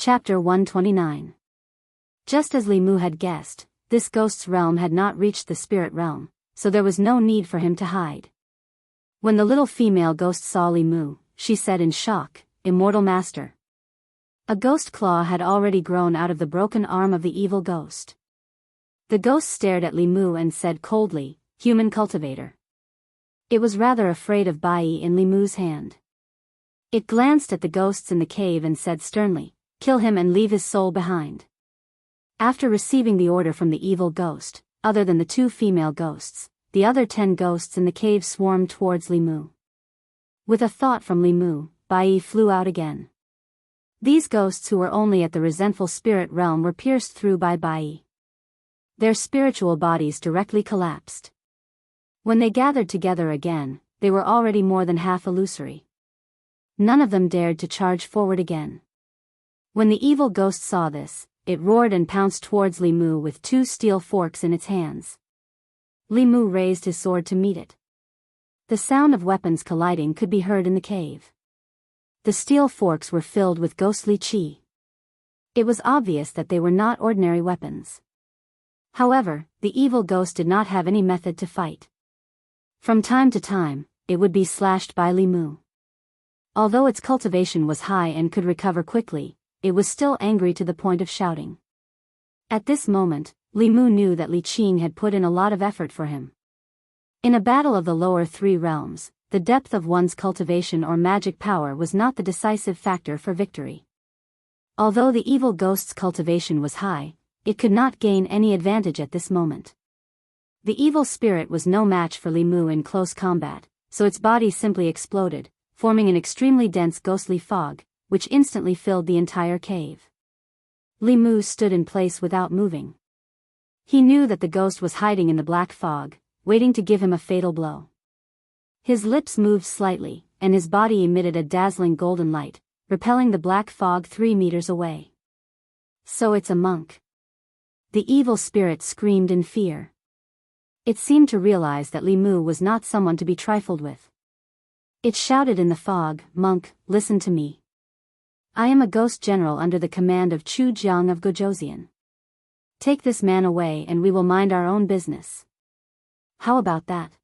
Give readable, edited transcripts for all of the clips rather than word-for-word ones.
Chapter 129. Just as Li Mu had guessed, this ghost's realm had not reached the spirit realm, so there was no need for him to hide. When the little female ghost saw Li Mu, she said in shock, "Immortal master." A ghost claw had already grown out of the broken arm of the evil ghost. The ghost stared at Li Mu and said coldly, "Human cultivator." It was rather afraid of Bai in Li Mu's hand. It glanced at the ghosts in the cave and said sternly, "Kill him and leave his soul behind." After receiving the order from the evil ghost, other than the 2 female ghosts, the other 10 ghosts in the cave swarmed towards Li Mu. With a thought from Li Mu, Bai flew out again. These ghosts who were only at the resentful spirit realm were pierced through by Bai. Their spiritual bodies directly collapsed. When they gathered together again, they were already more than half illusory. None of them dared to charge forward again. When the evil ghost saw this, it roared and pounced towards Li Mu with 2 steel forks in its hands. Li Mu raised his sword to meet it. The sound of weapons colliding could be heard in the cave. The steel forks were filled with ghostly chi. It was obvious that they were not ordinary weapons. However, the evil ghost did not have any method to fight. From time to time, it would be slashed by Li Mu. Although its cultivation was high and could recover quickly, it was still angry to the point of shouting. At this moment, Li Mu knew that Li Qing had put in a lot of effort for him. In a battle of the lower 3 realms, the depth of one's cultivation or magic power was not the decisive factor for victory. Although the evil ghost's cultivation was high, it could not gain any advantage at this moment. The evil spirit was no match for Li Mu in close combat, so its body simply exploded, forming an extremely dense ghostly fog, which instantly filled the entire cave. Li Mu stood in place without moving. He knew that the ghost was hiding in the black fog, waiting to give him a fatal blow. His lips moved slightly, and his body emitted a dazzling golden light, repelling the black fog 3 meters away. "So it's a monk." The evil spirit screamed in fear. It seemed to realize that Li Mu was not someone to be trifled with. It shouted in the fog, "Monk, listen to me. I am a ghost general under the command of Chu Jiang of Gojoseon. Take this man away and we will mind our own business. How about that?"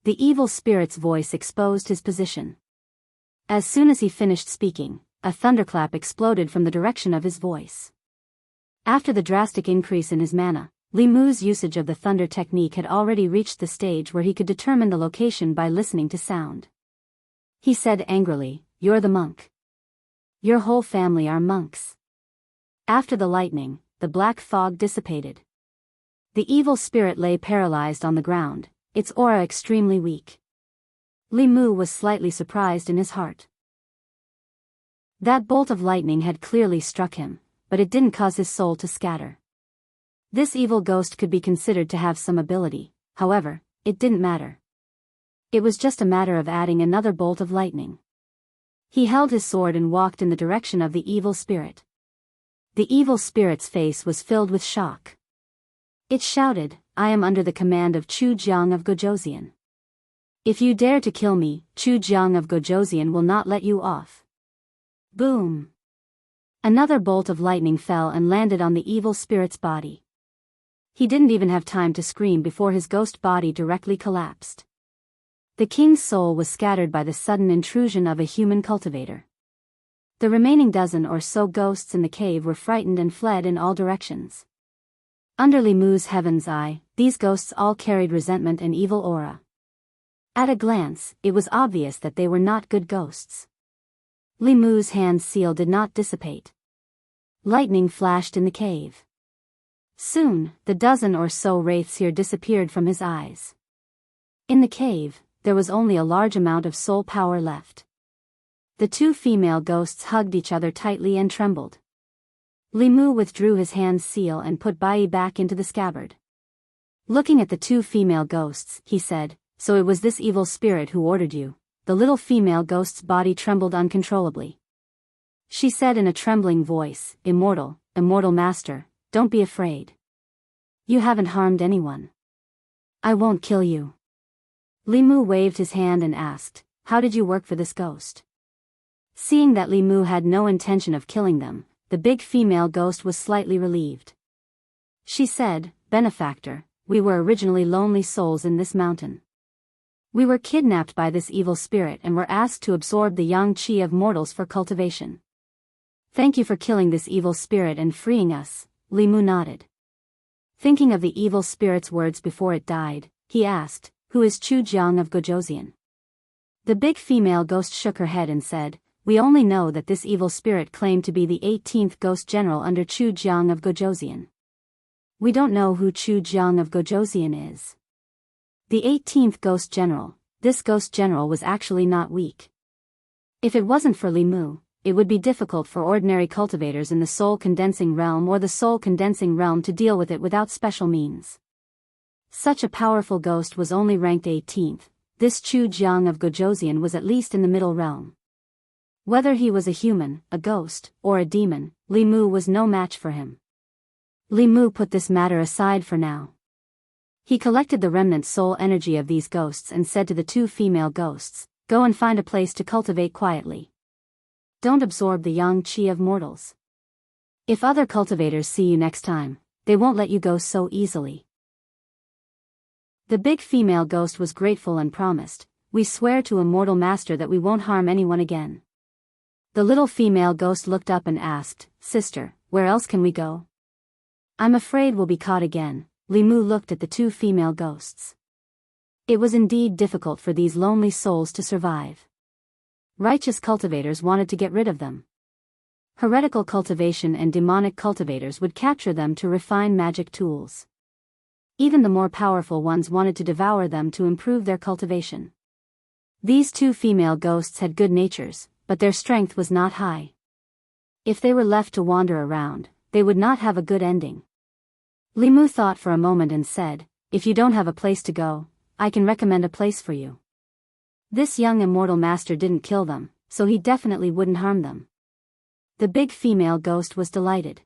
The evil spirit's voice exposed his position. As soon as he finished speaking, a thunderclap exploded from the direction of his voice. After the drastic increase in his mana, Li Mu's usage of the thunder technique had already reached the stage where he could determine the location by listening to sound. He said angrily, "You're the monk. Your whole family are monks." After the lightning, the black fog dissipated. The evil spirit lay paralyzed on the ground, its aura extremely weak. Li Mu was slightly surprised in his heart. That bolt of lightning had clearly struck him, but it didn't cause his soul to scatter. This evil ghost could be considered to have some ability, however, it didn't matter. It was just a matter of adding another bolt of lightning. He held his sword and walked in the direction of the evil spirit. The evil spirit's face was filled with shock. It shouted, "I am under the command of Chu Jiang of Gojoseon. If you dare to kill me, Chu Jiang of Gojoseon will not let you off." Boom! Another bolt of lightning fell and landed on the evil spirit's body. He didn't even have time to scream before his ghost body directly collapsed. The king's soul was scattered by the sudden intrusion of a human cultivator. The remaining dozen or so ghosts in the cave were frightened and fled in all directions. Under Li Mu's heaven's eye, these ghosts all carried resentment and evil aura. At a glance, it was obvious that they were not good ghosts. Li Mu's hand seal did not dissipate. Lightning flashed in the cave. Soon, the dozen or so wraiths here disappeared from his eyes. In the cave, there was only a large amount of soul power left. The 2 female ghosts hugged each other tightly and trembled. Li Mu withdrew his hand's seal and put Bai back into the scabbard. Looking at the 2 female ghosts, he said, "So it was this evil spirit who ordered you." The little female ghost's body trembled uncontrollably. She said in a trembling voice, "Immortal master, don't be afraid. You haven't harmed anyone. I won't kill you." Li Mu waved his hand and asked, "How did you work for this ghost?" Seeing that Li Mu had no intention of killing them, the big female ghost was slightly relieved. She said, "Benefactor, we were originally lonely souls in this mountain. We were kidnapped by this evil spirit and were asked to absorb the yang qi of mortals for cultivation. Thank you for killing this evil spirit and freeing us." Li Mu nodded. Thinking of the evil spirit's words before it died, he asked, "Who is Chu Jiang of Gojoseon?" The big female ghost shook her head and said, "We only know that this evil spirit claimed to be the 18th ghost general under Chu Jiang of Gojoseon. We don't know who Chu Jiang of Gojoseon is." The 18th ghost general. This ghost general was actually not weak. If it wasn't for Li Mu, it would be difficult for ordinary cultivators in the soul condensing realm or the soul condensing realm to deal with it without special means. Such a powerful ghost was only ranked 18th. This Chu Jiang of Gojoseon was at least in the middle realm. Whether he was a human, a ghost, or a demon, Li Mu was no match for him. Li Mu put this matter aside for now. He collected the remnant soul energy of these ghosts and said to the two female ghosts, "Go and find a place to cultivate quietly. Don't absorb the yang qi of mortals. If other cultivators see you next time, they won't let you go so easily." The big female ghost was grateful and promised, "We swear to Immortal Master that we won't harm anyone again." The little female ghost looked up and asked, "Sister, where else can we go? I'm afraid we'll be caught again." Li Mu looked at the two female ghosts. It was indeed difficult for these lonely souls to survive. Righteous cultivators wanted to get rid of them. Heretical cultivation and demonic cultivators would capture them to refine magic tools. Even the more powerful ones wanted to devour them to improve their cultivation. These two female ghosts had good natures, but their strength was not high. If they were left to wander around, they would not have a good ending. Li Mu thought for a moment and said, "If you don't have a place to go, I can recommend a place for you." This young immortal master didn't kill them, so he definitely wouldn't harm them. The big female ghost was delighted.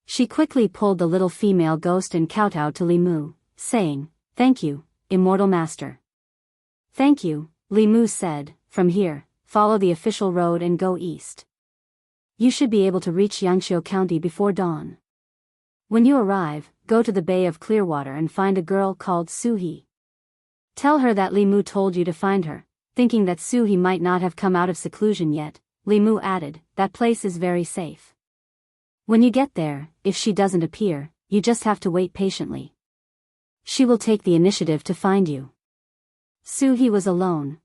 She quickly pulled the little female ghost and kowtowed to Li Mu, saying, "Thank you, immortal master." "Thank you," Li Mu said. "From here, follow the official road and go east. You should be able to reach Yangqiu County before dawn. When you arrive, go to the Bay of Clearwater and find a girl called Suhi. Tell her that Li Mu told you to find her." Thinking that Suhi might not have come out of seclusion yet, Li Mu added, "That place is very safe. When you get there, if she doesn't appear, you just have to wait patiently. She will take the initiative to find you." Suhi was alone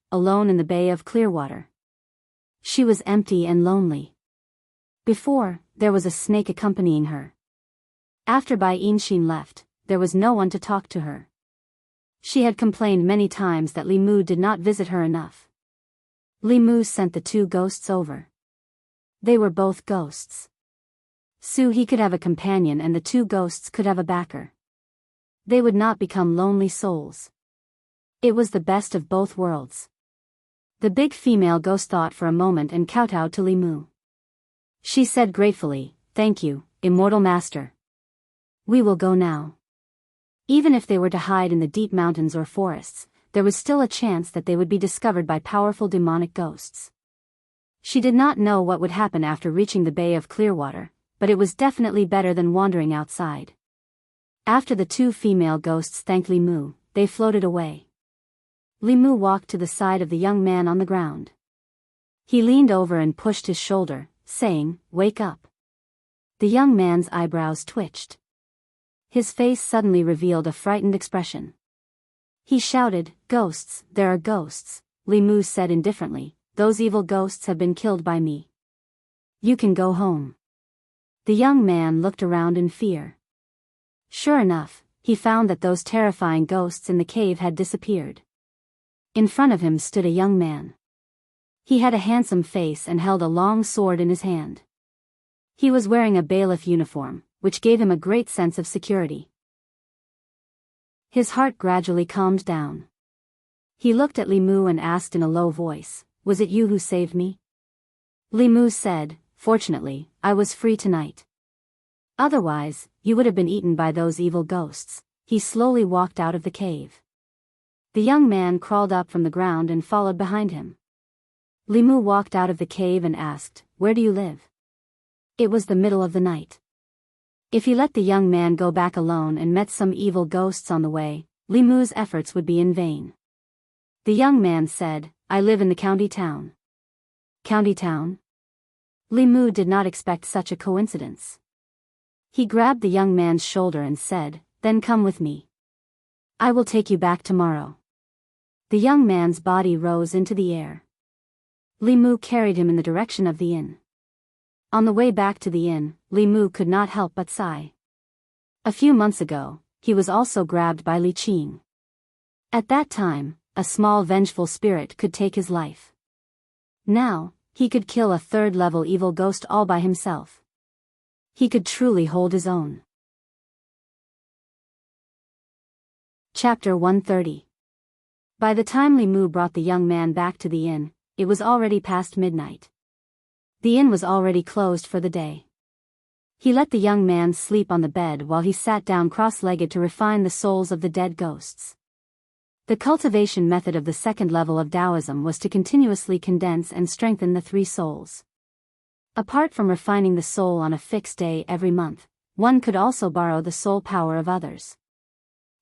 in the Bay of Clearwater. She was empty and lonely. Before, there was a snake accompanying her. After Bai Yinshin left, there was no one to talk to her. She had complained many times that Li Mu did not visit her enough. Li Mu sent the two ghosts over. They were both ghosts. Suhi could have a companion and the two ghosts could have a backer. They would not become lonely souls. It was the best of both worlds. The big female ghost thought for a moment and kowtowed to Li Mu. She said gratefully, "Thank you, immortal master. We will go now." Even if they were to hide in the deep mountains or forests, there was still a chance that they would be discovered by powerful demonic ghosts. She did not know what would happen after reaching the Bay of Clearwater, but it was definitely better than wandering outside. After the two female ghosts thanked Li Mu, they floated away. Li Mu walked to the side of the young man on the ground. He leaned over and pushed his shoulder, saying, "Wake up." The young man's eyebrows twitched. His face suddenly revealed a frightened expression. He shouted, "Ghosts, there are ghosts." Li Mu said indifferently, "Those evil ghosts have been killed by me. You can go home." The young man looked around in fear. Sure enough, he found that those terrifying ghosts in the cave had disappeared. In front of him stood a young man. He had a handsome face and held a long sword in his hand. He was wearing a bailiff uniform, which gave him a great sense of security. His heart gradually calmed down. He looked at Li Mu and asked in a low voice, "Was it you who saved me?" Li Mu said, "Fortunately, I was free tonight. Otherwise, you would have been eaten by those evil ghosts." He slowly walked out of the cave. The young man crawled up from the ground and followed behind him. Li Mu walked out of the cave and asked, "Where do you live?" It was the middle of the night. If he let the young man go back alone and met some evil ghosts on the way, Li Mu's efforts would be in vain. The young man said, "I live in the county town." County town? Li Mu did not expect such a coincidence. He grabbed the young man's shoulder and said, "Then come with me. I will take you back tomorrow." The young man's body rose into the air. Li Mu carried him in the direction of the inn. On the way back to the inn, Li Mu could not help but sigh. A few months ago, he was also grabbed by Li Qing. At that time, a small vengeful spirit could take his life. Now, he could kill a third-level evil ghost all by himself. He could truly hold his own. Chapter 130. By the time Li Mu brought the young man back to the inn, it was already past midnight. The inn was already closed for the day. He let the young man sleep on the bed while he sat down cross-legged to refine the souls of the dead ghosts. The cultivation method of the second level of Taoism was to continuously condense and strengthen the three souls. Apart from refining the soul on a fixed day every month, one could also borrow the soul power of others.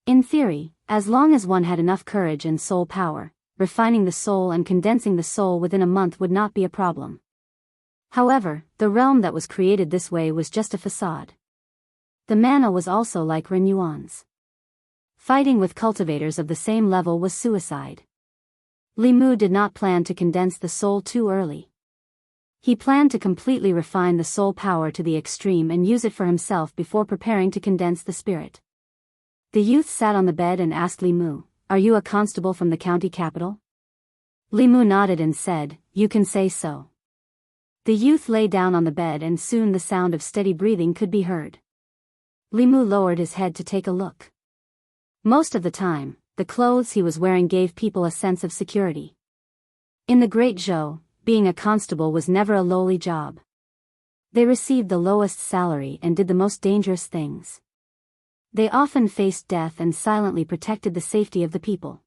In theory, as long as one had enough courage and soul power, refining the soul and condensing the soul within a month would not be a problem. However, the realm that was created this way was just a facade. The mana was also like Renuans. Fighting with cultivators of the same level was suicide. Li Mu did not plan to condense the soul too early. He planned to completely refine the soul power to the extreme and use it for himself before preparing to condense the spirit. The youth sat on the bed and asked Li Mu, "Are you a constable from the county capital?" Li Mu nodded and said, "You can say so." The youth lay down on the bed and soon the sound of steady breathing could be heard. Li Mu lowered his head to take a look. Most of the time, the clothes he was wearing gave people a sense of security. In the Great Zhou, being a constable was never a lowly job. They received the lowest salary and did the most dangerous things. They often faced death and silently protected the safety of the people.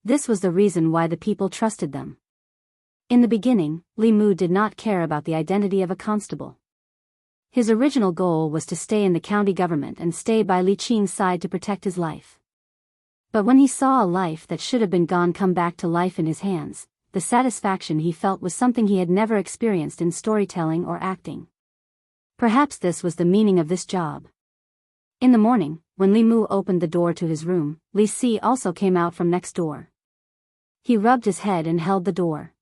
This was the reason why the people trusted them. In the beginning, Li Mu did not care about the identity of a constable. His original goal was to stay in the county government and stay by Li Qing's side to protect his life. But when he saw a life that should have been gone come back to life in his hands, the satisfaction he felt was something he had never experienced in storytelling or acting. Perhaps this was the meaning of this job. In the morning, when Li Mu opened the door to his room, Li Si also came out from next door. He rubbed his head and held the door.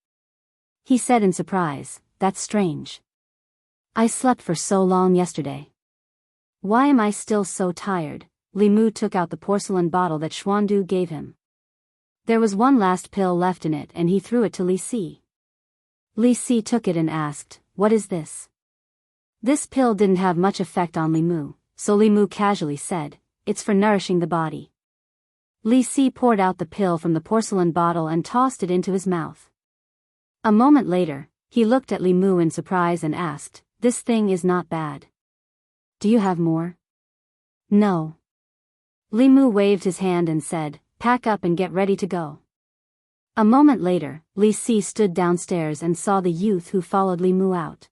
He said in surprise, "That's strange. I slept for so long yesterday. Why am I still so tired?" Li Mu took out the porcelain bottle that Xuandu gave him. There was one last pill left in it and he threw it to Li Si. Li Si took it and asked, "What is this?" This pill didn't have much effect on Li Mu, so Li Mu casually said, "It's for nourishing the body." Li Si poured out the pill from the porcelain bottle and tossed it into his mouth. A moment later, he looked at Li Mu in surprise and asked, "This thing is not bad. Do you have more?" "No." Li Mu waved his hand and said, "Pack up and get ready to go." A moment later, Li Si stood downstairs and saw the youth who followed Li Mu out.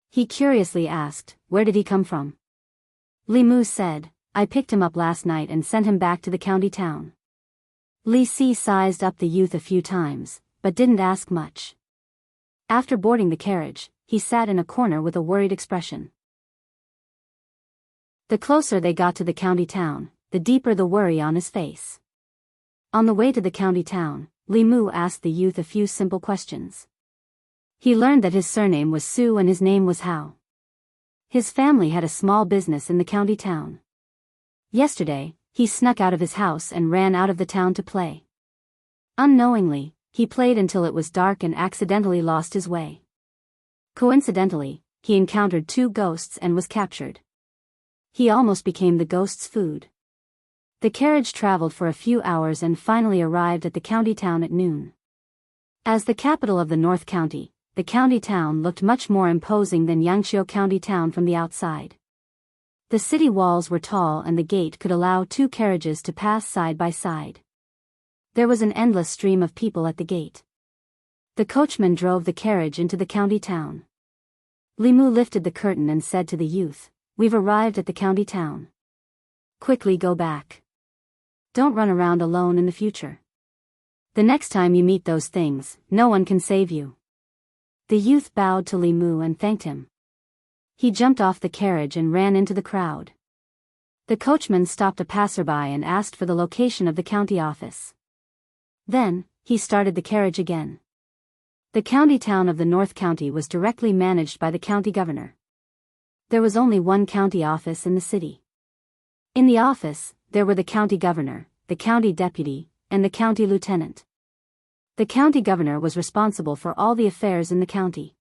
He curiously asked, "Where did he come from?" Li Mu said, "I picked him up last night and sent him back to the county town." Li Si sized up the youth a few times, but didn't ask much. After boarding the carriage, he sat in a corner with a worried expression. The closer they got to the county town, the deeper the worry on his face. On the way to the county town, Li Mu asked the youth a few simple questions. He learned that his surname was Su and his name was Hao. His family had a small business in the county town. Yesterday, he snuck out of his house and ran out of the town to play. Unknowingly, he played until it was dark and accidentally lost his way. Coincidentally, he encountered two ghosts and was captured. He almost became the ghosts' food. The carriage traveled for a few hours and finally arrived at the county town at noon. As the capital of the North County, the county town looked much more imposing than Yangqiu County town from the outside. The city walls were tall and the gate could allow two carriages to pass side by side. There was an endless stream of people at the gate. The coachman drove the carriage into the county town. Li Mu lifted the curtain and said to the youth, "We've arrived at the county town. Quickly go back. Don't run around alone in the future. The next time you meet those things, no one can save you." The youth bowed to Li Mu and thanked him. He jumped off the carriage and ran into the crowd. The coachman stopped a passerby and asked for the location of the county office. Then, he started the carriage again. The county town of the North County was directly managed by the county governor. There was only one county office in the city. In the office, there were the county governor, the county deputy, and the county lieutenant. The county governor was responsible for all the affairs in the county.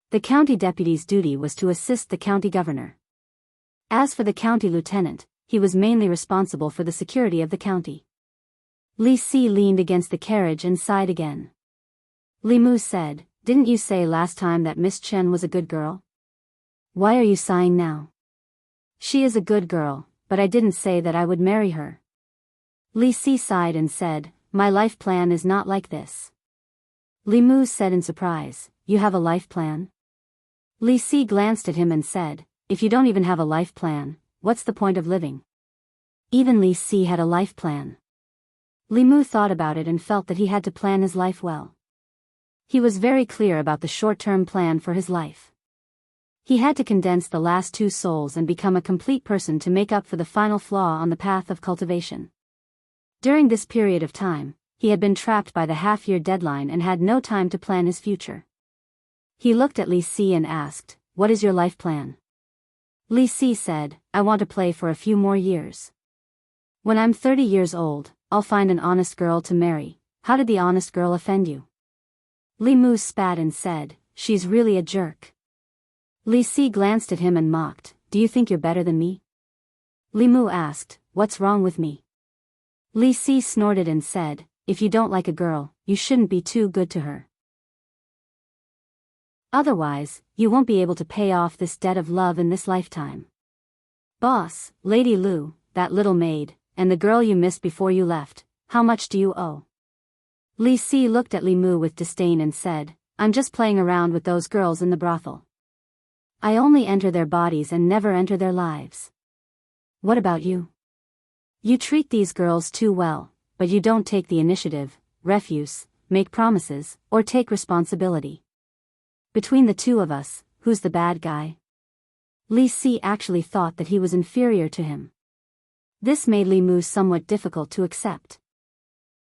The county deputy's duty was to assist the county governor. As for the county lieutenant, he was mainly responsible for the security of the county. Li Si leaned against the carriage and sighed again. Li Mu said, "Didn't you say last time that Miss Chen was a good girl? Why are you sighing now?" "She is a good girl, but I didn't say that I would marry her." Li Si sighed and said, "My life plan is not like this." Li Mu said in surprise, "You have a life plan?" Li Si glanced at him and said, "If you don't even have a life plan, what's the point of living?" Even Li Si had a life plan. Li Mu thought about it and felt that he had to plan his life well. He was very clear about the short-term plan for his life. He had to condense the last two souls and become a complete person to make up for the final flaw on the path of cultivation. During this period of time, he had been trapped by the half-year deadline and had no time to plan his future. He looked at Li Si and asked, "What is your life plan?" Li Si said, "I want to play for a few more years. When I'm 30 years old, I'll find an honest girl to marry." "How did the honest girl offend you?" Li Mu spat and said, "She's really a jerk." Li Si glanced at him and mocked, "Do you think you're better than me?" Li Mu asked, "What's wrong with me?" Li Si snorted and said, "If you don't like a girl, you shouldn't be too good to her. Otherwise, you won't be able to pay off this debt of love in this lifetime. Boss, Lady Lu, that little maid, and the girl you missed before you left, how much do you owe?" Li Si looked at Li Mu with disdain and said, "I'm just playing around with those girls in the brothel. I only enter their bodies and never enter their lives. What about you? You treat these girls too well, but you don't take the initiative, refuse, make promises, or take responsibility. Between the two of us, who's the bad guy?" Li Si actually thought that he was inferior to him. This made Li Mu somewhat difficult to accept.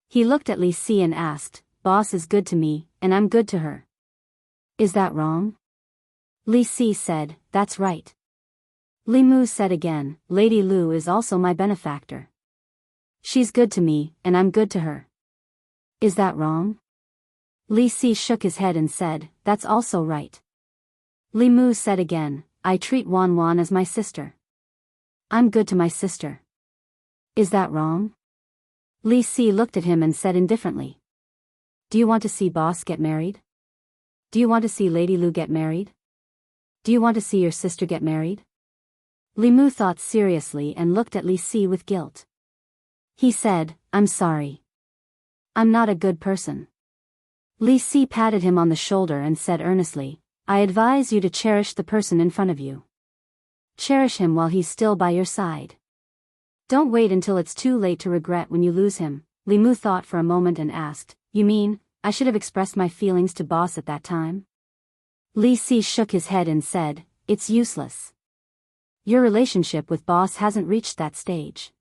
He looked at Li Si and asked, "Boss is good to me, and I'm good to her. Is that wrong?" Li Si said, "That's right." Li Mu said again, "Lady Lu is also my benefactor. She's good to me, and I'm good to her. Is that wrong?" Li Si shook his head and said, "That's also right." Li Mu said again, "I treat Wan Wan as my sister. I'm good to my sister. Is that wrong?" Li Si looked at him and said indifferently, "Do you want to see Boss get married? Do you want to see Lady Lu get married? Do you want to see your sister get married?" Li Mu thought seriously and looked at Li Si with guilt. He said, "I'm sorry. I'm not a good person." Li Si patted him on the shoulder and said earnestly, "I advise you to cherish the person in front of you. Cherish him while he's still by your side. Don't wait until it's too late to regret when you lose him." Li Mu thought for a moment and asked, "You mean, I should have expressed my feelings to Boss at that time?" Li Si shook his head and said, "It's useless. Your relationship with Boss hasn't reached that stage.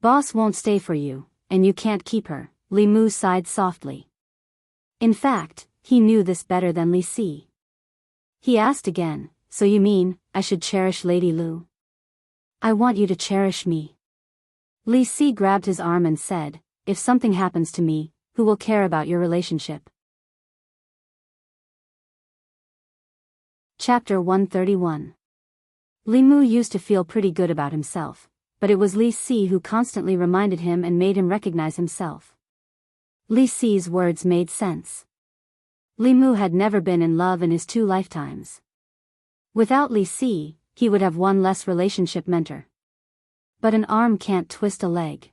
Boss won't stay for you, and you can't keep her." Li Mu sighed softly. In fact, he knew this better than Li Si. He asked again, "So you mean, I should cherish Lady Lu?" "I want you to cherish me." Li Si grabbed his arm and said, "If something happens to me, who will care about your relationship?" Chapter 131. Li Mu used to feel pretty good about himself, but it was Li Si who constantly reminded him and made him recognize himself. Li Si's words made sense. Li Mu had never been in love in his 2 lifetimes. Without Li Si, he would have one less relationship mentor. But an arm can't twist a leg.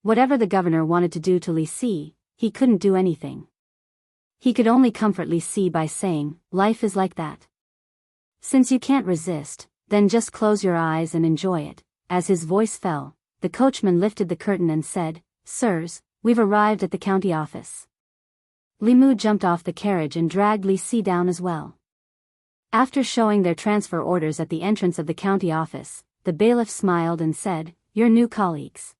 Whatever the governor wanted to do to Li Si, he couldn't do anything. He could only comfort Li Si by saying, "Life is like that. Since you can't resist, then just close your eyes and enjoy it." As his voice fell, the coachman lifted the curtain and said, "Sirs, we've arrived at the county office." Li Mu jumped off the carriage and dragged Li Si down as well. After showing their transfer orders at the entrance of the county office, the bailiff smiled and said, "You're new colleagues.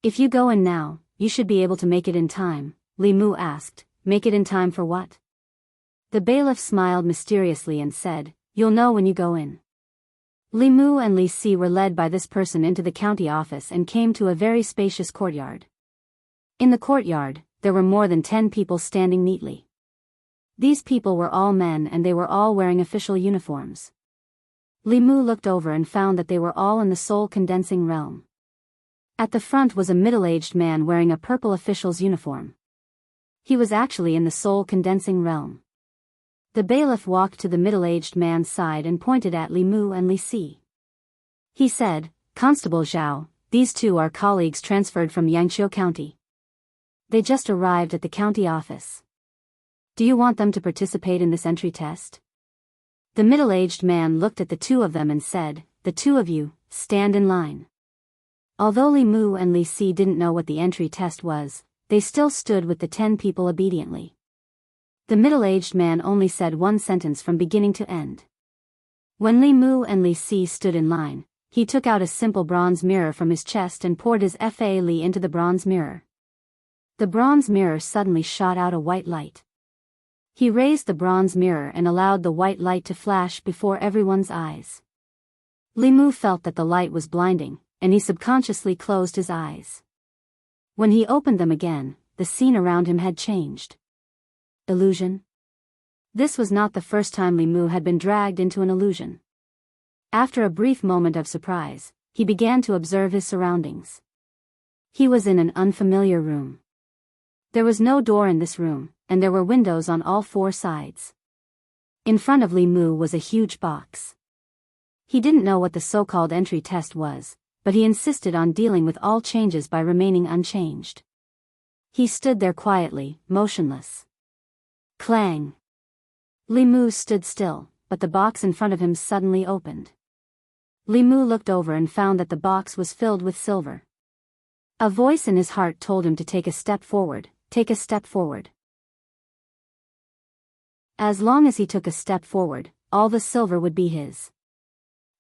If you go in now, you should be able to make it in time." Li Mu asked, "Make it in time for what?" The bailiff smiled mysteriously and said, "You'll know when you go in." Li Mu and Li Si were led by this person into the county office and came to a very spacious courtyard. In the courtyard, there were more than 10 people standing neatly. These people were all men and they were all wearing official uniforms. Li Mu looked over and found that they were all in the soul condensing realm. At the front was a middle-aged man wearing a purple official's uniform. He was actually in the soul condensing realm. The bailiff walked to the middle-aged man's side and pointed at Li Mu and Li Si. He said, "Constable Zhao, these two are colleagues transferred from Yangqiu County. They just arrived at the county office. Do you want them to participate in this entry test?" The middle-aged man looked at the two of them and said, "The two of you, stand in line." Although Li Mu and Li Si didn't know what the entry test was, they still stood with the 10 people obediently. The middle-aged man only said one sentence from beginning to end. When Li Mu and Li Si stood in line, he took out a simple bronze mirror from his chest and poured his Fa Li into the bronze mirror. The bronze mirror suddenly shot out a white light. He raised the bronze mirror and allowed the white light to flash before everyone's eyes. Li Mu felt that the light was blinding, and he subconsciously closed his eyes. When he opened them again, the scene around him had changed. Illusion? This was not the first time Li Mu had been dragged into an illusion. After a brief moment of surprise, he began to observe his surroundings. He was in an unfamiliar room. There was no door in this room, and there were windows on all 4 sides. In front of Li Mu was a huge box. He didn't know what the so-called entry test was, but he insisted on dealing with all changes by remaining unchanged. He stood there quietly, motionless. Clang! Li Mu stood still, but the box in front of him suddenly opened. Li Mu looked over and found that the box was filled with silver. A voice in his heart told him to take a step forward, take a step forward. As long as he took a step forward, all the silver would be his.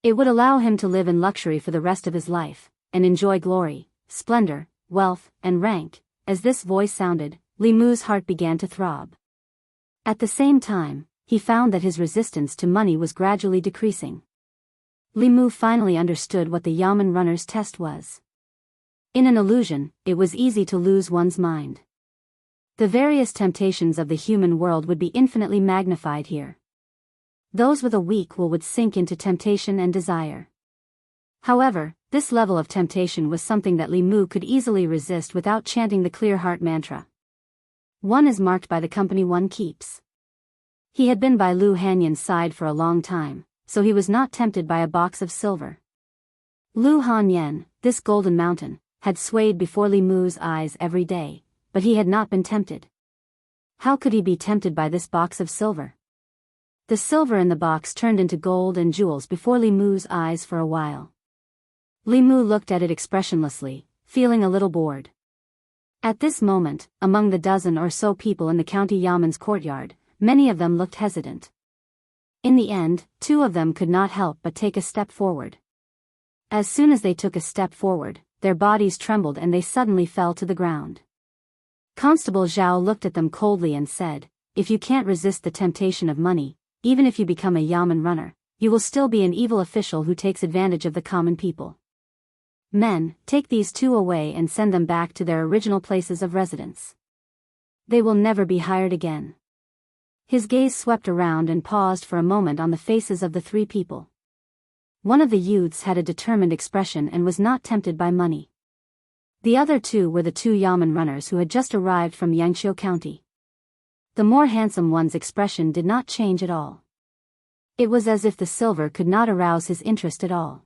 It would allow him to live in luxury for the rest of his life, and enjoy glory, splendor, wealth, and rank. As this voice sounded, Li Mu's heart began to throb. At the same time, he found that his resistance to money was gradually decreasing. Li Mu finally understood what the Yamen runner's test was. In an illusion, it was easy to lose one's mind. The various temptations of the human world would be infinitely magnified here. Those with a weak will would sink into temptation and desire. However, this level of temptation was something that Li Mu could easily resist without chanting the clear heart mantra. One is marked by the company one keeps. He had been by Lu Hanyan's side for a long time, so he was not tempted by a box of silver. Lu Hanyan, this golden mountain, had swayed before Li Mu's eyes every day, but he had not been tempted. How could he be tempted by this box of silver? The silver in the box turned into gold and jewels before Li Mu's eyes for a while. Li Mu looked at it expressionlessly, feeling a little bored. At this moment, among the dozen or so people in the county Yamen's courtyard, many of them looked hesitant. In the end, 2 of them could not help but take a step forward. As soon as they took a step forward, their bodies trembled and they suddenly fell to the ground. Constable Zhao looked at them coldly and said, "If you can't resist the temptation of money, even if you become a Yamen runner, you will still be an evil official who takes advantage of the common people. Men, take these 2 away and send them back to their original places of residence. They will never be hired again." His gaze swept around and paused for a moment on the faces of the 3 people. One of the youths had a determined expression and was not tempted by money. The other 2 were the 2 Yamen runners who had just arrived from Yangqiu County. The more handsome one's expression did not change at all. It was as if the silver could not arouse his interest at all.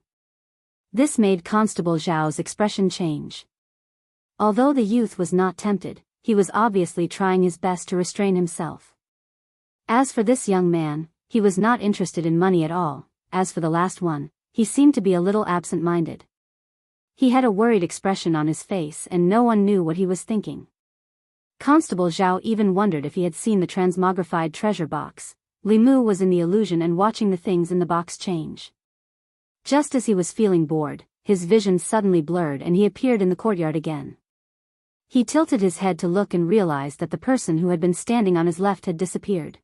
This made Constable Zhao's expression change. Although the youth was not tempted, he was obviously trying his best to restrain himself. As for this young man, he was not interested in money at all. As for the last one, he seemed to be a little absent-minded. He had a worried expression on his face and no one knew what he was thinking. Constable Zhao even wondered if he had seen the transmogrified treasure box. Li Mu was in the illusion and watching the things in the box change. Just as he was feeling bored, his vision suddenly blurred and he appeared in the courtyard again. He tilted his head to look and realized that the person who had been standing on his left had disappeared.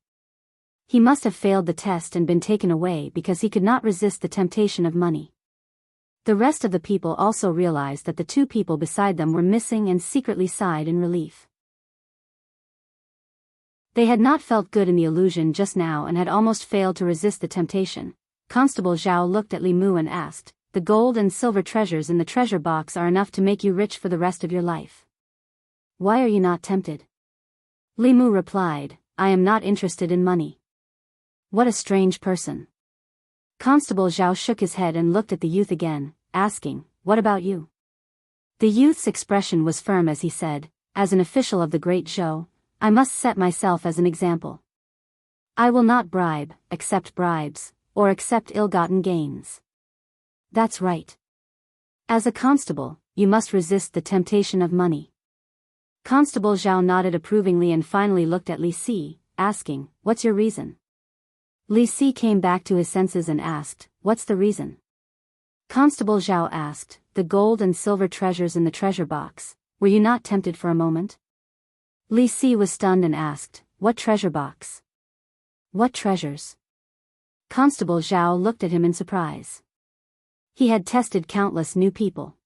He must have failed the test and been taken away because he could not resist the temptation of money. The rest of the people also realized that the two people beside them were missing and secretly sighed in relief. They had not felt good in the illusion just now and had almost failed to resist the temptation. Constable Zhao looked at Li Mu and asked, "The gold and silver treasures in the treasure box are enough to make you rich for the rest of your life. Why are you not tempted?" Li Mu replied, "I am not interested in money." What a strange person. Constable Zhao shook his head and looked at the youth again, asking, "What about you?" The youth's expression was firm as he said, "As an official of the Great Zhou, I must set myself as an example. I will not accept bribes, or accept ill-gotten gains." That's right. As a constable, you must resist the temptation of money. Constable Zhao nodded approvingly and finally looked at Li Si, asking, "What's your reason?" Li Si came back to his senses and asked, "What's the reason?" Constable Zhao asked, "The gold and silver treasures in the treasure box, were you not tempted for a moment?" Li Si was stunned and asked, "What treasure box? What treasures?" Constable Zhao looked at him in surprise. He had tested countless new people.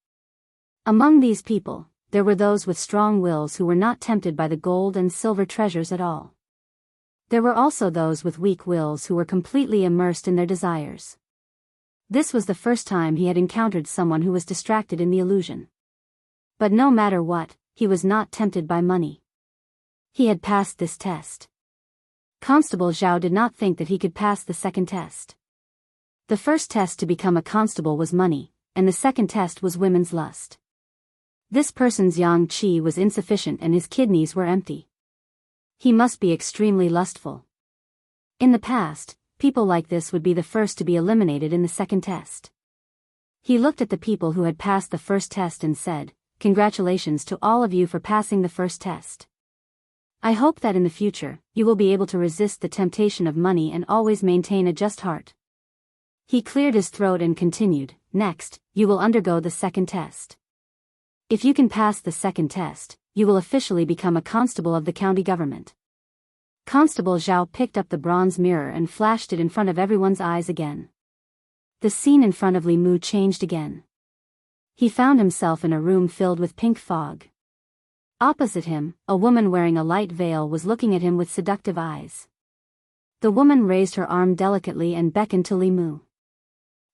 Among these people, there were those with strong wills who were not tempted by the gold and silver treasures at all. There were also those with weak wills who were completely immersed in their desires. This was the first time he had encountered someone who was distracted in the illusion. But no matter what, he was not tempted by money. He had passed this test. Constable Zhao did not think that he could pass the second test. The first test to become a constable was money, and the second test was women's lust. This person's yang qi was insufficient and his kidneys were empty. He must be extremely lustful. In the past, people like this would be the first to be eliminated in the second test. He looked at the people who had passed the first test and said, "Congratulations to all of you for passing the first test. I hope that in the future, you will be able to resist the temptation of money and always maintain a just heart." He cleared his throat and continued, "Next, you will undergo the second test. If you can pass the second test, you will officially become a constable of the county government." Constable Zhao picked up the bronze mirror and flashed it in front of everyone's eyes again. The scene in front of Li Mu changed again. He found himself in a room filled with pink fog. Opposite him, a woman wearing a light veil was looking at him with seductive eyes. The woman raised her arm delicately and beckoned to Li Mu.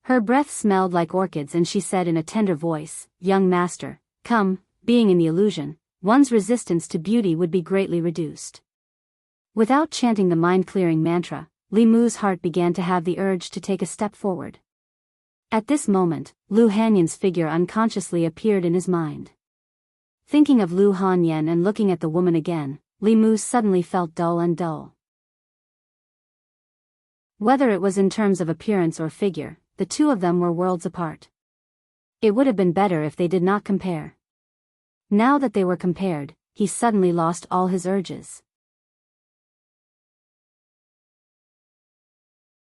Her breath smelled like orchids and she said in a tender voice, "Young master, come." Being in the illusion, one's resistance to beauty would be greatly reduced. Without chanting the mind-clearing mantra, Li Mu's heart began to have the urge to take a step forward. At this moment, Lu Hanyan's figure unconsciously appeared in his mind. Thinking of Lu Hanyan and looking at the woman again, Li Mu suddenly felt dull. Whether it was in terms of appearance or figure, the two of them were worlds apart. It would have been better if they did not compare. Now that they were compared, he suddenly lost all his urges.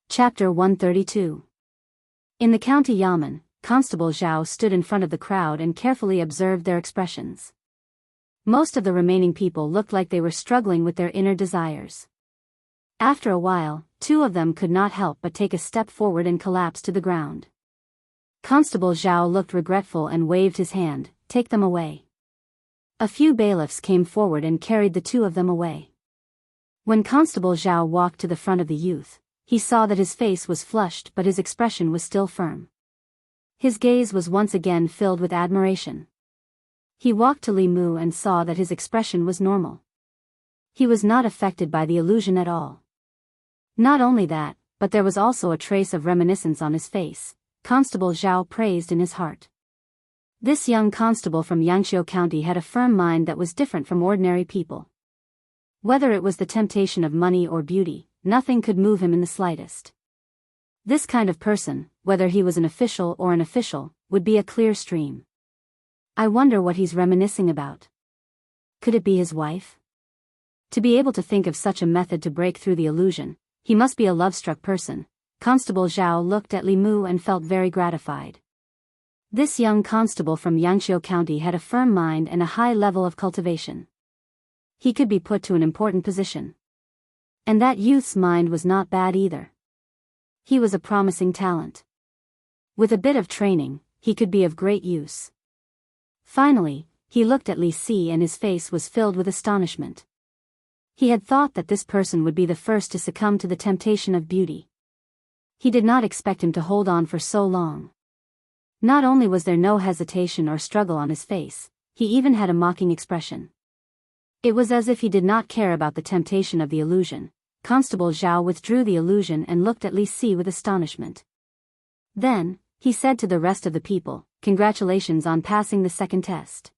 Chapter 132. In the county yamen, Constable Zhao stood in front of the crowd and carefully observed their expressions. Most of the remaining people looked like they were struggling with their inner desires. After a while, two of them could not help but take a step forward and collapse to the ground. Constable Zhao looked regretful and waved his hand, "Take them away." A few bailiffs came forward and carried the two of them away. When Constable Zhao walked to the front of the youth, he saw that his face was flushed but his expression was still firm. His gaze was once again filled with admiration. He walked to Li Mu and saw that his expression was normal. He was not affected by the illusion at all. Not only that, but there was also a trace of reminiscence on his face. Constable Zhao praised in his heart. This young constable from Yangqiu County had a firm mind that was different from ordinary people. Whether it was the temptation of money or beauty, nothing could move him in the slightest. This kind of person, whether he was an official or an official, would be a clear stream. I wonder what he's reminiscing about. Could it be his wife? To be able to think of such a method to break through the illusion, he must be a love-struck person. Constable Zhao looked at Li Mu and felt very gratified. This young constable from Yangqiu County had a firm mind and a high level of cultivation. He could be put to an important position. And that youth's mind was not bad either. He was a promising talent. With a bit of training, he could be of great use. Finally, he looked at Li Si and his face was filled with astonishment. He had thought that this person would be the first to succumb to the temptation of beauty. He did not expect him to hold on for so long. Not only was there no hesitation or struggle on his face, he even had a mocking expression. It was as if he did not care about the temptation of the illusion. Constable Zhao withdrew the illusion and looked at Li Si with astonishment. Then, he said to the rest of the people, "Congratulations on passing the second test.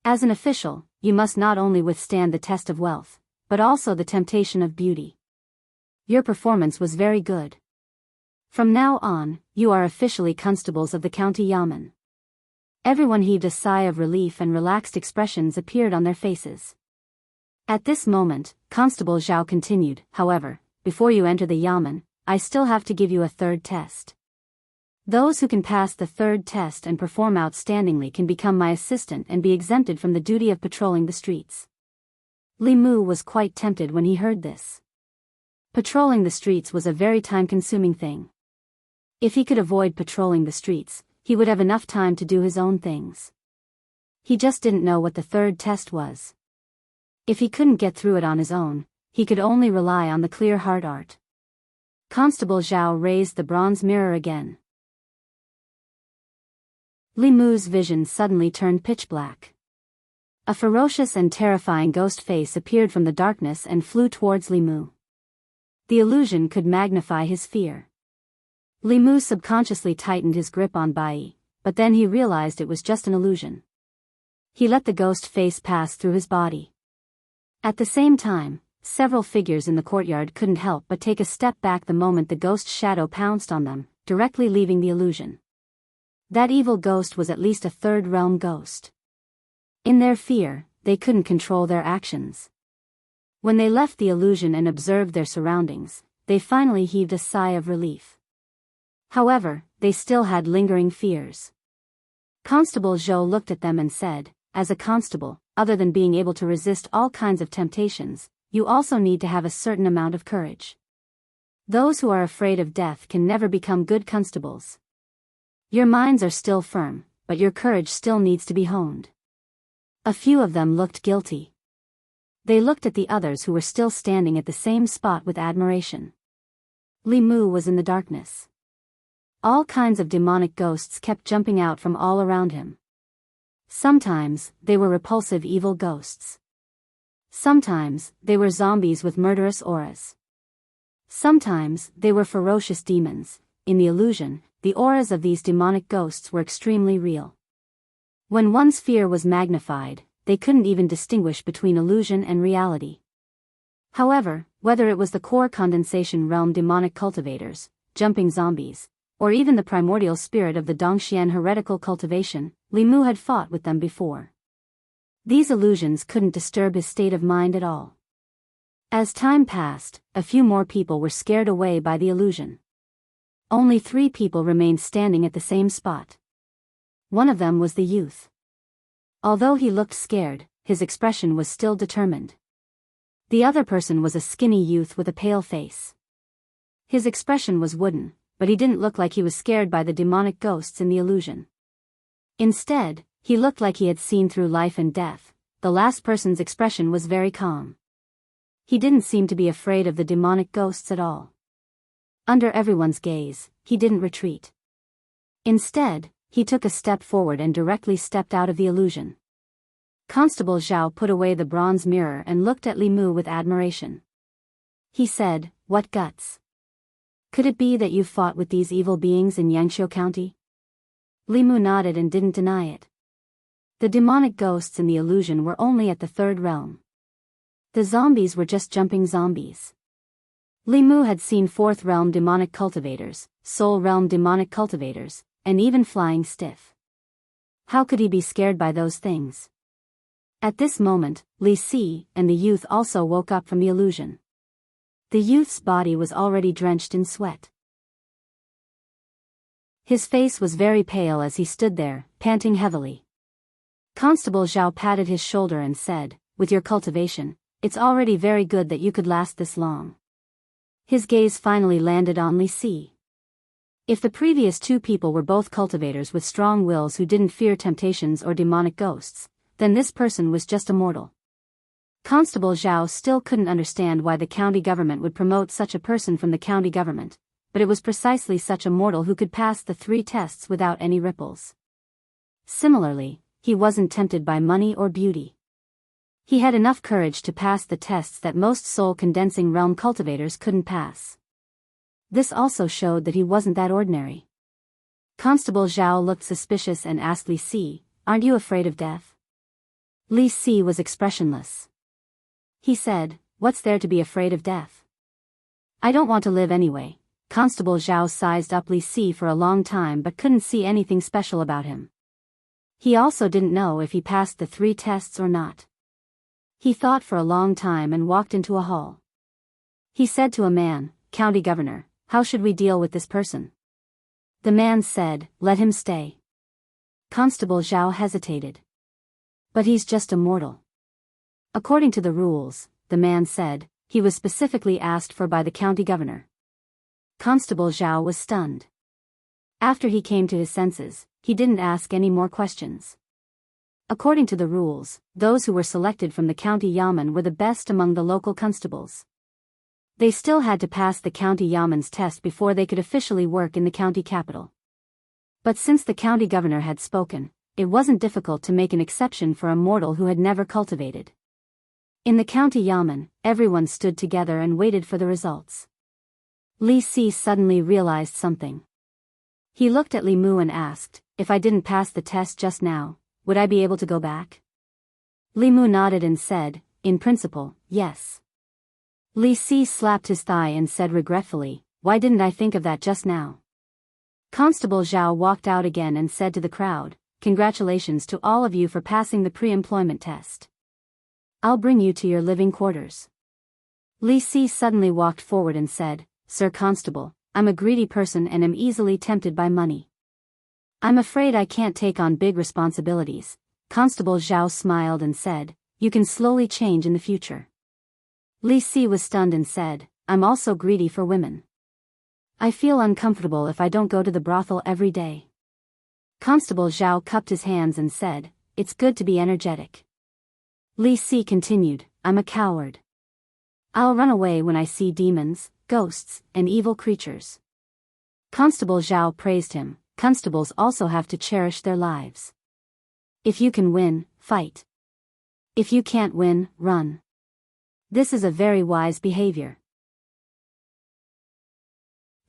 As an official, you must not only withstand the test of wealth, but also the temptation of beauty. Your performance was very good. From now on, you are officially constables of the county yamen." Everyone heaved a sigh of relief and relaxed expressions appeared on their faces. At this moment, Constable Zhao continued, "However, before you enter the yamen, I still have to give you a third test. Those who can pass the third test and perform outstandingly can become my assistant and be exempted from the duty of patrolling the streets." Li Mu was quite tempted when he heard this. Patrolling the streets was a very time-consuming thing. If he could avoid patrolling the streets, he would have enough time to do his own things. He just didn't know what the third test was. If he couldn't get through it on his own, he could only rely on the clear heart art. Constable Zhao raised the bronze mirror again. Li Mu's vision suddenly turned pitch black. A ferocious and terrifying ghost face appeared from the darkness and flew towards Li Mu. The illusion could magnify his fear. Li Mu subconsciously tightened his grip on Bai, but then he realized it was just an illusion. He let the ghost face pass through his body. At the same time, several figures in the courtyard couldn't help but take a step back the moment the ghost shadow pounced on them, directly leaving the illusion. That evil ghost was at least a third realm ghost. In their fear, they couldn't control their actions. When they left the illusion and observed their surroundings, they finally heaved a sigh of relief. However, they still had lingering fears. Constable Zhou looked at them and said, "As a constable, other than being able to resist all kinds of temptations, you also need to have a certain amount of courage. Those who are afraid of death can never become good constables. Your minds are still firm, but your courage still needs to be honed." A few of them looked guilty. They looked at the others who were still standing at the same spot with admiration. Li Mu was in the darkness. All kinds of demonic ghosts kept jumping out from all around him. Sometimes, they were repulsive evil ghosts. Sometimes, they were zombies with murderous auras. Sometimes, they were ferocious demons. In the illusion, the auras of these demonic ghosts were extremely real. When one's fear was magnified, they couldn't even distinguish between illusion and reality. However, whether it was the core condensation realm demonic cultivators, jumping zombies, or even the primordial spirit of the Dongxian heretical cultivation, Li Mu had fought with them before. These illusions couldn't disturb his state of mind at all. As time passed, a few more people were scared away by the illusion. Only 3 people remained standing at the same spot. One of them was the youth. Although he looked scared, his expression was still determined. The other person was a skinny youth with a pale face. His expression was wooden, but he didn't look like he was scared by the demonic ghosts in the illusion. Instead, he looked like he had seen through life and death. The last person's expression was very calm. He didn't seem to be afraid of the demonic ghosts at all. Under everyone's gaze, he didn't retreat. Instead, he took a step forward and directly stepped out of the illusion. Constable Zhao put away the bronze mirror and looked at Li Mu with admiration. He said, "What guts? Could it be that you fought with these evil beings in Yangqiu County?" Li Mu nodded and didn't deny it. The demonic ghosts in the illusion were only at the third realm. The zombies were just jumping zombies. Li Mu had seen Fourth Realm demonic cultivators, Soul Realm demonic cultivators, and even flying stiff. How could he be scared by those things? At this moment, Li Si and the youth also woke up from the illusion. The youth's body was already drenched in sweat. His face was very pale as he stood there, panting heavily. Constable Zhao patted his shoulder and said, "With your cultivation, it's already very good that you could last this long." His gaze finally landed on Li Si. If the previous two people were both cultivators with strong wills who didn't fear temptations or demonic ghosts, then this person was just a mortal. Constable Zhao still couldn't understand why the county government would promote such a person from the county government, but it was precisely such a mortal who could pass the 3 tests without any ripples. Similarly, he wasn't tempted by money or beauty. He had enough courage to pass the tests that most soul-condensing realm cultivators couldn't pass. This also showed that he wasn't that ordinary. Constable Zhao looked suspicious and asked Li Si, "Aren't you afraid of death?" Li Si was expressionless. He said, "What's there to be afraid of death? I don't want to live anyway." Constable Zhao sized up Li Si for a long time but couldn't see anything special about him. He also didn't know if he passed the 3 tests or not. He thought for a long time and walked into a hall. He said to a man, "County Governor, how should we deal with this person?" The man said, "Let him stay." Constable Zhao hesitated. "But he's just a mortal." According to the rules, the man said, he was specifically asked for by the county governor. Constable Zhao was stunned. After he came to his senses, he didn't ask any more questions. According to the rules, those who were selected from the county yamen were the best among the local constables. They still had to pass the county yamen's test before they could officially work in the county capital. But since the county governor had spoken, it wasn't difficult to make an exception for a mortal who had never cultivated. In the county yamen, everyone stood together and waited for the results. Li Si suddenly realized something. He looked at Li Mu and asked, "If I didn't pass the test just now, would I be able to go back?" Li Mu nodded and said, "In principle, yes." Li Si slapped his thigh and said regretfully, "Why didn't I think of that just now?" Constable Zhao walked out again and said to the crowd, "Congratulations to all of you for passing the pre-employment test. I'll bring you to your living quarters." Li Si suddenly walked forward and said, "Sir Constable, I'm a greedy person and am easily tempted by money. I'm afraid I can't take on big responsibilities." Constable Zhao smiled and said, "You can slowly change in the future." Li Si was stunned and said, "I'm also greedy for women. I feel uncomfortable if I don't go to the brothel every day." Constable Zhao cupped his hands and said, "It's good to be energetic." Li Si continued, "I'm a coward. I'll run away when I see demons, ghosts, and evil creatures." Constable Zhao praised him. Constables also have to cherish their lives. If you can win, fight. If you can't win, run. This is a very wise behavior.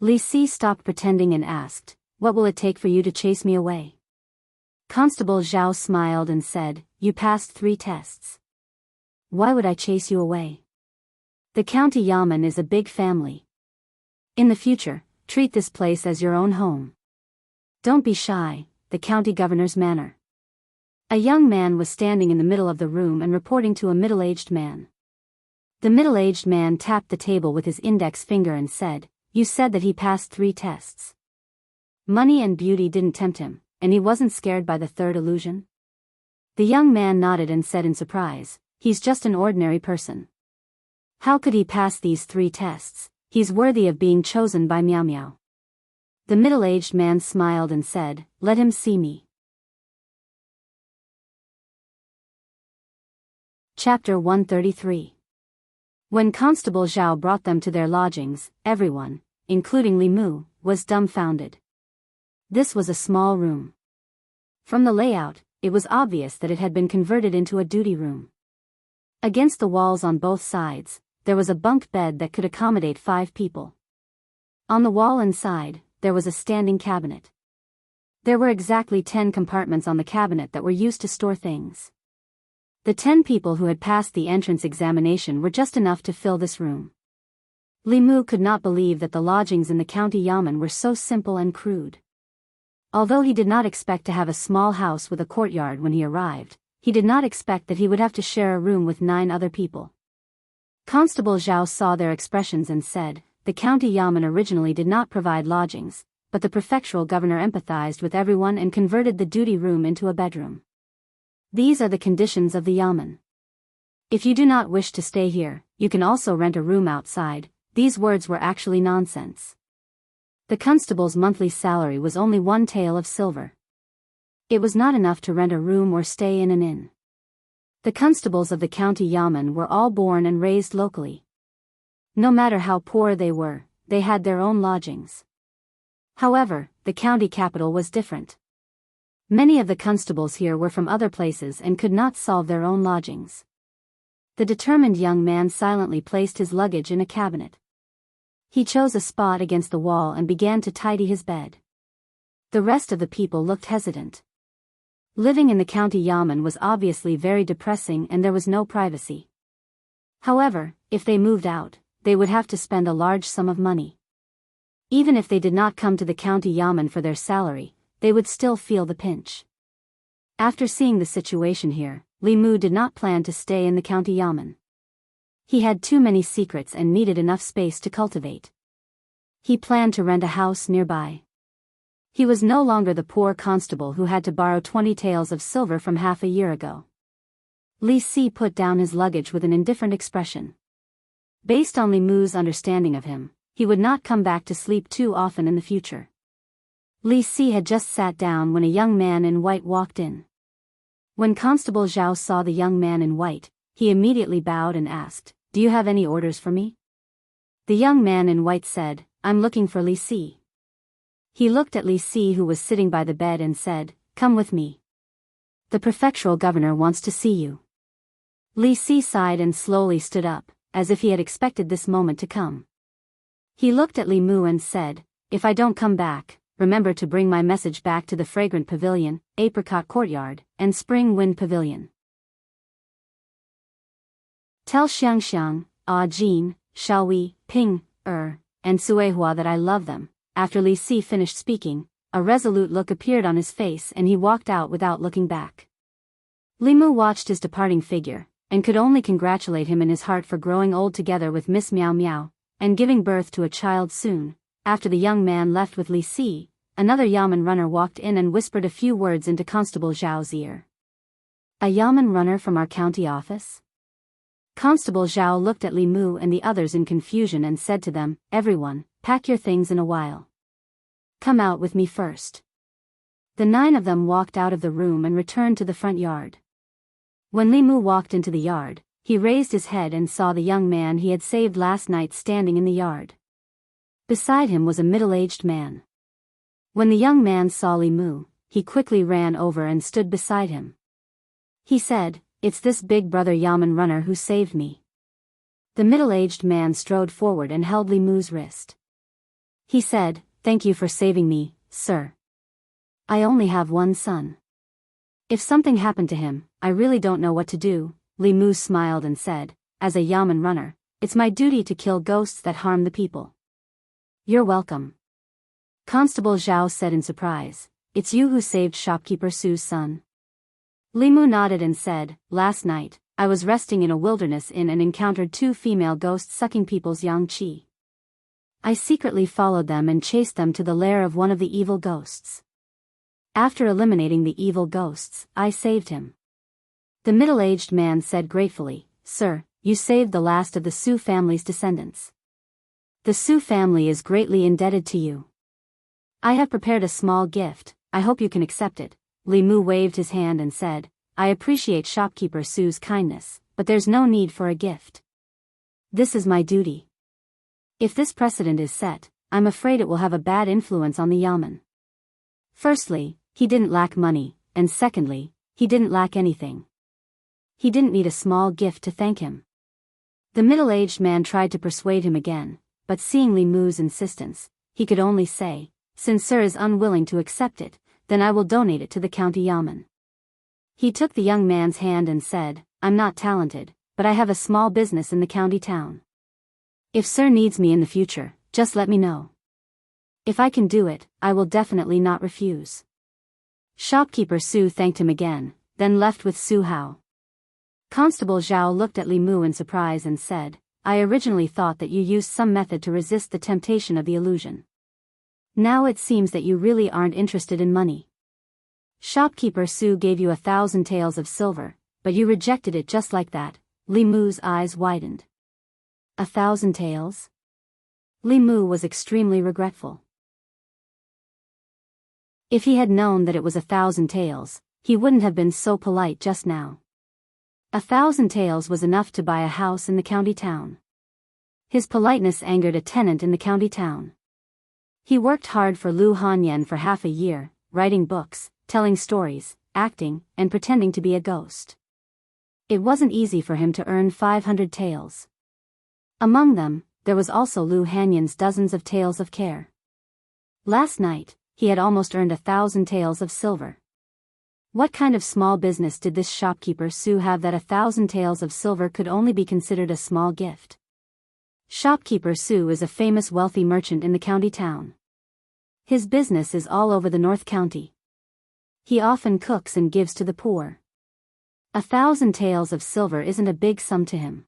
Li Si stopped pretending and asked, "What will it take for you to chase me away?" Constable Zhao smiled and said, "You passed 3 tests. Why would I chase you away? The county yamen is a big family. In the future, treat this place as your own home. Don't be shy." The county governor's manor. A young man was standing in the middle of the room and reporting to a middle-aged man. The middle-aged man tapped the table with his index finger and said, "You said that he passed 3 tests. Money and beauty didn't tempt him, and he wasn't scared by the 3rd illusion?" The young man nodded and said in surprise, "He's just an ordinary person. How could he pass these 3 tests? He's worthy of being chosen by Meow Meow." The middle-aged man smiled and said, "Let him see me." Chapter 133. When Constable Zhao brought them to their lodgings, everyone, including Li Mu, was dumbfounded. This was a small room. From the layout, it was obvious that it had been converted into a duty room. Against the walls on both sides, there was a bunk bed that could accommodate 5 people. On the wall inside, there was a standing cabinet. There were exactly 10 compartments on the cabinet that were used to store things. The 10 people who had passed the entrance examination were just enough to fill this room. Li Mu could not believe that the lodgings in the county yamen were so simple and crude. Although he did not expect to have a small house with a courtyard when he arrived, he did not expect that he would have to share a room with 9 other people. Constable Zhao saw their expressions and said, the county yamen originally did not provide lodgings, but the prefectural governor empathized with everyone and converted the duty room into a bedroom. These are the conditions of the yamen. If you do not wish to stay here, you can also rent a room outside. These words were actually nonsense. The constable's monthly salary was only 1 tael of silver. It was not enough to rent a room or stay in an inn. The constables of the county yamen were all born and raised locally. No matter how poor they were, they had their own lodgings. However, the county capital was different. Many of the constables here were from other places and could not solve their own lodgings. The determined young man silently placed his luggage in a cabinet. He chose a spot against the wall and began to tidy his bed. The rest of the people looked hesitant. Living in the county yamen was obviously very depressing and there was no privacy. However, if they moved out, they would have to spend a large sum of money. Even if they did not come to the county yamen for their salary, they would still feel the pinch. After seeing the situation here, Li Mu did not plan to stay in the county yamen. He had too many secrets and needed enough space to cultivate. He planned to rent a house nearby. He was no longer the poor constable who had to borrow 20 taels of silver from half a year ago. Li Si put down his luggage with an indifferent expression. Based on Li Mu's understanding of him, he would not come back to sleep too often in the future. Li Si had just sat down when a young man in white walked in. When Constable Zhao saw the young man in white, he immediately bowed and asked, "Do you have any orders for me?" The young man in white said, "I'm looking for Li Si." He looked at Li Si who was sitting by the bed and said, "Come with me. The prefectural governor wants to see you." Li Si sighed and slowly stood up, as if he had expected this moment to come. He looked at Li Mu and said, "If I don't come back, remember to bring my message back to the Fragrant Pavilion, Apricot Courtyard, and Spring Wind Pavilion. Tell Xiangxiang, Jin, Xiaowei, Ping, and Suehua that I love them." After Li Si finished speaking, a resolute look appeared on his face and he walked out without looking back. Li Mu watched his departing figure, and could only congratulate him in his heart for growing old together with Miss Miao Miao, and giving birth to a child soon. After the young man left with Li Si, another yamen runner walked in and whispered a few words into Constable Zhao's ear. "A yamen runner from our county office?" Constable Zhao looked at Li Mu and the others in confusion and said to them, "Everyone, pack your things in a while. Come out with me first." The 9 of them walked out of the room and returned to the front yard. When Li Mu walked into the yard, he raised his head and saw the young man he had saved last night standing in the yard. Beside him was a middle-aged man. When the young man saw Li Mu, he quickly ran over and stood beside him. He said, "It's this big brother yamen runner who saved me." The middle-aged man strode forward and held Li Mu's wrist. He said, "Thank you for saving me, sir. I only have one son. If something happened to him, I really don't know what to do." Li Mu smiled and said, "As a yamen runner, it's my duty to kill ghosts that harm the people." "You're welcome." Constable Zhao said in surprise, "It's you who saved shopkeeper Su's son?" Li Mu nodded and said, "Last night, I was resting in a wilderness inn and encountered 2 female ghosts sucking people's yang qi. I secretly followed them and chased them to the lair of one of the evil ghosts. After eliminating the evil ghosts, I saved him." The middle-aged man said gratefully, "Sir, you saved the last of the Su family's descendants. The Su family is greatly indebted to you. I have prepared a small gift, I hope you can accept it." Li Mu waved his hand and said, "I appreciate shopkeeper Su's kindness, but there's no need for a gift. This is my duty. If this precedent is set, I'm afraid it will have a bad influence on the yamen. Firstly, he didn't lack money, and secondly, he didn't lack anything. He didn't need a small gift to thank him." The middle-aged man tried to persuade him again, but seeing Li Mu's insistence, he could only say, "Since sir is unwilling to accept it, then I will donate it to the county yamen." He took the young man's hand and said, "I'm not talented, but I have a small business in the county town. If Sir needs me in the future, just let me know. If I can do it, I will definitely not refuse. Shopkeeper Su thanked him again, then left with Su Hao. Constable Zhao looked at Li Mu in surprise and said, I originally thought that you used some method to resist the temptation of the illusion. Now it seems that you really aren't interested in money. Shopkeeper Su gave you 1,000 taels of silver, but you rejected it just like that. Li Mu's eyes widened. 1,000 taels? Li Mu was extremely regretful. If he had known that it was 1,000 taels, he wouldn't have been so polite just now. 1,000 taels was enough to buy a house in the county town. His politeness angered a tenant in the county town. He worked hard for Lu Hanyan for half a year, writing books, telling stories, acting, and pretending to be a ghost. It wasn't easy for him to earn 500 taels. Among them, there was also Lu Hanyan's dozens of taels of care. Last night, he had almost earned 1,000 taels of silver. What kind of small business did this shopkeeper Su have that 1,000 taels of silver could only be considered a small gift? Shopkeeper Su is a famous wealthy merchant in the county town. His business is all over the North County. He often cooks and gives to the poor. 1,000 taels of silver isn't a big sum to him.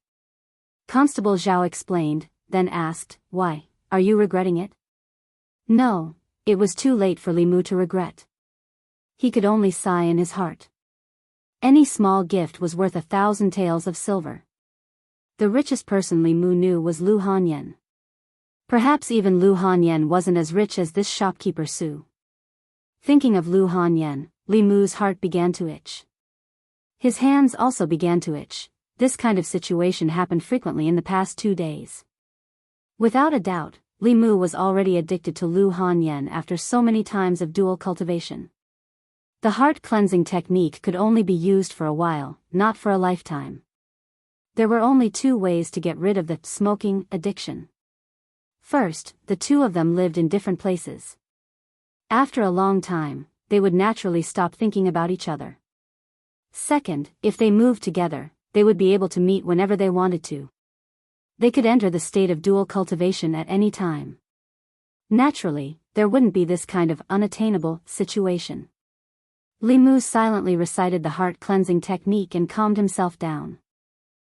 Constable Zhao explained, then asked, why, are you regretting it? No, it was too late for Li Mu to regret. He could only sigh in his heart. Any small gift was worth 1,000 taels of silver. The richest person Li Mu knew was Lu Hanyan. Perhaps even Lu Hanyan wasn't as rich as this shopkeeper Su. Thinking of Lu Hanyan, Li Mu's heart began to itch. His hands also began to itch. This kind of situation happened frequently in the past 2 days. Without a doubt, Li Mu was already addicted to Lu Hanyan after so many times of dual cultivation. The heart-cleansing technique could only be used for a while, not for a lifetime. There were only 2 ways to get rid of the smoking addiction. First, the 2 of them lived in different places. After a long time, they would naturally stop thinking about each other. Second, if they moved together, they would be able to meet whenever they wanted to. They could enter the state of dual cultivation at any time. Naturally, there wouldn't be this kind of unattainable situation. Li Mu silently recited the heart-cleansing technique and calmed himself down.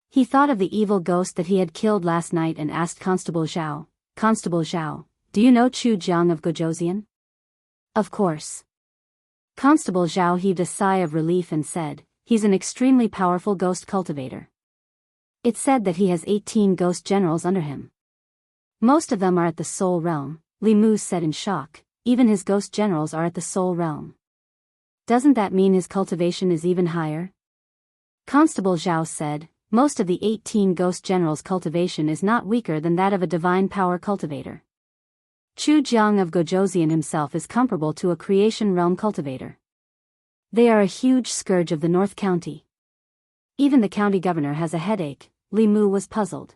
He thought of the evil ghost that he had killed last night and asked Constable Zhao, Constable Zhao, do you know Chu Jiang of Gojoseon? Of course. Constable Zhao heaved a sigh of relief and said, he's an extremely powerful ghost cultivator. It's said that he has 18 ghost generals under him. Most of them are at the Soul Realm, Li Mu said in shock. Even his ghost generals are at the Soul Realm. Doesn't that mean his cultivation is even higher? Constable Zhao said, most of the 18 ghost generals' cultivation is not weaker than that of a divine power cultivator. Chu Jiang of Gojoseon himself is comparable to a creation realm cultivator. They are a huge scourge of the North County. Even the county governor has a headache. Li Mu was puzzled.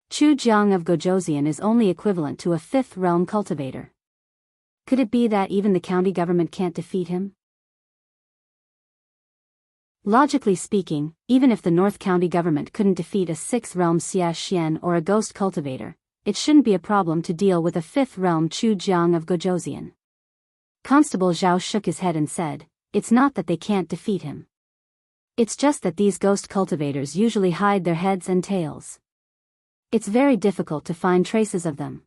Chu Jiang of Gojoseon is only equivalent to a 5th realm cultivator. Could it be that even the county government can't defeat him? Logically speaking, even if the North County government couldn't defeat a 6th realm Xia Xian or a ghost cultivator, it shouldn't be a problem to deal with a 5th realm Chu Jiang of Gojoseon. Constable Zhao shook his head and said, it's not that they can't defeat him. It's just that these ghost cultivators usually hide their heads and tails. It's very difficult to find traces of them.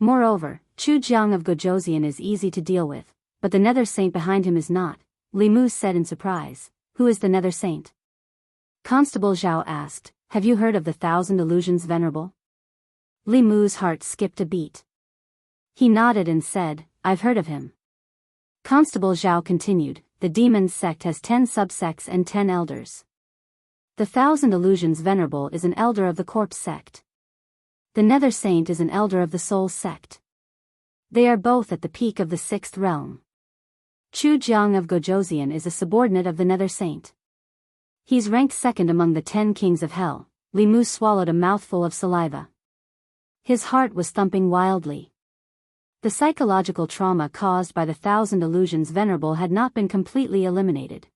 Moreover, Chu Jiang of Gojoseon is easy to deal with, but the Nether Saint behind him is not, Li Mu said in surprise. Who is the Nether Saint? Constable Zhao asked, have you heard of the 1,000 Illusions Venerable? Li Mu's heart skipped a beat. He nodded and said, I've heard of him. Constable Zhao continued, the Demons sect has 10 subsects and 10 elders. The 1,000 Illusions Venerable is an elder of the Corpse sect. The Nether Saint is an elder of the Soul sect. They are both at the peak of the 6th realm. Chu Jiang of Gojoseon is a subordinate of the Nether Saint. He's ranked 2nd among the 10 kings of hell. Li Mu swallowed a mouthful of saliva. His heart was thumping wildly. The psychological trauma caused by the 1,000 Illusions Venerable had not been completely eliminated.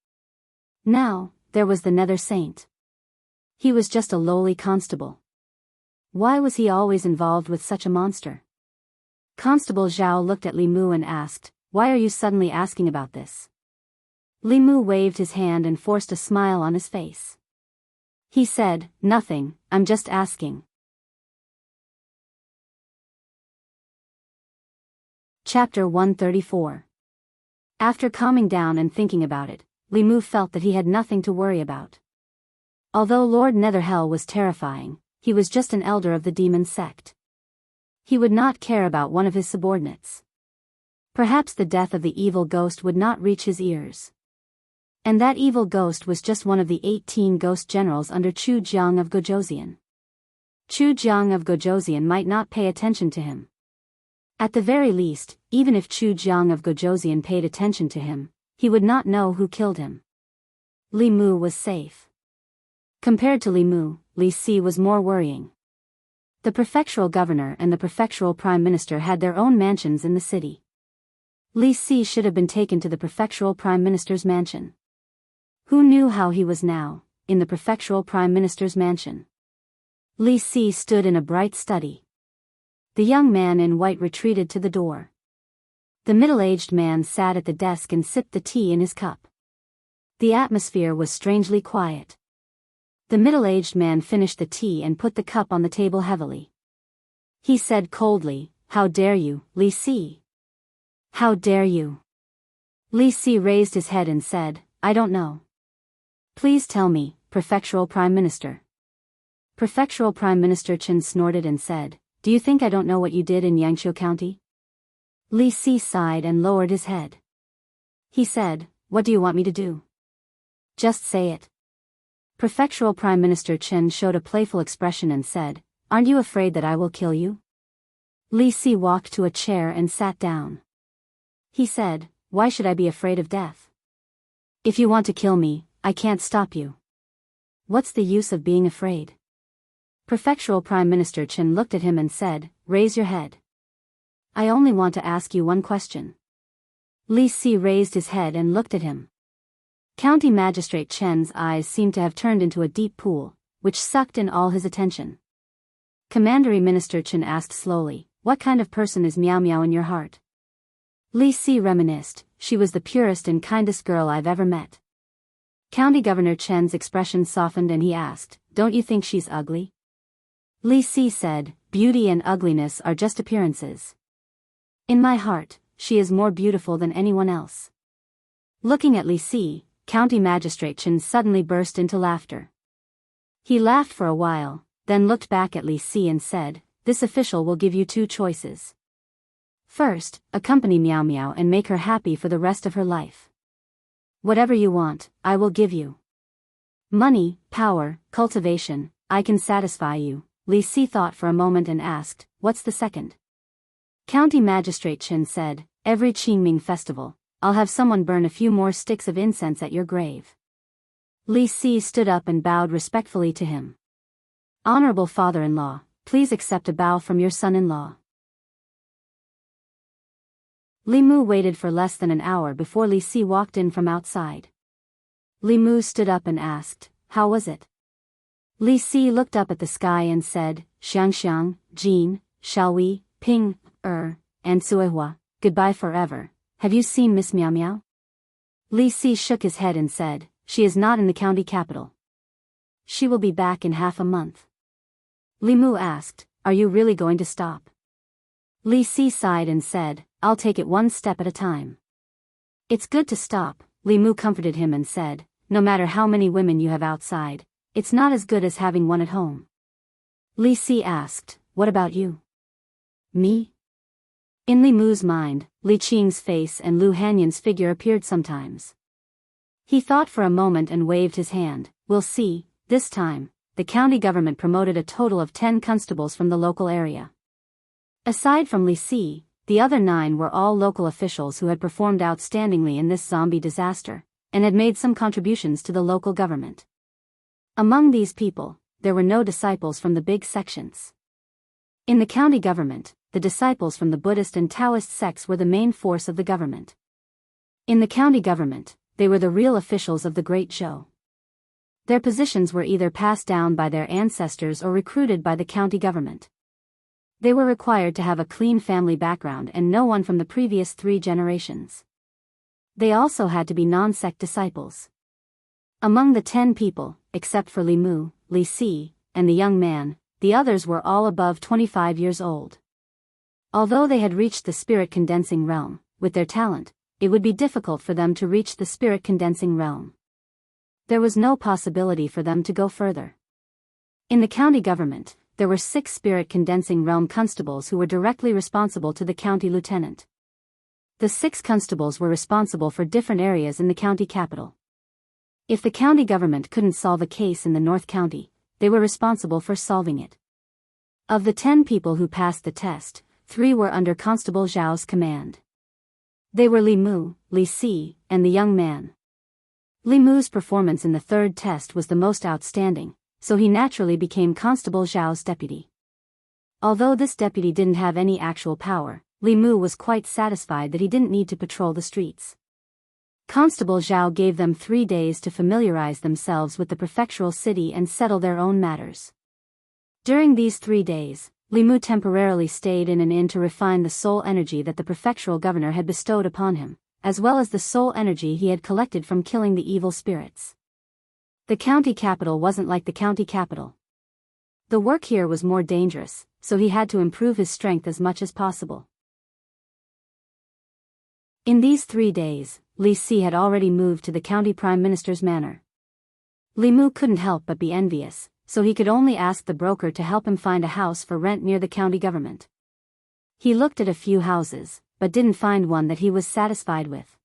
Now, there was the Nether Saint. He was just a lowly constable. Why was he always involved with such a monster? Constable Zhao looked at Li Mu and asked, "Why are you suddenly asking about this?" Li Mu waved his hand and forced a smile on his face. He said, "Nothing, I'm just asking." Chapter 134. After calming down and thinking about it, Li Mu felt that he had nothing to worry about. Although Lord Netherhell was terrifying, he was just an elder of the demon sect. He would not care about one of his subordinates. Perhaps the death of the evil ghost would not reach his ears. And that evil ghost was just one of the 18 ghost generals under Chu Jiang of Gojoseon. Chu Jiang of Gojoseon might not pay attention to him. At the very least, even if Chu Jiang of Gojoseon paid attention to him, he would not know who killed him. Li Mu was safe. Compared to Li Mu, Li Si was more worrying. The prefectural governor and the prefectural prime minister had their own mansions in the city. Li Si should have been taken to the prefectural prime minister's mansion. Who knew how he was now, in the prefectural prime minister's mansion? Li Si stood in a bright study. The young man in white retreated to the door. The middle-aged man sat at the desk and sipped the tea in his cup. The atmosphere was strangely quiet. The middle-aged man finished the tea and put the cup on the table heavily. He said coldly, "How dare you, Li Si? How dare you?" Li Si raised his head and said, "I don't know." "Please tell me, Prefectural Prime Minister." Prefectural Prime Minister Chen snorted and said, "Do you think I don't know what you did in Yangqiu County?" Li Si sighed and lowered his head. He said, "What do you want me to do?" "Just say it." Prefectural Prime Minister Chen showed a playful expression and said, "Aren't you afraid that I will kill you?" Li Si walked to a chair and sat down. He said, "Why should I be afraid of death? If you want to kill me, I can't stop you. What's the use of being afraid?" Prefectural Prime Minister Chen looked at him and said, "Raise your head. I only want to ask you one question." Li Si raised his head and looked at him. County Magistrate Chen's eyes seemed to have turned into a deep pool, which sucked in all his attention. Commandery Minister Chen asked slowly, "What kind of person is Miao Miao in your heart?" Li Si reminisced, "She was the purest and kindest girl I've ever met." County Governor Chen's expression softened and he asked, "Don't you think she's ugly?" Li Si said, "Beauty and ugliness are just appearances. In my heart, she is more beautiful than anyone else." Looking at Li Si, County Magistrate Chen suddenly burst into laughter. He laughed for a while, then looked back at Li Si and said, "This official will give you two choices. First, accompany Miao Miao and make her happy for the rest of her life. Whatever you want, I will give you. Money, power, cultivation, I can satisfy you." Li Si thought for a moment and asked, "What's the second?" County Magistrate Chen said, "Every Qingming festival, I'll have someone burn a few more sticks of incense at your grave." Li Si stood up and bowed respectfully to him. "Honorable father-in-law, please accept a bow from your son-in-law." Li Mu waited for less than an hour before Li Si walked in from outside. Li Mu stood up and asked, "How was it?" Li Si looked up at the sky and said, "Xiang Xiang, Jean, shall we, Ping, and Suehua, goodbye forever. Have you seen Miss Miao Miao?" Li Si shook his head and said, "She is not in the county capital. She will be back in half a month." Li Mu asked, "Are you really going to stop?" Li Si sighed and said, "I'll take it one step at a time." "It's good to stop," Li Mu comforted him and said, "No matter how many women you have outside, it's not as good as having one at home." Li Si asked, "What about you?" "Me?" In Li Mu's mind, Li Qing's face and Lu Hanyan's figure appeared sometimes. He thought for a moment and waved his hand. "We'll see." This time, the county government promoted a total of 10 constables from the local area. Aside from Li Si, the other 9 were all local officials who had performed outstandingly in this zombie disaster, and had made some contributions to the local government. Among these people, there were no disciples from the big sections. In the county government, the disciples from the Buddhist and Taoist sects were the main force of the government. In the county government, they were the real officials of the Great Zhou. Their positions were either passed down by their ancestors or recruited by the county government. They were required to have a clean family background and no one from the previous 3 generations. They also had to be non-sect disciples. Among the 10 people, except for Li Mu, Li Si, and the young man, the others were all above 25 years old. Although they had reached the spirit condensing realm, with their talent, it would be difficult for them to reach the spirit condensing realm. There was no possibility for them to go further. In the county government, there were 6 spirit condensing realm constables who were directly responsible to the county lieutenant. The 6 constables were responsible for different areas in the county capital. If the county government couldn't solve a case in the North County, they were responsible for solving it. Of the 10 people who passed the test, 3 were under Constable Zhao's command. They were Li Mu, Li Si, and the young man. Li Mu's performance in the 3rd test was the most outstanding, so he naturally became Constable Zhao's deputy. Although this deputy didn't have any actual power, Li Mu was quite satisfied that he didn't need to patrol the streets. Constable Zhao gave them 3 days to familiarize themselves with the prefectural city and settle their own matters. During these 3 days, Li Mu temporarily stayed in an inn to refine the soul energy that the prefectural governor had bestowed upon him, as well as the soul energy he had collected from killing the evil spirits. The county capital wasn't like the county capital. The work here was more dangerous, so he had to improve his strength as much as possible. In these 3 days, Li Si had already moved to the county prime minister's manor. Li Mu couldn't help but be envious, so he could only ask the broker to help him find a house for rent near the county government. He looked at a few houses, but didn't find one that he was satisfied with.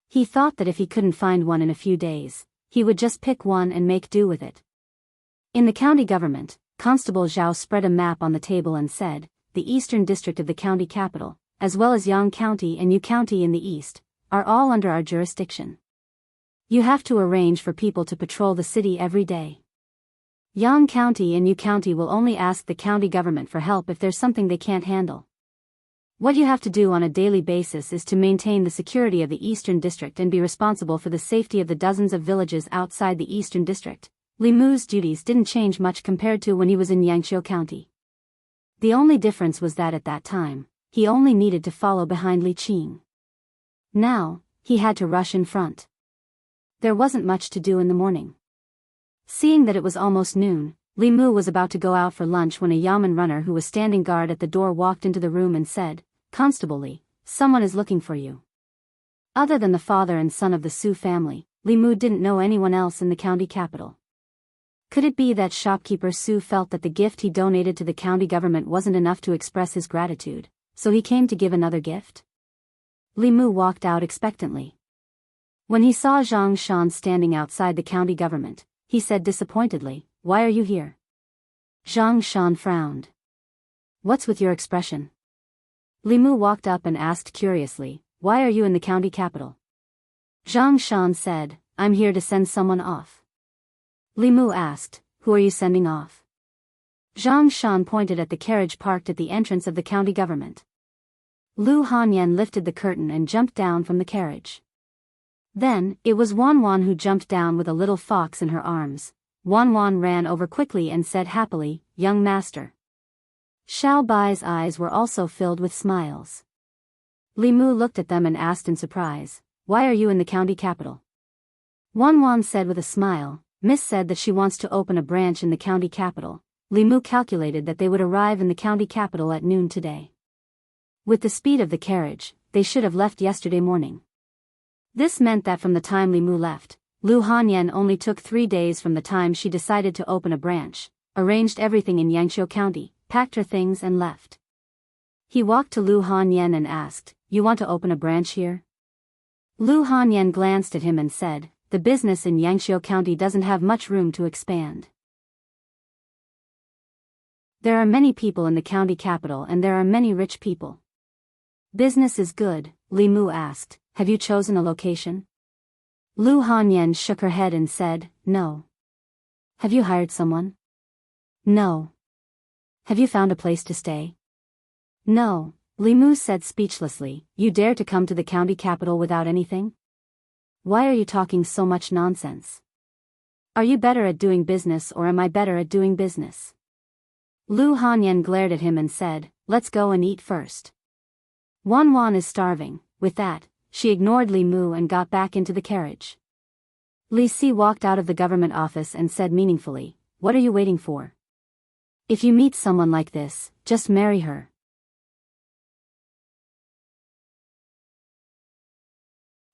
He thought that if he couldn't find one in a few days, he would just pick one and make do with it. In the county government, Constable Zhao spread a map on the table and said, "The eastern district of the county capital, as well as Yang County and Yu County in the east, are all under our jurisdiction. You have to arrange for people to patrol the city every day. Yang County and Yu County will only ask the county government for help if there's something they can't handle. What you have to do on a daily basis is to maintain the security of the eastern district and be responsible for the safety of the dozens of villages outside the eastern district." Li Mu's duties didn't change much compared to when he was in Yangqiu County. The only difference was that at that time, he only needed to follow behind Li Qing. Now, he had to rush in front. There wasn't much to do in the morning. Seeing that it was almost noon, Li Mu was about to go out for lunch when a yamen runner who was standing guard at the door walked into the room and said, "Constable Li, someone is looking for you." Other than the father and son of the Su family, Li Mu didn't know anyone else in the county capital. Could it be that shopkeeper Su felt that the gift he donated to the county government wasn't enough to express his gratitude, so he came to give another gift? Li Mu walked out expectantly. When he saw Zhang Shan standing outside the county government, he said disappointedly, "Why are you here?" Zhang Shan frowned. "What's with your expression?" Li Mu walked up and asked curiously, "Why are you in the county capital?" Zhang Shan said, "I'm here to send someone off." Li Mu asked, "Who are you sending off?" Zhang Shan pointed at the carriage parked at the entrance of the county government. Lu Hanyan lifted the curtain and jumped down from the carriage. Then, it was Wan Wan who jumped down with a little fox in her arms. Wan Wan ran over quickly and said happily, "Young master." Xiao Bai's eyes were also filled with smiles. Li Mu looked at them and asked in surprise, "Why are you in the county capital?" Wan Wan said with a smile, "Miss said that she wants to open a branch in the county capital." Li Mu calculated that they would arrive in the county capital at noon today. With the speed of the carriage, they should have left yesterday morning. This meant that from the time Li Mu left, Lu Hanyan only took 3 days from the time she decided to open a branch, arranged everything in Yangqiu County, packed her things and left. He walked to Lu Hanyan and asked, "You want to open a branch here?" Lu Hanyan glanced at him and said, "The business in Yangqiu County doesn't have much room to expand. There are many people in the county capital and there are many rich people." "Business is good," Li Mu asked, "Have you chosen a location?" Lu Hanyan shook her head and said, "No." "Have you hired someone?" "No." "Have you found a place to stay?" "No," Li Mu said speechlessly. "You dare to come to the county capital without anything? Why are you talking so much nonsense?" Are you better at doing business or am I better at doing business? Lu Hanyan glared at him and said, let's go and eat first. Wan Wan is starving. With that, she ignored Li Mu and got back into the carriage. Li Si walked out of the government office and said meaningfully, what are you waiting for? If you meet someone like this, just marry her.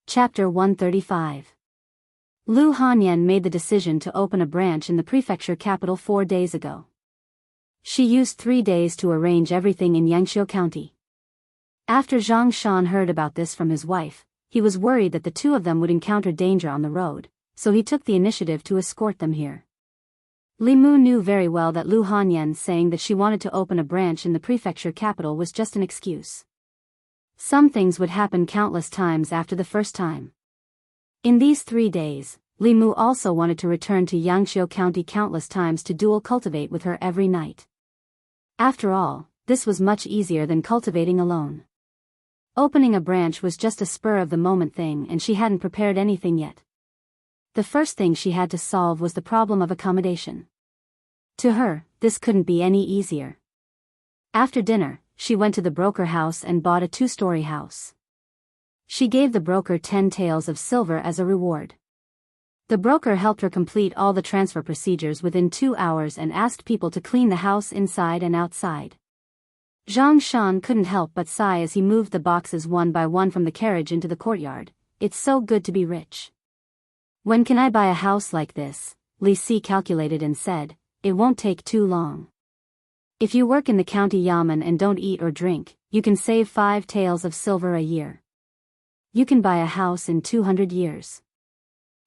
Chapter 135. Lu Hanyan made the decision to open a branch in the prefecture capital 4 days ago. She used 3 days to arrange everything in Yangqiu County. After Zhang Shan heard about this from his wife, he was worried that the two of them would encounter danger on the road, so he took the initiative to escort them here. Li Mu knew very well that Lu Hanyan saying that she wanted to open a branch in the prefecture capital was just an excuse. Some things would happen countless times after the first time. In these 3 days, Li Mu also wanted to return to Yangqiu County countless times to dual cultivate with her every night. After all, this was much easier than cultivating alone. Opening a branch was just a spur-of-the-moment thing and she hadn't prepared anything yet. The first thing she had to solve was the problem of accommodation. To her, this couldn't be any easier. After dinner, she went to the broker house and bought a 2-story house. She gave the broker 10 taels of silver as a reward. The broker helped her complete all the transfer procedures within 2 hours and asked people to clean the house inside and outside. Zhang Shan couldn't help but sigh as he moved the boxes one by one from the carriage into the courtyard. It's so good to be rich. When can I buy a house like this? Li Si calculated and said, it won't take too long. If you work in the county yamen and don't eat or drink, you can save 5 taels of silver a year. You can buy a house in 200 years.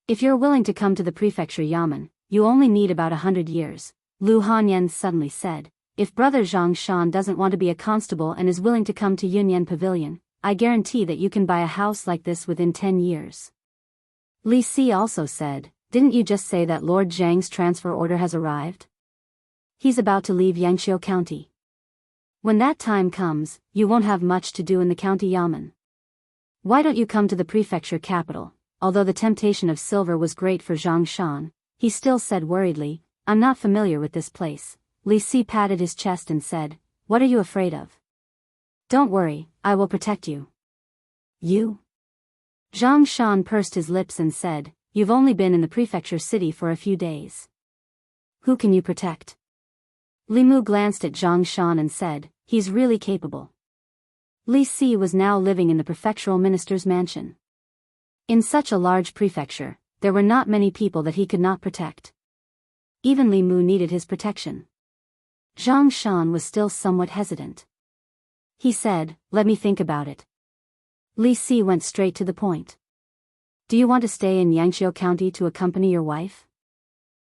If you're willing to come to the prefecture yamen, you only need about 100 years, Lu Hanyan suddenly said. If brother Zhang Shan doesn't want to be a constable and is willing to come to Yunyan Pavilion, I guarantee that you can buy a house like this within 10 years. Li Si also said, didn't you just say that Lord Zhang's transfer order has arrived? He's about to leave Yangqiu County. When that time comes, you won't have much to do in the county yamen. Why don't you come to the prefecture capital? Although the temptation of silver was great for Zhang Shan, he still said worriedly, I'm not familiar with this place. Li Si patted his chest and said, what are you afraid of? Don't worry, I will protect you. You? Zhang Shan pursed his lips and said, you've only been in the prefecture city for a few days. Who can you protect? Li Mu glanced at Zhang Shan and said, he's really capable. Li Si was now living in the prefectural minister's mansion. In such a large prefecture, there were not many people that he could not protect. Even Li Mu needed his protection. Zhang Shan was still somewhat hesitant. He said, let me think about it. Li Si went straight to the point. Do you want to stay in Yangqiu County to accompany your wife?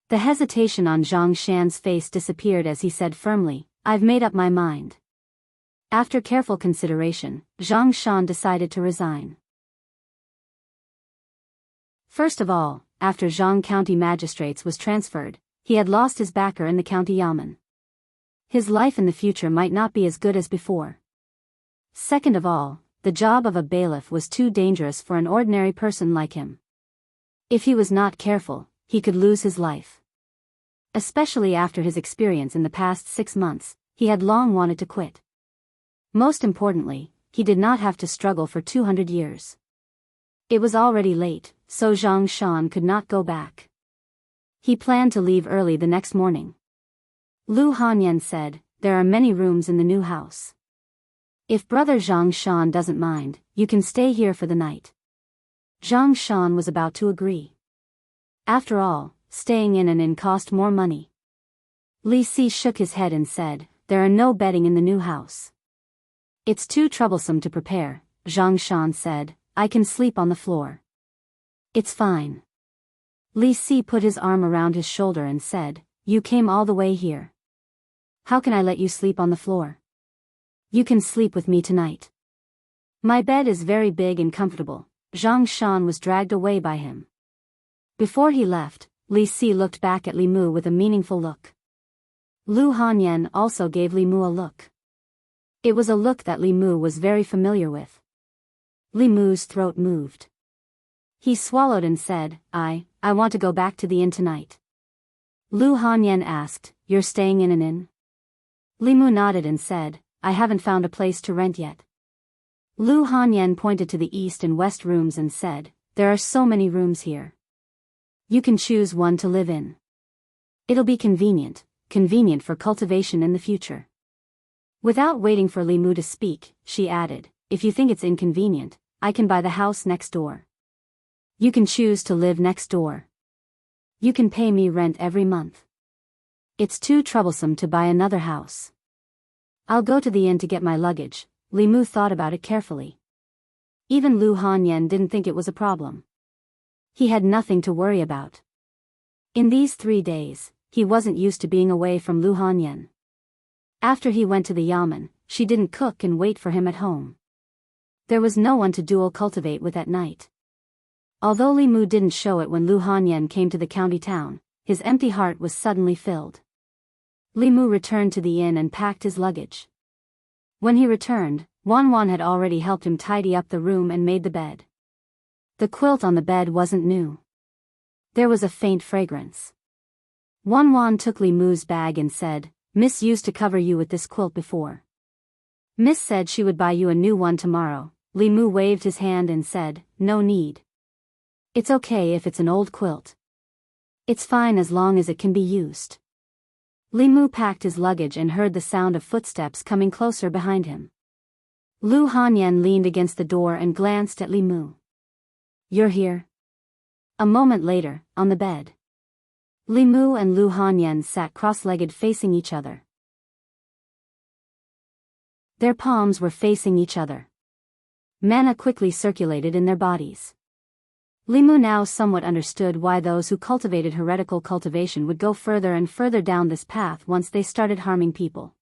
The hesitation on Zhang Shan's face disappeared as he said firmly, I've made up my mind. After careful consideration, Zhang Shan decided to resign. First of all, after Zhang County magistrates was transferred, he had lost his backer in the county yamen. His life in the future might not be as good as before. Second of all, the job of a bailiff was too dangerous for an ordinary person like him. If he was not careful, he could lose his life. Especially after his experience in the past 6 months, he had long wanted to quit. Most importantly, he did not have to struggle for 200 years. It was already late, so Zhang Shan could not go back. He planned to leave early the next morning. Lu Hanyan said, there are many rooms in the new house. If brother Zhang Shan doesn't mind, you can stay here for the night. Zhang Shan was about to agree. After all, staying in an inn cost more money. Li Si shook his head and said, there are no bedding in the new house. It's too troublesome to prepare, Zhang Shan said, I can sleep on the floor. It's fine. Li Si put his arm around his shoulder and said, you came all the way here. How can I let you sleep on the floor? You can sleep with me tonight. My bed is very big and comfortable. Zhang Shan was dragged away by him. Before he left, Li Si looked back at Li Mu with a meaningful look. Lu Hanyan also gave Li Mu a look. It was a look that Li Mu was very familiar with. Li Mu's throat moved. He swallowed and said, I I want to go back to the inn tonight. Lu Hanyan asked, you're staying in an inn? Li Mu nodded and said, I haven't found a place to rent yet. Lu Hanyan pointed to the east and west rooms and said, there are so many rooms here. You can choose one to live in. It'll be convenient for cultivation in the future. Without waiting for Li Mu to speak, she added, if you think it's inconvenient, I can buy the house next door. You can choose to live next door. You can pay me rent every month. It's too troublesome to buy another house. I'll go to the inn to get my luggage. Li Mu thought about it carefully. Even Lu Hanyan didn't think it was a problem. He had nothing to worry about. In these 3 days, he wasn't used to being away from Lu Hanyan. After he went to the yamen, she didn't cook and wait for him at home. There was no one to dual cultivate with at night. Although Li Mu didn't show it when Lu Hanyan came to the county town, his empty heart was suddenly filled. Li Mu returned to the inn and packed his luggage. When he returned, Wan Wan had already helped him tidy up the room and made the bed. The quilt on the bed wasn't new. There was a faint fragrance. Wan Wan took Li Mu's bag and said, Miss used to cover you with this quilt before. Miss said she would buy you a new one tomorrow. Li Mu waved his hand and said, no need. It's okay if it's an old quilt. It's fine as long as it can be used. Li Mu packed his luggage and heard the sound of footsteps coming closer behind him. Lu Hanyan leaned against the door and glanced at Li Mu. You're here? A moment later, on the bed, Li Mu and Lu Hanyan sat cross-legged facing each other. Their palms were facing each other. Mana quickly circulated in their bodies. Li Mu now somewhat understood why those who cultivated heretical cultivation would go further and further down this path once they started harming people.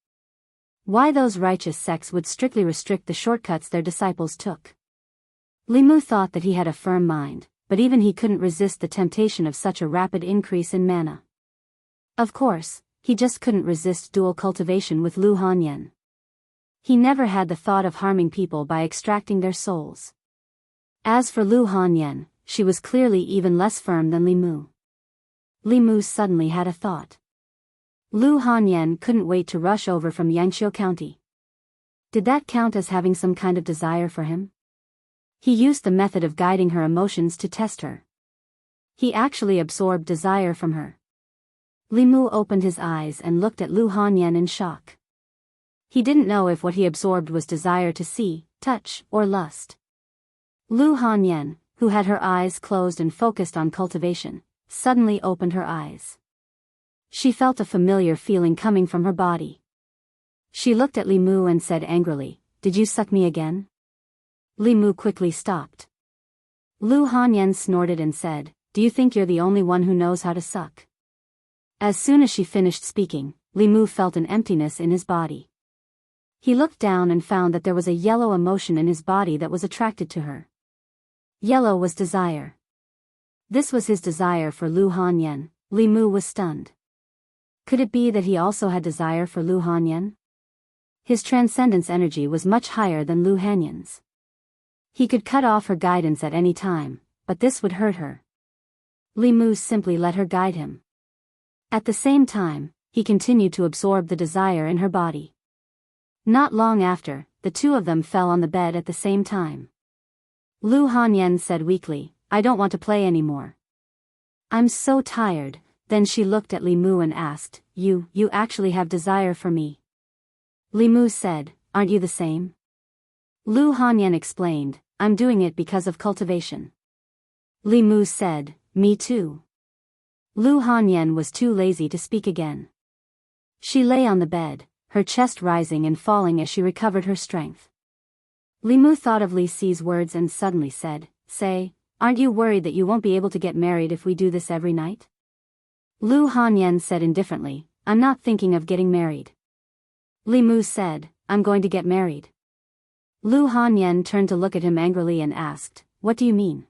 Why those righteous sects would strictly restrict the shortcuts their disciples took. Li Mu thought that he had a firm mind, but even he couldn't resist the temptation of such a rapid increase in mana. Of course, he just couldn't resist dual cultivation with Lu Hanyan. He never had the thought of harming people by extracting their souls. As for Lu Hanyan, she was clearly even less firm than Li Mu. Li Mu suddenly had a thought. Lu Hanyan couldn't wait to rush over from Yangqiu County. Did that count as having some kind of desire for him? He used the method of guiding her emotions to test her. He actually absorbed desire from her. Li Mu opened his eyes and looked at Lu Hanyan in shock. He didn't know if what he absorbed was desire to see, touch, or lust. Lu Hanyan, who had her eyes closed and focused on cultivation, suddenly opened her eyes. She felt a familiar feeling coming from her body. She looked at Li Mu and said angrily, "Did you suck me again?" Li Mu quickly stopped. Lu Hanyan snorted and said, "Do you think you're the only one who knows how to suck?" As soon as she finished speaking, Li Mu felt an emptiness in his body. He looked down and found that there was a yellow emotion in his body that was attracted to her. Yellow was desire. This was his desire for Lu Hanyan. Li Mu was stunned. Could it be that he also had desire for Lu Hanyan? His transcendence energy was much higher than Lu Hanyan's. He could cut off her guidance at any time, but this would hurt her. Li Mu simply let her guide him. At the same time, he continued to absorb the desire in her body. Not long after, the two of them fell on the bed at the same time. Lu Hanyan said weakly, "I don't want to play anymore. I'm so tired." Then she looked at Li Mu and asked, You actually have desire for me?" Li Mu said, "Aren't you the same?" Lu Hanyan explained, "I'm doing it because of cultivation." Li Mu said, "Me too." Lu Hanyan was too lazy to speak again. She lay on the bed, her chest rising and falling as she recovered her strength. Li Mu thought of Li Si's words and suddenly said, "Say, aren't you worried that you won't be able to get married if we do this every night?" Lu Hanyan said indifferently, "I'm not thinking of getting married." Li Mu said, "I'm going to get married." Lu Hanyan turned to look at him angrily and asked, "What do you mean?"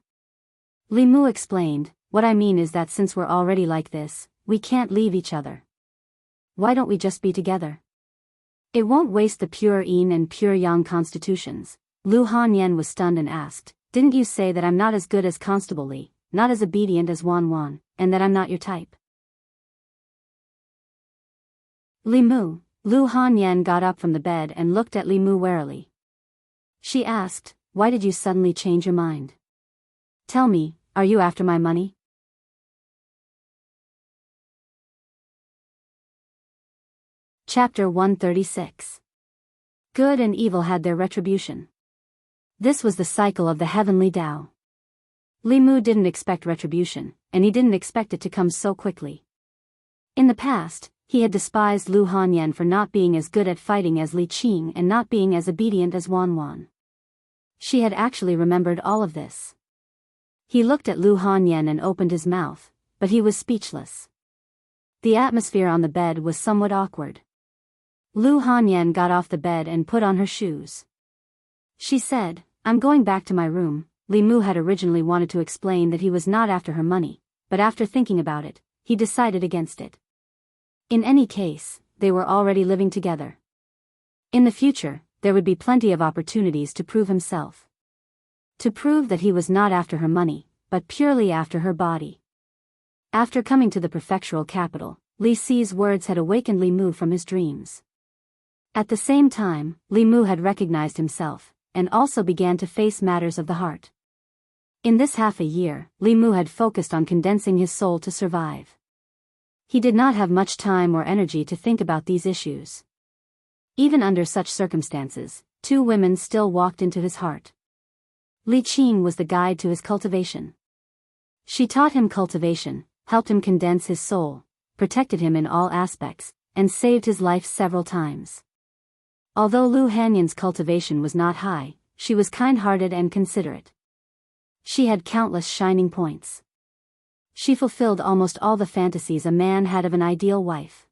Li Mu explained, "What I mean is that since we're already like this, we can't leave each other. Why don't we just be together? It won't waste the pure yin and pure yang constitutions." Lu Hanyan was stunned and asked, "Didn't you say that I'm not as good as Constable Li?" not as obedient as Wan, and that I'm not your type. Li Mu. Lu Hanyan got up from the bed and looked at Li Mu warily. She asked, "Why did you suddenly change your mind? Tell me, are you after my money?" Chapter 136. Good and evil had their retribution. This was the cycle of the heavenly Tao. Li Mu didn't expect retribution, and he didn't expect it to come so quickly. In the past, he had despised Lu Hanyan for not being as good at fighting as Li Qing and not being as obedient as Wan. She had actually remembered all of this. He looked at Lu Hanyan and opened his mouth, but he was speechless. The atmosphere on the bed was somewhat awkward. Lu Hanyan got off the bed and put on her shoes. She said, "I'm going back to my room." Li Mu had originally wanted to explain that he was not after her money, but after thinking about it, he decided against it. In any case, they were already living together. In the future, there would be plenty of opportunities to prove himself. To prove that he was not after her money, but purely after her body. After coming to the prefectural capital, Li Si's words had awakened Li Mu from his dreams. At the same time, Li Mu had recognized himself, and also began to face matters of the heart. In this half a year, Li Mu had focused on condensing his soul to survive. He did not have much time or energy to think about these issues. Even under such circumstances, two women still walked into his heart. Li Qing was the guide to his cultivation. She taught him cultivation, helped him condense his soul, protected him in all aspects, and saved his life several times. Although Lu Hanyan's cultivation was not high, she was kind-hearted and considerate. She had countless shining points. She fulfilled almost all the fantasies a man had of an ideal wife.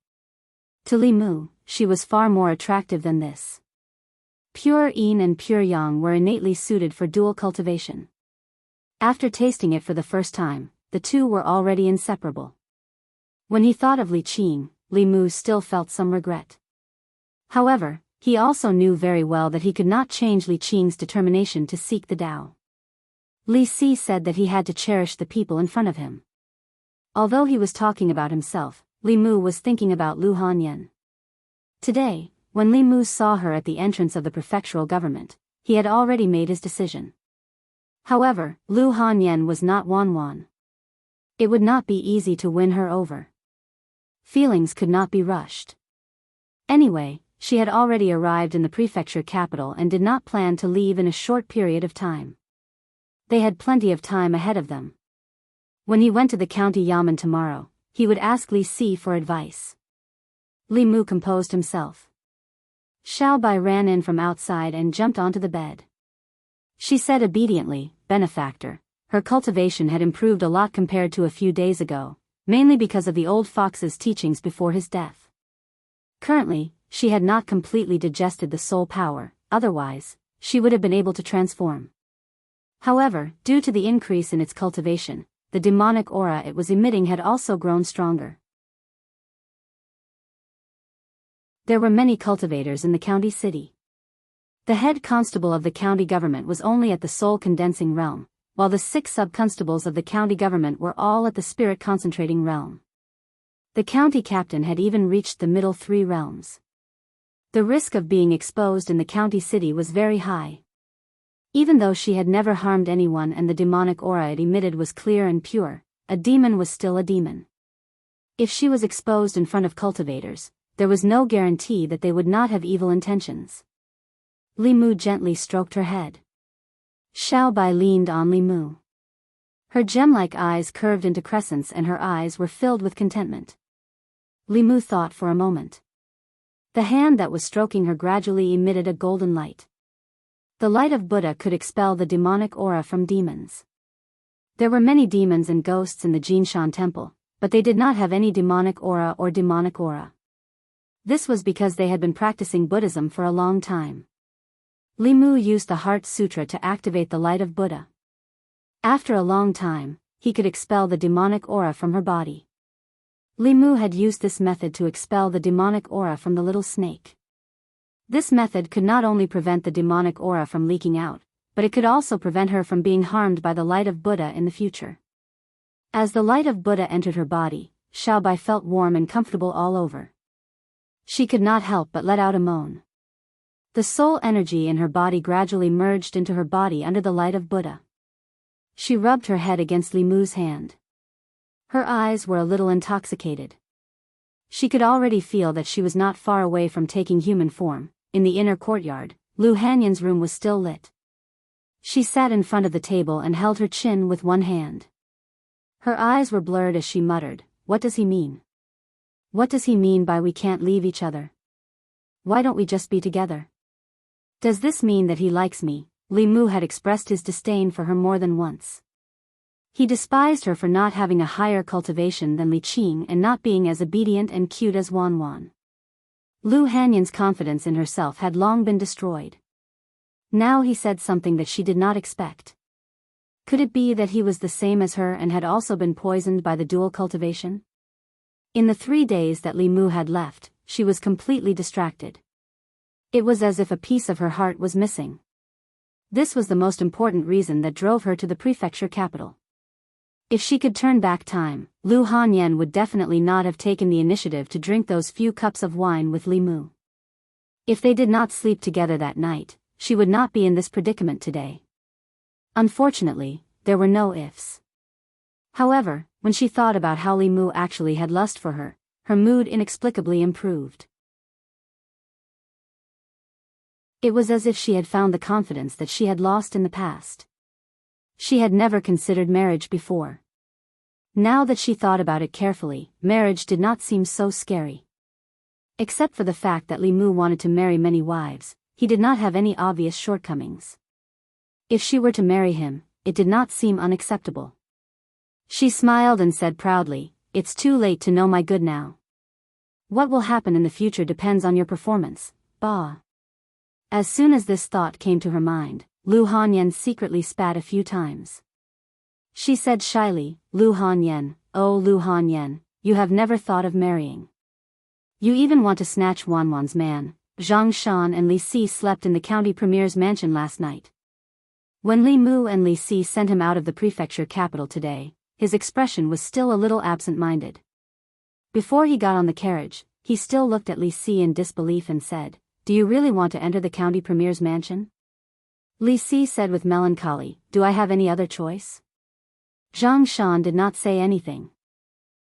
To Li Mu, she was far more attractive than this. Pure yin and pure yang were innately suited for dual cultivation. After tasting it for the first time, the two were already inseparable. When he thought of Li Qing, Li Mu still felt some regret. However, he also knew very well that he could not change Li Qing's determination to seek the Tao. Li Si said that he had to cherish the people in front of him. Although he was talking about himself, Li Mu was thinking about Lu Hanyan. Today, when Li Mu saw her at the entrance of the prefectural government, he had already made his decision. However, Lu Hanyan was not Wan. It would not be easy to win her over. Feelings could not be rushed. Anyway, she had already arrived in the prefecture capital and did not plan to leave in a short period of time. They had plenty of time ahead of them. When he went to the county yamen tomorrow, he would ask Li Si for advice. Li Mu composed himself. Xiao Bai ran in from outside and jumped onto the bed. She said obediently, "Benefactor." Her cultivation had improved a lot compared to a few days ago, mainly because of the old fox's teachings before his death. Currently, she had not completely digested the soul power, otherwise, she would have been able to transform. However, due to the increase in its cultivation, the demonic aura it was emitting had also grown stronger. There were many cultivators in the county city. The head constable of the county government was only at the soul condensing realm, while the 6 sub-constables of the county government were all at the spirit concentrating realm. The county captain had even reached the middle 3 realms. The risk of being exposed in the county city was very high. Even though she had never harmed anyone and the demonic aura it emitted was clear and pure, a demon was still a demon. If she was exposed in front of cultivators, there was no guarantee that they would not have evil intentions. Li Mu gently stroked her head. Xiao Bai leaned on Li Mu. Her gem-like eyes curved into crescents and her eyes were filled with contentment. Li Mu thought for a moment. The hand that was stroking her gradually emitted a golden light. The light of Buddha could expel the demonic aura from demons. There were many demons and ghosts in the Jinshan temple, but they did not have any demonic aura or demonic aura. This was because they had been practicing Buddhism for a long time. Li Mu used the Heart Sutra to activate the light of Buddha. After a long time, he could expel the demonic aura from her body. Li Mu had used this method to expel the demonic aura from the little snake. This method could not only prevent the demonic aura from leaking out, but it could also prevent her from being harmed by the light of Buddha in the future. As the light of Buddha entered her body, Xiaobai felt warm and comfortable all over. She could not help but let out a moan. The soul energy in her body gradually merged into her body under the light of Buddha. She rubbed her head against Li Mu's hand. Her eyes were a little intoxicated. She could already feel that she was not far away from taking human form. In the inner courtyard, Lu Hanyan's room was still lit. She sat in front of the table and held her chin with one hand. Her eyes were blurred as she muttered, "What does he mean? What does he mean by we can't leave each other? Why don't we just be together? Does this mean that he likes me?" Li Mu had expressed his disdain for her more than once. He despised her for not having a higher cultivation than Li Qing and not being as obedient and cute as Wan Wan. Lu Hanyan's confidence in herself had long been destroyed. Now he said something that she did not expect. Could it be that he was the same as her and had also been poisoned by the dual cultivation? In the 3 days that Li Mu had left, she was completely distracted. It was as if a piece of her heart was missing. This was the most important reason that drove her to the prefecture capital. If she could turn back time, Lu Hanyan would definitely not have taken the initiative to drink those few cups of wine with Li Mu. If they did not sleep together that night, she would not be in this predicament today. Unfortunately, there were no ifs. However, when she thought about how Li Mu actually had lust for her, her mood inexplicably improved. It was as if she had found the confidence that she had lost in the past. She had never considered marriage before. Now that she thought about it carefully, marriage did not seem so scary. Except for the fact that Li Mu wanted to marry many wives, he did not have any obvious shortcomings. If she were to marry him, it did not seem unacceptable. She smiled and said proudly, "It's too late to know my good now. What will happen in the future depends on your performance, Ba." As soon as this thought came to her mind, Lu Hanyan secretly spat a few times. She said shyly, "Lu Hanyan, oh Lu Hanyan, you have never thought of marrying. You even want to snatch Wan Wan's man." Zhang Shan and Li Si slept in the county premier's mansion last night. When Li Mu and Li Si sent him out of the prefecture capital today, his expression was still a little absent-minded. Before he got on the carriage, he still looked at Li Si in disbelief and said, "Do you really want to enter the county premier's mansion?" Li Si said with melancholy, "Do I have any other choice?" Zhang Shan did not say anything.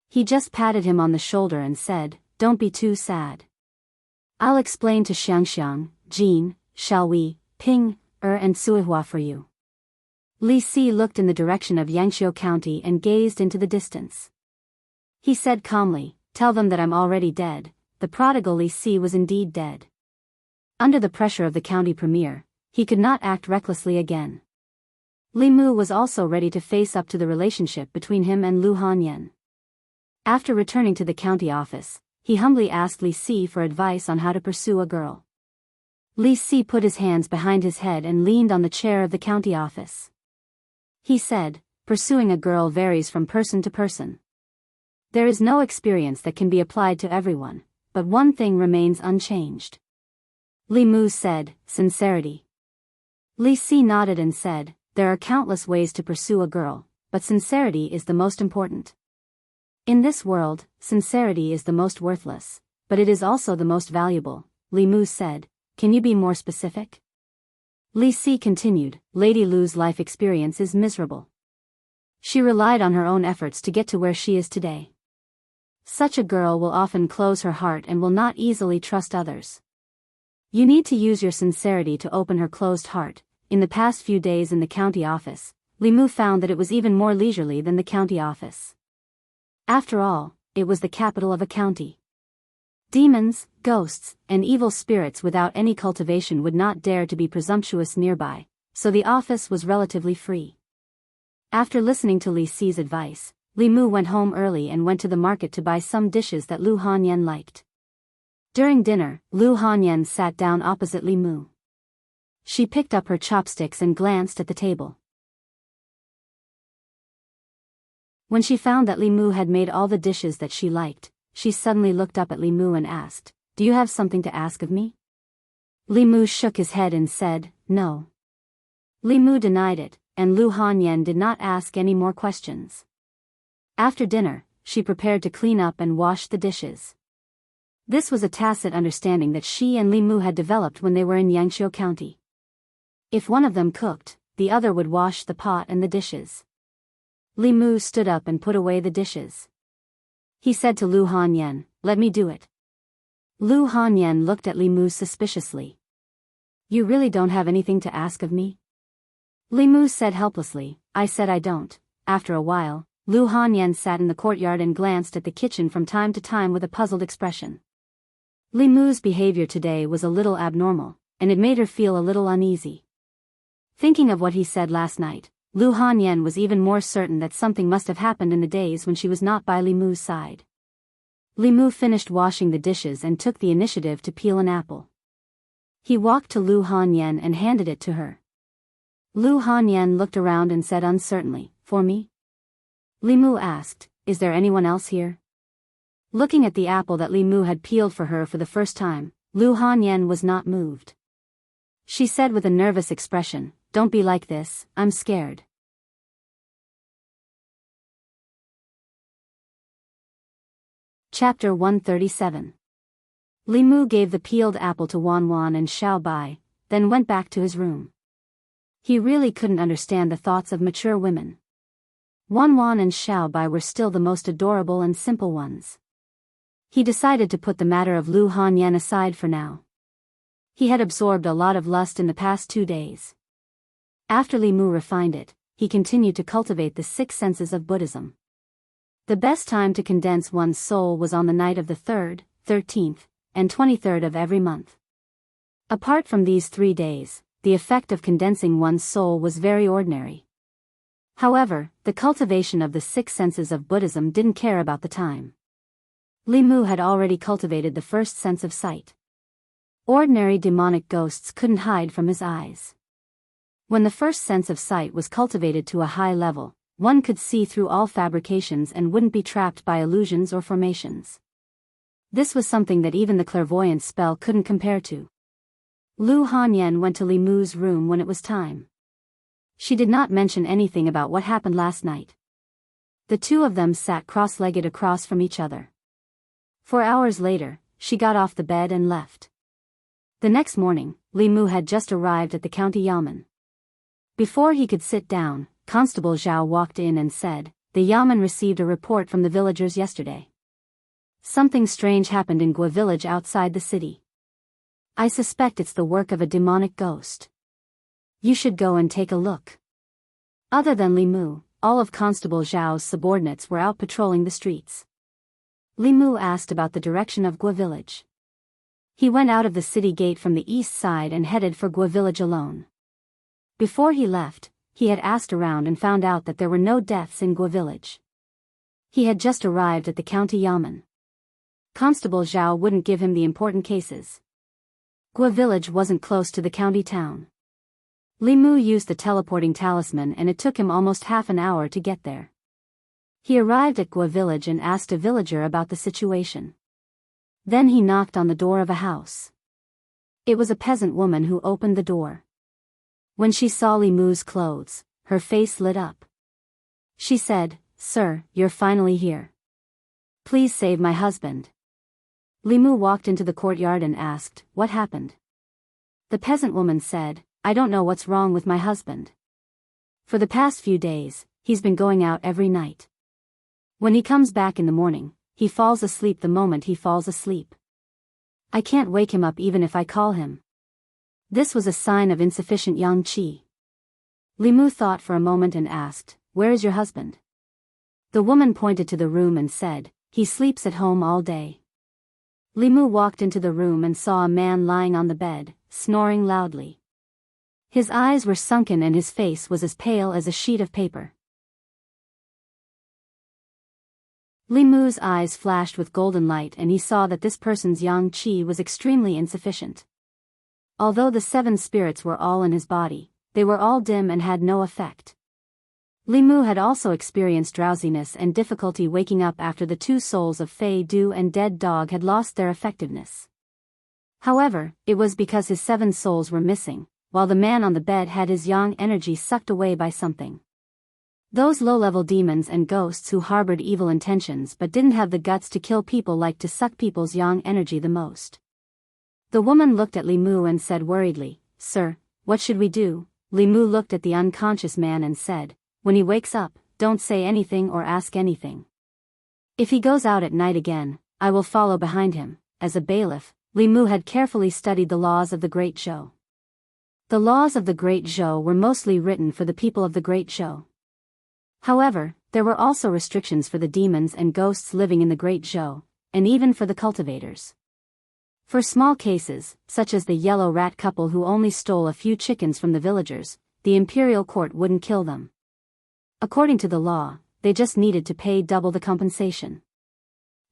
He just patted him on the shoulder and said, "Don't be too sad. I'll explain to Xiangxiang, Jin, Xiaowei, Ping, and Suihua for you." Li Si looked in the direction of Yangqiu County and gazed into the distance. He said calmly, "Tell them that I'm already dead." The prodigal Li Si was indeed dead. Under the pressure of the county premier, he could not act recklessly again. Li Mu was also ready to face up to the relationship between him and Lu Hanyan. After returning to the county office, he humbly asked Li Si for advice on how to pursue a girl. Li Si put his hands behind his head and leaned on the chair of the county office. He said, "Pursuing a girl varies from person to person. There is no experience that can be applied to everyone, but one thing remains unchanged." Li Mu said, "Sincerity." Li Si nodded and said, "There are countless ways to pursue a girl, but sincerity is the most important. In this world, sincerity is the most worthless, but it is also the most valuable." Li Mu said, "Can you be more specific?" Li Si continued, "Lady Lu's life experience is miserable. She relied on her own efforts to get to where she is today. Such a girl will often close her heart and will not easily trust others. You need to use your sincerity to open her closed heart." In the past few days in the county office, Li Mu found that it was even more leisurely than the county office. After all, it was the capital of a county. Demons, ghosts, and evil spirits without any cultivation would not dare to be presumptuous nearby, so the office was relatively free. After listening to Li Si's advice, Li Mu went home early and went to the market to buy some dishes that Lu Hanyan liked. During dinner, Lu Hanyan sat down opposite Li Mu. She picked up her chopsticks and glanced at the table. When she found that Li Mu had made all the dishes that she liked, she suddenly looked up at Li Mu and asked, "Do you have something to ask of me?" Li Mu shook his head and said, "No." Li Mu denied it, and Lu Hanyan did not ask any more questions. After dinner, she prepared to clean up and wash the dishes. This was a tacit understanding that she and Li Mu had developed when they were in Yangqiu County. If one of them cooked, the other would wash the pot and the dishes. Li Mu stood up and put away the dishes. He said to Lu Hanyan, "Let me do it." Lu Hanyan looked at Li Mu suspiciously. "You really don't have anything to ask of me?" Li Mu said helplessly, "I said I don't." After a while, Lu Hanyan sat in the courtyard and glanced at the kitchen from time to time with a puzzled expression. Li Mu's behavior today was a little abnormal, and it made her feel a little uneasy. Thinking of what he said last night, Lu Hanyan was even more certain that something must have happened in the days when she was not by Li Mu's side. Li Mu finished washing the dishes and took the initiative to peel an apple. He walked to Lu Hanyan and handed it to her. Lu Hanyan looked around and said uncertainly, "For me?" Li Mu asked, "Is there anyone else here?" Looking at the apple that Li Mu had peeled for her for the first time, Lu Hanyan was not moved. She said with a nervous expression, "Don't be like this, I'm scared." Chapter 137. Li Mu gave the peeled apple to Wan Wan and Xiao Bai, then went back to his room. He really couldn't understand the thoughts of mature women. Wan Wan and Xiao Bai were still the most adorable and simple ones. He decided to put the matter of Lu Hanyan aside for now. He had absorbed a lot of lust in the past 2 days. After Li Mu refined it, he continued to cultivate the 6 senses of Buddhism. The best time to condense one's soul was on the night of the 3rd, 13th, and 23rd of every month. Apart from these 3 days, the effect of condensing one's soul was very ordinary. However, the cultivation of the 6 senses of Buddhism didn't care about the time. Li Mu had already cultivated the first sense of sight. Ordinary demonic ghosts couldn't hide from his eyes. When the first sense of sight was cultivated to a high level, one could see through all fabrications and wouldn't be trapped by illusions or formations. This was something that even the clairvoyance spell couldn't compare to. Lu Hanyan went to Li Mu's room when it was time. She did not mention anything about what happened last night. The two of them sat cross-legged across from each other. 4 hours later, she got off the bed and left. The next morning, Li Mu had just arrived at the county yamen. Before he could sit down, Constable Zhao walked in and said, "The yamen received a report from the villagers yesterday. Something strange happened in Gua village outside the city. I suspect it's the work of a demonic ghost. You should go and take a look." Other than Li Mu, all of Constable Zhao's subordinates were out patrolling the streets. Li Mu asked about the direction of Gua village. He went out of the city gate from the east side and headed for Gua village alone. Before he left, he had asked around and found out that there were no deaths in Gua village. He had just arrived at the county yamen. Constable Zhao wouldn't give him the important cases. Gua village wasn't close to the county town. Li Mu used the teleporting talisman and it took him almost half an hour to get there. He arrived at Gua village and asked a villager about the situation. Then he knocked on the door of a house. It was a peasant woman who opened the door. When she saw Li Mu's clothes, her face lit up. She said, "Sir, you're finally here. Please save my husband." Li Mu walked into the courtyard and asked, "What happened?" The peasant woman said, "I don't know what's wrong with my husband. For the past few days, he's been going out every night. When he comes back in the morning, he falls asleep the moment he falls asleep. I can't wake him up even if I call him." This was a sign of insufficient yang qi. Li Mu thought for a moment and asked, "Where is your husband?" The woman pointed to the room and said, "He sleeps at home all day." Li Mu walked into the room and saw a man lying on the bed, snoring loudly. His eyes were sunken and his face was as pale as a sheet of paper. Li Mu's eyes flashed with golden light and he saw that this person's yang qi was extremely insufficient. Although the 7 spirits were all in his body, they were all dim and had no effect. Li Mu had also experienced drowsiness and difficulty waking up after the 2 souls of Fei Du and Dead Dog had lost their effectiveness. However, it was because his 7 souls were missing, while the man on the bed had his yang energy sucked away by something. Those low-level demons and ghosts who harbored evil intentions but didn't have the guts to kill people liked to suck people's yang energy the most. The woman looked at Li Mu and said worriedly, "Sir, what should we do?" Li Mu looked at the unconscious man and said, "When he wakes up, don't say anything or ask anything. If he goes out at night again, I will follow behind him." As a bailiff, Li Mu had carefully studied the laws of the Great Zhou. The laws of the Great Zhou were mostly written for the people of the Great Zhou. However, there were also restrictions for the demons and ghosts living in the Great Zhou, and even for the cultivators. For small cases, such as the yellow rat couple who only stole a few chickens from the villagers, the imperial court wouldn't kill them. According to the law, they just needed to pay double the compensation.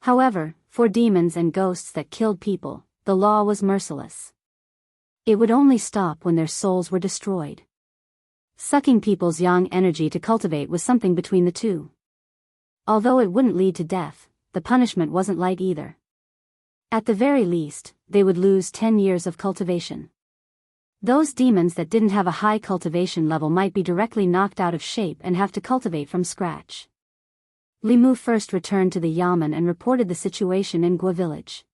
However, for demons and ghosts that killed people, the law was merciless. It would only stop when their souls were destroyed. Sucking people's yang energy to cultivate was something between the two. Although it wouldn't lead to death, the punishment wasn't light either. At the very least, they would lose 10 years of cultivation. Those demons that didn't have a high cultivation level might be directly knocked out of shape and have to cultivate from scratch. Li Mu first returned to the yamen and reported the situation in Gua village.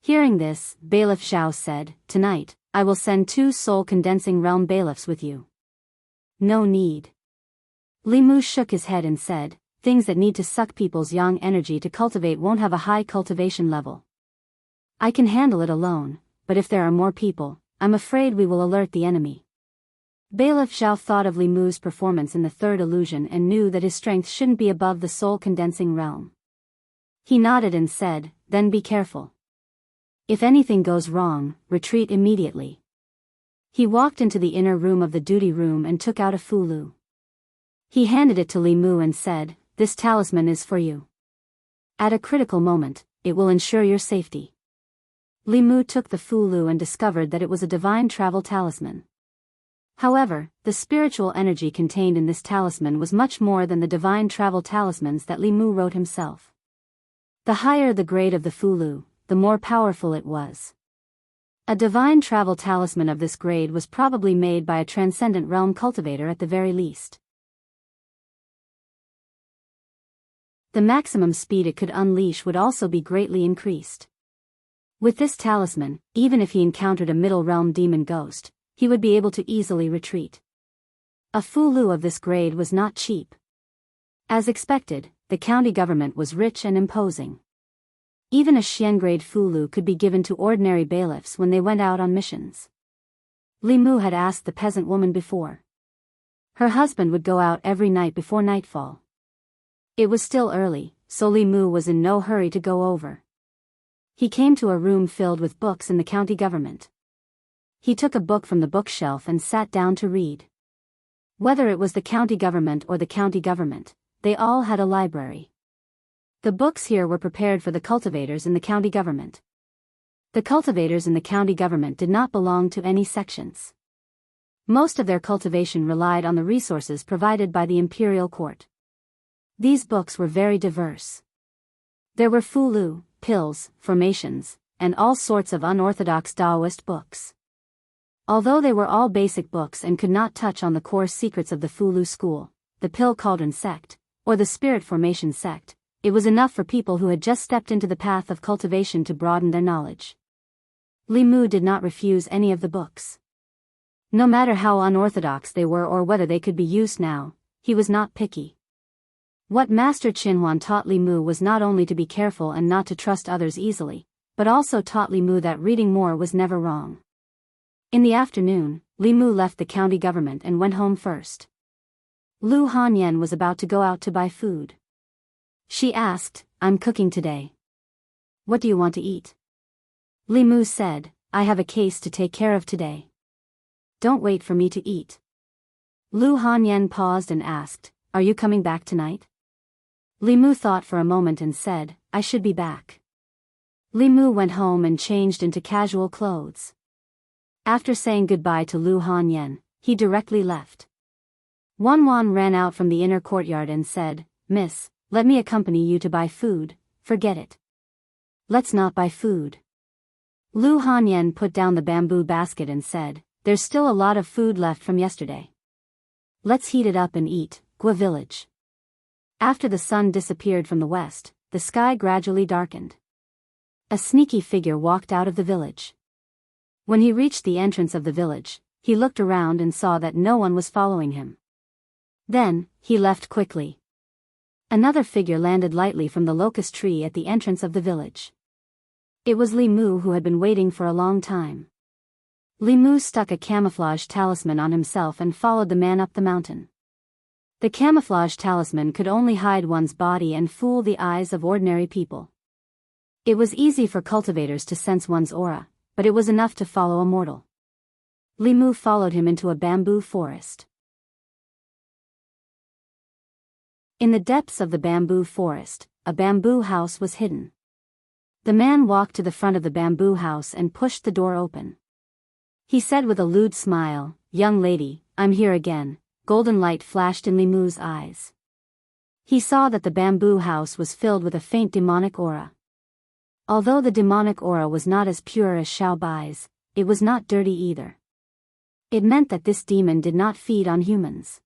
Hearing this, Bailiff Zhao said, "Tonight, I will send 2 soul-condensing realm bailiffs with you." "No need." Li Mu shook his head and said, "Things that need to suck people's yang energy to cultivate won't have a high cultivation level. I can handle it alone, but if there are more people, I'm afraid we will alert the enemy." Bailiff Zhao thought of Li Mu's performance in the third illusion and knew that his strength shouldn't be above the soul-condensing realm. He nodded and said, "Then be careful. If anything goes wrong, retreat immediately." He walked into the inner room of the duty room and took out a fulu. He handed it to Li Mu and said, "This talisman is for you. At a critical moment, it will ensure your safety." Li Mu took the fulu and discovered that it was a divine travel talisman. However, the spiritual energy contained in this talisman was much more than the divine travel talismans that Li Mu wrote himself. The higher the grade of the fulu, the more powerful it was. A divine travel talisman of this grade was probably made by a transcendent realm cultivator at the very least. The maximum speed it could unleash would also be greatly increased. With this talisman, even if he encountered a middle realm demon ghost, he would be able to easily retreat. A fulu of this grade was not cheap. As expected, the county government was rich and imposing. Even a Xian-grade fulu could be given to ordinary bailiffs when they went out on missions. Li Mu had asked the peasant woman before. Her husband would go out every night before nightfall. It was still early, so Li Mu was in no hurry to go over. He came to a room filled with books in the county government. He took a book from the bookshelf and sat down to read. Whether it was the county government or the county government, they all had a library. The books here were prepared for the cultivators in the county government. The cultivators in the county government did not belong to any sections. Most of their cultivation relied on the resources provided by the imperial court. These books were very diverse. There were fulu, pills, formations, and all sorts of unorthodox Taoist books. Although they were all basic books and could not touch on the core secrets of the fulu school, the pill cauldron sect, or the spirit formation sect, it was enough for people who had just stepped into the path of cultivation to broaden their knowledge. Li Mu did not refuse any of the books. No matter how unorthodox they were or whether they could be used now, he was not picky. What Master Qinhuan taught Li Mu was not only to be careful and not to trust others easily, but also taught Li Mu that reading more was never wrong. In the afternoon, Li Mu left the county government and went home first. Lu Hanyan was about to go out to buy food. She asked, "I'm cooking today. What do you want to eat?" Li Mu said, "I have a case to take care of today. Don't wait for me to eat." Lu Hanyan paused and asked, "Are you coming back tonight?" Li Mu thought for a moment and said, "I should be back." Li Mu went home and changed into casual clothes. After saying goodbye to Lu Hanyan, he directly left. Wan ran out from the inner courtyard and said, "Miss, let me accompany you to buy food." "Forget it. Let's not buy food." Lu Hanyan put down the bamboo basket and said, "There's still a lot of food left from yesterday. Let's heat it up and eat, Gua village. After the sun disappeared from the west, the sky gradually darkened. A sneaky figure walked out of the village. When he reached the entrance of the village, he looked around and saw that no one was following him. Then, he left quickly. Another figure landed lightly from the locust tree at the entrance of the village. It was Li Mu, who had been waiting for a long time. Li Mu stuck a camouflage talisman on himself and followed the man up the mountain. The camouflage talisman could only hide one's body and fool the eyes of ordinary people. It was easy for cultivators to sense one's aura, but it was enough to follow a mortal. Li Mu followed him into a bamboo forest. In the depths of the bamboo forest, a bamboo house was hidden. The man walked to the front of the bamboo house and pushed the door open. He said with a lewd smile, "Young lady, I'm here again." Golden light flashed in Li Mu's eyes. He saw that the bamboo house was filled with a faint demonic aura. Although the demonic aura was not as pure as Xiao Bai's, it was not dirty either. It meant that this demon did not feed on humans.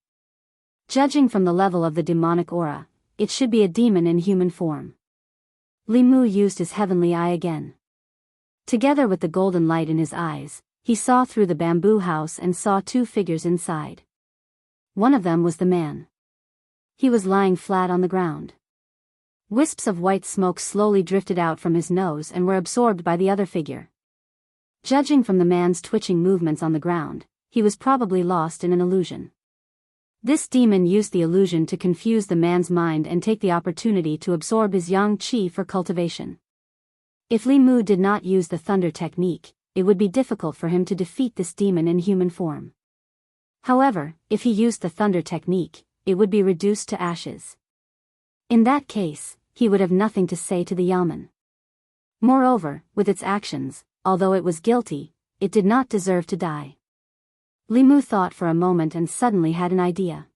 Judging from the level of the demonic aura, it should be a demon in human form. Li Mu used his heavenly eye again. Together with the golden light in his eyes, he saw through the bamboo house and saw two figures inside. One of them was the man. He was lying flat on the ground. Wisps of white smoke slowly drifted out from his nose and were absorbed by the other figure. Judging from the man's twitching movements on the ground, he was probably lost in an illusion. This demon used the illusion to confuse the man's mind and take the opportunity to absorb his yang qi for cultivation. If Li Mu did not use the thunder technique, it would be difficult for him to defeat this demon in human form. However, if he used the thunder technique, it would be reduced to ashes. In that case, he would have nothing to say to the yamen. Moreover, with its actions, although it was guilty, it did not deserve to die. Li Mu thought for a moment and suddenly had an idea.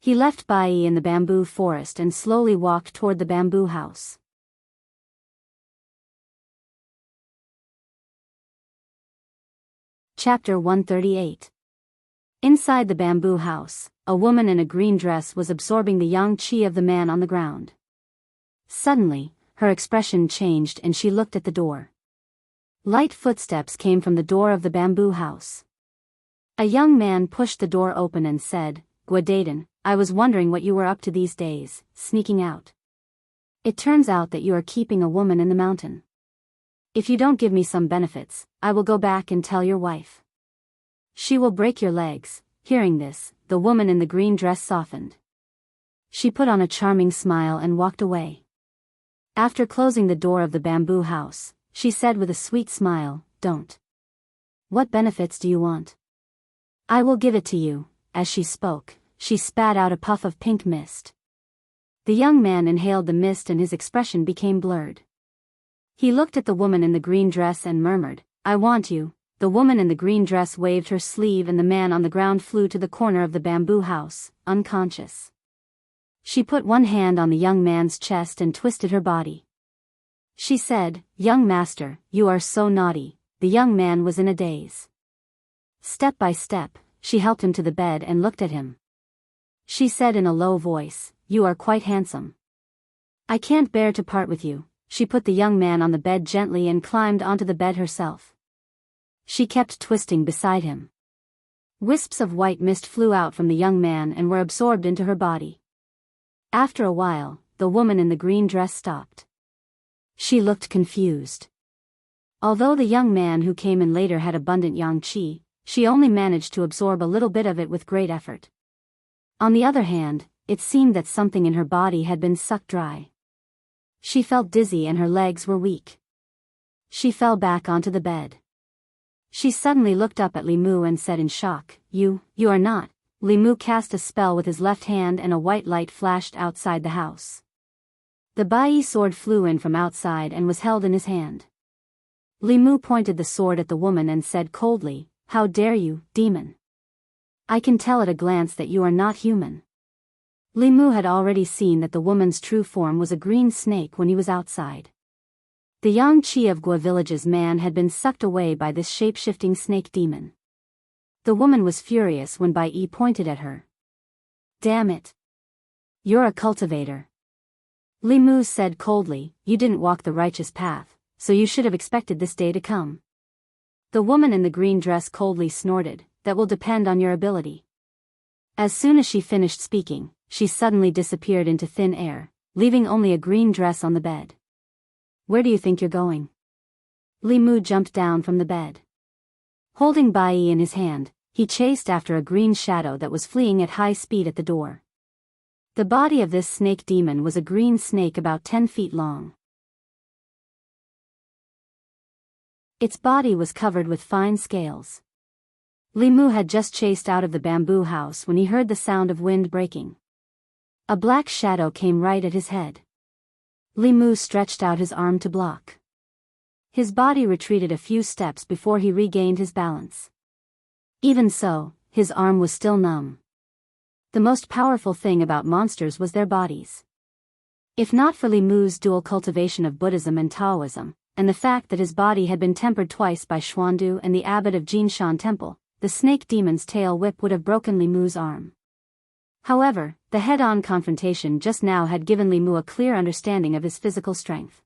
He left Bai in the bamboo forest and slowly walked toward the bamboo house. Chapter 138. Inside the bamboo house, a woman in a green dress was absorbing the yang qi of the man on the ground. Suddenly, her expression changed and she looked at the door. Light footsteps came from the door of the bamboo house. A young man pushed the door open and said, "Guadaden, I was wondering what you were up to these days, sneaking out. It turns out that you are keeping a woman in the mountain. If you don't give me some benefits, I will go back and tell your wife. She will break your legs." Hearing this, the woman in the green dress softened. She put on a charming smile and walked away. After closing the door of the bamboo house, she said with a sweet smile, "Don't. What benefits do you want? I will give it to you." As she spoke, she spat out a puff of pink mist. The young man inhaled the mist and his expression became blurred. He looked at the woman in the green dress and murmured, "I want you." The woman in the green dress waved her sleeve and the man on the ground flew to the corner of the bamboo house, unconscious. She put one hand on the young man's chest and twisted her body. She said, "Young master, you are so naughty." The young man was in a daze. Step by step, she helped him to the bed and looked at him. She said in a low voice, "You are quite handsome. I can't bear to part with you." She put the young man on the bed gently and climbed onto the bed herself. She kept twisting beside him. Wisps of white mist flew out from the young man and were absorbed into her body. After a while, the woman in the green dress stopped. She looked confused. Although the young man who came in later had abundant yang qi, she only managed to absorb a little bit of it with great effort. On the other hand, it seemed that something in her body had been sucked dry. She felt dizzy and her legs were weak. She fell back onto the bed. She suddenly looked up at Li Mu and said in shock, You are not." Li Mu cast a spell with his left hand and a white light flashed outside the house. The Bai sword flew in from outside and was held in his hand. Li Mu pointed the sword at the woman and said coldly, "How dare you, demon? I can tell at a glance that you are not human." Li Mu had already seen that the woman's true form was a green snake when he was outside. The yang qi of Gua village's man had been sucked away by this shape-shifting snake demon. The woman was furious when Bai pointed at her. Damn it. You're a cultivator. Li Mu said coldly, you didn't walk the righteous path, so you should have expected this day to come. The woman in the green dress coldly snorted, that will depend on your ability. As soon as she finished speaking, she suddenly disappeared into thin air, leaving only a green dress on the bed. Where do you think you're going? Li Mu jumped down from the bed. Holding Bai in his hand, he chased after a green shadow that was fleeing at high speed at the door. The body of this snake demon was a green snake about 10 feet long. Its body was covered with fine scales. Li Mu had just chased out of the bamboo house when he heard the sound of wind breaking. A black shadow came right at his head. Li Mu stretched out his arm to block. His body retreated a few steps before he regained his balance. Even so, his arm was still numb. The most powerful thing about monsters was their bodies. If not for Li Mu's dual cultivation of Buddhism and Taoism, and the fact that his body had been tempered twice by Xuandu and the abbot of Jinshan Temple, the snake demon's tail whip would have broken Li Mu's arm. However, the head-on confrontation just now had given Li Mu a clear understanding of his physical strength.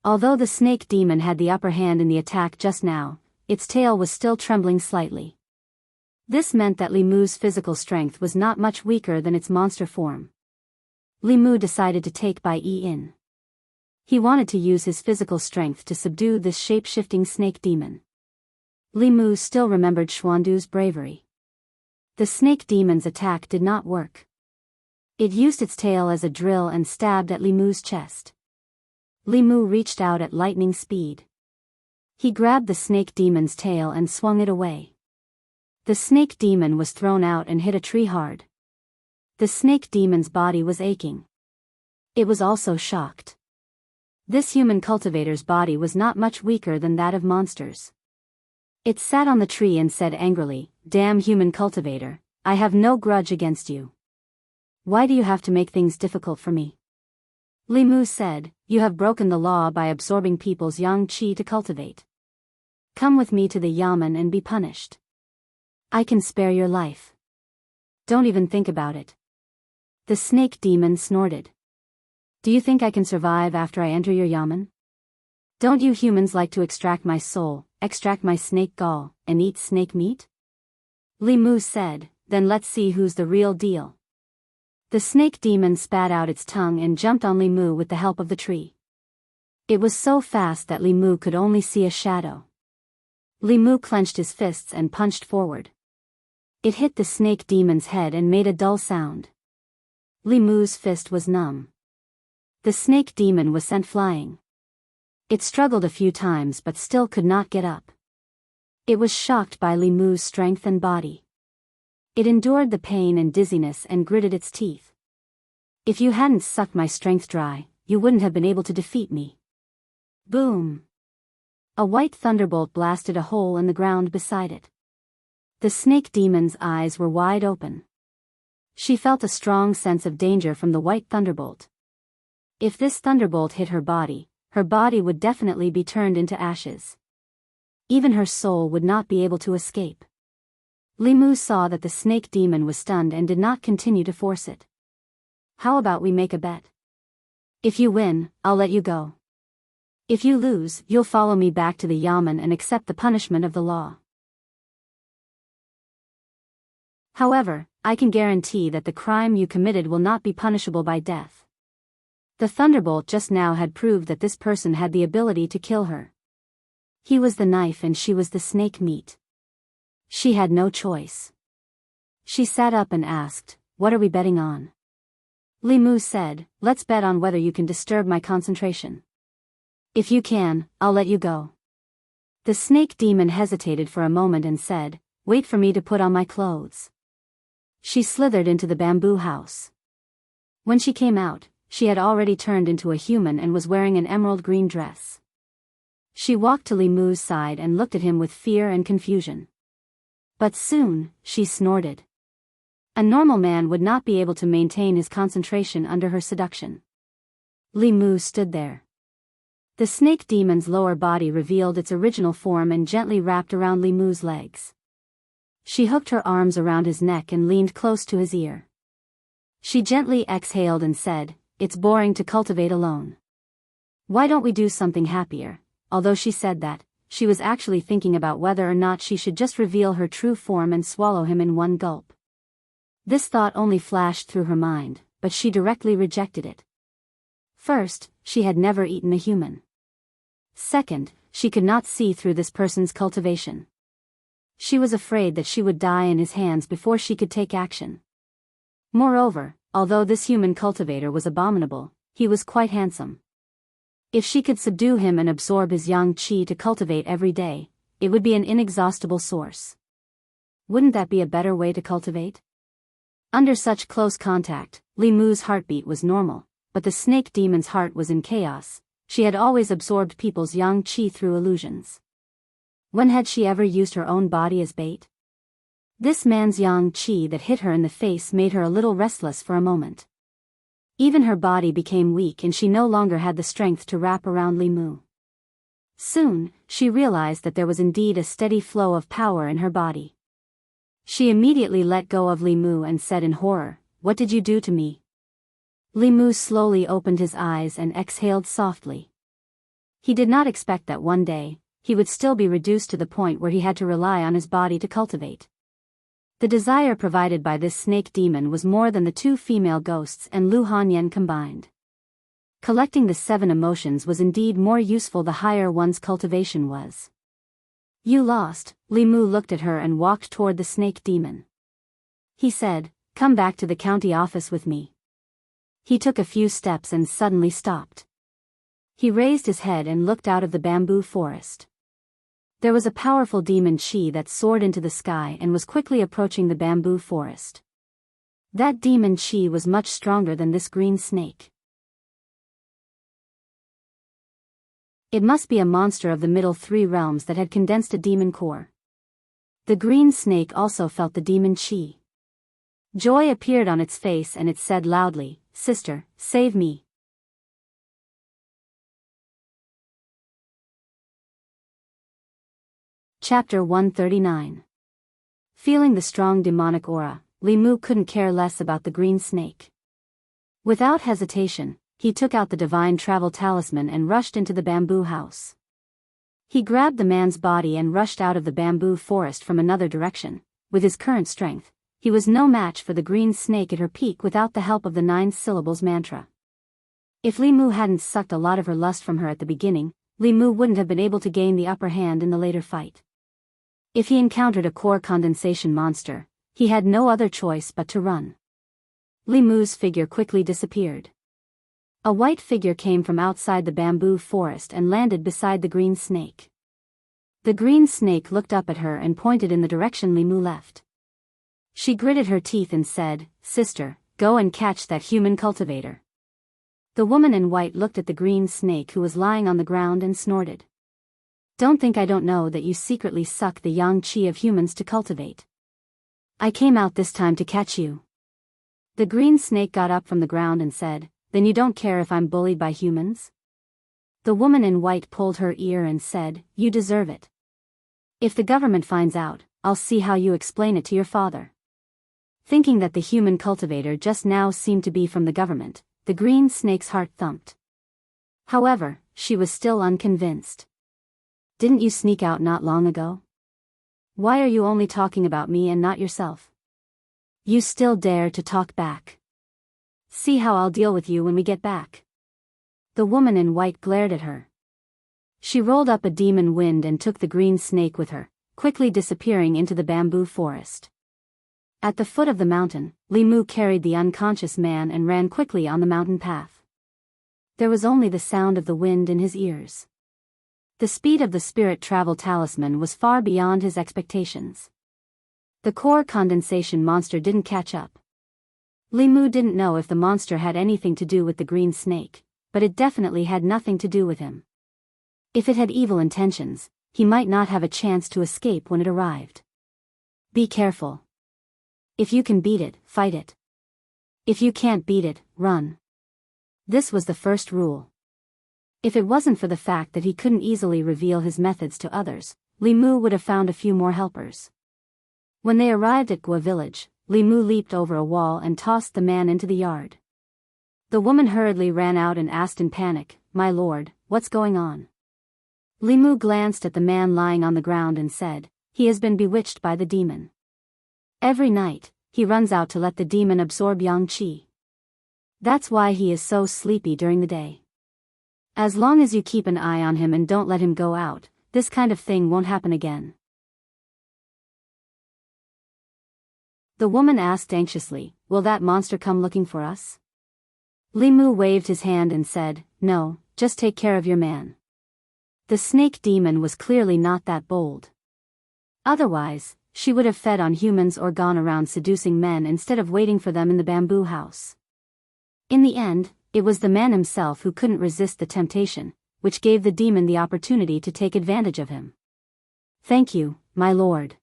Although the snake demon had the upper hand in the attack just now, its tail was still trembling slightly. This meant that Li Mu's physical strength was not much weaker than its monster form. Li Mu decided to take Bai Yi in. He wanted to use his physical strength to subdue this shape-shifting snake demon. Li Mu still remembered Xuandu's bravery. The snake demon's attack did not work. It used its tail as a drill and stabbed at Li Mu's chest. Li Mu reached out at lightning speed. He grabbed the snake demon's tail and swung it away. The snake demon was thrown out and hit a tree hard. The snake demon's body was aching. It was also shocked. This human cultivator's body was not much weaker than that of monsters. It sat on the tree and said angrily, "Damn human cultivator, I have no grudge against you. Why do you have to make things difficult for me?" Li Mu said, "You have broken the law by absorbing people's yang qi to cultivate. Come with me to the yamen and be punished. I can spare your life. Don't even think about it." The snake demon snorted. "Do you think I can survive after I enter your yamen? Don't you humans like to extract my soul, extract my snake gall, and eat snake meat?" Li Mu said, "Then let's see who's the real deal." The snake demon spat out its tongue and jumped on Li Mu with the help of the tree. It was so fast that Li Mu could only see a shadow. Li Mu clenched his fists and punched forward. It hit the snake demon's head and made a dull sound. Li Mu's fist was numb. The snake demon was sent flying. It struggled a few times but still could not get up. It was shocked by Li Mu's strength and body. It endured the pain and dizziness and gritted its teeth. "If you hadn't sucked my strength dry, you wouldn't have been able to defeat me." Boom! A white thunderbolt blasted a hole in the ground beside it. The snake demon's eyes were wide open. She felt a strong sense of danger from the white thunderbolt. If this thunderbolt hit her body would definitely be turned into ashes. Even her soul would not be able to escape. Li Mu saw that the snake demon was stunned and did not continue to force it. "How about we make a bet? If you win, I'll let you go. If you lose, you'll follow me back to the yamen and accept the punishment of the law. However, I can guarantee that the crime you committed will not be punishable by death." The thunderbolt just now had proved that this person had the ability to kill her. He was the knife and she was the snake meat. She had no choice. She sat up and asked, "What are we betting on?" Li Mu said, "Let's bet on whether you can disturb my concentration. If you can, I'll let you go." The snake demon hesitated for a moment and said, "Wait for me to put on my clothes." She slithered into the bamboo house. When she came out, she had already turned into a human and was wearing an emerald green dress. She walked to Li Mu's side and looked at him with fear and confusion. But soon, she snorted. A normal man would not be able to maintain his concentration under her seduction. Li Mu stood there. The snake demon's lower body revealed its original form and gently wrapped around Li Mu's legs. She hooked her arms around his neck and leaned close to his ear. She gently exhaled and said, "It's boring to cultivate alone. Why don't we do something happier?" Although she said that, she was actually thinking about whether or not she should just reveal her true form and swallow him in one gulp. This thought only flashed through her mind, but she directly rejected it. First, she had never eaten a human. Second, she could not see through this person's cultivation. She was afraid that she would die in his hands before she could take action. Moreover, although this human cultivator was abominable, he was quite handsome. If she could subdue him and absorb his yang qi to cultivate every day, it would be an inexhaustible source. Wouldn't that be a better way to cultivate? Under such close contact, Li Mu's heartbeat was normal, but the snake demon's heart was in chaos. She had always absorbed people's yang qi through illusions. When had she ever used her own body as bait? This man's yang qi that hit her in the face made her a little restless for a moment. Even her body became weak and she no longer had the strength to wrap around Li Mu. Soon, she realized that there was indeed a steady flow of power in her body. She immediately let go of Li Mu and said in horror, "What did you do to me?" Li Mu slowly opened his eyes and exhaled softly. He did not expect that one day, he would still be reduced to the point where he had to rely on his body to cultivate. The desire provided by this snake demon was more than the two female ghosts and Lu Hanyan combined. Collecting the 7 emotions was indeed more useful the higher one's cultivation was. "You lost." Li Mu looked at her and walked toward the snake demon. He said, "Come back to the county office with me." He took a few steps and suddenly stopped. He raised his head and looked out of the bamboo forest. There was a powerful demon qi that soared into the sky and was quickly approaching the bamboo forest. That demon qi was much stronger than this green snake. It must be a monster of the middle 3 realms that had condensed a demon core. The green snake also felt the demon qi. Joy appeared on its face and it said loudly, "Sister, save me." Chapter 139. Feeling the strong demonic aura, Li Mu couldn't care less about the green snake. Without hesitation, he took out the divine travel talisman and rushed into the bamboo house. He grabbed the man's body and rushed out of the bamboo forest from another direction. With his current strength, he was no match for the green snake at her peak without the help of the 9 syllables mantra. If Li Mu hadn't sucked a lot of her lust from her at the beginning, Li Mu wouldn't have been able to gain the upper hand in the later fight. If he encountered a core condensation monster, he had no other choice but to run. Li Mu's figure quickly disappeared. A white figure came from outside the bamboo forest and landed beside the green snake. The green snake looked up at her and pointed in the direction Li Mu left. She gritted her teeth and said, "Sister, go and catch that human cultivator." The woman in white looked at the green snake who was lying on the ground and snorted. "Don't think I don't know that you secretly suck the yang qi of humans to cultivate. I came out this time to catch you." The green snake got up from the ground and said, "Then you don't care if I'm bullied by humans?" The woman in white pulled her ear and said, "You deserve it. If the government finds out, I'll see how you explain it to your father." Thinking that the human cultivator just now seemed to be from the government, the green snake's heart thumped. However, she was still unconvinced. "Didn't you sneak out not long ago? Why are you only talking about me and not yourself? You still dare to talk back? See how I'll deal with you when we get back." The woman in white glared at her. She rolled up a demon wind and took the green snake with her, quickly disappearing into the bamboo forest. At the foot of the mountain, Li Mu carried the unconscious man and ran quickly on the mountain path. There was only the sound of the wind in his ears. The speed of the spirit travel talisman was far beyond his expectations. The core condensation monster didn't catch up. Li Mu didn't know if the monster had anything to do with the green snake, but it definitely had nothing to do with him. If it had evil intentions, he might not have a chance to escape when it arrived. Be careful. If you can beat it, fight it. If you can't beat it, run. This was the first rule. If it wasn't for the fact that he couldn't easily reveal his methods to others, Li Mu would have found a few more helpers. When they arrived at Gua village, Li Mu leaped over a wall and tossed the man into the yard. The woman hurriedly ran out and asked in panic, "My lord, what's going on?" Li Mu glanced at the man lying on the ground and said, "He has been bewitched by the demon. Every night, he runs out to let the demon absorb yang qi. That's why he is so sleepy during the day. As long as you keep an eye on him and don't let him go out, this kind of thing won't happen again." The woman asked anxiously, "Will that monster come looking for us?" Li Mu waved his hand and said, "No, just take care of your man." The snake demon was clearly not that bold. Otherwise, she would have fed on humans or gone around seducing men instead of waiting for them in the bamboo house. In the end, it was the man himself who couldn't resist the temptation, which gave the demon the opportunity to take advantage of him. "Thank you, my lord."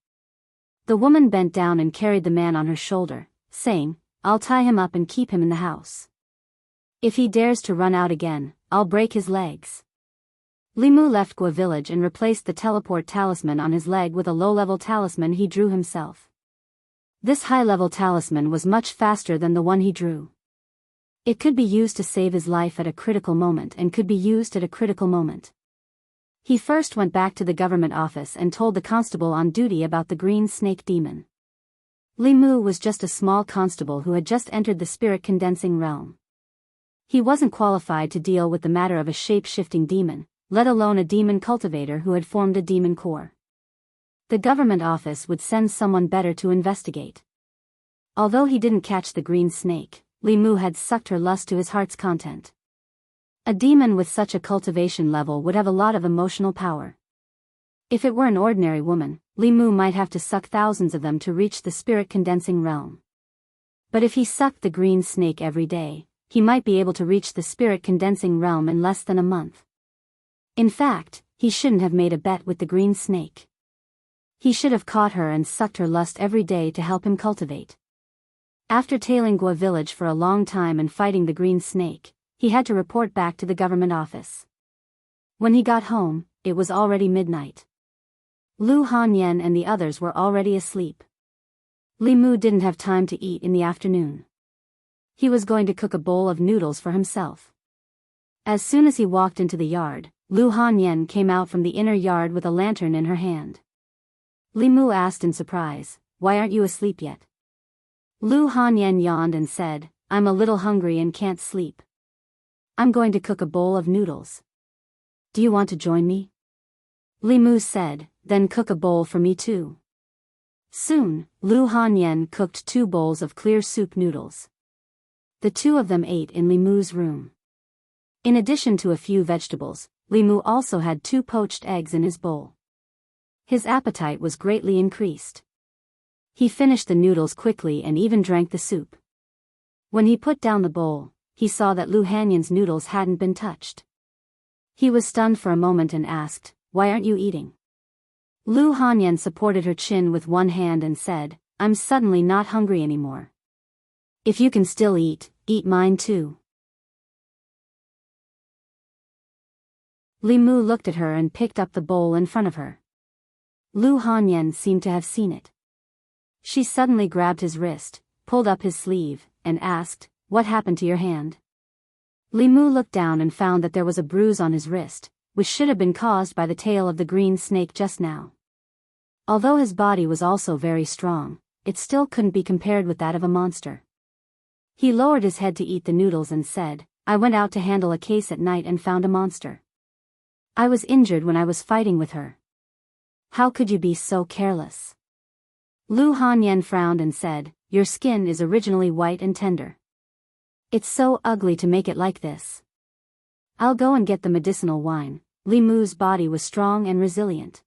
The woman bent down and carried the man on her shoulder, saying, "I'll tie him up and keep him in the house. If he dares to run out again, I'll break his legs." Li Mu left Gua village and replaced the teleport talisman on his leg with a low-level talisman he drew himself. This high-level talisman was much faster than the one he drew. It could be used to save his life at a critical moment and could be used at a critical moment. He first went back to the government office and told the constable on duty about the green snake demon. Li Mu was just a small constable who had just entered the spirit condensing realm. He wasn't qualified to deal with the matter of a shape-shifting demon, let alone a demon cultivator who had formed a demon core. The government office would send someone better to investigate. Although he didn't catch the green snake, Li Mu had sucked her lust to his heart's content. A demon with such a cultivation level would have a lot of emotional power. If it were an ordinary woman, Li Mu might have to suck thousands of them to reach the spirit condensing realm. But if he sucked the green snake every day, he might be able to reach the spirit condensing realm in less than a month. In fact, he shouldn't have made a bet with the green snake. He should have caught her and sucked her lust every day to help him cultivate. After tailing Gua village for a long time and fighting the green snake, he had to report back to the government office. When he got home, it was already midnight. Lu Hanyan and the others were already asleep. Li Mu didn't have time to eat in the afternoon. He was going to cook a bowl of noodles for himself. As soon as he walked into the yard, Lu Hanyan came out from the inner yard with a lantern in her hand. Li Mu asked in surprise, "Why aren't you asleep yet?" Lu Hanyan yawned and said, "I'm a little hungry and can't sleep. I'm going to cook a bowl of noodles. Do you want to join me?" Li Mu said, "Then cook a bowl for me too." Soon, Lu Hanyan cooked 2 bowls of clear soup noodles. The 2 of them ate in Li Mu's room. In addition to a few vegetables, Li Mu also had 2 poached eggs in his bowl. His appetite was greatly increased. He finished the noodles quickly and even drank the soup. When he put down the bowl, he saw that Lu Hanyan's noodles hadn't been touched. He was stunned for a moment and asked, "Why aren't you eating?" Lu Hanyan supported her chin with one hand and said, "I'm suddenly not hungry anymore. If you can still eat, eat mine too." Li Mu looked at her and picked up the bowl in front of her. Lu Hanyan seemed to have seen it. She suddenly grabbed his wrist, pulled up his sleeve, and asked, "What happened to your hand?" Li Mu looked down and found that there was a bruise on his wrist, which should have been caused by the tail of the green snake just now. Although his body was also very strong, it still couldn't be compared with that of a monster. He lowered his head to eat the noodles and said, "I went out to handle a case at night and found a monster. I was injured when I was fighting with her. How could you be so careless?" Lu Hanyan frowned and said, "Your skin is originally white and tender. It's so ugly to make it like this. I'll go and get the medicinal wine." Li Mu's body was strong and resilient.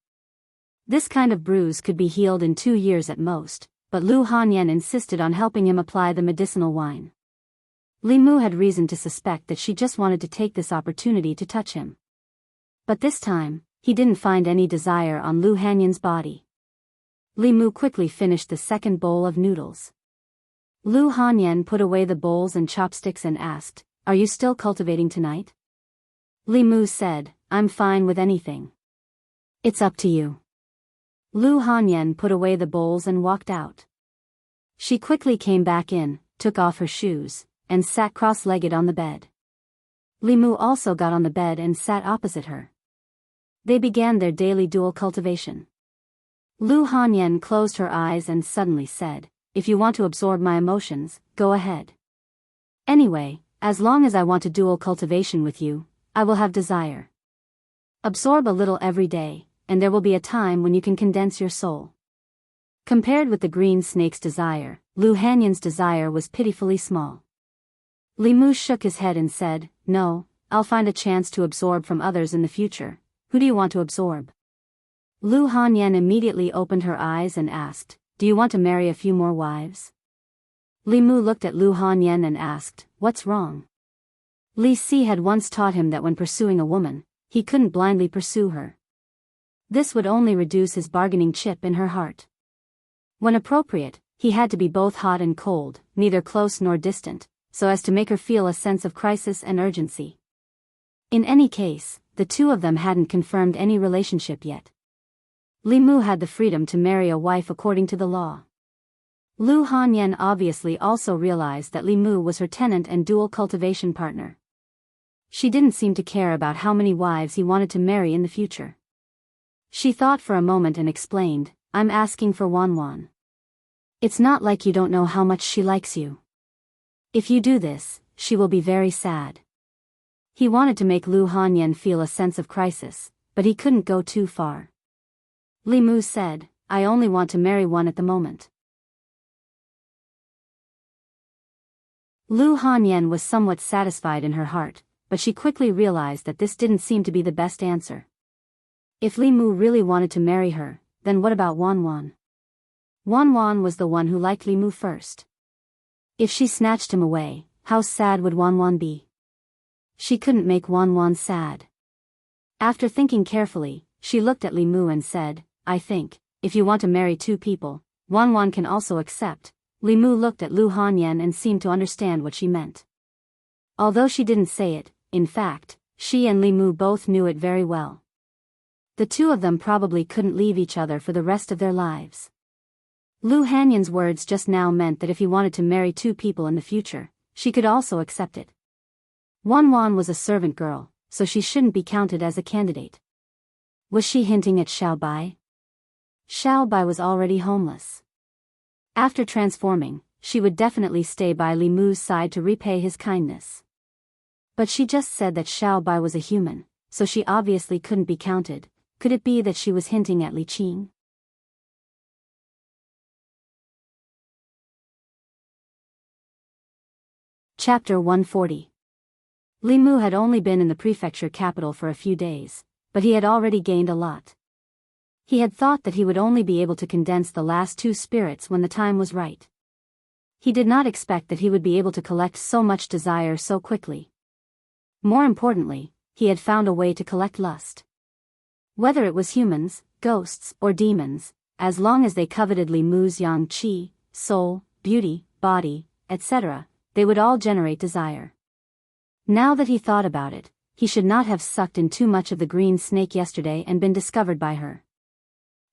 This kind of bruise could be healed in 2 years at most, but Lu Hanyan insisted on helping him apply the medicinal wine. Li Mu had reason to suspect that she just wanted to take this opportunity to touch him. But this time, he didn't find any desire on Lu Hanyan's body. Li Mu quickly finished the second bowl of noodles. Lu Hanyan put away the bowls and chopsticks and asked, "Are you still cultivating tonight?" Li Mu said, "I'm fine with anything. It's up to you." Lu Hanyan put away the bowls and walked out. She quickly came back in, took off her shoes, and sat cross-legged on the bed. Li Mu also got on the bed and sat opposite her. They began their daily dual cultivation. Lu Hanyan closed her eyes and suddenly said, "If you want to absorb my emotions, go ahead. Anyway, as long as I want to dual cultivation with you, I will have desire. Absorb a little every day, and there will be a time when you can condense your soul." Compared with the green snake's desire, Lu Hanyan's desire was pitifully small. Li Mu shook his head and said, "No, I'll find a chance to absorb from others in the future. Who do you want to absorb?" Lu Hanyan immediately opened her eyes and asked, "Do you want to marry a few more wives?" Li Mu looked at Lu Hanyan and asked, "What's wrong?" Li Si had once taught him that when pursuing a woman, he couldn't blindly pursue her. This would only reduce his bargaining chip in her heart. When appropriate, he had to be both hot and cold, neither close nor distant, so as to make her feel a sense of crisis and urgency. In any case, the two of them hadn't confirmed any relationship yet. Li Mu had the freedom to marry a wife according to the law. Lu Hanyan obviously also realized that Li Mu was her tenant and dual cultivation partner. She didn't seem to care about how many wives he wanted to marry in the future. She thought for a moment and explained, "I'm asking for Wanwan. It's not like you don't know how much she likes you. If you do this, she will be very sad." He wanted to make Lu Hanyan feel a sense of crisis, but he couldn't go too far. Li Mu said, "I only want to marry one at the moment." Lu Hanyan was somewhat satisfied in her heart, but she quickly realized that this didn't seem to be the best answer. If Li Mu really wanted to marry her, then what about Wanwan? Wanwan was the one who liked Li Mu first. If she snatched him away, how sad would Wanwan be? She couldn't make Wanwan sad. After thinking carefully, she looked at Li Mu and said, "I think, if you want to marry two people, Wanwan can also accept." Li Mu looked at Lu Hanyan and seemed to understand what she meant. Although she didn't say it, in fact, she and Li Mu both knew it very well. The two of them probably couldn't leave each other for the rest of their lives. Lu Hanyan's words just now meant that if he wanted to marry two people in the future, she could also accept it. Wanwan was a servant girl, so she shouldn't be counted as a candidate. Was she hinting at Xiao Bai? Xiao Bai was already homeless. After transforming, she would definitely stay by Li Mu's side to repay his kindness. But she just said that Xiao Bai was a human, so she obviously couldn't be counted. Could it be that she was hinting at Li Qing? Chapter 140. Li Mu had only been in the prefecture capital for a few days, but he had already gained a lot. He had thought that he would only be able to condense the last two spirits when the time was right. He did not expect that he would be able to collect so much desire so quickly. More importantly, he had found a way to collect lust. Whether it was humans, ghosts, or demons, as long as they coveted Li Mu's yang qi, soul, beauty, body, etc., they would all generate desire. Now that he thought about it, he should not have sucked in too much of the green snake yesterday and been discovered by her.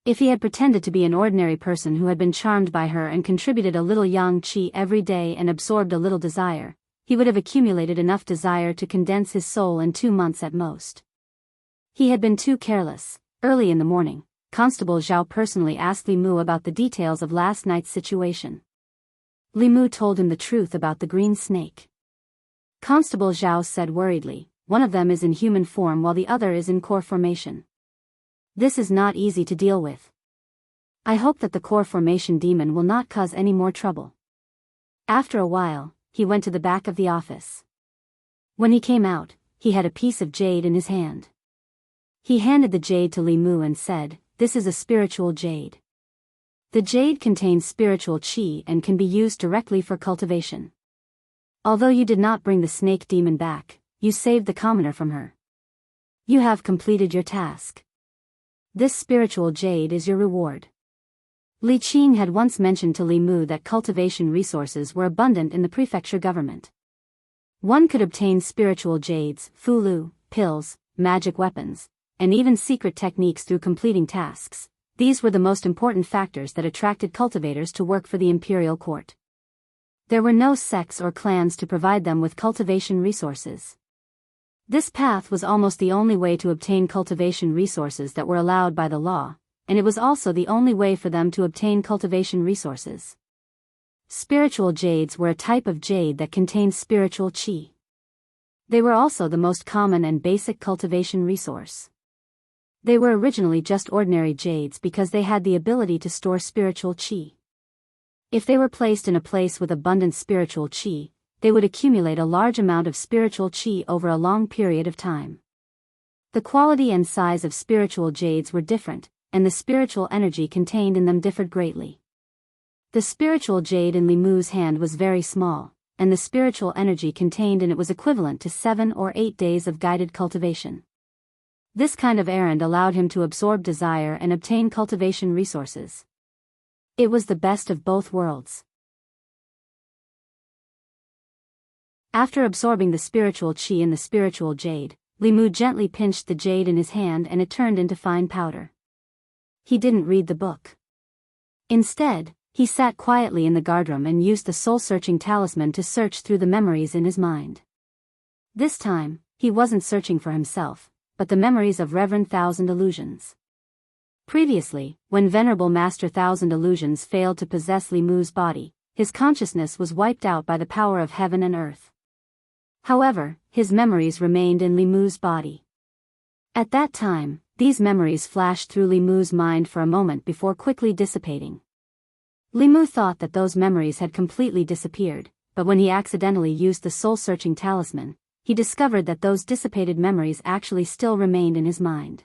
If he had pretended to be an ordinary person who had been charmed by her and contributed a little yang qi every day and absorbed a little desire, he would have accumulated enough desire to condense his soul in 2 months at most. He had been too careless. Early in the morning, Constable Zhao personally asked Li Mu about the details of last night's situation. Li Mu told him the truth about the green snake. Constable Zhao said worriedly, "One of them is in human form while the other is in core formation. This is not easy to deal with. I hope that the core formation demon will not cause any more trouble." After a while, he went to the back of the office. When he came out, he had a piece of jade in his hand. He handed the jade to Li Mu and said, "This is a spiritual jade. The jade contains spiritual qi and can be used directly for cultivation. Although you did not bring the snake demon back, you saved the commoner from her. You have completed your task. This spiritual jade is your reward." Li Qing had once mentioned to Li Mu that cultivation resources were abundant in the prefecture government. One could obtain spiritual jades, fulu, pills, magic weapons, and even secret techniques through completing tasks. These were the most important factors that attracted cultivators to work for the imperial court. There were no sects or clans to provide them with cultivation resources. This path was almost the only way to obtain cultivation resources that were allowed by the law, and it was also the only way for them to obtain cultivation resources. Spiritual jades were a type of jade that contained spiritual chi. They were also the most common and basic cultivation resource. They were originally just ordinary jades because they had the ability to store spiritual chi. If they were placed in a place with abundant spiritual chi, they would accumulate a large amount of spiritual chi over a long period of time. The quality and size of spiritual jades were different, and the spiritual energy contained in them differed greatly. The spiritual jade in Li Mu's hand was very small, and the spiritual energy contained in it was equivalent to 7 or 8 days of guided cultivation. This kind of errand allowed him to absorb desire and obtain cultivation resources. It was the best of both worlds. After absorbing the spiritual chi in the spiritual jade, Li Mu gently pinched the jade in his hand and it turned into fine powder. He didn't read the book. Instead, he sat quietly in the guardroom and used the soul-searching talisman to search through the memories in his mind. This time, he wasn't searching for himself, but the memories of Reverend Thousand Illusions. Previously, when Venerable Master Thousand Illusions failed to possess Li Mu's body, his consciousness was wiped out by the power of heaven and earth. However, his memories remained in Li Mu's body. At that time, these memories flashed through Li Mu's mind for a moment before quickly dissipating. Li Mu thought that those memories had completely disappeared, but when he accidentally used the soul-searching talisman, he discovered that those dissipated memories actually still remained in his mind.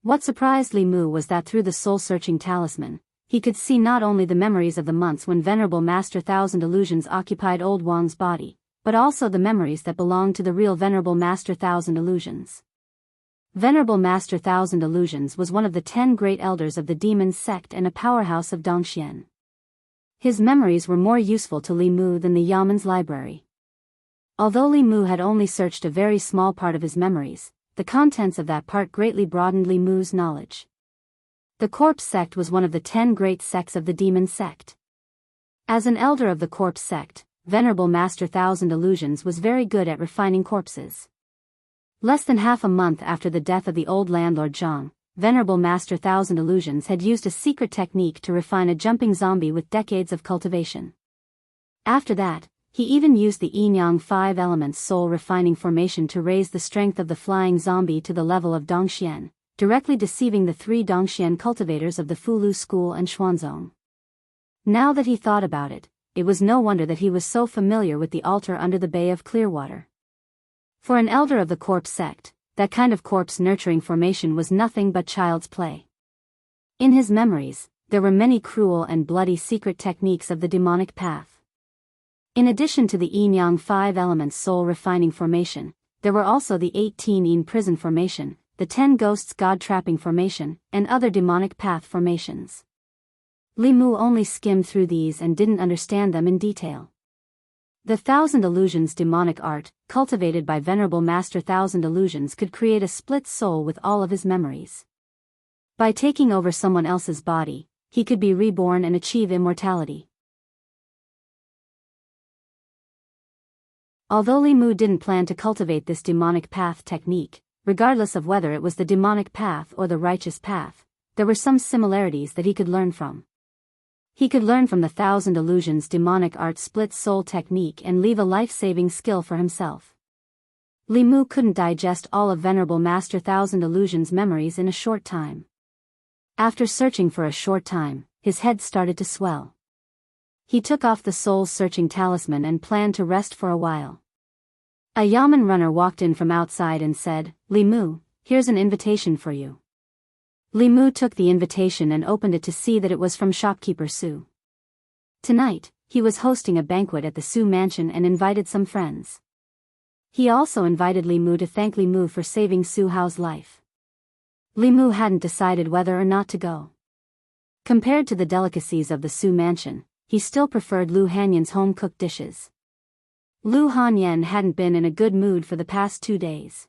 What surprised Li Mu was that through the soul-searching talisman, he could see not only the memories of the months when Venerable Master Thousand Illusions occupied Old Wang's body, but also the memories that belonged to the real Venerable Master Thousand Illusions. Venerable Master Thousand Illusions was one of the 10 great elders of the demon sect and a powerhouse of Dongxian. His memories were more useful to Li Mu than the Yaman's library. Although Li Mu had only searched a very small part of his memories, the contents of that part greatly broadened Li Mu's knowledge. The corpse sect was one of the 10 great sects of the demon sect. As an elder of the corpse sect, Venerable Master Thousand Illusions was very good at refining corpses. Less than half a month after the death of the old landlord Zhang, Venerable Master Thousand Illusions had used a secret technique to refine a jumping zombie with decades of cultivation. After that, he even used the Yin-Yang 5 elements soul refining formation to raise the strength of the flying zombie to the level of Dongxian, directly deceiving the 3 Dongxian cultivators of the Fulu school and Xuanzong. Now that he thought about it, it was no wonder that he was so familiar with the altar under the Bay of Clearwater. For an elder of the corpse sect, that kind of corpse nurturing formation was nothing but child's play. In his memories, there were many cruel and bloody secret techniques of the demonic path. In addition to the Yin-Yang 5 elements soul refining formation, there were also the 18 Yin prison formation, the 10 ghosts god trapping formation, and other demonic path formations. Li Mu only skimmed through these and didn't understand them in detail. The Thousand Illusions demonic art, cultivated by Venerable Master Thousand Illusions, could create a split soul with all of his memories. By taking over someone else's body, he could be reborn and achieve immortality. Although Li Mu didn't plan to cultivate this demonic path technique, regardless of whether it was the demonic path or the righteous path, there were some similarities that he could learn from. He could learn from the Thousand Illusions demonic art split soul technique and leave a life-saving skill for himself. Li Mu couldn't digest all of Venerable Master Thousand Illusions' memories in a short time. After searching for a short time, his head started to swell. He took off the soul-searching talisman and planned to rest for a while. A Yaman runner walked in from outside and said, "Li Mu, here's an invitation for you." Li Mu took the invitation and opened it to see that it was from shopkeeper Su. Tonight, he was hosting a banquet at the Su mansion and invited some friends. He also invited Li Mu to thank Li Mu for saving Su Hao's life. Li Mu hadn't decided whether or not to go. Compared to the delicacies of the Su mansion, he still preferred Lu Hanyan's home-cooked dishes. Lu Hanyan hadn't been in a good mood for the past 2 days.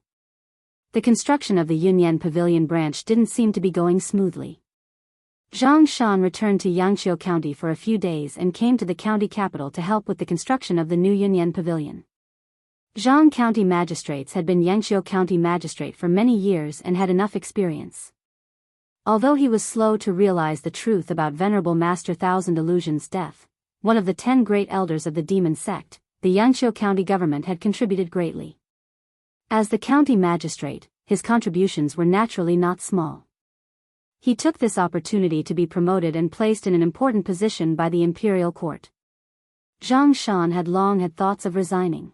The construction of the Yunyan Pavilion branch didn't seem to be going smoothly. Zhang Shan returned to Yangqiu County for a few days and came to the county capital to help with the construction of the new Yunyan Pavilion. Zhang County magistrates had been Yangqiu County magistrate for many years and had enough experience. Although he was slow to realize the truth about Venerable Master Thousand Illusions' death, one of the 10 great elders of the demon sect, the Yangqiu County government had contributed greatly. As the county magistrate, his contributions were naturally not small. He took this opportunity to be promoted and placed in an important position by the imperial court. Zhang Shan had long had thoughts of resigning.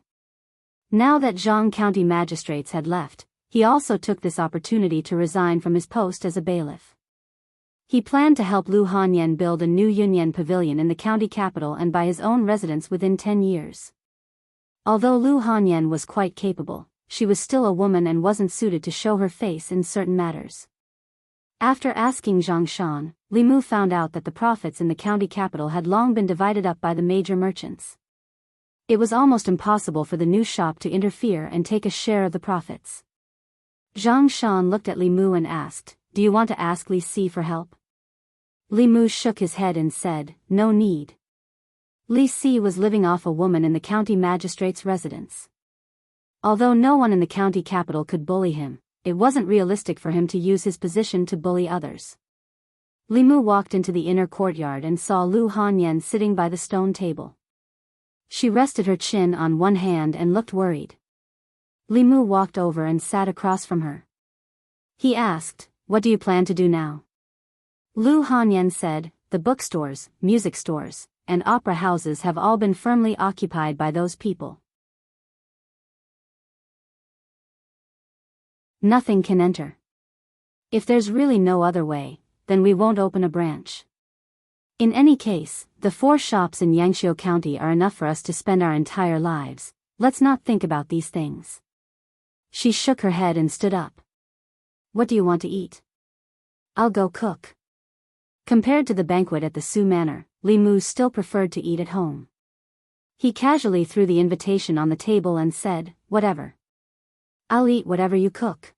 Now that Zhang County magistrates had left, he also took this opportunity to resign from his post as a bailiff. He planned to help Lu Hanyan build a new Yunyan pavilion in the county capital and by his own residence within 10 years. Although Lu Hanyan was quite capable, she was still a woman and wasn't suited to show her face in certain matters. After asking Zhang Shan, Li Mu found out that the profits in the county capital had long been divided up by the major merchants. It was almost impossible for the new shop to interfere and take a share of the profits. Zhang Shan looked at Li Mu and asked, "Do you want to ask Li Si for help?" Li Mu shook his head and said, "No need." Li Si was living off a woman in the county magistrate's residence. Although no one in the county capital could bully him, it wasn't realistic for him to use his position to bully others. Li Mu walked into the inner courtyard and saw Lu Hanyan sitting by the stone table. She rested her chin on one hand and looked worried. Li Mu walked over and sat across from her. He asked, "What do you plan to do now?" Lu Hanyan said, "The bookstores, music stores, and opera houses have all been firmly occupied by those people. Nothing can enter. If there's really no other way, then we won't open a branch. In any case, the 4 shops in Yangqiu County are enough for us to spend our entire lives. Let's not think about these things." She shook her head and stood up. "What do you want to eat?" "I'll go cook." Compared to the banquet at the Su Manor, Li Mu still preferred to eat at home. He casually threw the invitation on the table and said, "Whatever. I'll eat whatever you cook."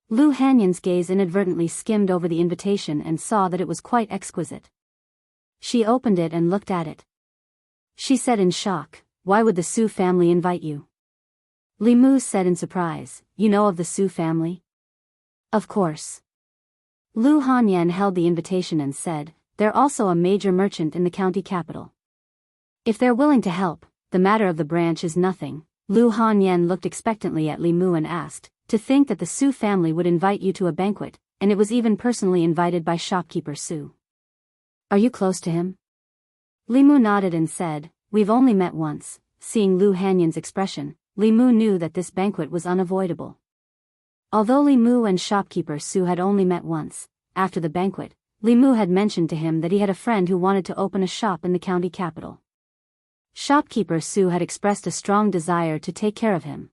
Lu Hanyan's gaze inadvertently skimmed over the invitation and saw that it was quite exquisite. She opened it and looked at it. She said in shock, "Why would the Su family invite you?" Li Mu said in surprise, "You know of the Su family?" "Of course." Lu Hanyan held the invitation and said, "They're also a major merchant in the county capital. If they're willing to help, the matter of the branch is nothing." Lu Hanyan looked expectantly at Li Mu and asked, "To think that the Su family would invite you to a banquet, and it was even personally invited by shopkeeper Su. Are you close to him?" Li Mu nodded and said, "We've only met once." Seeing Lu Hanyan's expression, Li Mu knew that this banquet was unavoidable. Although Li Mu and shopkeeper Su had only met once, after the banquet, Li Mu had mentioned to him that he had a friend who wanted to open a shop in the county capital. Shopkeeper Su had expressed a strong desire to take care of him.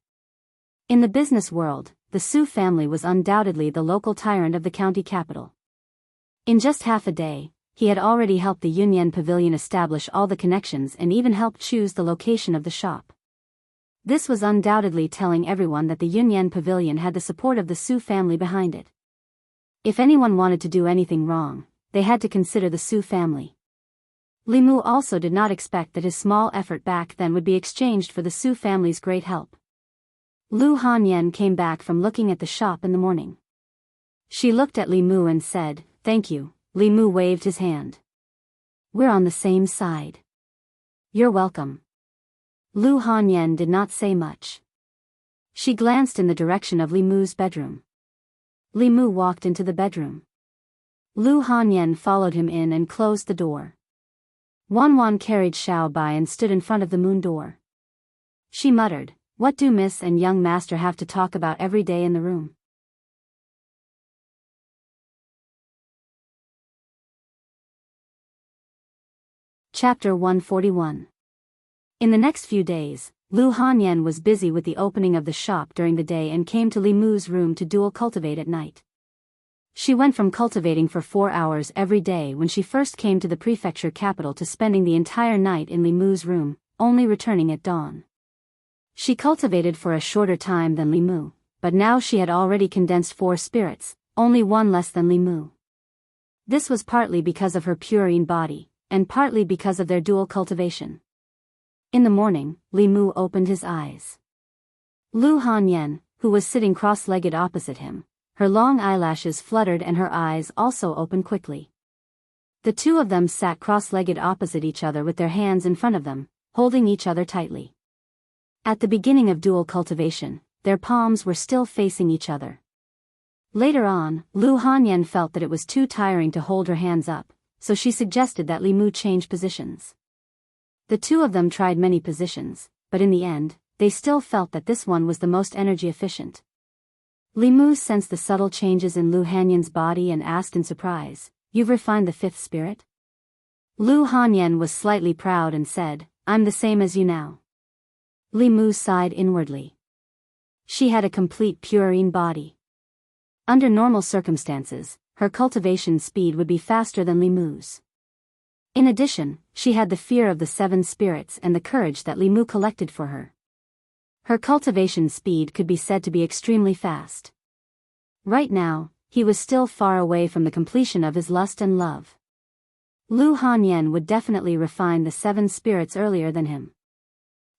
In the business world, the Su family was undoubtedly the local tyrant of the county capital. In just half a day, he had already helped the Yunyan Pavilion establish all the connections and even helped choose the location of the shop. This was undoubtedly telling everyone that the Yunyan Pavilion had the support of the Su family behind it. If anyone wanted to do anything wrong, they had to consider the Su family. Li Mu also did not expect that his small effort back then would be exchanged for the Su family's great help. Lu Hanyan came back from looking at the shop in the morning. She looked at Li Mu and said, "Thank you." Li Mu waved his hand. "We're on the same side." "You're welcome." Lu Hanyan did not say much. She glanced in the direction of Li Mu's bedroom. Li Mu walked into the bedroom. Lu Hanyan followed him in and closed the door. Wan carried Xiao Bai and stood in front of the moon door. She muttered, "What do Miss and young master have to talk about every day in the room?" Chapter 141. In the next few days, Lu Hanyan was busy with the opening of the shop during the day and came to Li Mu's room to dual cultivate at night. She went from cultivating for 4 hours every day when she first came to the prefecture capital to spending the entire night in Li Mu's room, only returning at dawn. She cultivated for a shorter time than Li Mu, but now she had already condensed 4 spirits, only 1 less than Li Mu. This was partly because of her purine body, and partly because of their dual cultivation. In the morning, Li Mu opened his eyes. Lu Hanyan, who was sitting cross-legged opposite him, her long eyelashes fluttered and her eyes also opened quickly. The two of them sat cross-legged opposite each other with their hands in front of them, holding each other tightly. At the beginning of dual cultivation, their palms were still facing each other. Later on, Lu Hanyan felt that it was too tiring to hold her hands up, so she suggested that Li Mu change positions. The two of them tried many positions, but in the end, they still felt that this one was the most energy efficient. Li Mu sensed the subtle changes in Lu Hanyan's body and asked in surprise, "You've refined the fifth spirit?" Lu Hanyan was slightly proud and said, "I'm the same as you now." Li Mu sighed inwardly. She had a complete purine body. Under normal circumstances, her cultivation speed would be faster than Li Mu's. In addition, she had the fear of the seven spirits and the courage that Li Mu collected for her. Her cultivation speed could be said to be extremely fast. Right now, he was still far away from the completion of his lust and love. Lu Hanyan would definitely refine the seven spirits earlier than him.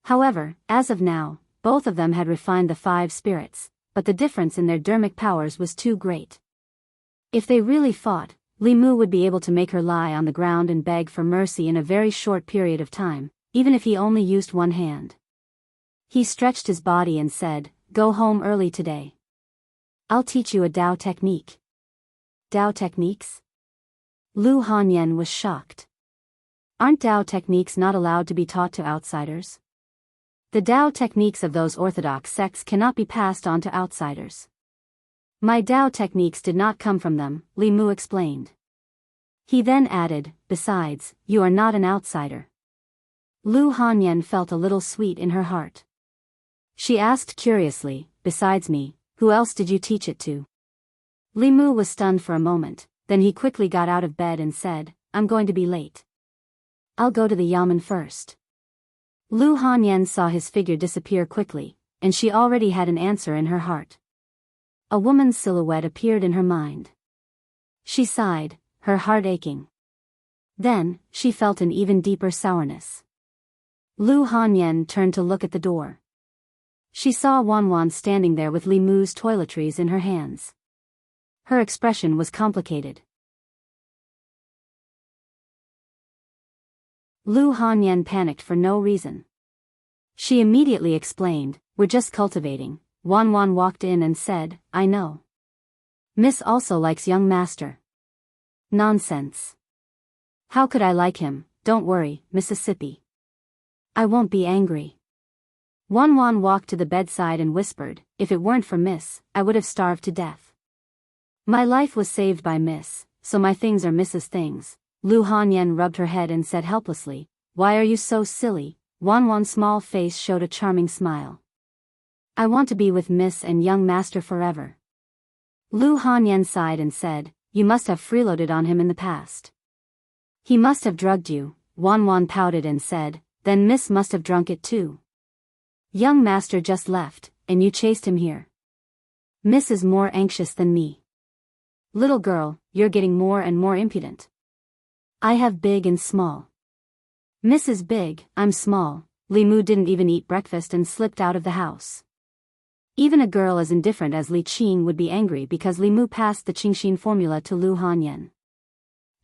However, as of now, both of them had refined the five spirits, but the difference in their dermic powers was too great. If they really fought, Li Mu would be able to make her lie on the ground and beg for mercy in a very short period of time, even if he only used one hand. He stretched his body and said, "Go home early today. I'll teach you a Dao technique." Dao techniques? Lu Hanyan was shocked. Aren't Dao techniques not allowed to be taught to outsiders? The Dao techniques of those orthodox sects cannot be passed on to outsiders. My Dao techniques did not come from them, Li Mu explained. He then added, "Besides, you are not an outsider." Lu Hanyan felt a little sweet in her heart. She asked curiously, "Besides me, who else did you teach it to?" Li Mu was stunned for a moment, then he quickly got out of bed and said, "I'm going to be late. I'll go to the yamen first." Lu Hanyan saw his figure disappear quickly, and she already had an answer in her heart. A woman's silhouette appeared in her mind. She sighed, her heart aching. Then, she felt an even deeper sourness. Lu Hanyan turned to look at the door. She saw Wanwan standing there with Li Mu's toiletries in her hands. Her expression was complicated. Lu Hanyan panicked for no reason. She immediately explained, "We're just cultivating." Wanwan walked in and said, "I know. Miss also likes young master." "Nonsense. How could I like him? Don't worry, Mississippi. I won't be angry." Wanwan walked to the bedside and whispered, "If it weren't for Miss, I would have starved to death. My life was saved by Miss, so my things are Miss's things." Lu Hanyan rubbed her head and said helplessly, "Why are you so silly?" Wanwan's small face showed a charming smile. "I want to be with Miss and young master forever." Lu Hanyan sighed and said, "You must have freeloaded on him in the past." "He must have drugged you." Wanwan pouted and said, "Then Miss must have drunk it too. Young master just left, and you chased him here. Miss is more anxious than me. Little girl, you're getting more and more impudent. I have big and small. Miss is big, I'm small." Li Mu didn't even eat breakfast and slipped out of the house. Even a girl as indifferent as Li Qing would be angry because Li Mu passed the Qingxin formula to Lu Hanyan.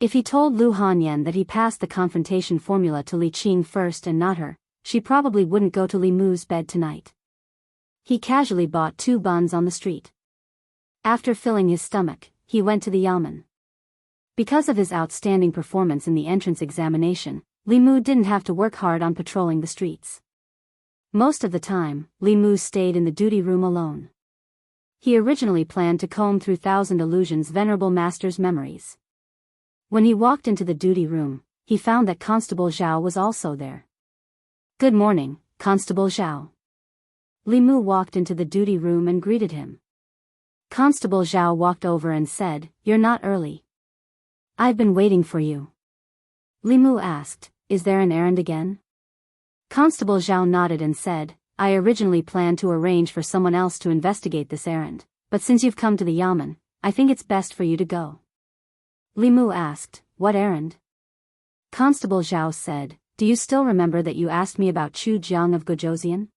If he told Lu Hanyan that he passed the confrontation formula to Li Qing first and not her, she probably wouldn't go to Li Mu's bed tonight. He casually bought 2 buns on the street. After filling his stomach, he went to the yamen. Because of his outstanding performance in the entrance examination, Li Mu didn't have to work hard on patrolling the streets. Most of the time, Li Mu stayed in the duty room alone. He originally planned to comb through Thousand Illusions' venerable master's memories. When he walked into the duty room, he found that Constable Zhao was also there. "Good morning, Constable Zhao." Li Mu walked into the duty room and greeted him. Constable Zhao walked over and said, "You're not early. I've been waiting for you." Li Mu asked, "Is there an errand again?" Constable Zhao nodded and said, "I originally planned to arrange for someone else to investigate this errand, but since you've come to the yamen, I think it's best for you to go." Li Mu asked, "What errand?" Constable Zhao said, "Do you still remember that you asked me about Chu Jiang of Gojosian?"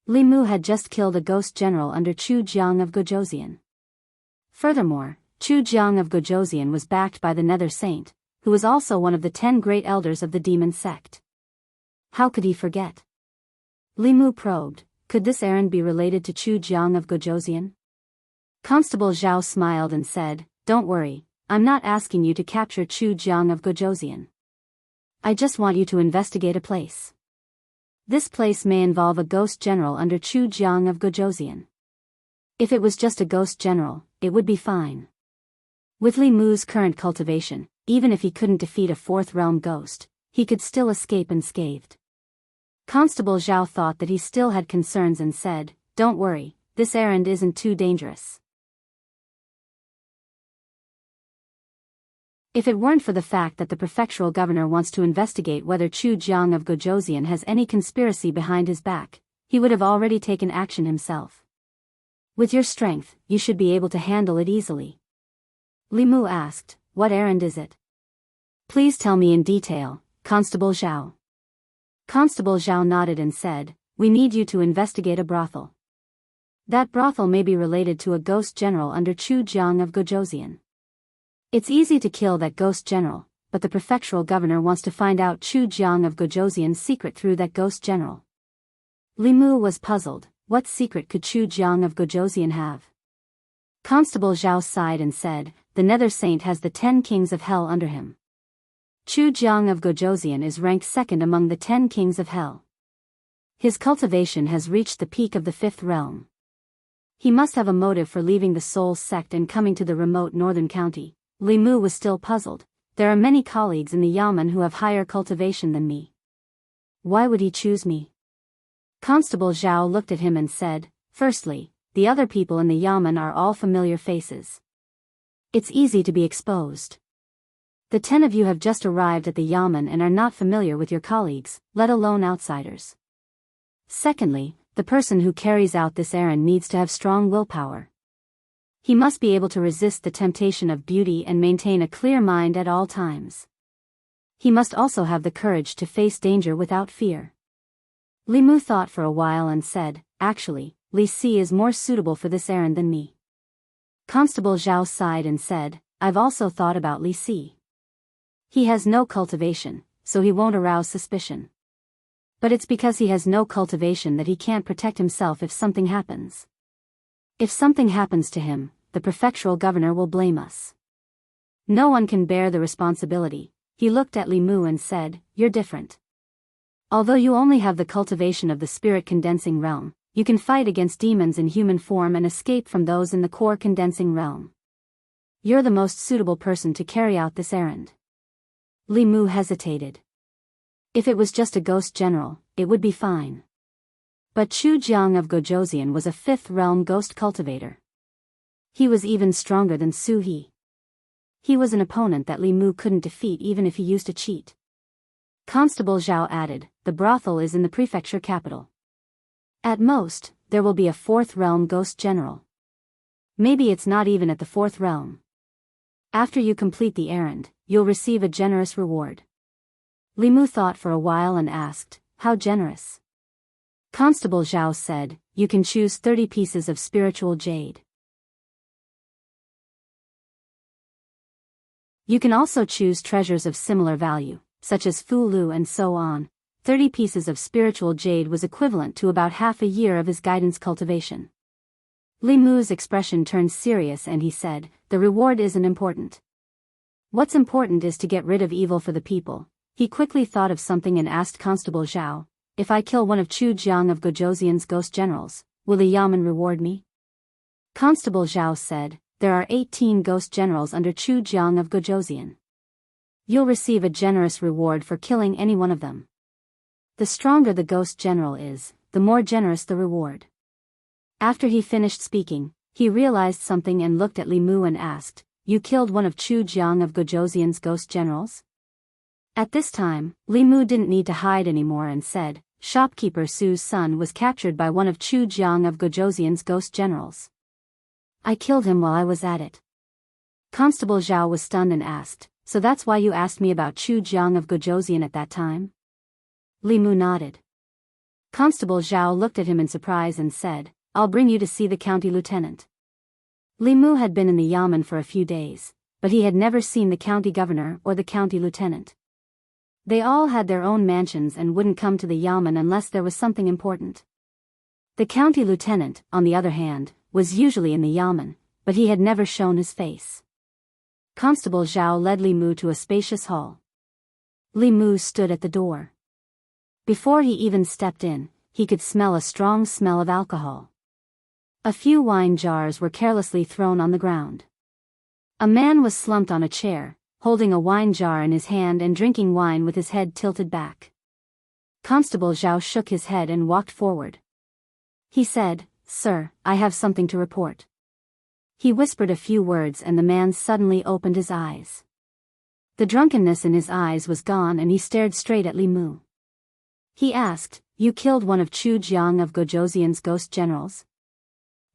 Li Mu had just killed a ghost general under Chu Jiang of Gojosian. Furthermore, Chu Jiang of Gojosian was backed by the Nether Saint, who was also one of the 10 great elders of the demon sect. How could he forget? Li Mu probed, could this errand be related to Chu Jiang of Gojosian? Constable Zhao smiled and said, "Don't worry, I'm not asking you to capture Chu Jiang of Gojosian. I just want you to investigate a place. This place may involve a ghost general under Chu Jiang of Gojosian. If it was just a ghost general, it would be fine." With Li Mu's current cultivation, even if he couldn't defeat a fourth realm ghost, he could still escape unscathed. Constable Zhao thought that he still had concerns and said, "Don't worry, this errand isn't too dangerous. If it weren't for the fact that the prefectural governor wants to investigate whether Chu Jiang of Gojosian has any conspiracy behind his back, he would have already taken action himself. With your strength, you should be able to handle it easily." Li Mu asked, "What errand is it?" "Please tell me in detail, Constable Zhao." Constable Zhao nodded and said, "We need you to investigate a brothel. That brothel may be related to a ghost general under Chu Jiang of Gojosian. It's easy to kill that ghost general, but the prefectural governor wants to find out Chu Jiang of Gojosian's secret through that ghost general." Li Mu was puzzled, what secret could Chu Jiang of Gojosian have? Constable Zhao sighed and said, "The Nether Saint has the 10 kings of hell under him. Chu Jiang of Gojosian is ranked second among the 10 kings of hell. His cultivation has reached the peak of the 5th realm. He must have a motive for leaving the Soul sect and coming to the remote northern county." Li Mu was still puzzled. "There are many colleagues in the Yamen who have higher cultivation than me. Why would he choose me?" Constable Zhao looked at him and said, "Firstly, the other people in the Yamen are all familiar faces. It's easy to be exposed. The 10 of you have just arrived at the Yamen and are not familiar with your colleagues, let alone outsiders. Secondly, the person who carries out this errand needs to have strong willpower. He must be able to resist the temptation of beauty and maintain a clear mind at all times. He must also have the courage to face danger without fear." Li Mu thought for a while and said, "Actually, Li Si is more suitable for this errand than me." Constable Zhao sighed and said, "I've also thought about Li Si. He has no cultivation, so he won't arouse suspicion. But it's because he has no cultivation that he can't protect himself if something happens. If something happens to him, the prefectural governor will blame us. No one can bear the responsibility." He looked at Li Mu and said, "You're different. Although you only have the cultivation of the spirit condensing realm, you can fight against demons in human form and escape from those in the core condensing realm. You're the most suitable person to carry out this errand." Li Mu hesitated. If it was just a ghost general, it would be fine. But Chu Jiang of Gojosian was a 5th realm ghost cultivator. He was even stronger than Su He. He was an opponent that Li Mu couldn't defeat even if he used a cheat. Constable Zhao added, "The brothel is in the prefecture capital. At most, there will be a 4th realm ghost general. Maybe it's not even at the 4th realm. After you complete the errand, you'll receive a generous reward." Li Mu thought for a while and asked, "How generous?" Constable Zhao said, "You can choose 30 pieces of spiritual jade. You can also choose treasures of similar value, such as Fulu and so on." 30 pieces of spiritual jade was equivalent to about half a year of his guidance cultivation. Li Mu's expression turned serious and he said, "The reward isn't important. What's important is to get rid of evil for the people." He quickly thought of something and asked Constable Zhao, "If I kill one of Chu Jiang of Gojosian's ghost generals, will the Yamen reward me?" Constable Zhao said, "There are 18 ghost generals under Chu Jiang of Gojosian. You'll receive a generous reward for killing any one of them. The stronger the ghost general is, the more generous the reward." After he finished speaking, he realized something and looked at Li Mu and asked, "You killed one of Chu Jiang of Gojosian's ghost generals?" At this time, Li Mu didn't need to hide anymore and said, "Shopkeeper Su's son was captured by one of Chu Jiang of Gojosian's ghost generals. I killed him while I was at it." Constable Zhao was stunned and asked, "So that's why you asked me about Chu Jiang of Gojoseon at that time?" Li Mu nodded. Constable Zhao looked at him in surprise and said, "I'll bring you to see the county lieutenant." Li Mu had been in the yamen for a few days, but he had never seen the county governor or the county lieutenant. They all had their own mansions and wouldn't come to the yamen unless there was something important. The county lieutenant, on the other hand, was usually in the yamen, but he had never shown his face. Constable Zhao led Li Mu to a spacious hall. Li Mu stood at the door. Before he even stepped in, he could smell a strong smell of alcohol. A few wine jars were carelessly thrown on the ground. A man was slumped on a chair, holding a wine jar in his hand and drinking wine with his head tilted back. Constable Zhao shook his head and walked forward. He said, "Sir, I have something to report." He whispered a few words and the man suddenly opened his eyes. The drunkenness in his eyes was gone and he stared straight at Li Mu. He asked, "You killed one of Chu Jiang of Gojoseon's ghost generals?"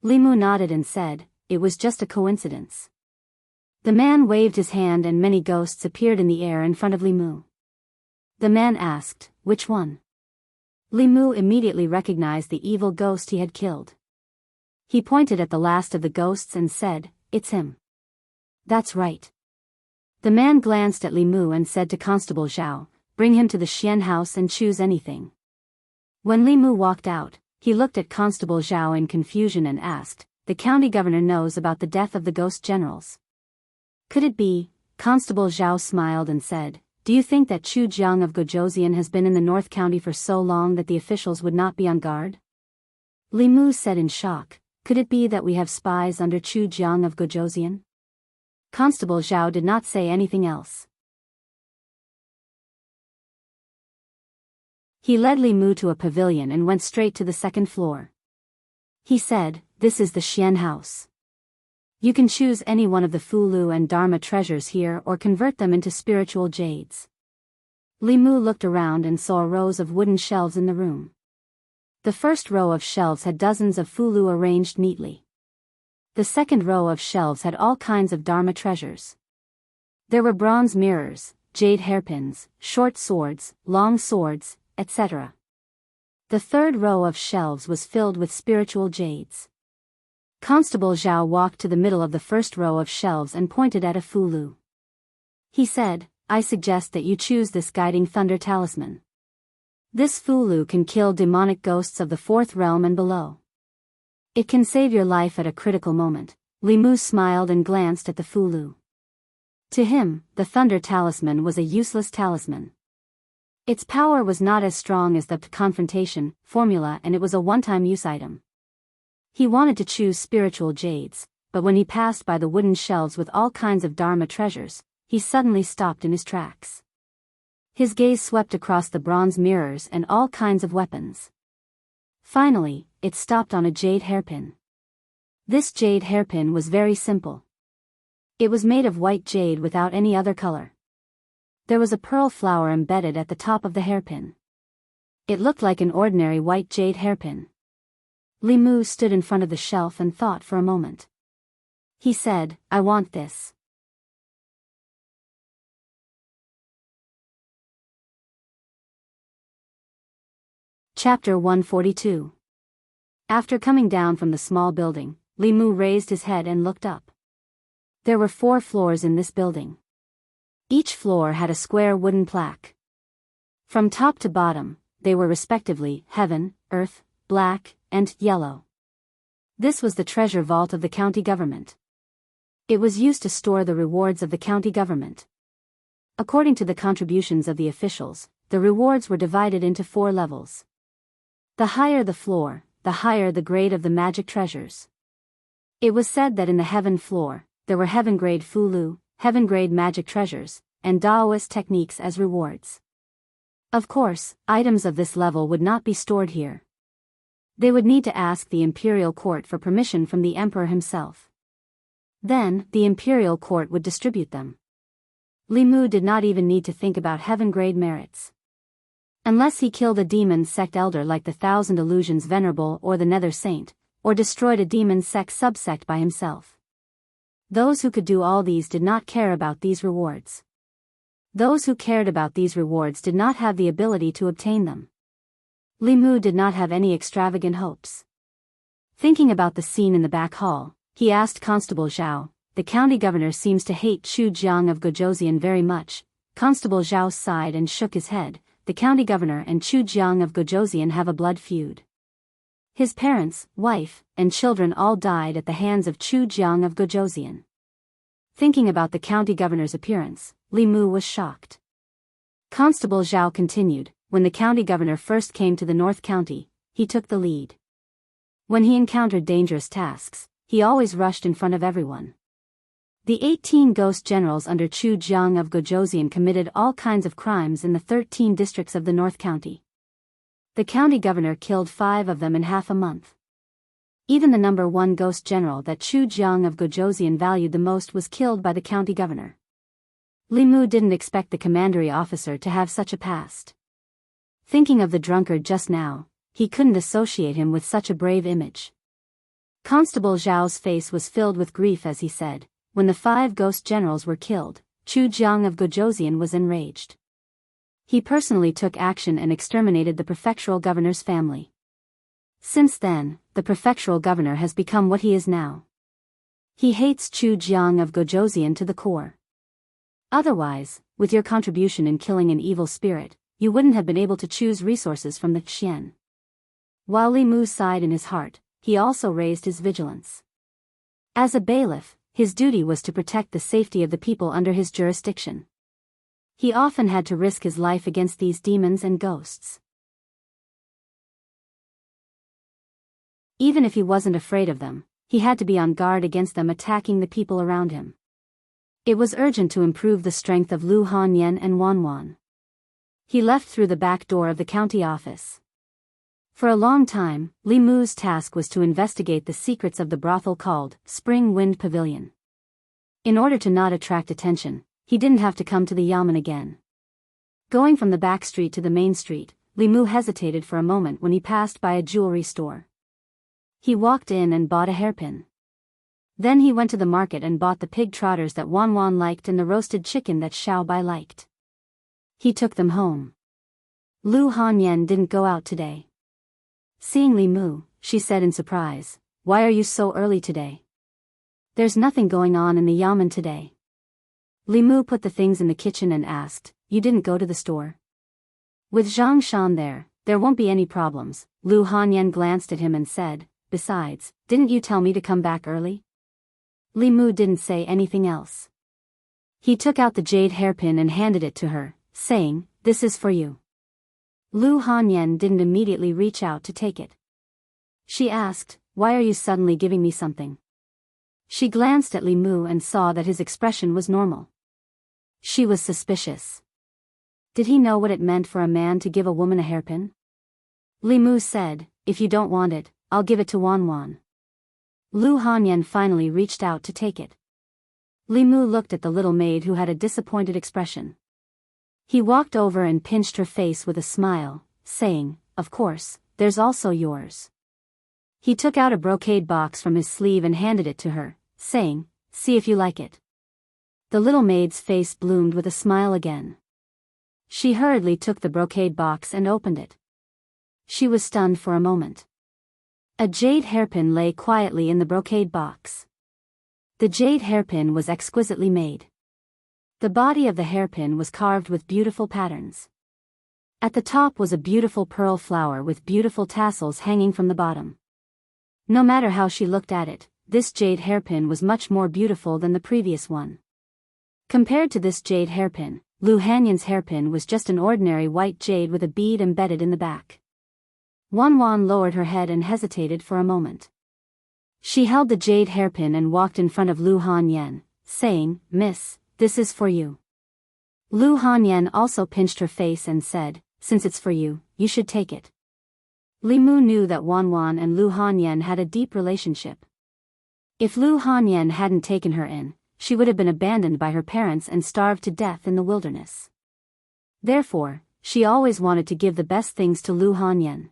Li Mu nodded and said, "It was just a coincidence." The man waved his hand and many ghosts appeared in the air in front of Li Mu. The man asked, "Which one?" Li Mu immediately recognized the evil ghost he had killed. He pointed at the last of the ghosts and said, "It's him." "That's right." The man glanced at Li Mu and said to Constable Zhao, "Bring him to the Xian house and choose anything." When Li Mu walked out, he looked at Constable Zhao in confusion and asked, "The county governor knows about the death of the ghost generals?" "Could it be?" Constable Zhao smiled and said, "Do you think that Chu Jiang of Gojoseon has been in the North County for so long that the officials would not be on guard?" Li Mu said in shock, "Could it be that we have spies under Chu Jiang of Gojoseon?" Constable Zhao did not say anything else. He led Li Mu to a pavilion and went straight to the second floor. He said, "This is the Xian house. You can choose any one of the Fulu and Dharma treasures here or convert them into spiritual jades." Li Mu looked around and saw rows of wooden shelves in the room. The first row of shelves had dozens of Fulu arranged neatly. The second row of shelves had all kinds of Dharma treasures. There were bronze mirrors, jade hairpins, short swords, long swords, etc. The third row of shelves was filled with spiritual jades. Constable Zhao walked to the middle of the first row of shelves and pointed at a Fulu. He said, "I suggest that you choose this guiding thunder talisman. This Fulu can kill demonic ghosts of the fourth realm and below. It can save your life at a critical moment." Li Mu smiled and glanced at the Fulu. To him, the thunder talisman was a useless talisman. Its power was not as strong as the confrontation formula and it was a one-time use item. He wanted to choose spiritual jades, but when he passed by the wooden shelves with all kinds of Dharma treasures, he suddenly stopped in his tracks. His gaze swept across the bronze mirrors and all kinds of weapons. Finally, it stopped on a jade hairpin. This jade hairpin was very simple. It was made of white jade without any other color. There was a pearl flower embedded at the top of the hairpin. It looked like an ordinary white jade hairpin. Li Mu stood in front of the shelf and thought for a moment. He said, "I want this." Chapter 142. After coming down from the small building, Li Mu raised his head and looked up. There were 4 floors in this building. Each floor had a square wooden plaque. From top to bottom, they were respectively heaven, earth, black, and yellow. This was the treasure vault of the county government. It was used to store the rewards of the county government. According to the contributions of the officials, the rewards were divided into 4 levels. The higher the floor, the higher the grade of the magic treasures. It was said that in the heaven floor, there were heaven-grade Fulu, heaven-grade magic treasures, and Taoist techniques as rewards. Of course, items of this level would not be stored here. They would need to ask the imperial court for permission from the emperor himself. Then, the imperial court would distribute them. Li Mu did not even need to think about heaven-grade merits. Unless he killed a demon sect elder like the Thousand Illusions Venerable or the Nether Saint, or destroyed a demon sect subsect by himself. Those who could do all these did not care about these rewards. Those who cared about these rewards did not have the ability to obtain them. Li Mu did not have any extravagant hopes. Thinking about the scene in the back hall, he asked Constable Zhao, "The county governor seems to hate Chu Jiang of Gojoseon very much." Constable Zhao sighed and shook his head. "The county governor and Chu Jiang of Gojoseon have a blood feud. His parents, wife, and children all died at the hands of Chu Jiang of Gojoseon." Thinking about the county governor's appearance, Li Mu was shocked. Constable Zhao continued, "When the county governor first came to the North County, he took the lead. When he encountered dangerous tasks, he always rushed in front of everyone. The 18 ghost generals under Chu Jiang of Gojoseon committed all kinds of crimes in the 13 districts of the North County. The county governor killed 5 of them in half a month. Even the number 1 ghost general that Chu Jiang of Gojoseon valued the most was killed by the county governor." Li Mu didn't expect the commandery officer to have such a past. Thinking of the drunkard just now, he couldn't associate him with such a brave image. Constable Zhao's face was filled with grief as he said, "When the 5 ghost generals were killed, Chu Jiang of Gojoseon was enraged. He personally took action and exterminated the prefectural governor's family. Since then, the prefectural governor has become what he is now. He hates Chu Jiang of Gojoseon to the core. Otherwise, with your contribution in killing an evil spirit, you wouldn't have been able to choose resources from the Xian." While Li Mu sighed in his heart, he also raised his vigilance. As a bailiff, his duty was to protect the safety of the people under his jurisdiction. He often had to risk his life against these demons and ghosts. Even if he wasn't afraid of them, he had to be on guard against them attacking the people around him. It was urgent to improve the strength of Lu Hanyan and Wanwan. He left through the back door of the county office. For a long time, Li Mu's task was to investigate the secrets of the brothel called Spring Wind Pavilion. In order to not attract attention, he didn't have to come to the yamen again. Going from the back street to the main street, Li Mu hesitated for a moment when he passed by a jewelry store. He walked in and bought a hairpin. Then he went to the market and bought the pig trotters that Wanwan liked and the roasted chicken that Xiaobai liked. He took them home. Lu Hanyan didn't go out today. Seeing Li Mu, she said in surprise, "Why are you so early today? There's nothing going on in the yamen today." Li Mu put the things in the kitchen and asked, "You didn't go to the store?" "With Zhang Shan there won't be any problems." Lu Hanyan glanced at him and said, "Besides, didn't you tell me to come back early?" Li Mu didn't say anything else. He took out the jade hairpin and handed it to her, saying, "This is for you." Lu Hanyan didn't immediately reach out to take it. She asked, "Why are you suddenly giving me something?" She glanced at Li Mu and saw that his expression was normal. She was suspicious. Did he know what it meant for a man to give a woman a hairpin? Li Mu said, "If you don't want it, I'll give it to Wanwan." Lu Hanyan finally reached out to take it. Li Mu looked at the little maid who had a disappointed expression. He walked over and pinched her face with a smile, saying, "Of course, there's also yours." He took out a brocade box from his sleeve and handed it to her, saying, "See if you like it." The little maid's face bloomed with a smile again. She hurriedly took the brocade box and opened it. She was stunned for a moment. A jade hairpin lay quietly in the brocade box. The jade hairpin was exquisitely made. The body of the hairpin was carved with beautiful patterns. At the top was a beautiful pearl flower with beautiful tassels hanging from the bottom. No matter how she looked at it, this jade hairpin was much more beautiful than the previous one. Compared to this jade hairpin, Lu Hanyan's hairpin was just an ordinary white jade with a bead embedded in the back. Wanwan lowered her head and hesitated for a moment. She held the jade hairpin and walked in front of Lu Hanyan, saying, "Miss, this is for you." Lu Hanyan also pinched her face and said, "Since it's for you, you should take it." Li Mu knew that Wanwan and Lu Hanyan had a deep relationship. If Lu Hanyan hadn't taken her in, she would have been abandoned by her parents and starved to death in the wilderness. Therefore, she always wanted to give the best things to Lu Hanyan.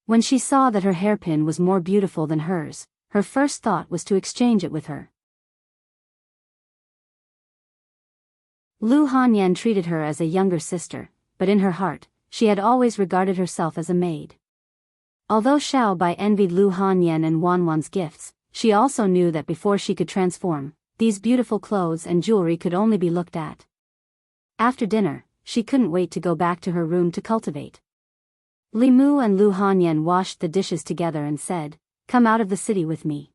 When she saw that her hairpin was more beautiful than hers, her first thought was to exchange it with her. Lu Hanyan treated her as a younger sister, but in her heart, she had always regarded herself as a maid. Although Xiao Bai envied Lu Hanyan and Wanwan's gifts, she also knew that before she could transform, these beautiful clothes and jewelry could only be looked at. After dinner, she couldn't wait to go back to her room to cultivate. Li Mu and Lu Hanyan washed the dishes together and said, "Come out of the city with me."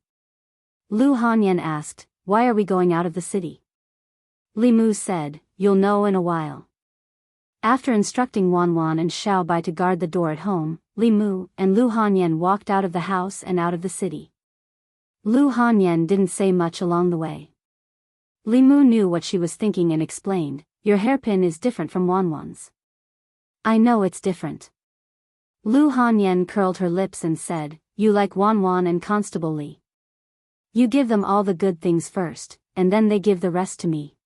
Lu Hanyan asked, "Why are we going out of the city?" Li Mu said, "You'll know in a while." After instructing Wanwan and Xiao Bai to guard the door at home, Li Mu and Lu Hanyan walked out of the house and out of the city. Lu Hanyan didn't say much along the way. Li Mu knew what she was thinking and explained, "Your hairpin is different from Wanwan's." "I know it's different." Lu Hanyan curled her lips and said, "You like Wanwan and Constable Li. You give them all the good things first, and then they give the rest to me.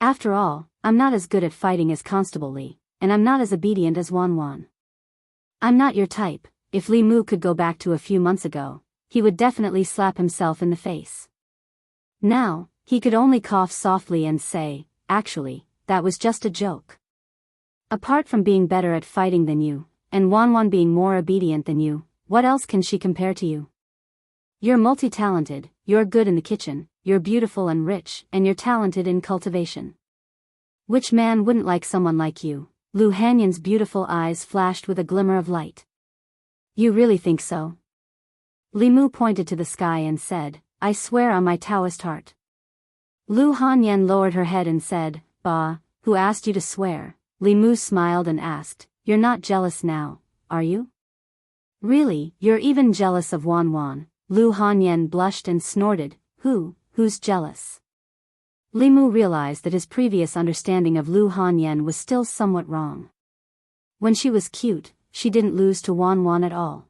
After all, I'm not as good at fighting as Constable Li, and I'm not as obedient as Wanwan. I'm not your type." If Li Mu could go back to a few months ago, he would definitely slap himself in the face. Now, he could only cough softly and say, "Actually, that was just a joke. Apart from being better at fighting than you, and Wanwan being more obedient than you, what else can she compare to you? You're multi-talented, you're good in the kitchen, you're beautiful and rich, and you're talented in cultivation. Which man wouldn't like someone like you?" Lu Hanyan's beautiful eyes flashed with a glimmer of light. "You really think so?" Li Mu pointed to the sky and said, "I swear on my Taoist heart." Lu Hanyan lowered her head and said, "Bah, who asked you to swear?" Li Mu smiled and asked, "You're not jealous now, are you?" "Really, you're even jealous of Wanwan." Lu Hanyan blushed and snorted, Who's jealous?" Li Mu realized that his previous understanding of Lu Hanyan was still somewhat wrong. When she was cute, she didn't lose to Wanwan at all.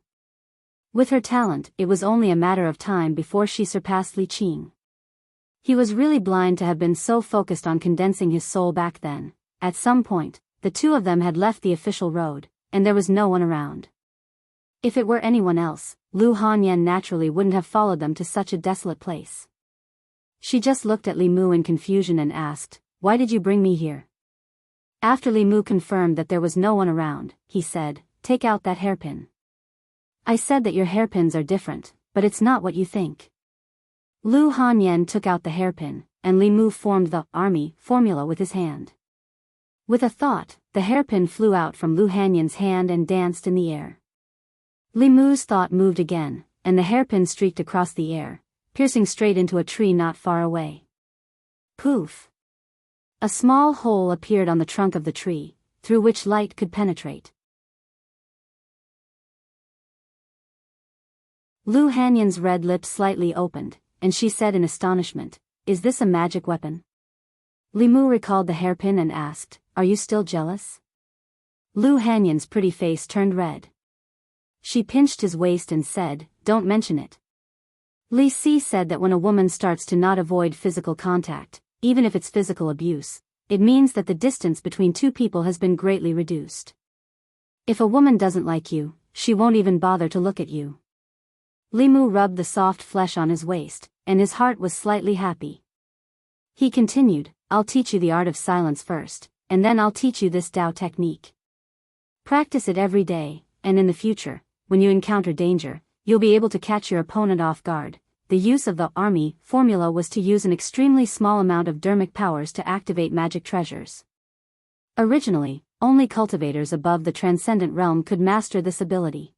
With her talent, it was only a matter of time before she surpassed Li Qing. He was really blind to have been so focused on condensing his soul back then. At some point, the two of them had left the official road, and there was no one around. If it were anyone else, Lu Hanyan naturally wouldn't have followed them to such a desolate place. She just looked at Li Mu in confusion and asked, "Why did you bring me here?" After Li Mu confirmed that there was no one around, he said, "Take out that hairpin." "I said that your hairpins are different, but it's not what you think." Lu Hanyan took out the hairpin, and Li Mu formed the army formula with his hand. With a thought, the hairpin flew out from Lu Hanyan's hand and danced in the air. Li Mu's thought moved again, and the hairpin streaked across the air, piercing straight into a tree not far away. Poof! A small hole appeared on the trunk of the tree, through which light could penetrate. Lu Hanyan's red lips slightly opened, and she said in astonishment, "Is this a magic weapon?" Li Mu recalled the hairpin and asked, "Are you still jealous?" Lu Hanyan's pretty face turned red. She pinched his waist and said, "Don't mention it." Li Si said that when a woman starts to not avoid physical contact, even if it's physical abuse, it means that the distance between two people has been greatly reduced. If a woman doesn't like you, she won't even bother to look at you. Li Mu rubbed the soft flesh on his waist, and his heart was slightly happy. He continued, "I'll teach you the art of silence first, and then I'll teach you this Tao technique. Practice it every day, and in the future, when you encounter danger, you'll be able to catch your opponent off guard." The use of the army formula was to use an extremely small amount of dermic powers to activate magic treasures. Originally, only cultivators above the transcendent realm could master this ability.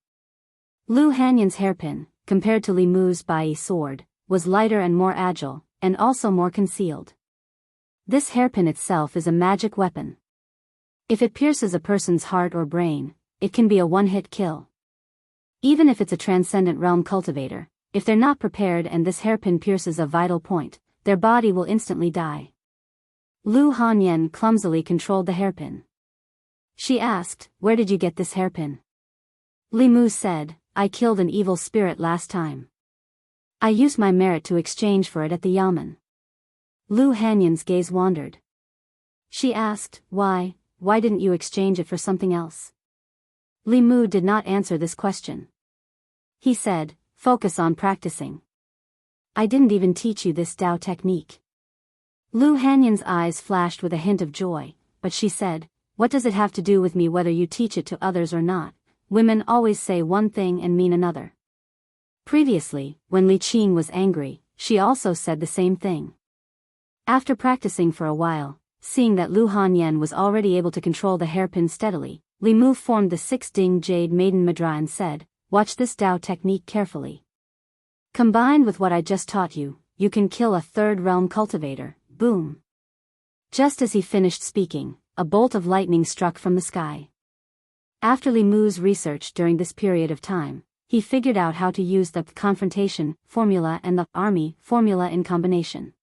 Lu Hanyan's hairpin, compared to Li Mu's Bai sword, was lighter and more agile, and also more concealed. This hairpin itself is a magic weapon. If it pierces a person's heart or brain, it can be a one-hit kill. Even if it's a transcendent realm cultivator, if they're not prepared and this hairpin pierces a vital point, their body will instantly die. Lu Hanyan clumsily controlled the hairpin. She asked, "Where did you get this hairpin?" Li Mu said, "I killed an evil spirit last time. I used my merit to exchange for it at the yamen." Lu Hanyan's gaze wandered. She asked, Why didn't you exchange it for something else?" Li Mu did not answer this question. He said, "Focus on practicing. I didn't even teach you this Tao technique." Lu Hanyan's eyes flashed with a hint of joy, but she said, "What does it have to do with me whether you teach it to others or not? Women always say one thing and mean another." Previously, when Li Qing was angry, she also said the same thing. After practicing for a while, seeing that Lu Hanyan was already able to control the hairpin steadily, Li Mu formed the 6 Ding Jade Maiden Mudra and said, "Watch this Dao technique carefully. Combined with what I just taught you, you can kill a third realm cultivator." Boom. Just as he finished speaking, a bolt of lightning struck from the sky. After Li Mu's research during this period of time, he figured out how to use the confrontation formula and the army formula in combination.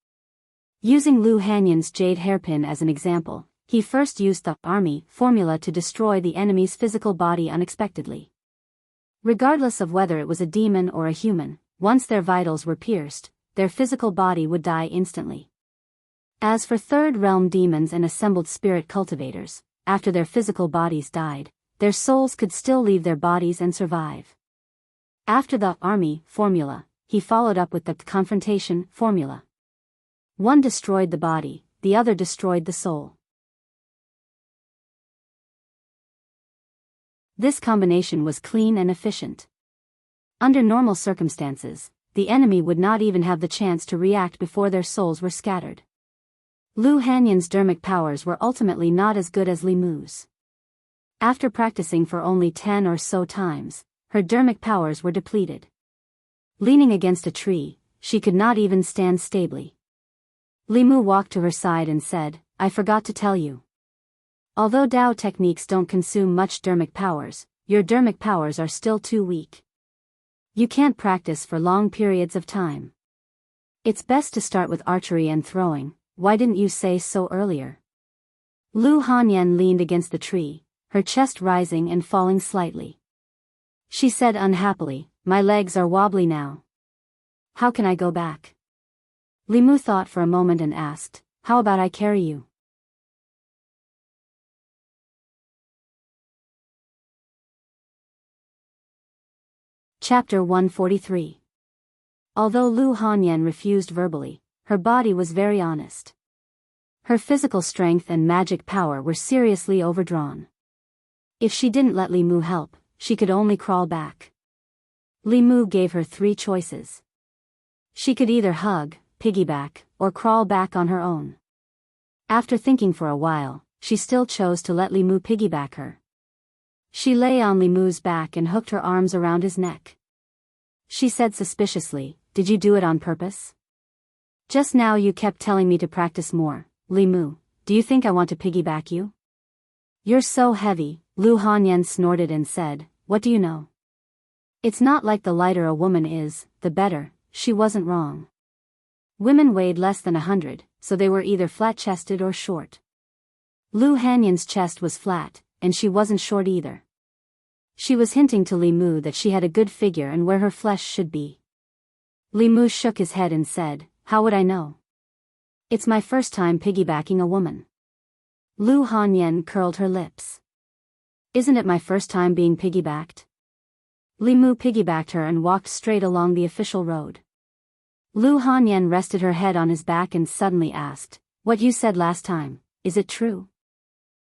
Using Lu Hanyan's jade hairpin as an example, he first used the army formula to destroy the enemy's physical body unexpectedly. Regardless of whether it was a demon or a human, once their vitals were pierced, their physical body would die instantly. As for third realm demons and assembled spirit cultivators, after their physical bodies died, their souls could still leave their bodies and survive. After the army formula, he followed up with the confrontation formula. One destroyed the body, the other destroyed the soul. This combination was clean and efficient. Under normal circumstances, the enemy would not even have the chance to react before their souls were scattered. Lu Hanyan's dermic powers were ultimately not as good as Li Mu's. After practicing for only 10 or so times, her dermic powers were depleted. Leaning against a tree, she could not even stand stably. Li Mu walked to her side and said, "I forgot to tell you. Although Dao techniques don't consume much dermic powers, your dermic powers are still too weak. You can't practice for long periods of time. It's best to start with archery and throwing. Why didn't you say so earlier?" Lu Hanyan leaned against the tree, her chest rising and falling slightly. She said unhappily, "My legs are wobbly now. How can I go back?" Li Mu thought for a moment and asked, "How about I carry you?" Chapter 143. Although Lu Hanyan refused verbally, her body was very honest. Her physical strength and magic power were seriously overdrawn. If she didn't let Li Mu help, she could only crawl back. Li Mu gave her 3 choices. She could either hug, piggyback, or crawl back on her own. After thinking for a while, she still chose to let Li Mu piggyback her. She lay on Li Mu's back and hooked her arms around his neck. She said suspiciously, "Did you do it on purpose? Just now you kept telling me to practice more. Li Mu, do you think I want to piggyback you?" "You're so heavy," Lu Hanyan snorted and said, "What do you know? It's not like the lighter a woman is, the better." She wasn't wrong. Women weighed less than 100, so they were either flat-chested or short. Lu Hanyan's chest was flat, and she wasn't short either. She was hinting to Li Mu that she had a good figure and where her flesh should be. Li Mu shook his head and said, "How would I know? It's my first time piggybacking a woman." Lu Hanyan curled her lips. "Isn't it my first time being piggybacked?" Li Mu piggybacked her and walked straight along the official road. Lu Hanyan rested her head on his back and suddenly asked, "What you said last time, is it true?"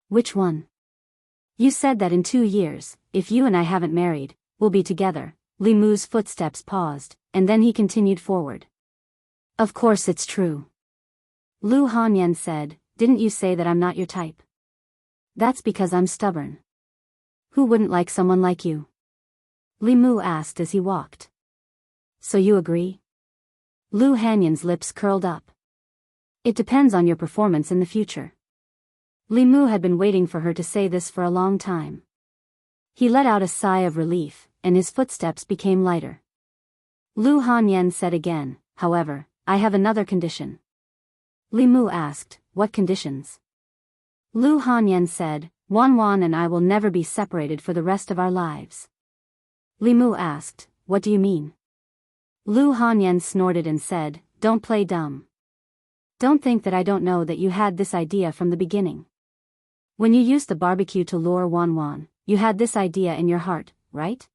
"Which one?" "You said that in 2 years, if you and I haven't married, we'll be together." Li Mu's footsteps paused, and then he continued forward. "Of course it's true." Lu Hanyan said, "Didn't you say that I'm not your type?" "That's because I'm stubborn." "Who wouldn't like someone like you?" Li Mu asked as he walked. "So you agree?" Lu Hanyan's lips curled up. "It depends on your performance in the future." Li Mu had been waiting for her to say this for a long time. He let out a sigh of relief, and his footsteps became lighter. Lu Hanyan said again, "However, I have another condition." Li Mu asked, "What conditions?" Lu Hanyan said, "Wan Wan and I will never be separated for the rest of our lives." Li Mu asked, "What do you mean?" Lu Hanyan snorted and said, "Don't play dumb. Don't think that I don't know that you had this idea from the beginning. When you used the barbecue to lure Wan Wan, you had this idea in your heart, right?"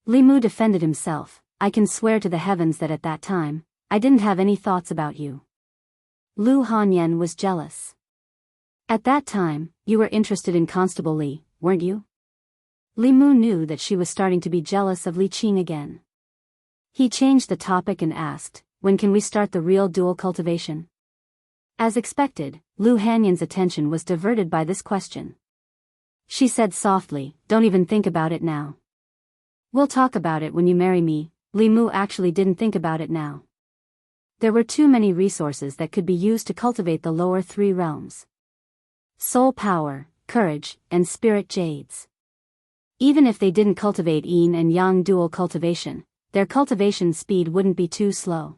Li Mu defended himself, "I can swear to the heavens that at that time, I didn't have any thoughts about you." Lu Hanyan was jealous. At that time, you were interested in Constable Li, weren't you? Li Mu knew that she was starting to be jealous of Li Qing again. He changed the topic and asked, when can we start the real dual cultivation? As expected, Lu Hanyan's attention was diverted by this question. She said softly, don't even think about it now. We'll talk about it when you marry me. Li Mu actually didn't think about it now. There were too many resources that could be used to cultivate the lower three realms. Soul power, courage, and spirit jades. Even if they didn't cultivate yin and yang dual cultivation, their cultivation speed wouldn't be too slow.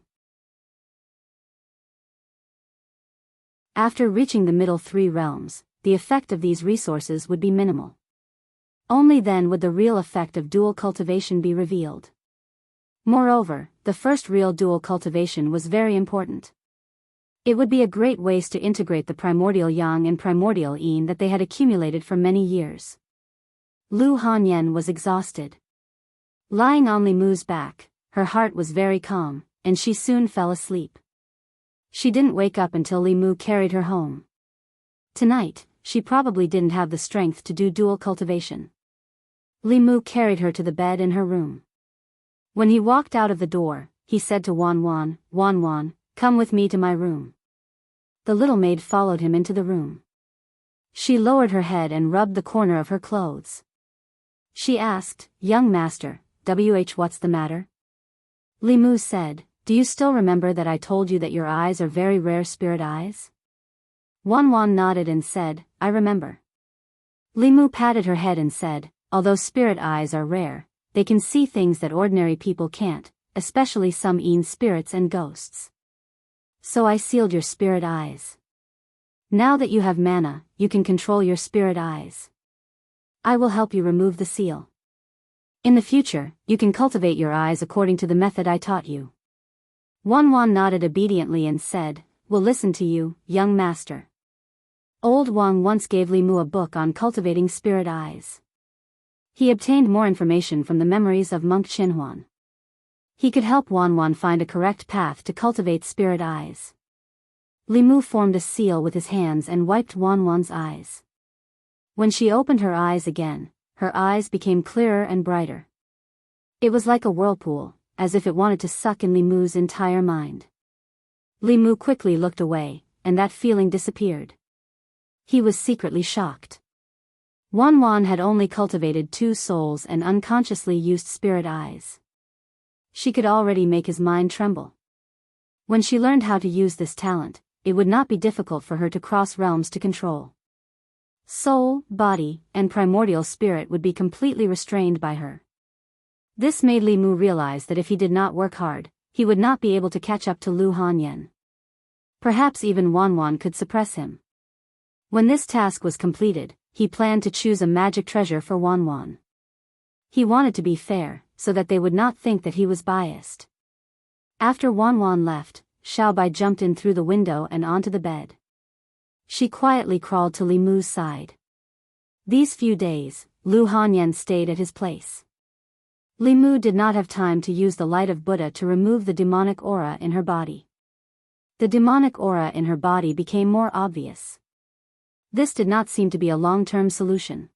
After reaching the middle three realms, the effect of these resources would be minimal. Only then would the real effect of dual cultivation be revealed. Moreover, the first real dual cultivation was very important. It would be a great waste to integrate the primordial yang and primordial yin that they had accumulated for many years. Lu Hanyan was exhausted. Lying on Li Mu's back, her heart was very calm, and she soon fell asleep. She didn't wake up until Li Mu carried her home. Tonight, she probably didn't have the strength to do dual cultivation. Li Mu carried her to the bed in her room. When he walked out of the door, he said to Wan Wan, come with me to my room. The little maid followed him into the room. She lowered her head and rubbed the corner of her clothes. She asked, young master, what's the matter? Li Mu said, do you still remember that I told you that your eyes are very rare spirit eyes? Wan Wan nodded and said, I remember. Li Mu patted her head and said, although spirit eyes are rare, they can see things that ordinary people can't, especially some yin spirits and ghosts. So I sealed your spirit eyes. Now that you have mana, you can control your spirit eyes. I will help you remove the seal. In the future, you can cultivate your eyes according to the method I taught you. Wan Wan nodded obediently and said, we'll listen to you, young master. Old Wang once gave Li Mu a book on cultivating spirit eyes. He obtained more information from the memories of monk Qinhuan. He could help Wan Wan find a correct path to cultivate spirit eyes. Li Mu formed a seal with his hands and wiped Wan Wan's eyes. When she opened her eyes again, her eyes became clearer and brighter. It was like a whirlpool, as if it wanted to suck in Li Mu's entire mind. Li Mu quickly looked away, and that feeling disappeared. He was secretly shocked. Wan Wan had only cultivated 2 souls and unconsciously used spirit eyes. She could already make his mind tremble. When she learned how to use this talent, it would not be difficult for her to cross realms to control. Soul, body, and primordial spirit would be completely restrained by her. This made Li Mu realize that if he did not work hard, he would not be able to catch up to Lu Hanyan. Perhaps even Wan Wan could suppress him. When this task was completed, he planned to choose a magic treasure for Wan Wan. He wanted to be fair, so that they would not think that he was biased. After Wan Wan left, Xiaobai jumped in through the window and onto the bed. She quietly crawled to Li Mu's side. These few days, Lu Hanyan stayed at his place. Li Mu did not have time to use the light of Buddha to remove the demonic aura in her body. The demonic aura in her body became more obvious. This did not seem to be a long-term solution.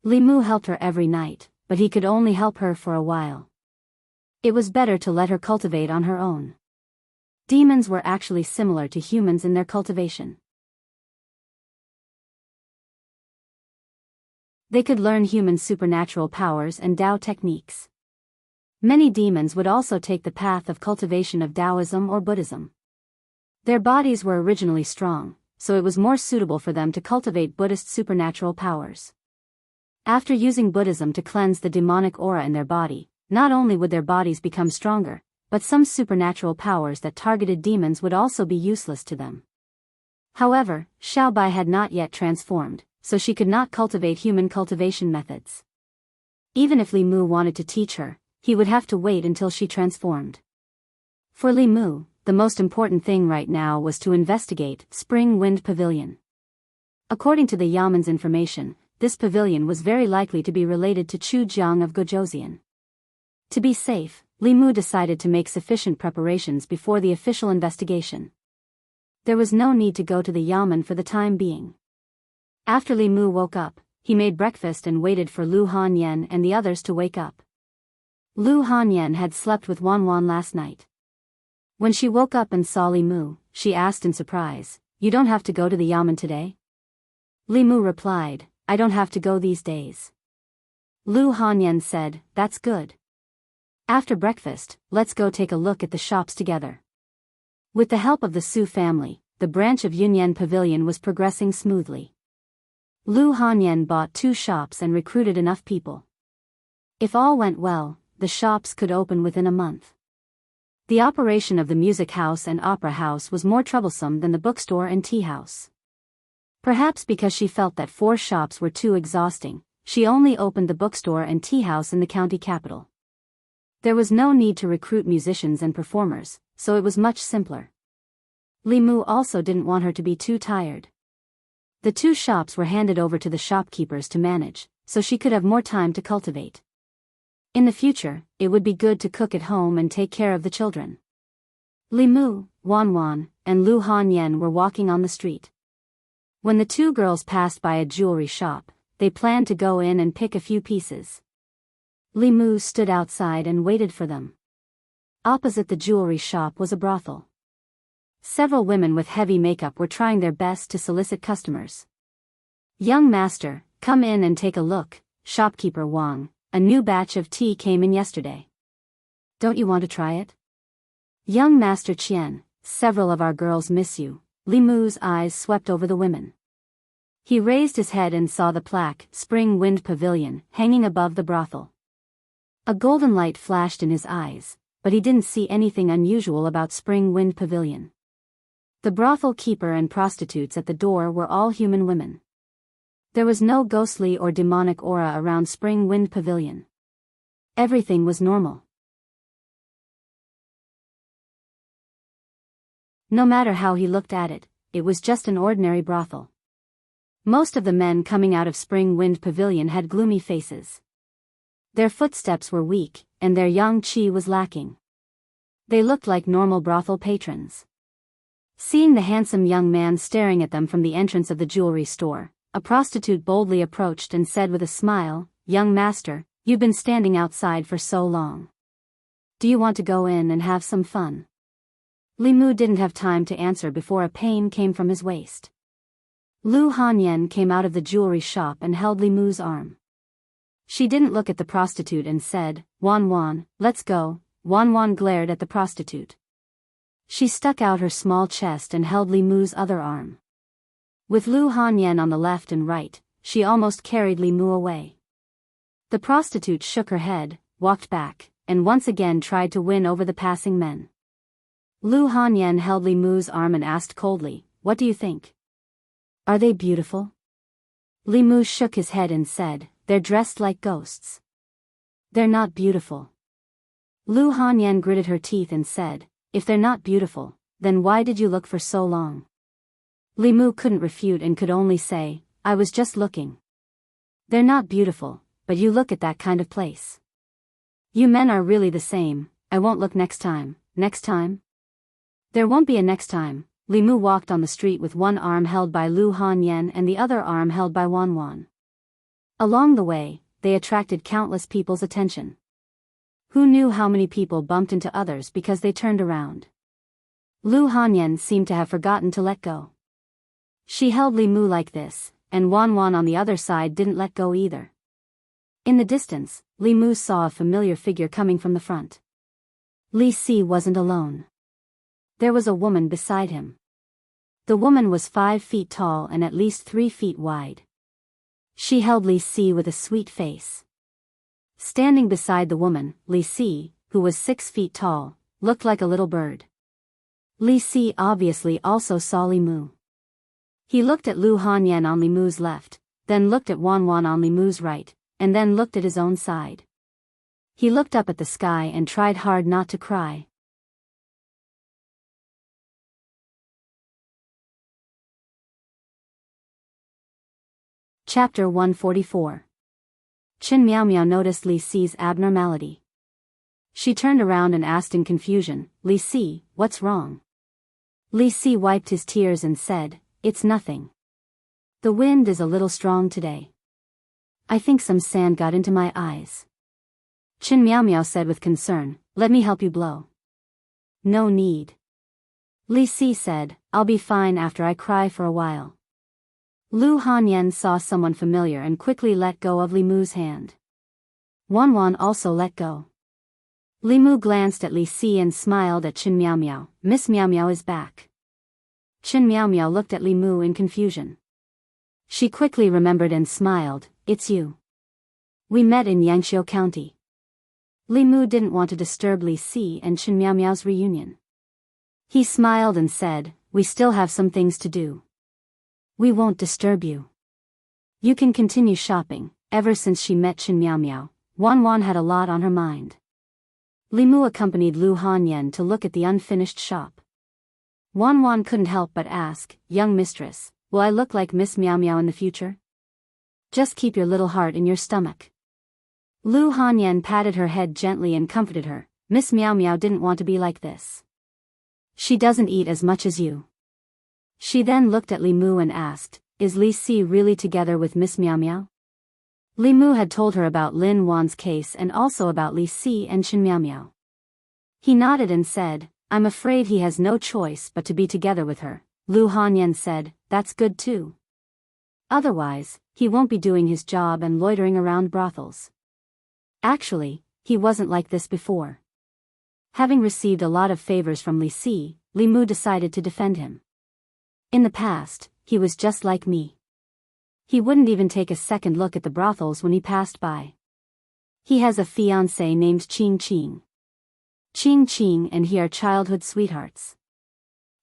Li Mu helped her every night, but he could only help her for a while. It was better to let her cultivate on her own. Demons were actually similar to humans in their cultivation. They could learn human supernatural powers and Tao techniques. Many demons would also take the path of cultivation of Taoism or Buddhism. Their bodies were originally strong, so it was more suitable for them to cultivate Buddhist supernatural powers. After using Buddhism to cleanse the demonic aura in their body, not only would their bodies become stronger, but some supernatural powers that targeted demons would also be useless to them. However, Xiaobai had not yet transformed, so she could not cultivate human cultivation methods. Even if Li Mu wanted to teach her, he would have to wait until she transformed. For Li Mu, the most important thing right now was to investigate Spring Wind Pavilion. According to the Yaman's information, this pavilion was very likely to be related to Chu Jiang of Gojoseon. To be safe, Li Mu decided to make sufficient preparations before the official investigation. There was no need to go to the yamen for the time being. After Li Mu woke up, he made breakfast and waited for Lu Hanyan and the others to wake up. Lu Hanyan had slept with Wan Wan last night. When she woke up and saw Li Mu, she asked in surprise, "You don't have to go to the yamen today?" Li Mu replied, "I don't have to go these days." Lu Hanyan said, "That's good. After breakfast, let's go take a look at the shops together." With the help of the Su family, the branch of Yunyan Pavilion was progressing smoothly. Lu Hanyan bought 2 shops and recruited enough people. If all went well, the shops could open within a month. The operation of the music house and opera house was more troublesome than the bookstore and tea house. Perhaps because she felt that 4 shops were too exhausting, she only opened the bookstore and tea house in the county capital. There was no need to recruit musicians and performers, so it was much simpler. Li Mu also didn't want her to be too tired. The 2 shops were handed over to the shopkeepers to manage, so she could have more time to cultivate. In the future, it would be good to cook at home and take care of the children. Li Mu, Wan Wan, and Lu Hanyan were walking on the street. When the 2 girls passed by a jewelry shop, they planned to go in and pick a few pieces. Li Mu stood outside and waited for them. Opposite the jewelry shop was a brothel. Several women with heavy makeup were trying their best to solicit customers. "Young master, come in and take a look, shopkeeper Wang, a new batch of tea came in yesterday. Don't you want to try it?" "Young master Qian, several of our girls miss you." Li Mu's eyes swept over the women. He raised his head and saw the plaque, Spring Wind Pavilion, hanging above the brothel. A golden light flashed in his eyes, but he didn't see anything unusual about Spring Wind Pavilion. The brothel keeper and prostitutes at the door were all human women. There was no ghostly or demonic aura around Spring Wind Pavilion. Everything was normal. No matter how he looked at it, it was just an ordinary brothel. Most of the men coming out of Spring Wind Pavilion had gloomy faces. Their footsteps were weak, and their young qi was lacking. They looked like normal brothel patrons. Seeing the handsome young man staring at them from the entrance of the jewelry store, a prostitute boldly approached and said with a smile, "Young master, you've been standing outside for so long. Do you want to go in and have some fun?" Li Mu didn't have time to answer before a pain came from his waist. Lu Hanyan came out of the jewelry shop and held Li Mu's arm. She didn't look at the prostitute and said, "Wan Wan, let's go." Wan Wan glared at the prostitute. She stuck out her small chest and held Li Mu's other arm. With Lu Hanyan on the left and right, she almost carried Li Mu away. The prostitute shook her head, walked back, and once again tried to win over the passing men. Lu Hanyan held Li Mu's arm and asked coldly, "What do you think? Are they beautiful?" Li Mu shook his head and said, "They're dressed like ghosts. They're not beautiful." Lu Hanyan gritted her teeth and said, "If they're not beautiful, then why did you look for so long?" Li Mu couldn't refute and could only say, "I was just looking. They're not beautiful, but you look at that kind of place. You men are really the same. I won't look next time." "Next time?" "There won't be a next time." Li Mu walked on the street with one arm held by Lu Hanyan and the other arm held by Wan Wan. Along the way, they attracted countless people's attention. Who knew how many people bumped into others because they turned around? Lu Hanyan seemed to have forgotten to let go. She held Li Mu like this, and Wan Wan on the other side didn't let go either. In the distance, Li Mu saw a familiar figure coming from the front. Li Si wasn't alone. There was a woman beside him. The woman was 5 feet tall and at least 3 feet wide. She held Li Si with a sweet face. Standing beside the woman, Li Si, who was 6 feet tall, looked like a little bird. Li Si obviously also saw Li Mu. He looked at Lu Hanyan on Li Mu's left, then looked at Wan Wan on Li Mu's right, and then looked at his own side. He looked up at the sky and tried hard not to cry. Chapter 144. Chen Miao Miao noticed Li Si's abnormality. She turned around and asked in confusion, "Li Si, what's wrong?" Li Si wiped his tears and said, "It's nothing. The wind is a little strong today. I think some sand got into my eyes." Chin Miao Miao said with concern, "Let me help you blow." "No need." Li Si said, "I'll be fine after I cry for a while." Lu Hanyan saw someone familiar and quickly let go of Li Mu's hand. Wan also let go. Li Mu glanced at Li Si and smiled at Chin Miao Miao. "Miss Miao Miao is back." Chin Miao Miao looked at Li Mu in confusion. She quickly remembered and smiled, "It's you. We met in Yangqiu County." Li Mu didn't want to disturb Li Si and Chin Miao Miao's reunion. He smiled and said, "We still have some things to do. We won't disturb you. You can continue shopping." Ever since she met Chin Miao Miao, Wan had a lot on her mind. Li Mu accompanied Lu Hanyan to look at the unfinished shop. Wan couldn't help but ask, "Young mistress, will I look like Miss Miao Miao in the future? Just keep your little heart in your stomach." Lu Hanyan patted her head gently and comforted her. "Miss Miao Miao didn't want to be like this. She doesn't eat as much as you." She then looked at Li Mu and asked, "Is Li Si really together with Miss Miao Miao?" Li Mu had told her about Lin Wan's case and also about Li Si and Chin Miao Miao. He nodded and said, "I'm afraid he has no choice but to be together with her." Lu Hanyan said, "That's good too. Otherwise, he won't be doing his job and loitering around brothels." Actually, he wasn't like this before. Having received a lot of favors from Li Si, Li Mu decided to defend him. "In the past, he was just like me. He wouldn't even take a second look at the brothels when he passed by. He has a fiancée named Qing Qing. Qing and he are childhood sweethearts.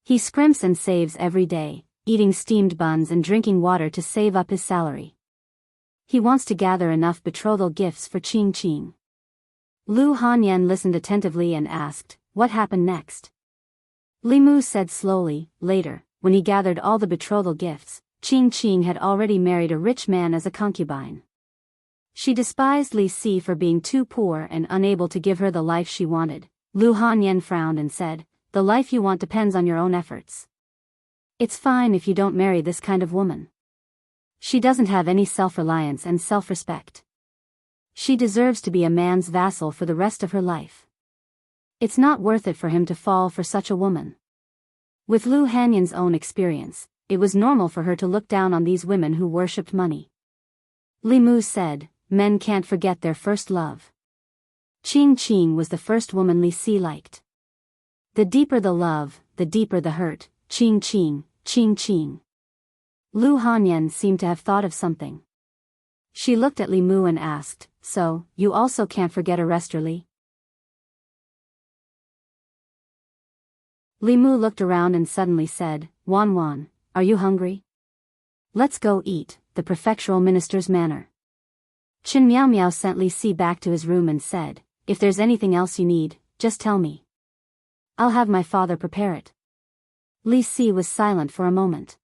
He scrimps and saves every day, eating steamed buns and drinking water to save up his salary. He wants to gather enough betrothal gifts for Qing." Lu Hanyan listened attentively and asked, "What happened next?" Li Mu said slowly, "Later, when he gathered all the betrothal gifts, Qing had already married a rich man as a concubine. She despised Li Si for being too poor and unable to give her the life she wanted." Lu Hanyan frowned and said, "The life you want depends on your own efforts. It's fine if you don't marry this kind of woman. She doesn't have any self-reliance and self-respect. She deserves to be a man's vassal for the rest of her life. It's not worth it for him to fall for such a woman." With Lu Hanyan's own experience, it was normal for her to look down on these women who worshipped money. Li Mu said, "Men can't forget their first love. Qing was the first woman Li Si liked. The deeper the love, the deeper the hurt. Qing. Lu Hanyan seemed to have thought of something. She looked at Li Mu and asked, "So, you also can't forget Li?" Li Mu looked around and suddenly said, Wan, are you hungry? Let's go eat." The prefectural minister's manner. Chin Miao Miao sent Li Si back to his room and said, "If there's anything else you need, just tell me. I'll have my father prepare it." Li Si was silent for a moment.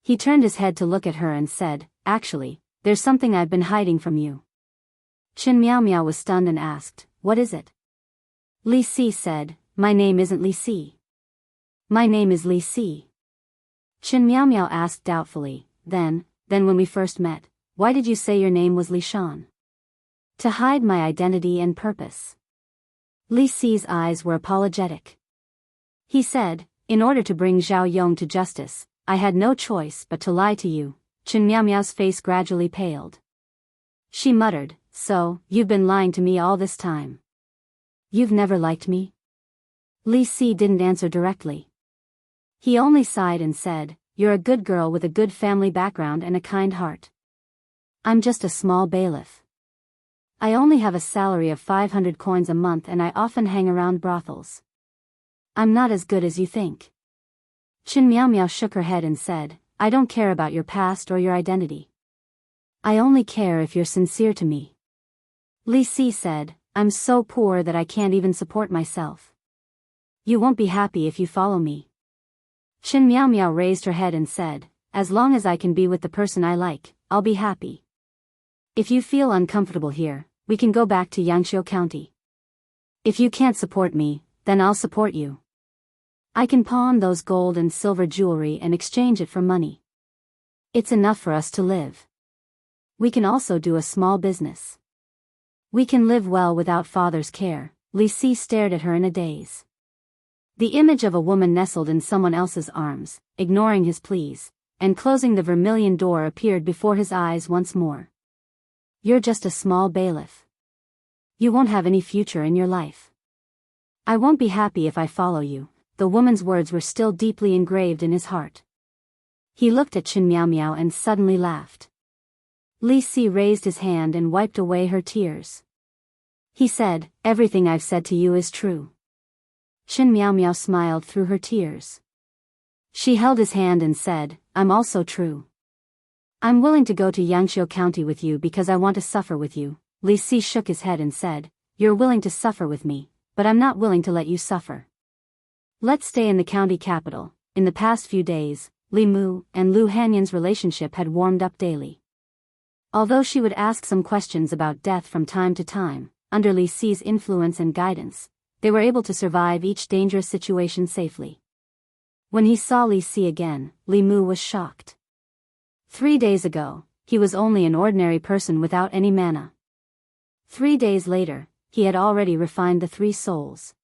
He turned his head to look at her and said, "Actually, there's something I've been hiding from you." Chin Miao Miao was stunned and asked, "What is it?" Li Si said, "My name isn't Li Si. My name is Li Si." Chin Miao Miao asked doubtfully, Then when we first met, why did you say your name was Li Shan?" "To hide my identity and purpose." Li Si's eyes were apologetic. He said, "In order to bring Zhao Yong to justice, I had no choice but to lie to you." Chin Miao Miao's face gradually paled. She muttered, "So, you've been lying to me all this time. You've never liked me?" Li Si didn't answer directly. He only sighed and said, "You're a good girl with a good family background and a kind heart. I'm just a small bailiff. I only have a salary of 500 coins a month and I often hang around brothels. I'm not as good as you think." Chin Miao Miao shook her head and said, "I don't care about your past or your identity. I only care if you're sincere to me." Li Si said, "I'm so poor that I can't even support myself. You won't be happy if you follow me." Chin Miao Miao raised her head and said, "As long as I can be with the person I like, I'll be happy. If you feel uncomfortable here, we can go back to Yangqiu County. If you can't support me, then I'll support you. I can pawn those gold and silver jewelry and exchange it for money. It's enough for us to live. We can also do a small business. We can live well without father's care." Li Si stared at her in a daze. The image of a woman nestled in someone else's arms, ignoring his pleas, and closing the vermilion door appeared before his eyes once more. "You're just a small bailiff. You won't have any future in your life. I won't be happy if I follow you." The woman's words were still deeply engraved in his heart. He looked at Chen Miao Miao and suddenly laughed. Li Si raised his hand and wiped away her tears. He said, "Everything I've said to you is true." Chen Miao Miao smiled through her tears. She held his hand and said, "I'm also true. I'm willing to go to Yangqiu County with you because I want to suffer with you." Li Si shook his head and said, "You're willing to suffer with me, but I'm not willing to let you suffer. Let's stay in the county capital." In the past few days, Li Mu and Lu Hanyan's relationship had warmed up daily. Although she would ask some questions about death from time to time, under Li Si's influence and guidance, they were able to survive each dangerous situation safely. When he saw Li Si again, Li Mu was shocked. 3 days ago, he was only an ordinary person without any mana. 3 days later, he had already refined the 3 souls.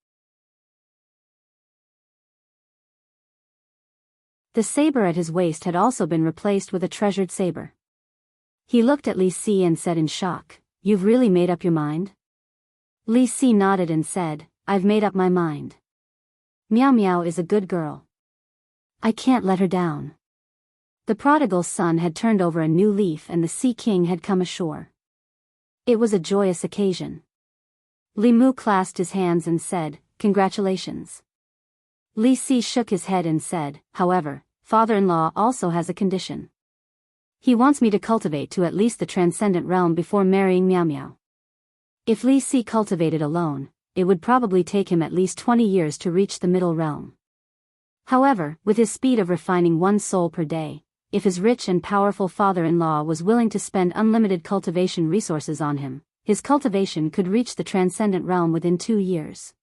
The saber at his waist had also been replaced with a treasured saber. He looked at Li Si and said in shock, "You've really made up your mind?" Li Si nodded and said, "I've made up my mind. Miao Miao is a good girl. I can't let her down." The prodigal son had turned over a new leaf and the Sea King had come ashore. It was a joyous occasion. Li Mu clasped his hands and said, "Congratulations." Li Si shook his head and said, "However, father-in-law also has a condition. He wants me to cultivate to at least the transcendent realm before marrying Miao Miao." If Li Si cultivated alone, it would probably take him at least 20 years to reach the middle realm. However, with his speed of refining 1 soul per day, if his rich and powerful father-in-law was willing to spend unlimited cultivation resources on him, his cultivation could reach the transcendent realm within 2 years.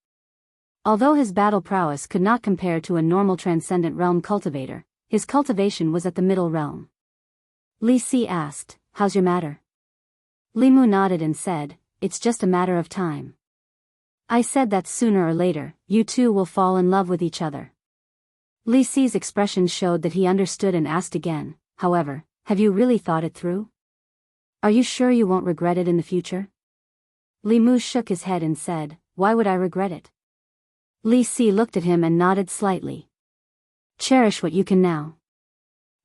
Although his battle prowess could not compare to a normal transcendent realm cultivator, his cultivation was at the middle realm. Li Si asked, "How's your matter?" Li Mu nodded and said, "It's just a matter of time. I said that sooner or later, you two will fall in love with each other." Li Si's expression showed that he understood and asked again, "However, have you really thought it through? Are you sure you won't regret it in the future?" Li Mu shook his head and said, "Why would I regret it?" Li Si looked at him and nodded slightly. "Cherish what you can now.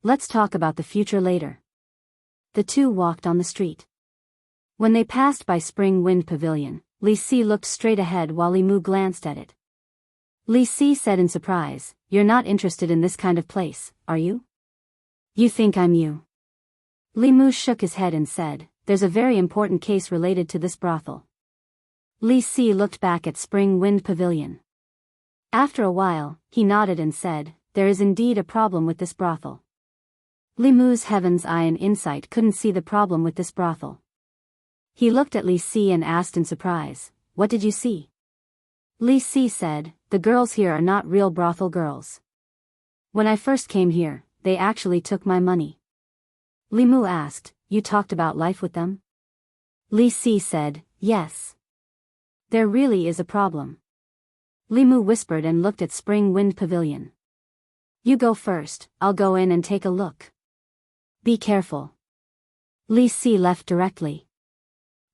Let's talk about the future later." The two walked on the street. When they passed by Spring Wind Pavilion, Li Si looked straight ahead while Li Mu glanced at it. Li Si said in surprise, "You're not interested in this kind of place, are you? You think I'm you?" Li Mu shook his head and said, "There's a very important case related to this brothel." Li Si looked back at Spring Wind Pavilion. After a while, he nodded and said, "There is indeed a problem with this brothel." Li Mu's heaven's eye and insight couldn't see the problem with this brothel. He looked at Li Si and asked in surprise, "What did you see?" Li Si said, "The girls here are not real brothel girls. When I first came here, they actually took my money." Li Mu asked, "You talked about life with them?" Li Si said, "Yes. There really is a problem." Li Mu whispered and looked at Spring Wind Pavilion. "You go first, I'll go in and take a look. Be careful." Li Si left directly.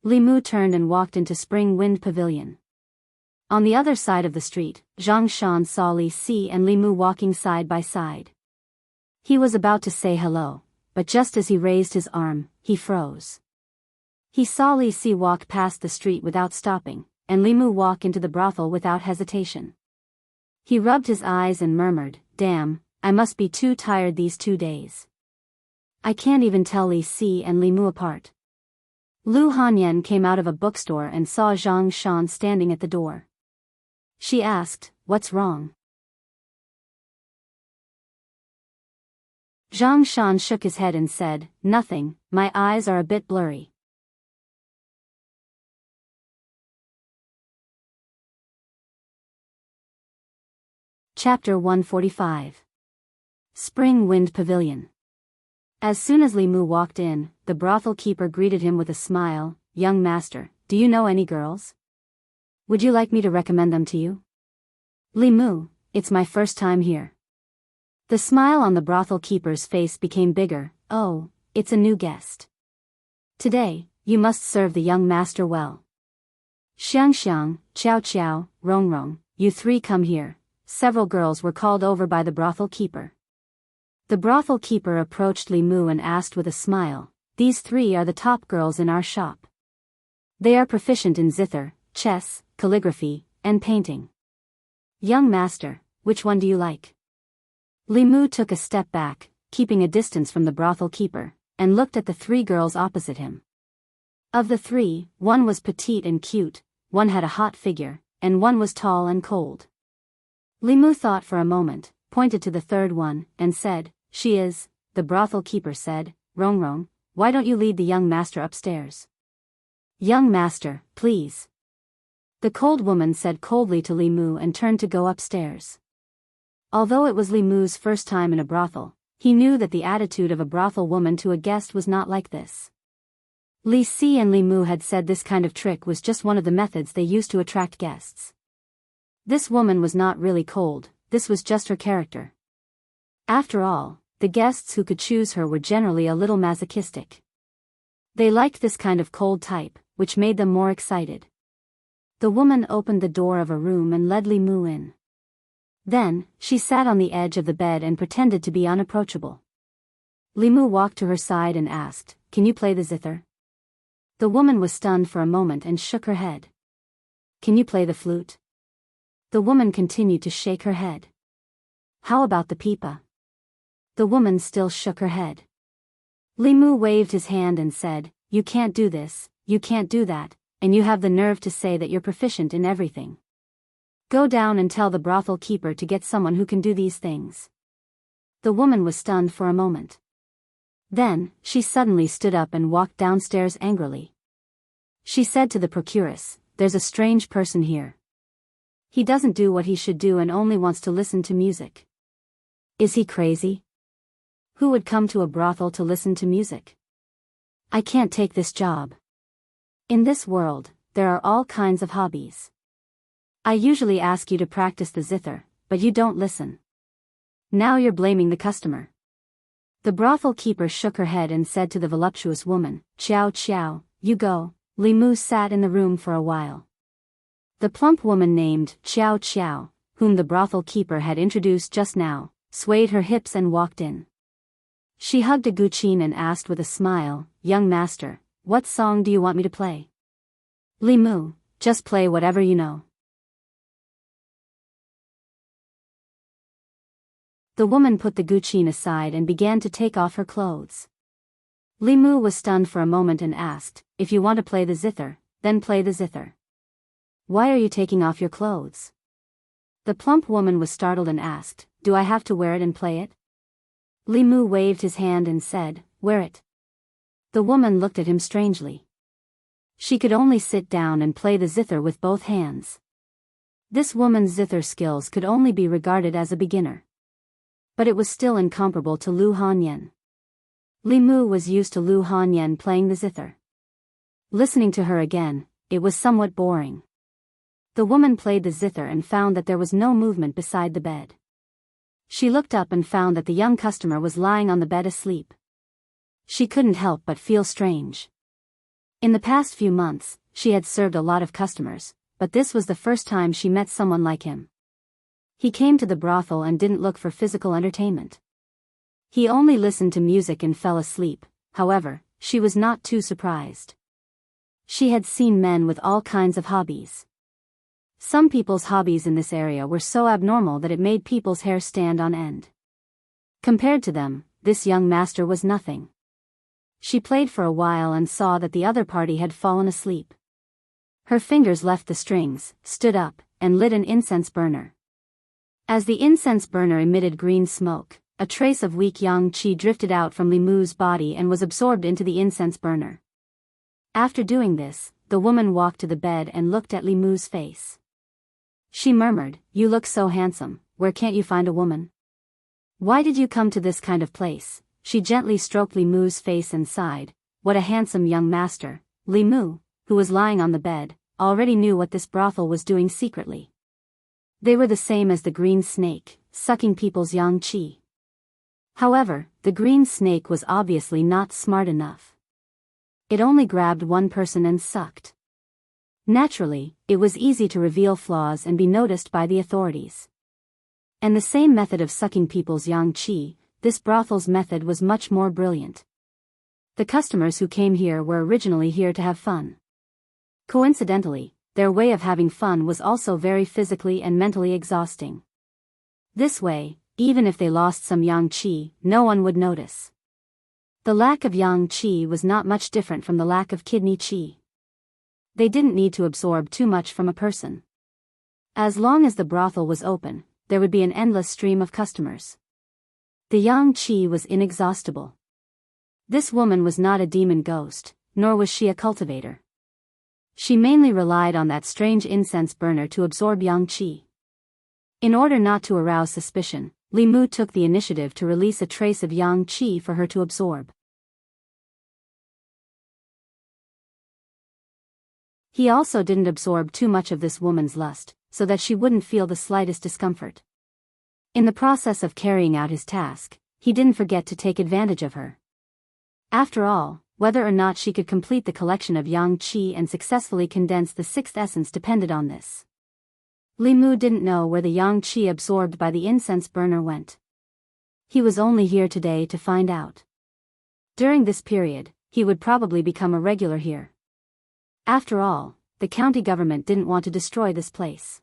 Li Mu turned and walked into Spring Wind Pavilion. On the other side of the street, Zhang Shan saw Li Si and Li Mu walking side by side. He was about to say hello, but just as he raised his arm, he froze. He saw Li Si walk past the street without stopping, and Li Mu walk into the brothel without hesitation. He rubbed his eyes and murmured, "Damn, I must be too tired these 2 days. I can't even tell Li Si and Li Mu apart." Lu Hanyan came out of a bookstore and saw Zhang Shan standing at the door. She asked, "What's wrong?" Zhang Shan shook his head and said, "Nothing, my eyes are a bit blurry." Chapter 145. Spring Wind Pavilion. As soon as Li Mu walked in, the brothel keeper greeted him with a smile. "Young master, do you know any girls? Would you like me to recommend them to you?" "Li Mu, it's my first time here." The smile on the brothel keeper's face became bigger. "Oh, it's a new guest. Today, you must serve the young master well. Xiang Xiang, Qiao Qiao, Rong Rong, you three come here." Several girls were called over by the brothel keeper. The brothel keeper approached Li Mu and asked with a smile, "These three are the top girls in our shop. They are proficient in zither, chess, calligraphy, and painting. Young master, which one do you like?" Li Mu took a step back, keeping a distance from the brothel keeper, and looked at the three girls opposite him. Of the three, one was petite and cute, one had a hot figure, and one was tall and cold. Li Mu thought for a moment, pointed to the third one, and said, "She is." The brothel keeper said, "Rong Rong, why don't you lead the young master upstairs?" "Young master, please." The cold woman said coldly to Li Mu and turned to go upstairs. Although it was Li Mu's first time in a brothel, he knew that the attitude of a brothel woman to a guest was not like this. Li Si and Li Mu had said this kind of trick was just one of the methods they used to attract guests. This woman was not really cold, this was just her character. After all, the guests who could choose her were generally a little masochistic. They liked this kind of cold type, which made them more excited. The woman opened the door of a room and led Li Mu in. Then, she sat on the edge of the bed and pretended to be unapproachable. Li Mu walked to her side and asked, "Can you play the zither?" The woman was stunned for a moment and shook her head. "Can you play the flute?" The woman continued to shake her head. "How about the pipa?" The woman still shook her head. Li Mu waved his hand and said, "You can't do this, you can't do that, and you have the nerve to say that you're proficient in everything. Go down and tell the brothel keeper to get someone who can do these things." The woman was stunned for a moment. Then, she suddenly stood up and walked downstairs angrily. She said to the procuress, "There's a strange person here. He doesn't do what he should do and only wants to listen to music. Is he crazy? Who would come to a brothel to listen to music? I can't take this job. In this world, there are all kinds of hobbies. I usually ask you to practice the zither, but you don't listen. Now you're blaming the customer." The brothel keeper shook her head and said to the voluptuous woman, "Qiao Qiao, you go." Li Mu sat in the room for a while. The plump woman named Qiao Qiao, whom the brothel keeper had introduced just now, swayed her hips and walked in. She hugged a guqin and asked with a smile, "Young master, what song do you want me to play?" "Li Mu, just play whatever you know." The woman put the guqin aside and began to take off her clothes. Li Mu was stunned for a moment and asked, "If you want to play the zither, then play the zither. Why are you taking off your clothes?" The plump woman was startled and asked, "Do I have to wear it and play it?" Li Mu waved his hand and said, "Wear it." The woman looked at him strangely. She could only sit down and play the zither with both hands. This woman's zither skills could only be regarded as a beginner. But it was still incomparable to Lu Hanyan. Li Mu was used to Lu Hanyan playing the zither. Listening to her again, it was somewhat boring. The woman played the zither and found that there was no movement beside the bed. She looked up and found that the young customer was lying on the bed asleep. She couldn't help but feel strange. In the past few months, she had served a lot of customers, but this was the first time she met someone like him. He came to the brothel and didn't look for physical entertainment. He only listened to music and fell asleep. However, she was not too surprised. She had seen men with all kinds of hobbies. Some people's hobbies in this area were so abnormal that it made people's hair stand on end. Compared to them, this young master was nothing. She played for a while and saw that the other party had fallen asleep. Her fingers left the strings, stood up, and lit an incense burner. As the incense burner emitted green smoke, a trace of weak yang qi drifted out from Li Mu's body and was absorbed into the incense burner. After doing this, the woman walked to the bed and looked at Li Mu's face. She murmured, "You look so handsome, where can't you find a woman? Why did you come to this kind of place? She gently stroked Li Mu's face and sighed. What a handsome young master. Li Mu, who was lying on the bed, already knew what this brothel was doing secretly. They were the same as the green snake, sucking people's yang qi. However, the green snake was obviously not smart enough. It only grabbed one person and sucked. Naturally, it was easy to reveal flaws and be noticed by the authorities. And the same method of sucking people's yang qi, this brothel's method was much more brilliant. The customers who came here were originally here to have fun. Coincidentally, their way of having fun was also very physically and mentally exhausting. This way, even if they lost some yang qi, no one would notice. The lack of yang qi was not much different from the lack of kidney qi. They didn't need to absorb too much from a person. As long as the brothel was open, there would be an endless stream of customers. The yang qi was inexhaustible. This woman was not a demon ghost, nor was she a cultivator. She mainly relied on that strange incense burner to absorb yang qi. In order not to arouse suspicion, Li Mu took the initiative to release a trace of yang qi for her to absorb. He also didn't absorb too much of this woman's lust, so that she wouldn't feel the slightest discomfort. In the process of carrying out his task, he didn't forget to take advantage of her. After all, whether or not she could complete the collection of yang qi and successfully condense the sixth essence depended on this. Li Mu didn't know where the yang qi absorbed by the incense burner went. He was only here today to find out. During this period, he would probably become a regular here. After all, the county government didn't want to destroy this place.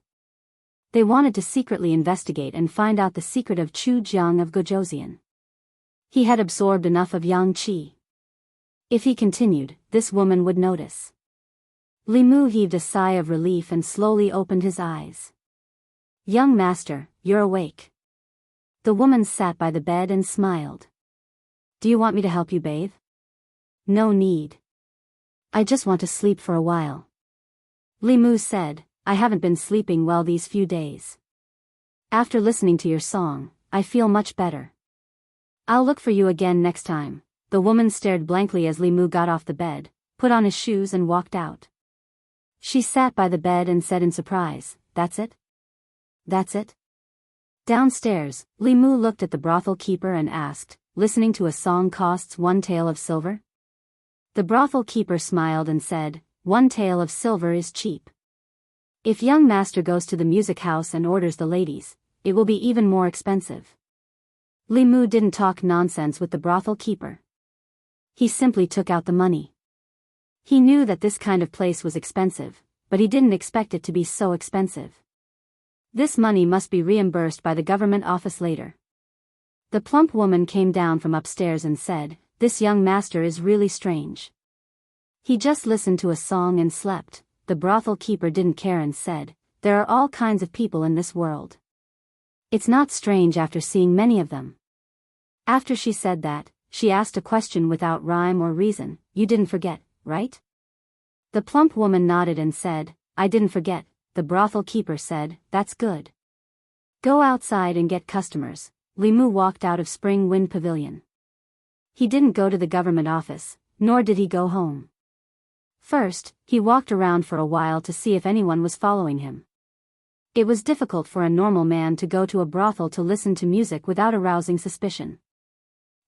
They wanted to secretly investigate and find out the secret of Chu Jiang of Gojoseon. He had absorbed enough of yang qi. If he continued, this woman would notice. Li Mu heaved a sigh of relief and slowly opened his eyes. Young master, you're awake. The woman sat by the bed and smiled. Do you want me to help you bathe? No need. I just want to sleep for a while. Li Mu said, I haven't been sleeping well these few days. After listening to your song, I feel much better. I'll look for you again next time. The woman stared blankly as Li Mu got off the bed, put on his shoes and walked out. She sat by the bed and said in surprise, That's it? That's it? Downstairs, Li Mu looked at the brothel keeper and asked, Listening to a song costs 1 tael of silver? The brothel keeper smiled and said, 1 tael of silver is cheap. If young master goes to the music house and orders the ladies, it will be even more expensive. Li Mu didn't talk nonsense with the brothel keeper. He simply took out the money. He knew that this kind of place was expensive, but he didn't expect it to be so expensive. This money must be reimbursed by the government office later. The plump woman came down from upstairs and said, This young master is really strange. He just listened to a song and slept. The brothel keeper didn't care and said, There are all kinds of people in this world. It's not strange after seeing many of them. After she said that, she asked a question without rhyme or reason. You didn't forget, right? The plump woman nodded and said, I didn't forget. The brothel keeper said, That's good. Go outside and get customers. Li Mu walked out of Spring Wind Pavilion. He didn't go to the government office, nor did he go home. First, he walked around for a while to see if anyone was following him. It was difficult for a normal man to go to a brothel to listen to music without arousing suspicion.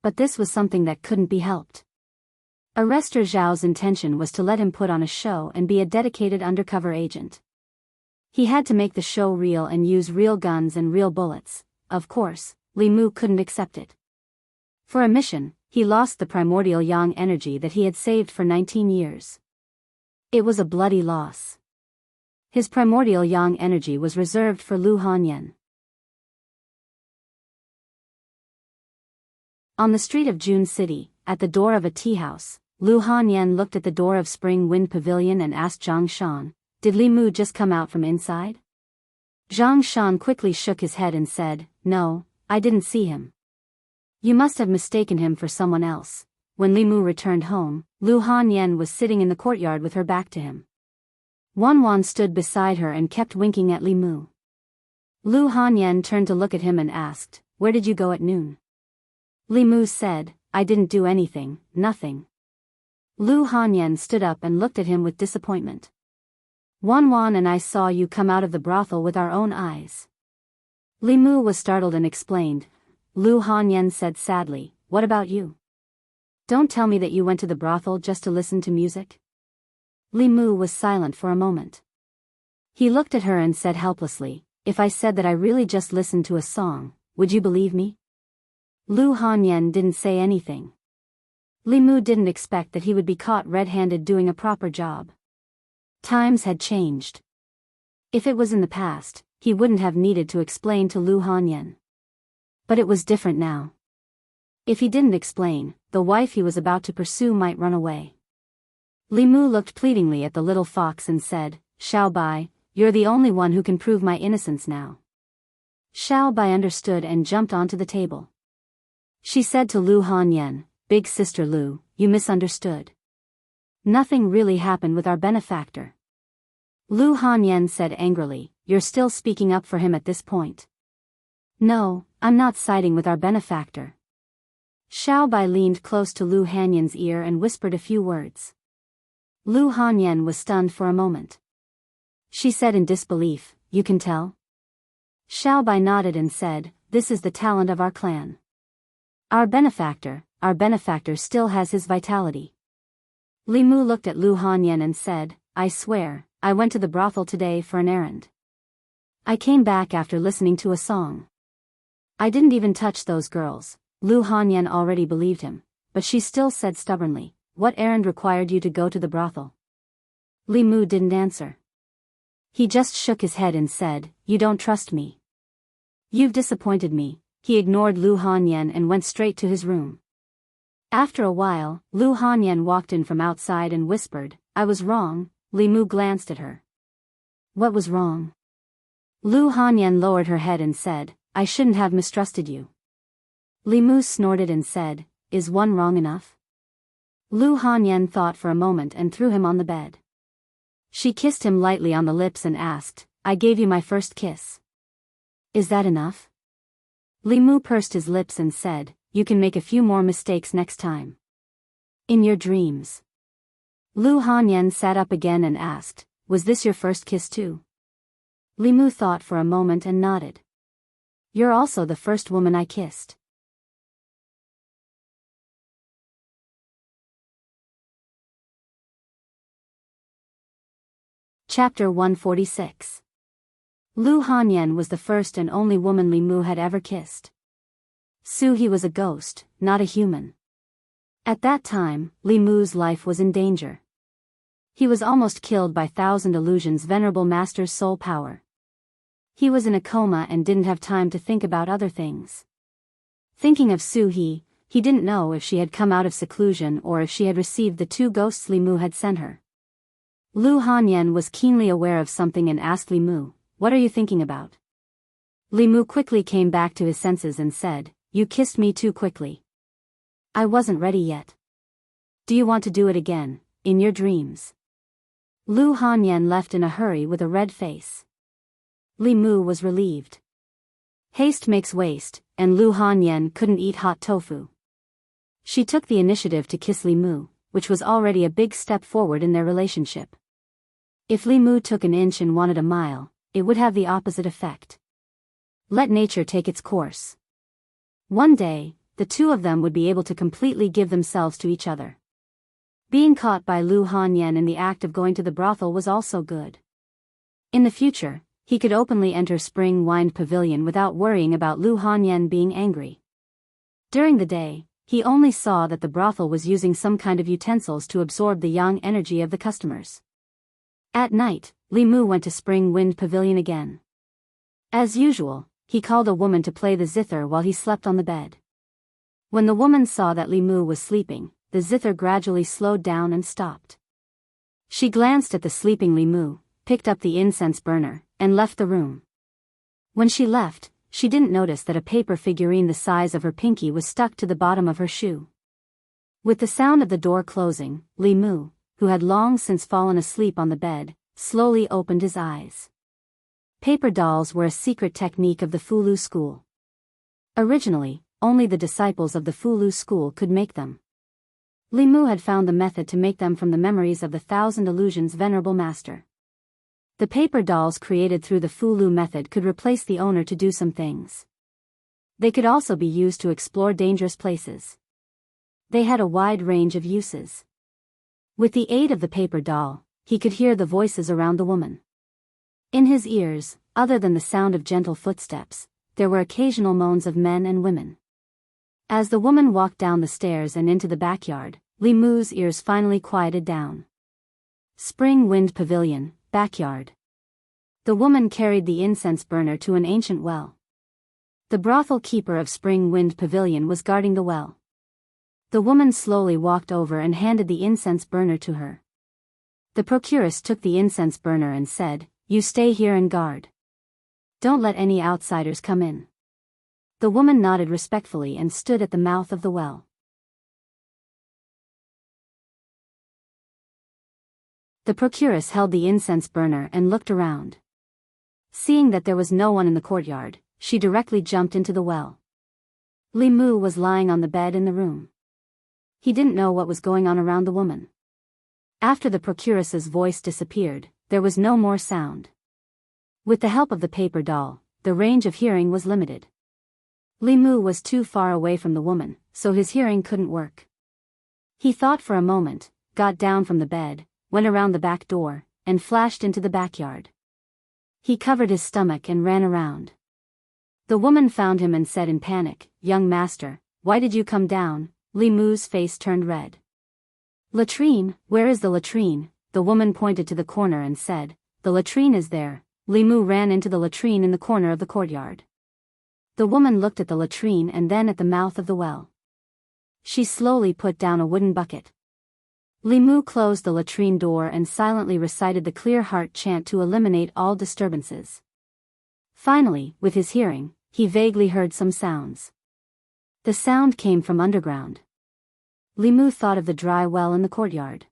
But this was something that couldn't be helped. Arrestor Zhao's intention was to let him put on a show and be a dedicated undercover agent. He had to make the show real and use real guns and real bullets. Of course, Li Mu couldn't accept it. For a mission, he lost the primordial yang energy that he had saved for 19 years. It was a bloody loss. His primordial yang energy was reserved for Lu Hanyan. On the street of June City, at the door of a tea house, Lu Hanyan looked at the door of Spring Wind Pavilion and asked Zhang Shan, Did Li Mu just come out from inside? Zhang Shan quickly shook his head and said, No, I didn't see him. You must have mistaken him for someone else. When Li Mu returned home, Lu Hanyan was sitting in the courtyard with her back to him. Wan Wan stood beside her and kept winking at Li Mu. Lu Hanyan turned to look at him and asked, "Where did you go at noon?" Li Mu said, "I didn't do anything, nothing." Lu Hanyan stood up and looked at him with disappointment. "Wan and I saw you come out of the brothel with our own eyes." Li Mu was startled and explained. Lu Hanyan said sadly, "What about you? Don't tell me that you went to the brothel just to listen to music?" Li Mu was silent for a moment. He looked at her and said helplessly, "If I said that I really just listened to a song, would you believe me?" Lu Hanyan didn't say anything. Li Mu didn't expect that he would be caught red-handed doing a proper job. Times had changed. If it was in the past, he wouldn't have needed to explain to Lu Hanyan. But it was different now. If he didn't explain, the wife he was about to pursue might run away. Li Mu looked pleadingly at the little fox and said, "Xiao Bai, you're the only one who can prove my innocence now." Xiao Bai understood and jumped onto the table. She said to Lu Hanyan, "Big sister Lu, you misunderstood. Nothing really happened with our benefactor." Lu Hanyan said angrily, "You're still speaking up for him at this point." "No, I'm not siding with our benefactor." Xiao Bai leaned close to Lu Hanyan's ear and whispered a few words. Lu Hanyan was stunned for a moment. She said in disbelief, "You can tell?" Xiao Bai nodded and said, "This is the talent of our clan. Our benefactor still has his vitality." Li Mu looked at Lu Hanyan and said, "I swear, I went to the brothel today for an errand. I came back after listening to a song. I didn't even touch those girls." Lu Hanyan already believed him, but she still said stubbornly, "What errand required you to go to the brothel?" Li Mu didn't answer. He just shook his head and said, "You don't trust me. You've disappointed me." He ignored Lu Hanyan and went straight to his room. After a while, Lu Hanyan walked in from outside and whispered, "I was wrong." Li Mu glanced at her. "What was wrong?" Lu Hanyan lowered her head and said, "I shouldn't have mistrusted you." Li Mu snorted and said, "Is one wrong enough?" Lu Hanyan thought for a moment and threw him on the bed. She kissed him lightly on the lips and asked, "I gave you my first kiss. Is that enough?" Li Mu pursed his lips and said, "You can make a few more mistakes next time. In your dreams." Lu Hanyan sat up again and asked, "Was this your first kiss too?" Li Mu thought for a moment and nodded. "You're also the first woman I kissed." Chapter 146. Lu Hanyan was the first and only woman Li Mu had ever kissed. He was a ghost, not a human. At that time, Li Mu's life was in danger. He was almost killed by Thousand Illusions' venerable master's soul power. He was in a coma and didn't have time to think about other things. Thinking of he didn't know if she had come out of seclusion or if she had received the two ghosts Li Mu had sent her. Lu Hanyan was keenly aware of something and asked Li Mu, "What are you thinking about?" Li Mu quickly came back to his senses and said, "You kissed me too quickly. I wasn't ready yet. Do you want to do it again, in your dreams?" Lu Hanyan left in a hurry with a red face. Li Mu was relieved. Haste makes waste, and Lu Hanyan couldn't eat hot tofu. She took the initiative to kiss Li Mu, which was already a big step forward in their relationship. If Li Mu took an inch and wanted a mile, it would have the opposite effect. Let nature take its course. One day, the two of them would be able to completely give themselves to each other. Being caught by Lu Hanyan in the act of going to the brothel was also good. In the future, he could openly enter Spring Wind Pavilion without worrying about Lu Hanyan being angry. During the day, he only saw that the brothel was using some kind of utensils to absorb the yang energy of the customers. At night, Li Mu went to Spring Wind Pavilion again. As usual, he called a woman to play the zither while he slept on the bed. When the woman saw that Li Mu was sleeping, the zither gradually slowed down and stopped. She glanced at the sleeping Li Mu, picked up the incense burner, and left the room. When she left, she didn't notice that a paper figurine the size of her pinky was stuck to the bottom of her shoe. With the sound of the door closing, Li Mu, who had long since fallen asleep on the bed, slowly opened his eyes. Paper dolls were a secret technique of the Fulu school. Originally, only the disciples of the Fulu school could make them. Li Mu had found the method to make them from the memories of the Thousand Illusions venerable master. The paper dolls created through the Fulu method could replace the owner to do some things. They could also be used to explore dangerous places. They had a wide range of uses. With the aid of the paper doll, he could hear the voices around the woman. In his ears, other than the sound of gentle footsteps, there were occasional moans of men and women. As the woman walked down the stairs and into the backyard, Li Mu's ears finally quieted down. Spring Wind Pavilion, backyard. The woman carried the incense burner to an ancient well. The brothel keeper of Spring Wind Pavilion was guarding the well. The woman slowly walked over and handed the incense burner to her. The procuress took the incense burner and said, "You stay here and guard. Don't let any outsiders come in." The woman nodded respectfully and stood at the mouth of the well. The procuress held the incense burner and looked around. Seeing that there was no one in the courtyard, she directly jumped into the well. Li Mu was lying on the bed in the room. He didn't know what was going on around the woman. After the procuress's voice disappeared, there was no more sound. With the help of the paper doll, the range of hearing was limited. Li Mu was too far away from the woman, so his hearing couldn't work. He thought for a moment, got down from the bed, went around the back door, and flashed into the backyard. He covered his stomach and ran around. The woman found him and said in panic, "Young master, why did you come down?" Li Mu's face turned red. "Latrine, where is the latrine?" The woman pointed to the corner and said, "The latrine is there." Li Mu ran into the latrine in the corner of the courtyard. The woman looked at the latrine and then at the mouth of the well. She slowly put down a wooden bucket. Li Mu closed the latrine door and silently recited the clear heart chant to eliminate all disturbances. Finally, with his hearing, he vaguely heard some sounds. The sound came from underground. Li Mu thought of the dry well in the courtyard.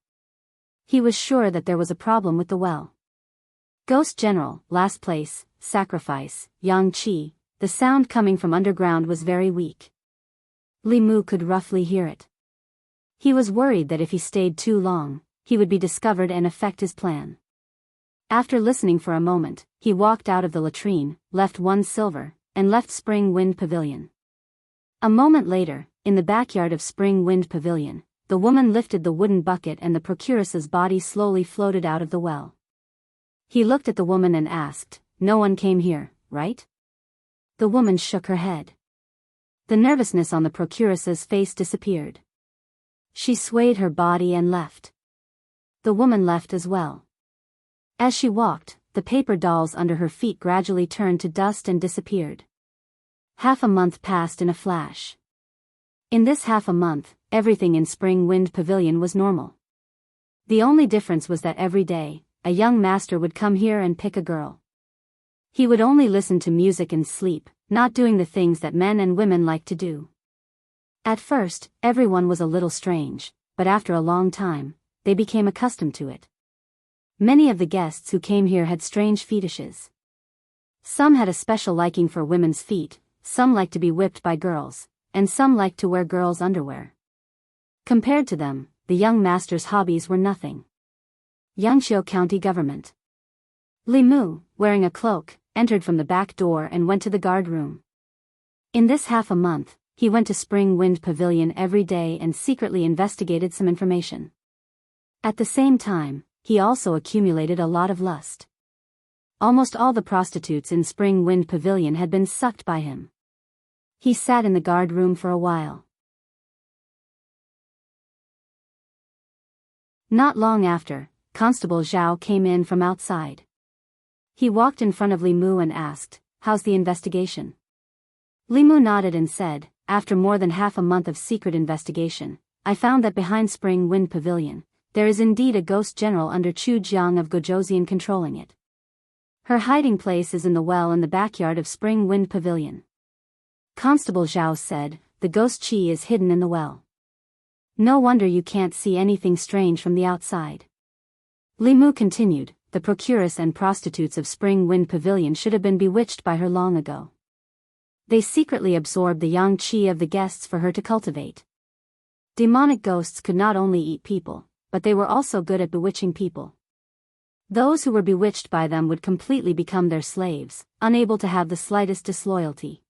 He was sure that there was a problem with the well. Ghost General, last place, sacrifice, Yang Qi. The sound coming from underground was very weak. Li Mu could roughly hear it. He was worried that if he stayed too long, he would be discovered and affect his plan. After listening for a moment, he walked out of the latrine, left 1 silver, and left Spring Wind Pavilion. A moment later, in the backyard of Spring Wind Pavilion, the woman lifted the wooden bucket and the procuress's body slowly floated out of the well. He looked at the woman and asked, "No one came here, right?" The woman shook her head. The nervousness on the procuress's face disappeared. She swayed her body and left. The woman left as well. As she walked, the paper dolls under her feet gradually turned to dust and disappeared. Half a month passed in a flash. In this half a month, everything in Spring Wind Pavilion was normal. The only difference was that every day, a young master would come here and pick a girl. He would only listen to music and sleep, not doing the things that men and women like to do. At first, everyone was a little strange, but after a long time, they became accustomed to it. Many of the guests who came here had strange fetishes. Some had a special liking for women's feet, some liked to be whipped by girls, and some liked to wear girls' underwear. Compared to them, the young master's hobbies were nothing. Yangqiu County Government. Li Mu, wearing a cloak, entered from the back door and went to the guard room. In this half a month, he went to Spring Wind Pavilion every day and secretly investigated some information. At the same time, he also accumulated a lot of lust. Almost all the prostitutes in Spring Wind Pavilion had been sucked by him. He sat in the guard room for a while. Not long after, Constable Zhao came in from outside. He walked in front of Li Mu and asked, "How's the investigation?" Li Mu nodded and said, "After more than half a month of secret investigation, I found that behind Spring Wind Pavilion, there is indeed a ghost general under Chu Jiang of Gojoseon controlling it. Her hiding place is in the well in the backyard of Spring Wind Pavilion." Constable Zhao said, "The ghost Qi is hidden in the well. No wonder you can't see anything strange from the outside." Li Mu continued, the procuress and prostitutes of Spring Wind Pavilion should have been bewitched by her long ago. They secretly absorbed the yang qi of the guests for her to cultivate. Demonic ghosts could not only eat people, but they were also good at bewitching people. Those who were bewitched by them would completely become their slaves, unable to have the slightest disloyalty.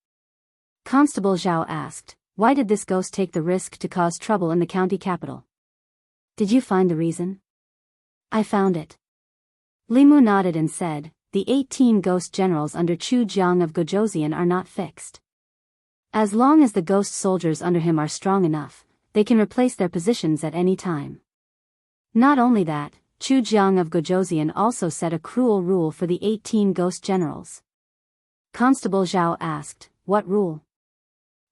Constable Zhao asked, "Why did this ghost take the risk to cause trouble in the county capital? Did you find the reason?" "I found it." Li Mu nodded and said, "The 18 ghost generals under Chu Jiang of Gojoseon are not fixed. As long as the ghost soldiers under him are strong enough, they can replace their positions at any time. Not only that, Chu Jiang of Gojoseon also set a cruel rule for the 18 ghost generals." Constable Zhao asked, "What rule?"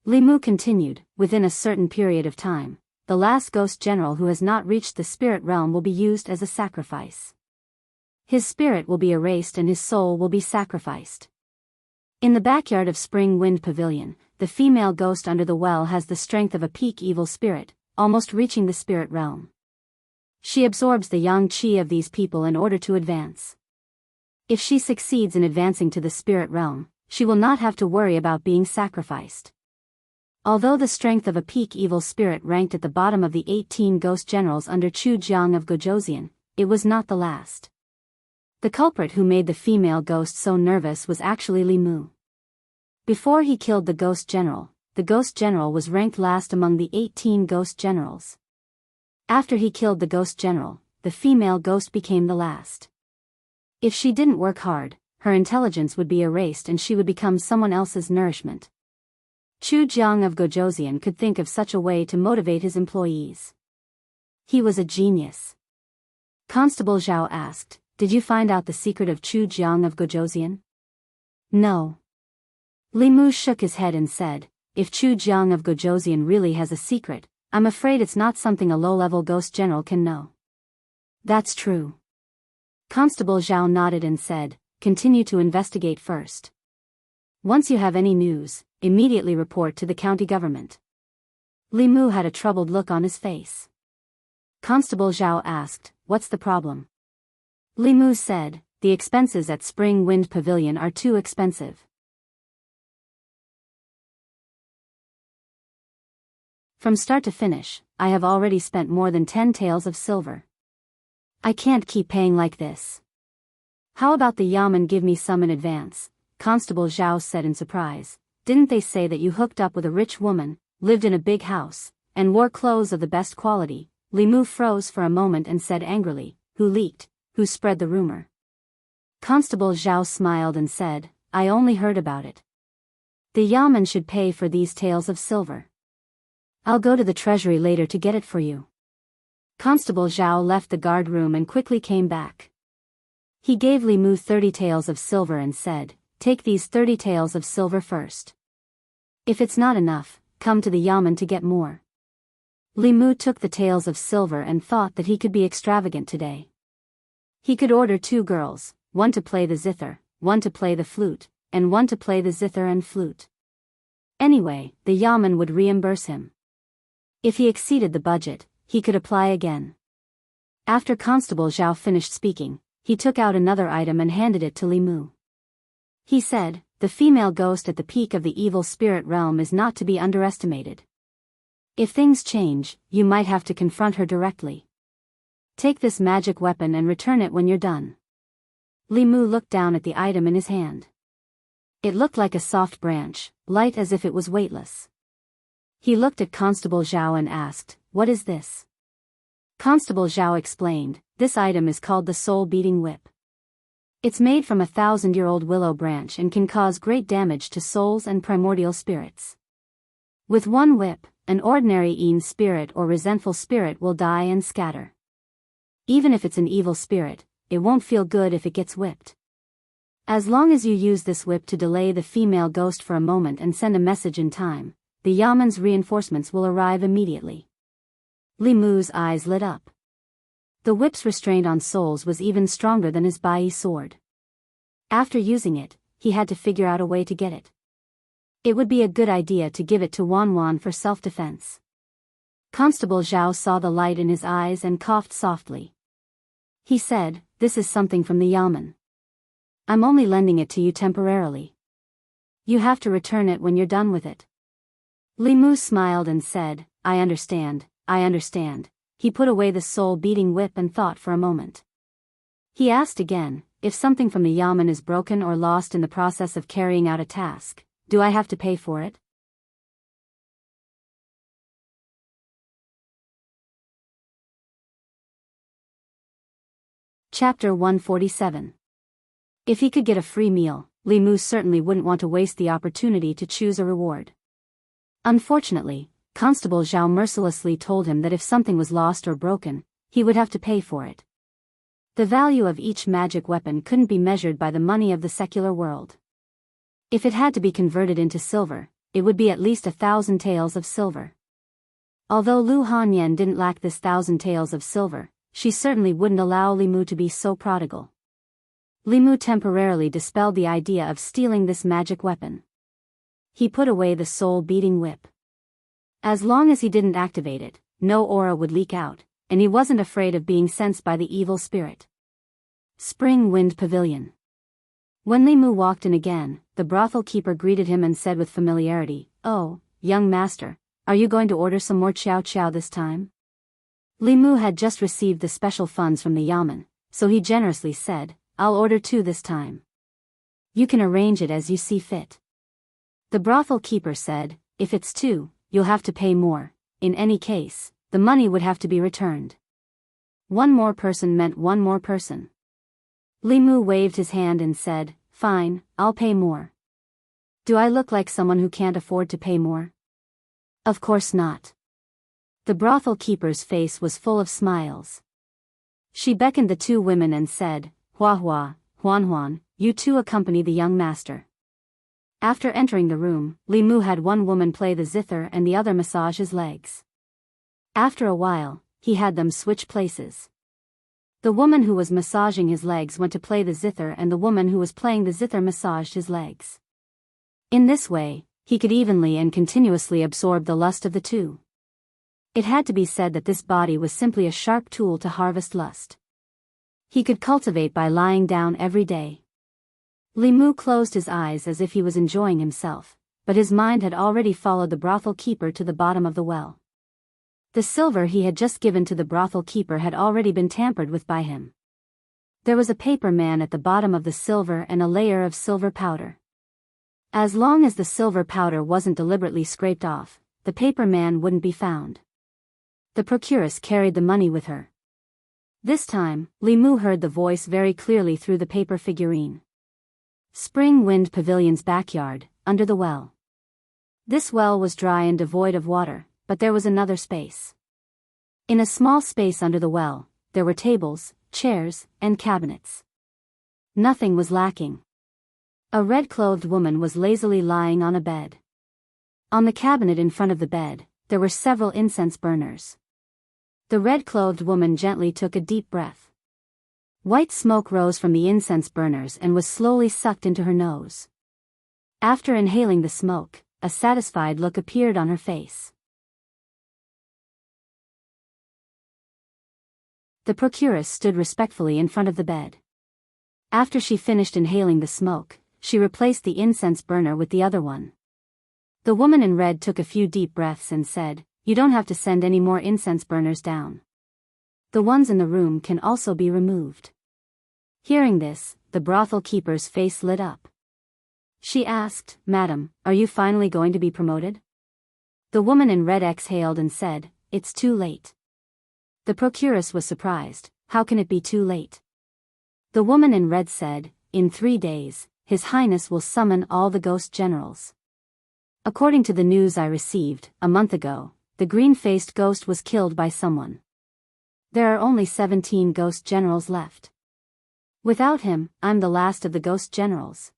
Li Mu continued, "Within a certain period of time, the last ghost general who has not reached the spirit realm will be used as a sacrifice. His spirit will be erased and his soul will be sacrificed. In the backyard of Spring Wind Pavilion, the female ghost under the well has the strength of a peak evil spirit, almost reaching the spirit realm. She absorbs the yang qi of these people in order to advance. If she succeeds in advancing to the spirit realm, she will not have to worry about being sacrificed. Although the strength of a peak evil spirit ranked at the bottom of the 18 ghost generals under Chu Jiang of Gojoseon, it was not the last. The culprit who made the female ghost so nervous was actually Li Mu. Before he killed the ghost general was ranked last among the 18 ghost generals. After he killed the ghost general, the female ghost became the last. If she didn't work hard, her intelligence would be erased and she would become someone else's nourishment. Chu Jiang of Gojoseon could think of such a way to motivate his employees. He was a genius. Constable Zhao asked, "Did you find out the secret of Chu Jiang of Gojoseon?" "No." Li Mu shook his head and said, "If Chu Jiang of Gojoseon really has a secret, I'm afraid it's not something a low-level ghost general can know." "That's true." Constable Zhao nodded and said, "Continue to investigate first. Once you have any news, immediately report to the county government." Li Mu had a troubled look on his face. Constable Zhao asked, "What's the problem?" Li Mu said, "The expenses at Spring Wind Pavilion are too expensive. From start to finish, I have already spent more than 10 taels of silver. I can't keep paying like this. How about the Yamen give me some in advance?" Constable Zhao said in surprise. "Didn't they say that you hooked up with a rich woman, lived in a big house, and wore clothes of the best quality?" Li Mu froze for a moment and said angrily, "Who leaked? Who spread the rumor?" Constable Zhao smiled and said, "I only heard about it. The Yamen should pay for these taels of silver. I'll go to the treasury later to get it for you." Constable Zhao left the guard room and quickly came back. He gave Li Mu 30 taels of silver and said, "Take these 30 taels of silver first. If it's not enough, come to the Yamen to get more." Li Mu took the taels of silver and thought that he could be extravagant today. He could order 2 girls, one to play the zither, one to play the flute, and one to play the zither and flute. Anyway, the Yamen would reimburse him. If he exceeded the budget, he could apply again. After Constable Zhao finished speaking, he took out another item and handed it to Li Mu. He said, "The female ghost at the peak of the evil spirit realm is not to be underestimated. If things change, you might have to confront her directly. Take this magic weapon and return it when you're done." Li Mu looked down at the item in his hand. It looked like a soft branch, light as if it was weightless. He looked at Constable Zhao and asked, "What is this?" Constable Zhao explained, "This item is called the soul-beating whip. It's made from a 1,000-year-old willow branch and can cause great damage to souls and primordial spirits. With one whip, an ordinary Een spirit or resentful spirit will die and scatter. Even if it's an evil spirit, it won't feel good if it gets whipped. As long as you use this whip to delay the female ghost for a moment and send a message in time, the Yamen's reinforcements will arrive immediately." Li Mu's eyes lit up. The whip's restraint on souls was even stronger than his Bai sword. After using it, he had to figure out a way to get it. It would be a good idea to give it to Wan Wan for self-defense. Constable Zhao saw the light in his eyes and coughed softly. He said, this is something from the Yamen. I'm only lending it to you temporarily. You have to return it when you're done with it. Li Mu smiled and said, I understand, I understand. He put away the soul-beating whip and thought for a moment. He asked again, if something from the Yamen is broken or lost in the process of carrying out a task, do I have to pay for it? Chapter 147. If he could get a free meal, Li Mu certainly wouldn't want to waste the opportunity to choose a reward. Unfortunately, Constable Zhao mercilessly told him that if something was lost or broken, he would have to pay for it. The value of each magic weapon couldn't be measured by the money of the secular world. If it had to be converted into silver, it would be at least 1,000 taels of silver. Although Lu Hanyan didn't lack this 1,000 taels of silver, she certainly wouldn't allow Li Mu to be so prodigal. Li Mu temporarily dispelled the idea of stealing this magic weapon. He put away the soul-beating whip. As long as he didn't activate it, no aura would leak out, and he wasn't afraid of being sensed by the evil spirit. Spring Wind Pavilion. When Li Mu walked in again, the brothel keeper greeted him and said with familiarity, Oh, young master, are you going to order some more chow chow this time? Li Mu had just received the special funds from the Yamen, so he generously said, I'll order 2 this time. You can arrange it as you see fit. The brothel keeper said, if it's 2, you'll have to pay more. In any case, the money would have to be returned. One more person meant one more person. Li Mu waved his hand and said, Fine, I'll pay more. Do I look like someone who can't afford to pay more? Of course not. The brothel keeper's face was full of smiles. She beckoned the 2 women and said, Hua Hua, Huan Huan, you 2 accompany the young master. After entering the room, Li Mu had one woman play the zither and the other massage his legs. After a while, he had them switch places. The woman who was massaging his legs went to play the zither and the woman who was playing the zither massaged his legs. In this way, he could evenly and continuously absorb the lust of the 2. It had to be said that this body was simply a sharp tool to harvest lust. He could cultivate by lying down every day. Li Mu closed his eyes as if he was enjoying himself, but his mind had already followed the brothel keeper to the bottom of the well. The silver he had just given to the brothel keeper had already been tampered with by him. There was a paper man at the bottom of the silver and a layer of silver powder. As long as the silver powder wasn't deliberately scraped off, the paper man wouldn't be found. The procuress carried the money with her. This time, Li Mu heard the voice very clearly through the paper figurine. Spring Wind Pavilion's backyard, under the well. This well was dry and devoid of water, but there was another space. In a small space under the well, there were tables, chairs, and cabinets. Nothing was lacking. A red-clothed woman was lazily lying on a bed. On the cabinet in front of the bed, there were several incense burners. The red-clothed woman gently took a deep breath. White smoke rose from the incense burners and was slowly sucked into her nose. After inhaling the smoke, a satisfied look appeared on her face. The procuress stood respectfully in front of the bed. After she finished inhaling the smoke, she replaced the incense burner with the other one. The woman in red took a few deep breaths and said, You don't have to send any more incense burners down. The ones in the room can also be removed. Hearing this, the brothel keeper's face lit up. She asked, Madam, are you finally going to be promoted? The woman in red exhaled and said, It's too late. The procuress was surprised, How can it be too late? The woman in red said, In 3 days, His Highness will summon all the ghost generals. According to the news I received, a month ago, the green-faced ghost was killed by someone. There are only 17 ghost generals left. Without him, I'm the last of the ghost generals.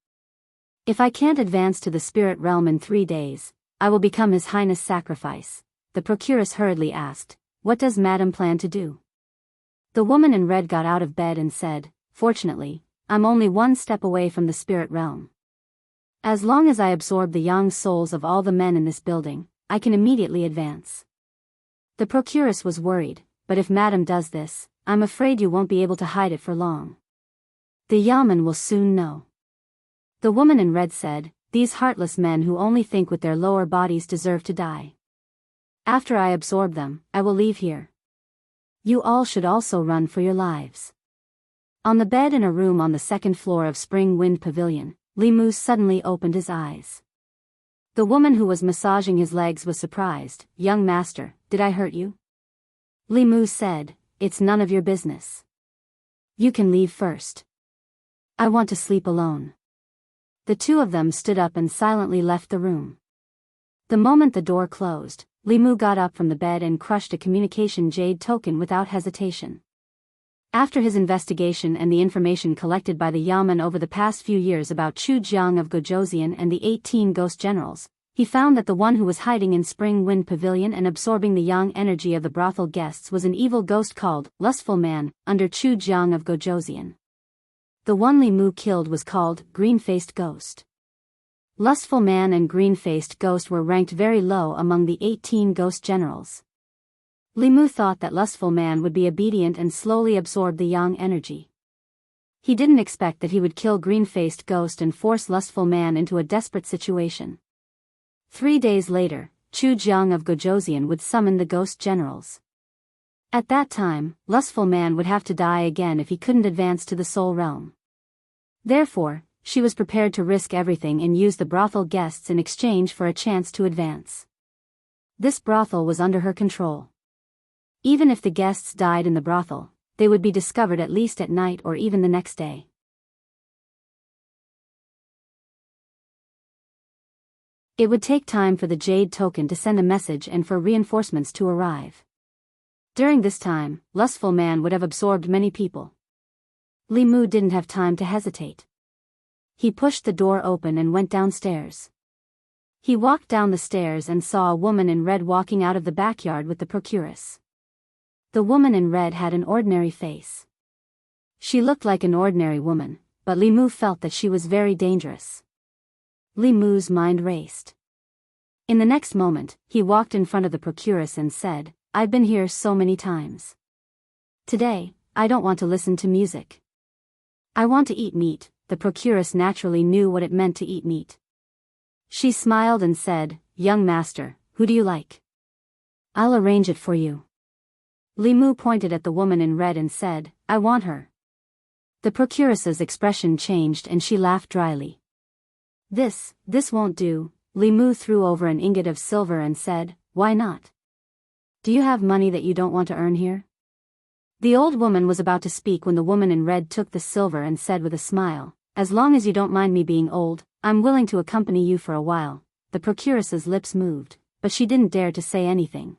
If I can't advance to the spirit realm in 3 days, I will become His Highness' sacrifice. The procuress hurriedly asked, What does Madam plan to do? The woman in red got out of bed and said, Fortunately, I'm only 1 step away from the spirit realm. As long as I absorb the yang souls of all the men in this building, I can immediately advance. The procuress was worried, but if Madam does this, I'm afraid you won't be able to hide it for long. The Yaman will soon know. The woman in red said, these heartless men who only think with their lower bodies deserve to die. After I absorb them, I will leave here. You all should also run for your lives. On the bed in a room on the second floor of Spring Wind Pavilion, Li Mu suddenly opened his eyes. The woman who was massaging his legs was surprised. Young master, did I hurt you? Li Mu said, it's none of your business. You can leave first. I want to sleep alone. The two of them stood up and silently left the room. The moment the door closed, Li Mu got up from the bed and crushed a communication jade token without hesitation. After his investigation and the information collected by the Yaman over the past few years about Chu Jiang of Gojoseon and the 18 ghost generals, he found that the one who was hiding in Spring Wind Pavilion and absorbing the yang energy of the brothel guests was an evil ghost called Lustful Man, under Chu Jiang of Gojoseon. The one Li Mu killed was called Green-Faced Ghost. Lustful Man and Green-Faced Ghost were ranked very low among the 18 ghost generals. Li Mu thought that Lustful Man would be obedient and slowly absorb the yang energy. He didn't expect that he would kill Green-Faced Ghost and force Lustful Man into a desperate situation. 3 days later, Chu Jiang of Gojoseon would summon the ghost generals. At that time, Lustful Man would have to die again if he couldn't advance to the soul realm. Therefore, she was prepared to risk everything and use the brothel guests in exchange for a chance to advance. This brothel was under her control. Even if the guests died in the brothel, they would be discovered at least at night or even the next day. It would take time for the jade token to send a message and for reinforcements to arrive. During this time, Lustful Man would have absorbed many people. Li Mu didn't have time to hesitate. He pushed the door open and went downstairs. He walked down the stairs and saw a woman in red walking out of the backyard with the procuress. The woman in red had an ordinary face. She looked like an ordinary woman, but Li Mu felt that she was very dangerous. Li Mu's mind raced. In the next moment, he walked in front of the procuress and said, I've been here so many times. Today, I don't want to listen to music. I want to eat meat. The procuress naturally knew what it meant to eat meat. She smiled and said, young master, who do you like? I'll arrange it for you. Li Mu pointed at the woman in red and said, I want her. The procuress's expression changed and she laughed dryly. This won't do. Li Mu threw over an ingot of silver and said, why not? Do you have money that you don't want to earn here? The old woman was about to speak when the woman in red took the silver and said with a smile, as long as you don't mind me being old, I'm willing to accompany you for a while. The procuress's lips moved, but she didn't dare to say anything.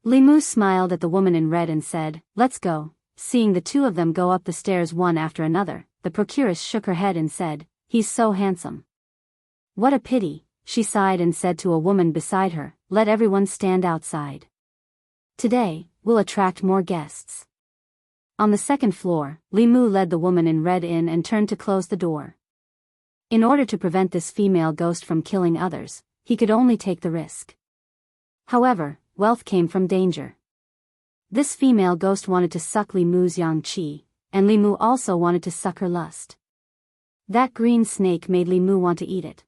Li Mu smiled at the woman in red and said, let's go. Seeing the two of them go up the stairs one after another, the procuress shook her head and said, he's so handsome. What a pity, she sighed and said to a woman beside her, let everyone stand outside. Today, we'll attract more guests. On the second floor, Li Mu led the woman in red in and turned to close the door. In order to prevent this female ghost from killing others, he could only take the risk. However, wealth came from danger. This female ghost wanted to suck Li Mu's yang qi, and Li Mu also wanted to suck her lust. That green snake made Li Mu want to eat it.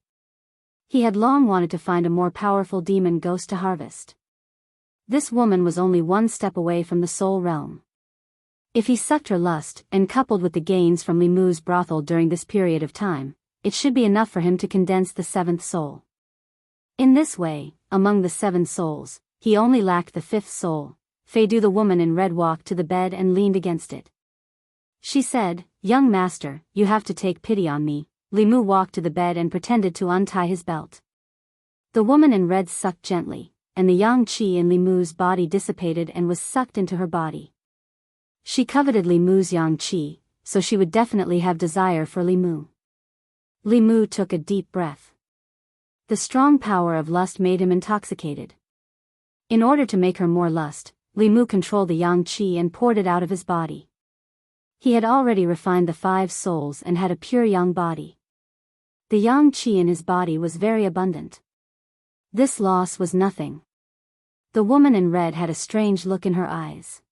He had long wanted to find a more powerful demon ghost to harvest. This woman was only one step away from the soul realm. If he sucked her lust, and coupled with the gains from Li Mu's brothel during this period of time, it should be enough for him to condense the seventh soul. In this way, among the 7 souls, he only lacked the 5th soul. Feidu the woman in red walked to the bed and leaned against it. She said, young master, you have to take pity on me. Li Mu walked to the bed and pretended to untie his belt. The woman in red sucked gently, and the yang qi in Li Mu's body dissipated and was sucked into her body. She coveted Li Mu's yang qi, so she would definitely have desire for Li Mu. Li Mu took a deep breath. The strong power of lust made him intoxicated. In order to make her more lust, Li Mu controlled the yang qi and poured it out of his body. He had already refined the 5 souls and had a pure yang body. The yang qi in his body was very abundant. This loss was nothing. The woman in red had a strange look in her eyes.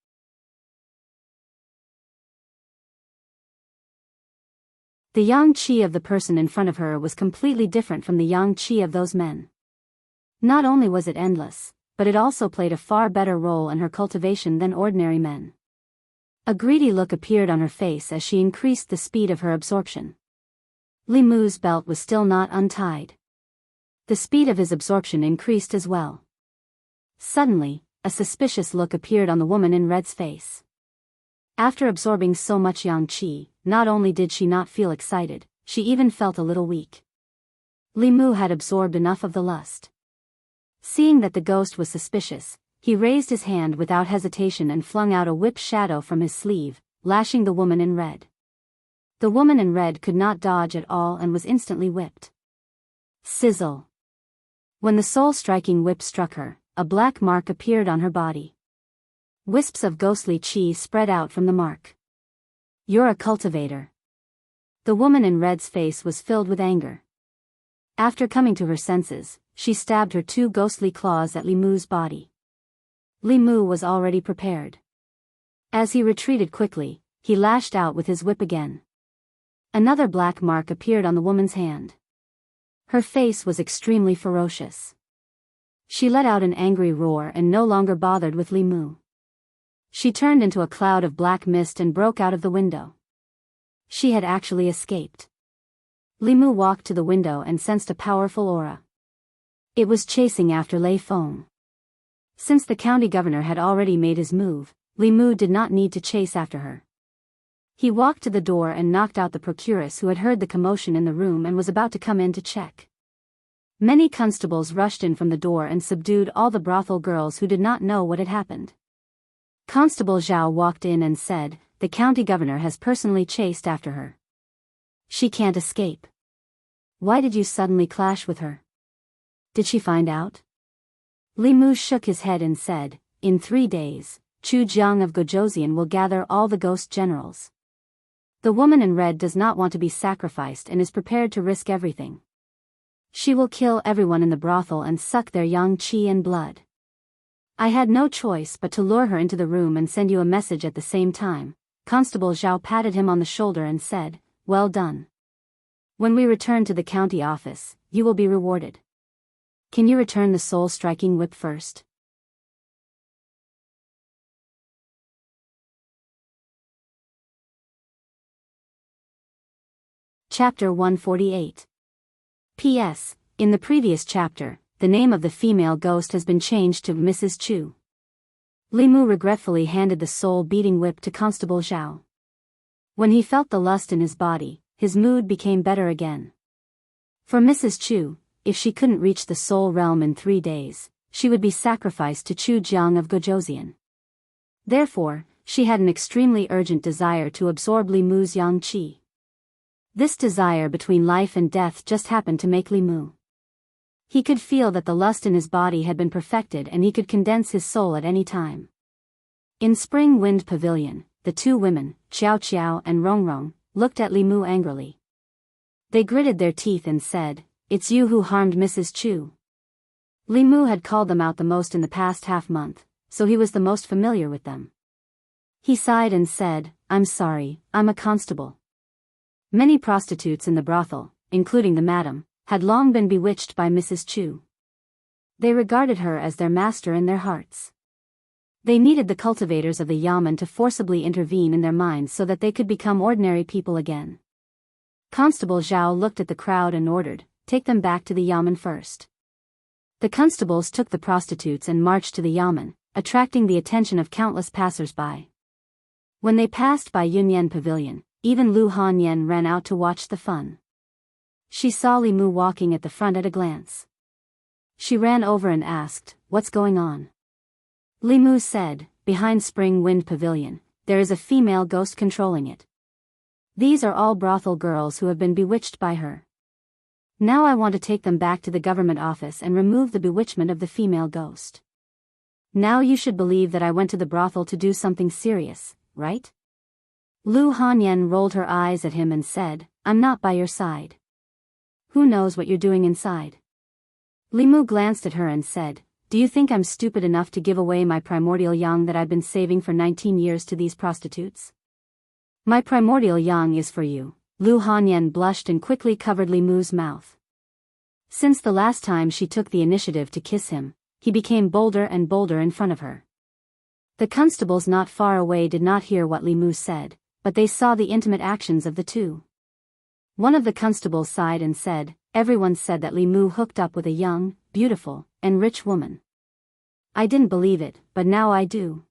The yang qi of the person in front of her was completely different from the yang qi of those men. Not only was it endless, but it also played a far better role in her cultivation than ordinary men. A greedy look appeared on her face as she increased the speed of her absorption. Li Mu's belt was still not untied. The speed of his absorption increased as well. Suddenly, a suspicious look appeared on the woman in red's face. After absorbing so much yang qi, not only did she not feel excited, she even felt a little weak. Li Mu had absorbed enough of the lust. Seeing that the ghost was suspicious, he raised his hand without hesitation and flung out a whip shadow from his sleeve, lashing the woman in red. The woman in red could not dodge at all and was instantly whipped. Sizzle. When the soul-striking whip struck her, a black mark appeared on her body. Wisps of ghostly qi spread out from the mark. You're a cultivator. The woman in red's face was filled with anger. After coming to her senses, she stabbed her 2 ghostly claws at Li Mu's body. Li Mu was already prepared. As he retreated quickly, he lashed out with his whip again. Another black mark appeared on the woman's hand. Her face was extremely ferocious. She let out an angry roar and no longer bothered with Li Mu. She turned into a cloud of black mist and broke out of the window. She had actually escaped. Li Mu walked to the window and sensed a powerful aura. It was chasing after Lei Feng. Since the county governor had already made his move, Li Mu did not need to chase after her. He walked to the door and knocked out the procuress who had heard the commotion in the room and was about to come in to check. Many constables rushed in from the door and subdued all the brothel girls who did not know what had happened. Constable Zhao walked in and said, "The county governor has personally chased after her. She can't escape. Why did you suddenly clash with her? Did she find out?" Li Mu shook his head and said, "In 3 days, Chu Jiang of Gojoseon will gather all the ghost generals. The woman in red does not want to be sacrificed and is prepared to risk everything. She will kill everyone in the brothel and suck their yang qi and blood. I had no choice but to lure her into the room and send you a message at the same time." Constable Zhao patted him on the shoulder and said, "Well done. When we return to the county office, you will be rewarded. Can you return the soul-striking whip first?" Chapter 148. P.S. In the previous chapter, the name of the female ghost has been changed to Mrs. Chu. Li Mu regretfully handed the soul-beating whip to Constable Zhao. When he felt the lust in his body, his mood became better again. For Mrs. Chu, if she couldn't reach the soul realm in 3 days, she would be sacrificed to Chu Jiang of Gojoseon. Therefore, she had an extremely urgent desire to absorb Li Mu's yang qi. This desire between life and death just happened to make Li Mu. He could feel that the lust in his body had been perfected and he could condense his soul at any time. In Spring Wind Pavilion, the 2 women, Qiao Qiao and Rong Rong, looked at Li Mu angrily. They gritted their teeth and said, "It's you who harmed Mrs. Chu." Li Mu had called them out the most in the past half-month, so he was the most familiar with them. He sighed and said, "I'm sorry, I'm a constable." Many prostitutes in the brothel, including the madam, had long been bewitched by Mrs. Chu. They regarded her as their master in their hearts. They needed the cultivators of the yamen to forcibly intervene in their minds so that they could become ordinary people again. Constable Zhao looked at the crowd and ordered, "Take them back to the yamen first." The constables took the prostitutes and marched to the yamen, attracting the attention of countless passers-by. When they passed by Yunyan Pavilion, even Lu Hanyan ran out to watch the fun. She saw Li Mu walking at the front at a glance. She ran over and asked, "What's going on?" Li Mu said, "Behind Spring Wind Pavilion, there is a female ghost controlling it. These are all brothel girls who have been bewitched by her. Now I want to take them back to the government office and remove the bewitchment of the female ghost. Now you should believe that I went to the brothel to do something serious, right?" Lu Hanyan rolled her eyes at him and said, "I'm not by your side. Who knows what you're doing inside?" Li Mu glanced at her and said, "Do you think I'm stupid enough to give away my primordial yang that I've been saving for 19 years to these prostitutes? My primordial yang is for you, Lu Hanyan blushed and quickly covered Li Mu's mouth. Since the last time she took the initiative to kiss him, he became bolder and bolder in front of her. The constables not far away did not hear what Li Mu said, but they saw the intimate actions of the two. One of the constables sighed and said, "Everyone said that Li Mu hooked up with a young, beautiful, and rich woman. I didn't believe it, but now I do."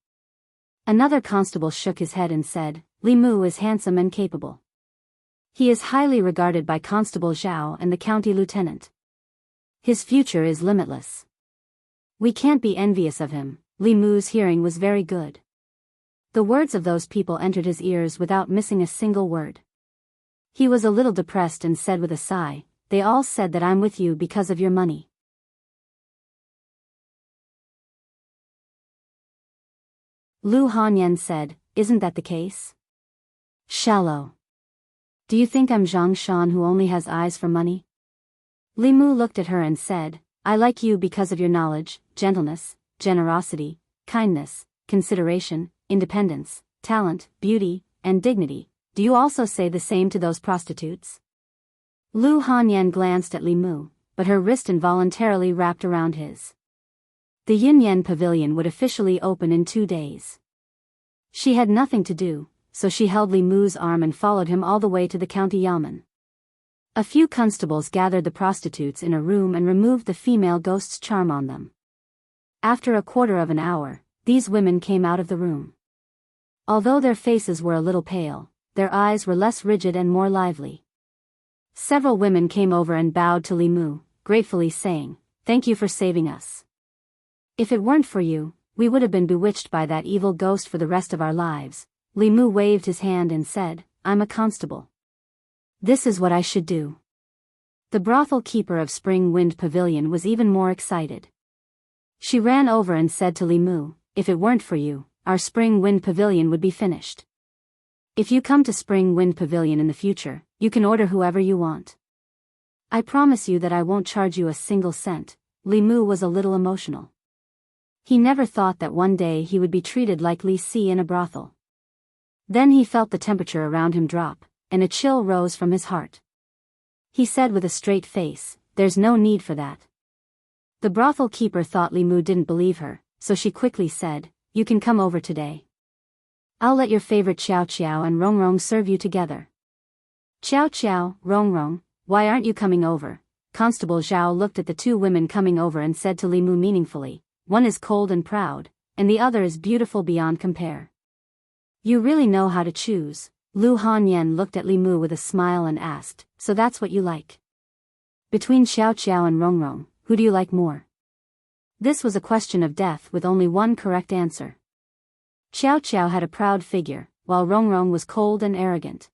Another constable shook his head and said, "Li Mu is handsome and capable. He is highly regarded by Constable Zhao and the county lieutenant. His future is limitless. We can't be envious of him." Li Mu's hearing was very good. The words of those people entered his ears without missing a single word. He was a little depressed and said with a sigh, "They all said that I'm with you because of your money." Lu Hanyan said, "Isn't that the case? Shallow. Do you think I'm Zhang Shan who only has eyes for money?" Li Mu looked at her and said, "I like you because of your knowledge, gentleness, generosity, kindness, consideration, independence, talent, beauty, and dignity. Do you also say the same to those prostitutes?" Lu Hanyan glanced at Li Mu, but her wrist involuntarily wrapped around his. The Yunyan Pavilion would officially open in 2 days. She had nothing to do, so she held Li Mu's arm and followed him all the way to the county yamen. A few constables gathered the prostitutes in a room and removed the female ghost's charm on them. After a quarter of an hour, these women came out of the room. Although their faces were a little pale, their eyes were less rigid and more lively. Several women came over and bowed to Li Mu, gratefully saying, "Thank you for saving us. If it weren't for you, we would have been bewitched by that evil ghost for the rest of our lives." Li Mu waved his hand and said, "I'm a constable. This is what I should do." The brothel keeper of Spring Wind Pavilion was even more excited. She ran over and said to Li Mu, "If it weren't for you, our Spring Wind Pavilion would be finished. If you come to Spring Wind Pavilion in the future, you can order whoever you want. I promise you that I won't charge you a single cent." Li Mu was a little emotional. He never thought that one day he would be treated like Li Si in a brothel. Then he felt the temperature around him drop, and a chill rose from his heart. He said with a straight face, "There's no need for that." The brothel keeper thought Li Mu didn't believe her, so she quickly said, "You can come over today. I'll let your favorite Xiao Xiao and Rong Rong serve you together." "Xiao Xiao, Rong Rong, why aren't you coming over?" Constable Zhao looked at the two women coming over and said to Li Mu meaningfully, "One is cold and proud, and the other is beautiful beyond compare. You really know how to choose." Lu Hanyan looked at Li Mu with a smile and asked, "So that's what you like? Between Xiao Xiao and Rong Rong, who do you like more?" This was a question of death with only one correct answer. Xiao Xiao had a proud figure, while Rong Rong was cold and arrogant.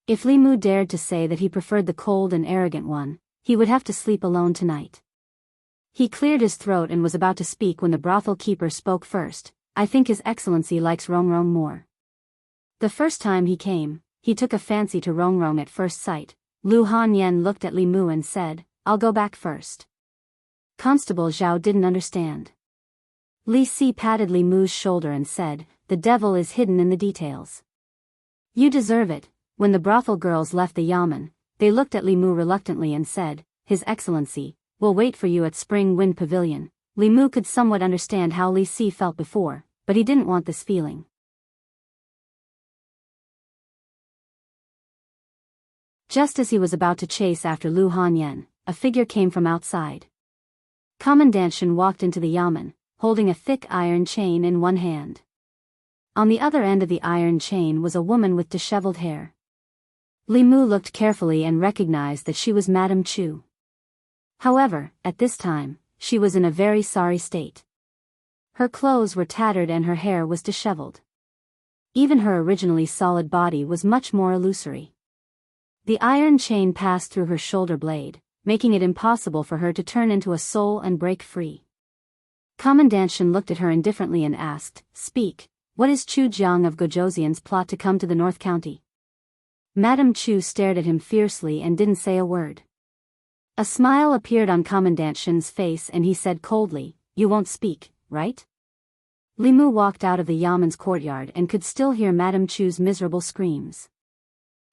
If Li Mu dared to say that he preferred the cold and arrogant one, he would have to sleep alone tonight. He cleared his throat and was about to speak when the brothel keeper spoke first. "I think His Excellency likes Rong Rong more. The first time he came, he took a fancy to Rong Rong at first sight." Lu Hanyan looked at Li Mu and said, "I'll go back first." Constable Zhao didn't understand. Li Si patted Li Mu's shoulder and said, "The devil is hidden in the details. You deserve it." When the brothel girls left the yamen, they looked at Li Mu reluctantly and said, "His Excellency, we'll wait for you at Spring Wind Pavilion." Li Mu could somewhat understand how Li Si felt before, but he didn't want this feeling. Just as he was about to chase after Lu Hanyan, a figure came from outside. Commandant Shen walked into the yamen, holding a thick iron chain in one hand. On the other end of the iron chain was a woman with disheveled hair. Li Mu looked carefully and recognized that she was Madame Chu. However, at this time, she was in a very sorry state. Her clothes were tattered and her hair was disheveled. Even her originally solid body was much more illusory. The iron chain passed through her shoulder blade, making it impossible for her to turn into a soul and break free. Commandant Shen looked at her indifferently and asked, "Speak, what is Chu Jiang of Gojoseon's plot to come to the North County?" Madame Chu stared at him fiercely and didn't say a word. A smile appeared on Commandant Shen's face and he said coldly, "You won't speak, right?" Li Mu walked out of the yamen's courtyard and could still hear Madame Chu's miserable screams.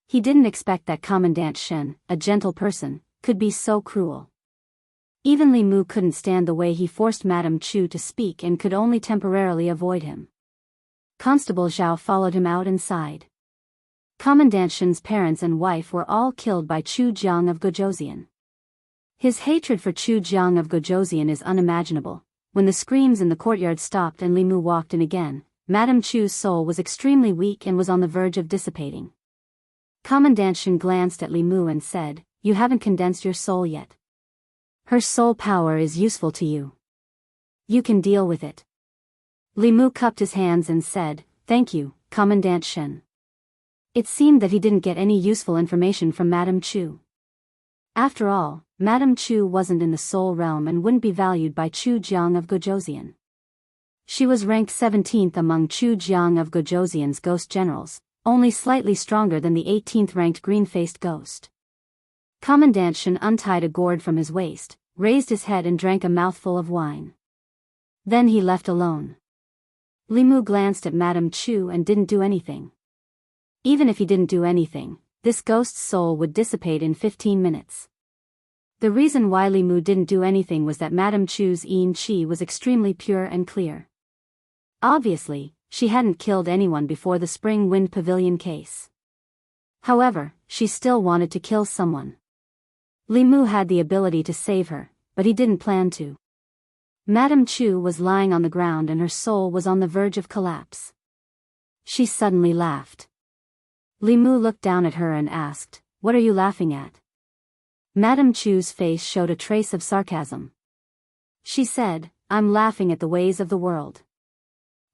He didn't expect that Commandant Shen, a gentle person, could be so cruel. Even Li Mu couldn't stand the way he forced Madame Chu to speak and could only temporarily avoid him. Constable Zhao followed him out and sighed. Commandant Shen's parents and wife were all killed by Chu Jiang of Gojoseon. His hatred for Chu Jiang of Gojoseon is unimaginable. When the screams in the courtyard stopped and Li Mu walked in again, Madame Chu's soul was extremely weak and was on the verge of dissipating. Commandant Shen glanced at Li Mu and said, "You haven't condensed your soul yet. Her soul power is useful to you. You can deal with it." Li Mu cupped his hands and said, "Thank you, Commandant Shen." It seemed that he didn't get any useful information from Madame Chu. After all, Madame Chu wasn't in the soul realm and wouldn't be valued by Chu Jiang of Gojoseon. She was ranked 17th among Chu Jiang of Gojoseon's ghost generals, only slightly stronger than the 18th ranked green-faced ghost. Commandant Shen untied a gourd from his waist, raised his head and drank a mouthful of wine. Then he left alone. Li Mu glanced at Madame Chu and didn't do anything. Even if he didn't do anything, this ghost's soul would dissipate in 15 minutes. The reason why Li Mu didn't do anything was that Madame Chu's yin qi was extremely pure and clear. Obviously, she hadn't killed anyone before the Spring Wind Pavilion case. However, she still wanted to kill someone. Li Mu had the ability to save her, but he didn't plan to. Madame Chu was lying on the ground and her soul was on the verge of collapse. She suddenly laughed. Li Mu looked down at her and asked, "What are you laughing at?" Madame Chu's face showed a trace of sarcasm. She said, "I'm laughing at the ways of the world.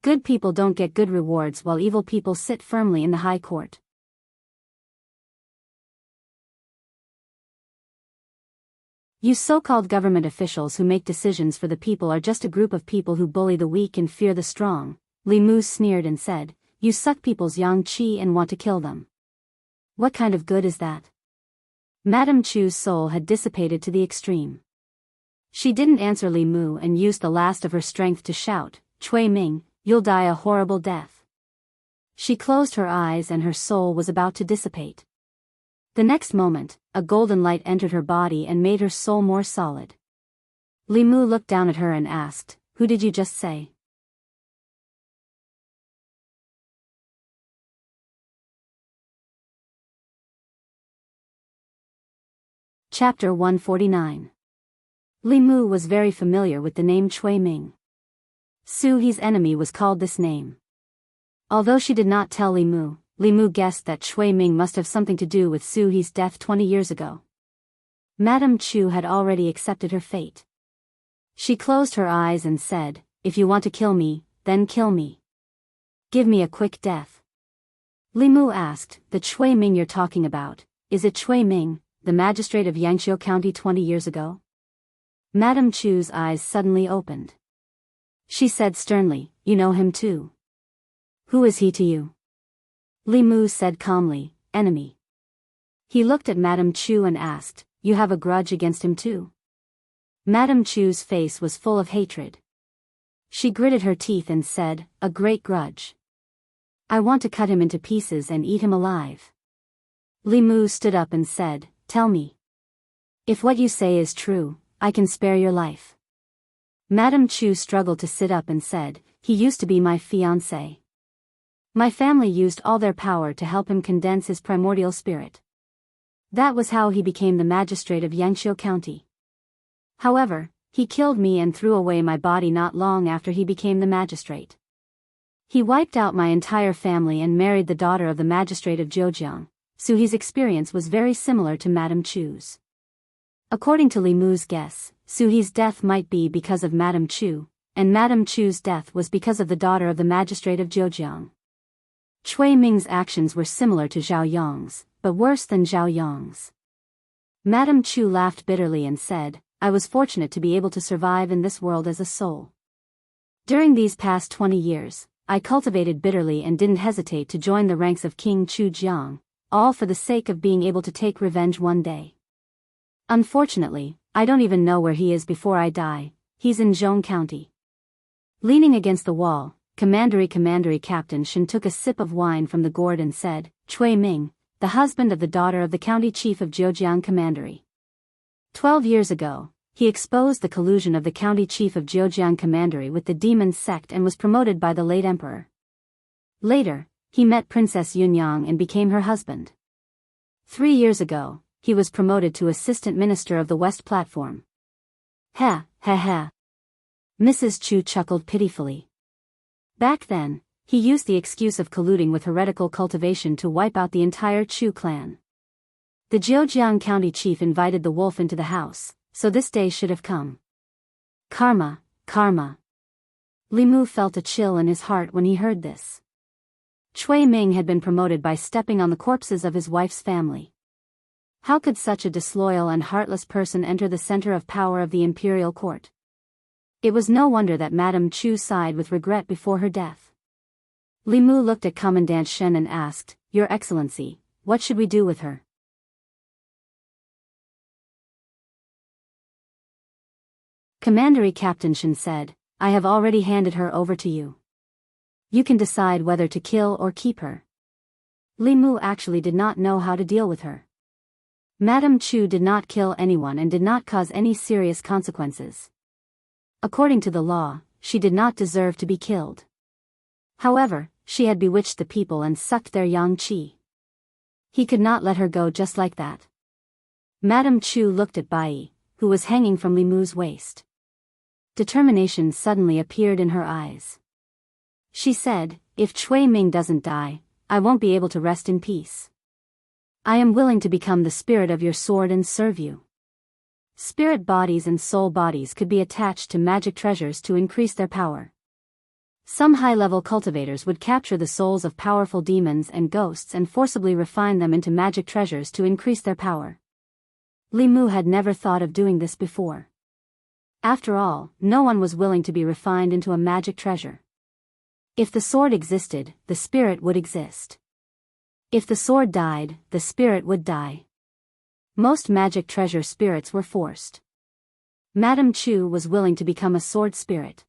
Good people don't get good rewards while evil people sit firmly in the high court." You so-called government officials who make decisions for the people are just a group of people who bully the weak and fear the strong, Li Mu sneered and said, "You suck people's yang qi and want to kill them. What kind of good is that?" Madame Chu's soul had dissipated to the extreme. She didn't answer Li Mu and used the last of her strength to shout, "Cui Ming, you'll die a horrible death." She closed her eyes and her soul was about to dissipate. The next moment, a golden light entered her body and made her soul more solid. Li Mu looked down at her and asked, "Who did you just say?" Chapter 149. Li Mu was very familiar with the name Cui Ming. Su He's enemy was called this name. Although she did not tell Li Mu guessed that Cui Ming must have something to do with Su He's death 20 years ago. Madame Chu had already accepted her fate. She closed her eyes and said, "If you want to kill me, then kill me. Give me a quick death." Li Mu asked, "The Cui Ming you're talking about, is it Cui Ming, the magistrate of Yangqiu County 20 years ago?" Madame Chu's eyes suddenly opened. She said sternly, "You know him too. Who is he to you?" Li Mu said calmly, "Enemy." He looked at Madame Chu and asked, "You have a grudge against him too?" Madame Chu's face was full of hatred. She gritted her teeth and said, "A great grudge. I want to cut him into pieces and eat him alive." Li Mu stood up and said, "Tell me. If what you say is true, I can spare your life." Madame Chu struggled to sit up and said, "He used to be my fiancé. My family used all their power to help him condense his primordial spirit. That was how he became the magistrate of Yangqiu County. However, he killed me and threw away my body not long after he became the magistrate. He wiped out my entire family and married the daughter of the magistrate of Zhejiang, so his experience was very similar to Madame Chu's." According to Li Mu's guess, Su He's death might be because of Madame Chu, and Madame Chu's death was because of the daughter of the magistrate of Zhejiang. Cui Ming's actions were similar to Zhao Yong's, but worse than Zhao Yong's. Madame Chu laughed bitterly and said, "I was fortunate to be able to survive in this world as a soul. During these past 20 years, I cultivated bitterly and didn't hesitate to join the ranks of King Chu Jiang, all for the sake of being able to take revenge one day. Unfortunately, I don't even know where he is before I die. He's in Zhong County." Leaning against the wall, Commandery Captain Shen took a sip of wine from the gourd and said, "Cui Ming, the husband of the daughter of the county chief of Zhejiang Commandery. 12 years ago, he exposed the collusion of the county chief of Zhejiang Commandery with the demon sect and was promoted by the late emperor. Later, he met Princess Yunyang and became her husband. 3 years ago, he was promoted to assistant minister of the West Platform. Ha, ha ha. Mrs. Chu chuckled pitifully. Back then, he used the excuse of colluding with heretical cultivation to wipe out the entire Chu clan. The Zhejiang county chief invited the wolf into the house, so this day should have come. Karma, karma. Li Mu felt a chill in his heart when he heard this. Cui Ming had been promoted by stepping on the corpses of his wife's family. How could such a disloyal and heartless person enter the center of power of the imperial court? It was no wonder that Madame Chu sighed with regret before her death. Li Mu looked at Commandant Shen and asked, "Your Excellency, what should we do with her?" Commandery Captain Shen said, "I have already handed her over to you. You can decide whether to kill or keep her." Li Mu actually did not know how to deal with her. Madame Chu did not kill anyone and did not cause any serious consequences. According to the law, she did not deserve to be killed. However, she had bewitched the people and sucked their yang qi. He could not let her go just like that. Madame Chu looked at Bai, who was hanging from Li Mu's waist. Determination suddenly appeared in her eyes. She said, "If Cui Ming doesn't die, I won't be able to rest in peace. I am willing to become the spirit of your sword and serve you." Spirit bodies and soul bodies could be attached to magic treasures to increase their power. Some high-level cultivators would capture the souls of powerful demons and ghosts and forcibly refine them into magic treasures to increase their power. Li Mu had never thought of doing this before. After all, no one was willing to be refined into a magic treasure. If the sword existed, the spirit would exist. If the sword died, the spirit would die. Most magic treasure spirits were forced. Madame Chu was willing to become a sword spirit.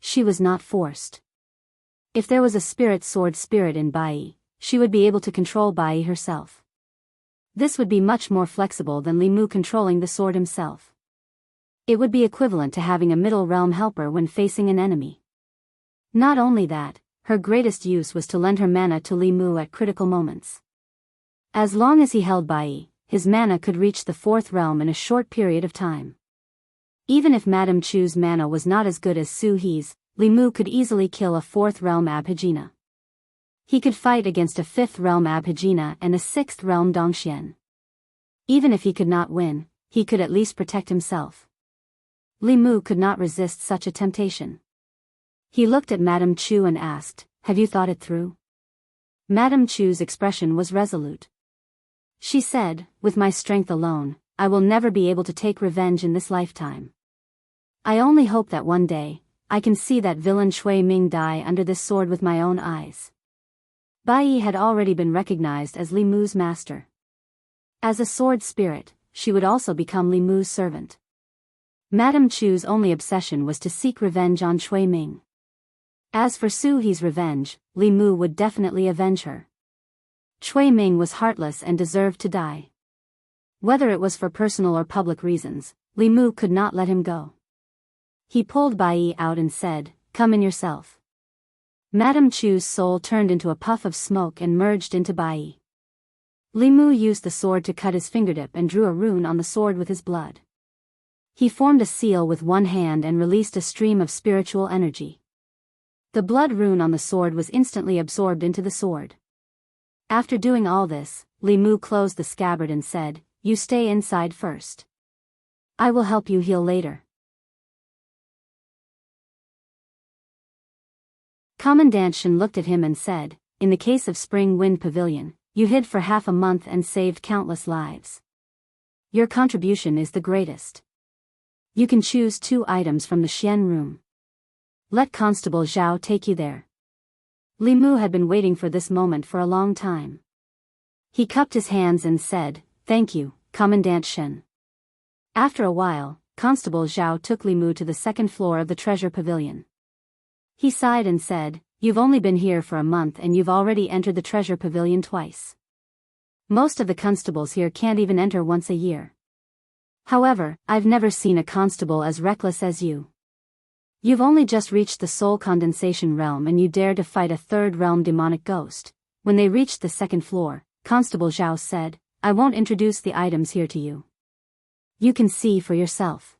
She was not forced. If there was a spirit sword spirit in Bai, she would be able to control Bai herself. This would be much more flexible than Li Mu controlling the sword himself. It would be equivalent to having a middle realm helper when facing an enemy. Not only that, her greatest use was to lend her mana to Li Mu at critical moments. As long as he held Bai, his mana could reach the fourth realm in a short period of time. Even if Madame Chu's mana was not as good as Su He's, Li Mu could easily kill a fourth realm Abhijina. He could fight against a fifth realm Abhijina and a sixth realm Dongxian. Even if he could not win, he could at least protect himself. Li Mu could not resist such a temptation. He looked at Madame Chu and asked, "Have you thought it through?" Madame Chu's expression was resolute. She said, "With my strength alone, I will never be able to take revenge in this lifetime. I only hope that one day, I can see that villain Cui Ming die under this sword with my own eyes." Bai had already been recognized as Li Mu's master. As a sword spirit, she would also become Li Mu's servant. Madame Chu's only obsession was to seek revenge on Cui Ming. As for Su He's revenge, Li Mu would definitely avenge her. Cui Ming was heartless and deserved to die. Whether it was for personal or public reasons, Li Mu could not let him go. He pulled Bai out and said, "Come in yourself." Madame Chu's soul turned into a puff of smoke and merged into Bai. Li Mu used the sword to cut his fingertip and drew a rune on the sword with his blood. He formed a seal with one hand and released a stream of spiritual energy. The blood rune on the sword was instantly absorbed into the sword. After doing all this, Li Mu closed the scabbard and said, "You stay inside first. I will help you heal later." Commandant Shen looked at him and said, "In the case of Spring Wind Pavilion, you hid for half a month and saved countless lives. Your contribution is the greatest. You can choose 2 items from the Xian room. Let Constable Zhao take you there." Li Mu had been waiting for this moment for a long time. He cupped his hands and said, "Thank you, Commandant Shen." After a while, Constable Zhao took Li Mu to the second floor of the treasure pavilion. He sighed and said, "You've only been here for a month and you've already entered the treasure pavilion twice. Most of the constables here can't even enter once a year. However, I've never seen a constable as reckless as you. You've only just reached the soul condensation realm and you dare to fight a third realm demonic ghost. When they reached the second floor, Constable Zhao said, I won't introduce the items here to you. You can see for yourself.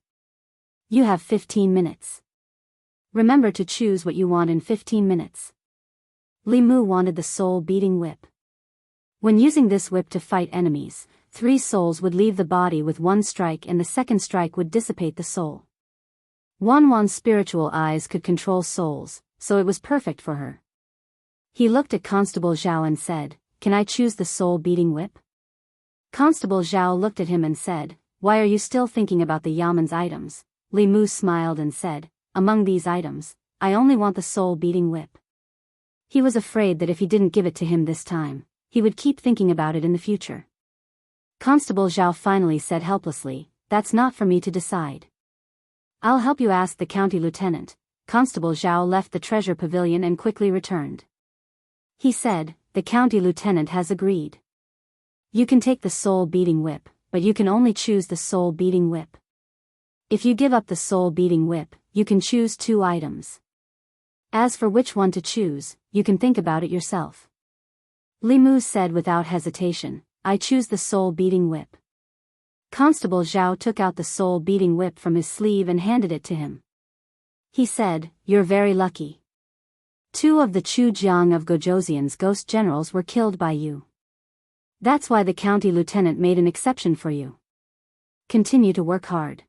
You have 15 minutes. Remember to choose what you want in 15 minutes. Li Mu wanted the soul-beating whip. When using this whip to fight enemies, 3 souls would leave the body with 1 strike and the second strike would dissipate the soul. Wan's spiritual eyes could control souls, so it was perfect for her. He looked at Constable Zhao and said, Can I choose the soul-beating whip? Constable Zhao looked at him and said, Why are you still thinking about the Yaman's items? Li Mu smiled and said, Among these items, I only want the soul-beating whip. He was afraid that if he didn't give it to him this time, he would keep thinking about it in the future. Constable Zhao finally said helplessly, That's not for me to decide. I'll help you ask the county lieutenant. Constable Zhao left the treasure pavilion and quickly returned. He said, The county lieutenant has agreed. You can take the soul-beating whip, but you can only choose the soul-beating whip. If you give up the soul-beating whip, you can choose 2 items. As for which one to choose, you can think about it yourself. Li Mu said without hesitation, I choose the soul-beating whip. Constable Zhao took out the soul-beating whip from his sleeve and handed it to him. He said, You're very lucky. 2 of the Chujiang of Gojoseon's ghost generals were killed by you. That's why the county lieutenant made an exception for you. Continue to work hard.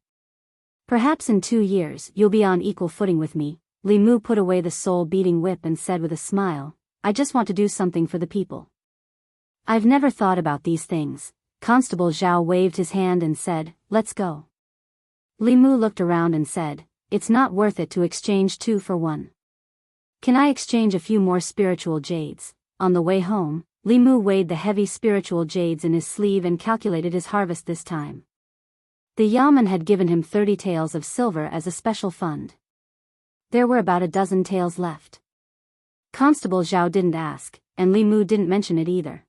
Perhaps in 2 years you'll be on equal footing with me. Li Mu put away the soul-beating whip and said with a smile, I just want to do something for the people. I've never thought about these things. Constable Zhao waved his hand and said, Let's go. Li Mu looked around and said, It's not worth it to exchange 2 for 1. Can I exchange a few more spiritual jades? On the way home, Li Mu weighed the heavy spiritual jades in his sleeve and calculated his harvest this time. The Yaman had given him 30 taels of silver as a special fund. There were about a dozen taels left. Constable Zhao didn't ask, and Li Mu didn't mention it either.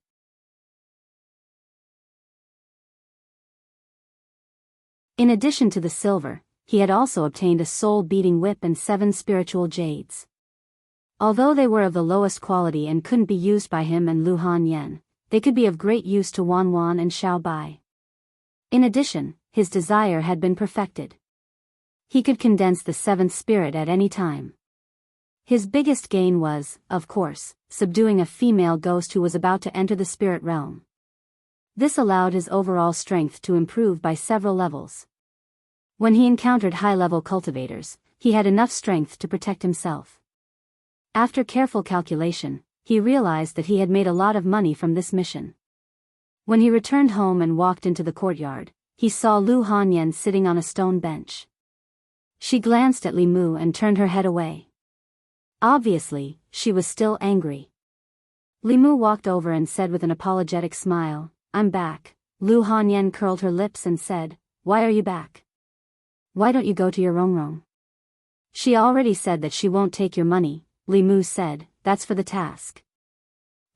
In addition to the silver, he had also obtained a soul-beating whip and 7 spiritual jades. Although they were of the lowest quality and couldn't be used by him and Lu Hanyan, they could be of great use to Wan and Xiao Bai. In addition, his desire had been perfected. He could condense the 7th spirit at any time. His biggest gain was, of course, subduing a female ghost who was about to enter the spirit realm. This allowed his overall strength to improve by several levels. When he encountered high-level cultivators, he had enough strength to protect himself. After careful calculation, he realized that he had made a lot of money from this mission. When he returned home and walked into the courtyard, he saw Lu Hanyan sitting on a stone bench. She glanced at Li Mu and turned her head away. Obviously, she was still angry. Li Mu walked over and said with an apologetic smile, I'm back. Lu Hanyan curled her lips and said, Why are you back? Why don't you go to your Rongrong? She already said that she won't take your money, Li Mu said, That's for the task.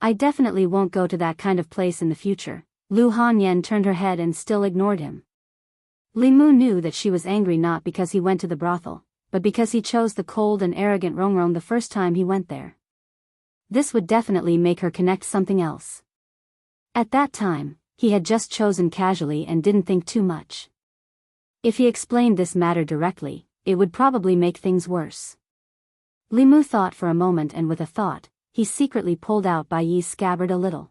I definitely won't go to that kind of place in the future. Lu Hanyan turned her head and still ignored him. Li Mu knew that she was angry not because he went to the brothel, but because he chose the cold and arrogant Rongrong the first time he went there. This would definitely make her connect something else. At that time, he had just chosen casually and didn't think too much. If he explained this matter directly, it would probably make things worse. Li Mu thought for a moment and with a thought, he secretly pulled out Bai Yi's scabbard a little.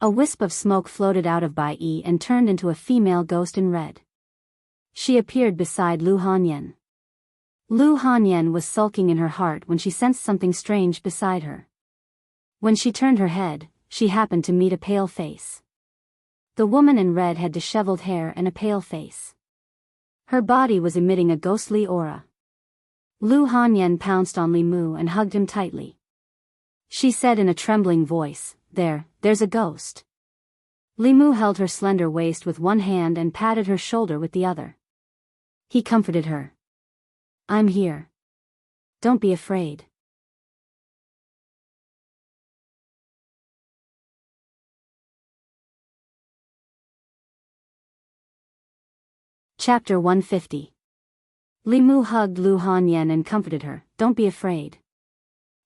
A wisp of smoke floated out of Bai Yi and turned into a female ghost in red. She appeared beside Lu Hanyan. Lu Hanyan was sulking in her heart when she sensed something strange beside her. When she turned her head, she happened to meet a pale face. The woman in red had disheveled hair and a pale face. Her body was emitting a ghostly aura. Lu Hanyan pounced on Li Mu and hugged him tightly. She said in a trembling voice, There's a ghost. Li Mu held her slender waist with one hand and patted her shoulder with the other. He comforted her. I'm here. Don't be afraid. Chapter 150. Li Mu hugged Lu Hanyan and comforted her. Don't be afraid.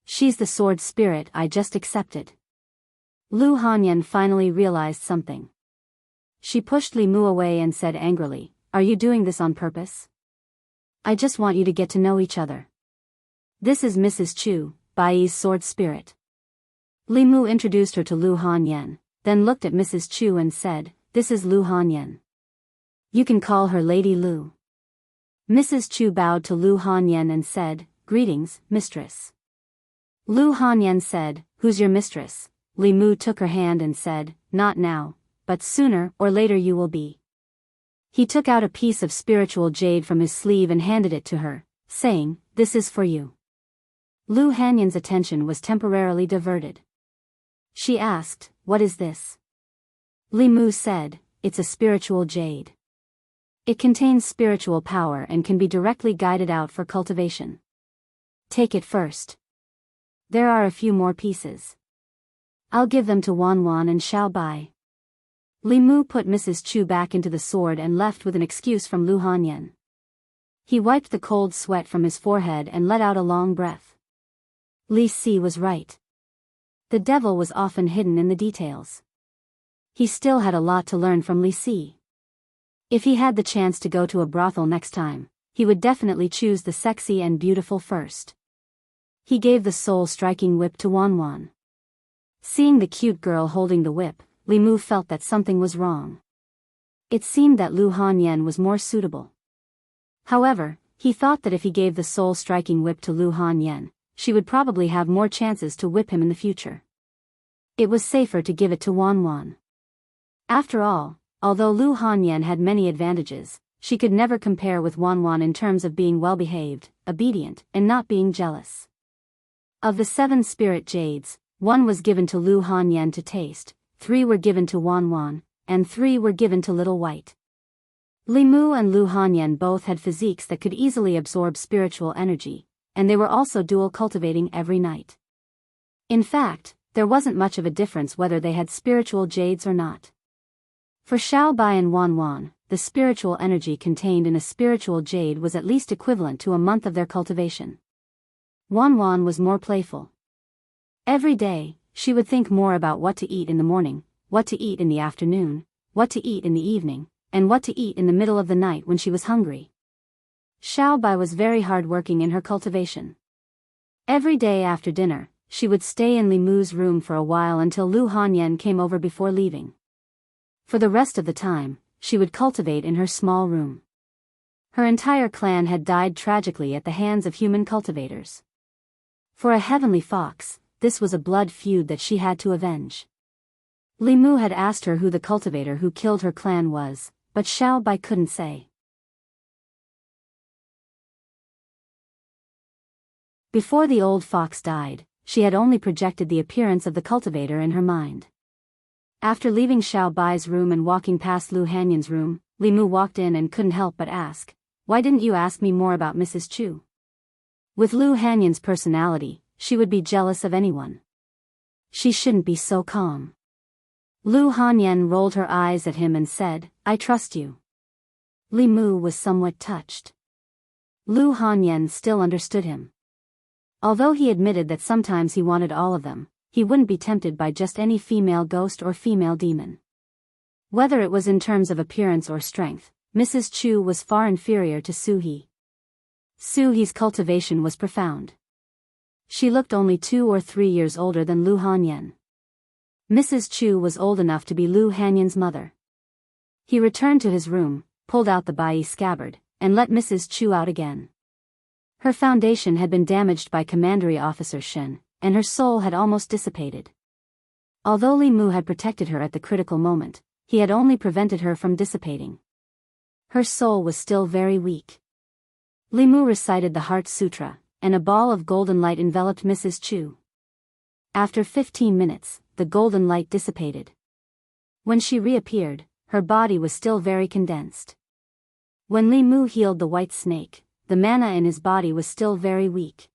She's the sword spirit I just accepted. Lu Hanyan finally realized something. She pushed Li Mu away and said angrily, Are you doing this on purpose? I just want you to get to know each other. This is Mrs. Chu, Bai's sword spirit. Li Mu introduced her to Lu Hanyan, then looked at Mrs. Chu and said, This is Lu Hanyan. You can call her Lady Lu. Mrs. Chu bowed to Lu Hanyan and said, Greetings, mistress. Lu Hanyan said, Who's your mistress? Li Mu took her hand and said, Not now, but sooner or later you will be. He took out a piece of spiritual jade from his sleeve and handed it to her, saying, This is for you. Lu Hanyan's attention was temporarily diverted. She asked, What is this? Li Mu said, It's a spiritual jade. It contains spiritual power and can be directly guided out for cultivation. Take it first. There are a few more pieces. I'll give them to Wan Wan and Xiao Bai. Li Mu put Mrs. Chu back into the sword and left with an excuse from Lu Hanyan. He wiped the cold sweat from his forehead and let out a long breath. Li Si was right. The devil was often hidden in the details. He still had a lot to learn from Li Si. If he had the chance to go to a brothel next time, he would definitely choose the sexy and beautiful first. He gave the soul-striking whip to Wan Wan. Seeing the cute girl holding the whip, Li Mu felt that something was wrong. It seemed that Lu Hanyan was more suitable. However, he thought that if he gave the soul-striking whip to Lu Hanyan, she would probably have more chances to whip him in the future. It was safer to give it to Wan Wan. After all, although Lu Hanyan had many advantages, she could never compare with Wan Wan in terms of being well-behaved, obedient, and not being jealous. Of the 7 spirit jades, 1 was given to Lu Hanyan to taste, 3 were given to Wan Wan, and 3 were given to Little White. Li Mu and Lu Hanyan both had physiques that could easily absorb spiritual energy, and they were also dual cultivating every night. In fact, there wasn't much of a difference whether they had spiritual jades or not. For Xiao Bai and Wan Wan, the spiritual energy contained in a spiritual jade was at least equivalent to a month of their cultivation. Wan Wan was more playful. Every day, she would think more about what to eat in the morning, what to eat in the afternoon, what to eat in the evening, and what to eat in the middle of the night when she was hungry. Xiao Bai was very hard-working in her cultivation. Every day after dinner, she would stay in Li Mu's room for a while until Lu Hanyan came over before leaving. For the rest of the time, she would cultivate in her small room. Her entire clan had died tragically at the hands of human cultivators. For a heavenly fox, this was a blood feud that she had to avenge. Li Mu had asked her who the cultivator who killed her clan was, but Xiao Bai couldn't say. Before the old fox died, she had only projected the appearance of the cultivator in her mind. After leaving Xiao Bai's room and walking past Lu Hanyan's room, Li Mu walked in and couldn't help but ask, Why didn't you ask me more about Mrs. Chu? With Lu Hanyan's personality, she would be jealous of anyone. She shouldn't be so calm. Lu Hanyan rolled her eyes at him and said, I trust you. Li Mu was somewhat touched. Lu Hanyan still understood him. Although he admitted that sometimes he wanted all of them, he wouldn't be tempted by just any female ghost or female demon. Whether it was in terms of appearance or strength, Mrs. Chu was far inferior to Su He. Su He's cultivation was profound. She looked only 2 or 3 years older than Lu Hanyan. Mrs. Chu was old enough to be Lu Hanyan's mother. He returned to his room, pulled out the Bai scabbard, and let Mrs. Chu out again. Her foundation had been damaged by Commandery Officer Shen, and her soul had almost dissipated. Although Li Mu had protected her at the critical moment, he had only prevented her from dissipating. Her soul was still very weak. Li Mu recited the Heart Sutra, and a ball of golden light enveloped Mrs. Chu. After 15 minutes, the golden light dissipated. When she reappeared, her body was still very condensed. When Li Mu healed the white snake, the mana in his body was still very weak.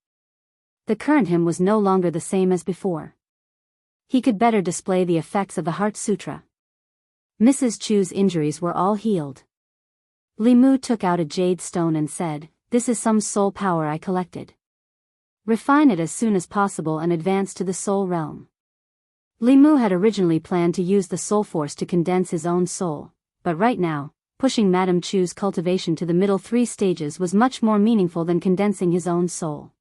The current him was no longer the same as before. He could better display the effects of the Heart Sutra. Mrs. Chu's injuries were all healed. Li Mu took out a jade stone and said, "This is some soul power I collected. Refine it as soon as possible and advance to the soul realm." Li Mu had originally planned to use the soul force to condense his own soul, but right now, pushing Madame Chu's cultivation to the middle 3 stages was much more meaningful than condensing his own soul.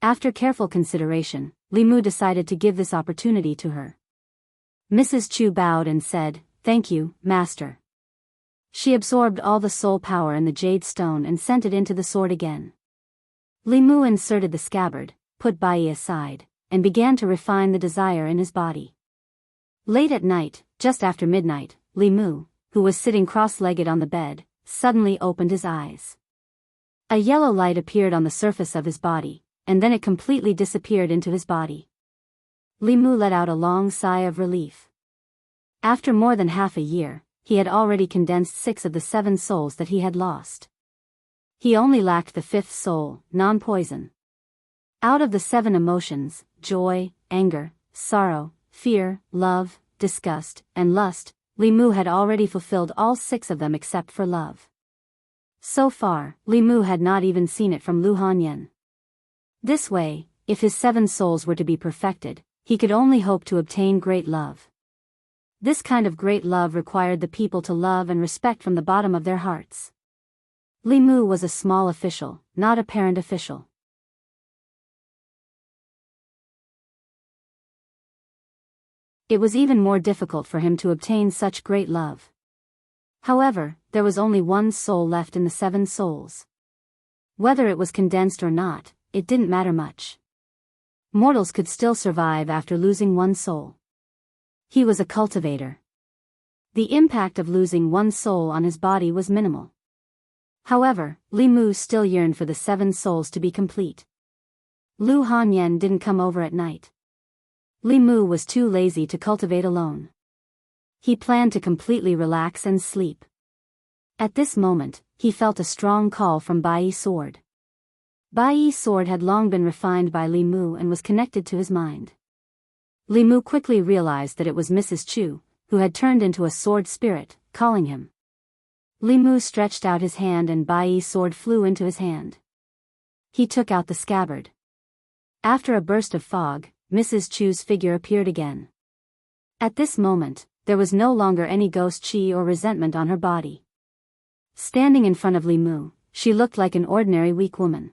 After careful consideration, Li Mu decided to give this opportunity to her. Mrs. Chu bowed and said, "Thank you, Master." She absorbed all the soul power in the jade stone and sent it into the sword again. Li Mu inserted the scabbard, put Bai aside, and began to refine the desire in his body. Late at night, just after midnight, Li Mu, who was sitting cross-legged on the bed, suddenly opened his eyes. A yellow light appeared on the surface of his body, and then it completely disappeared into his body. Li Mu let out a long sigh of relief. After more than half a year, he had already condensed 6 of the 7 souls that he had lost. He only lacked the 5th soul, non-poison. Out of the 7 emotions, joy, anger, sorrow, fear, love, disgust, and lust, Li Mu had already fulfilled all 6 of them except for love. So far, Li Mu had not even seen it from Lu Hanyan. This way, if his 7 souls were to be perfected, he could only hope to obtain great love. This kind of great love required the people to love and respect from the bottom of their hearts. Li Mu was a small official, not a parent official. It was even more difficult for him to obtain such great love. However, there was only 1 soul left in the 7 souls. Whether it was condensed or not, it didn't matter much. Mortals could still survive after losing 1 soul. He was a cultivator. The impact of losing 1 soul on his body was minimal. However, Li Mu still yearned for the 7 souls to be complete. Lu Hanyan didn't come over at night. Li Mu was too lazy to cultivate alone. He planned to completely relax and sleep. At this moment, he felt a strong call from Bai's sword. Bai's sword had long been refined by Li Mu and was connected to his mind. Li Mu quickly realized that it was Mrs. Chu, who had turned into a sword spirit, calling him. Li Mu stretched out his hand and Bai's sword flew into his hand. He took out the scabbard. After a burst of fog, Mrs. Chu's figure appeared again. At this moment, there was no longer any ghost chi or resentment on her body. Standing in front of Li Mu, she looked like an ordinary weak woman.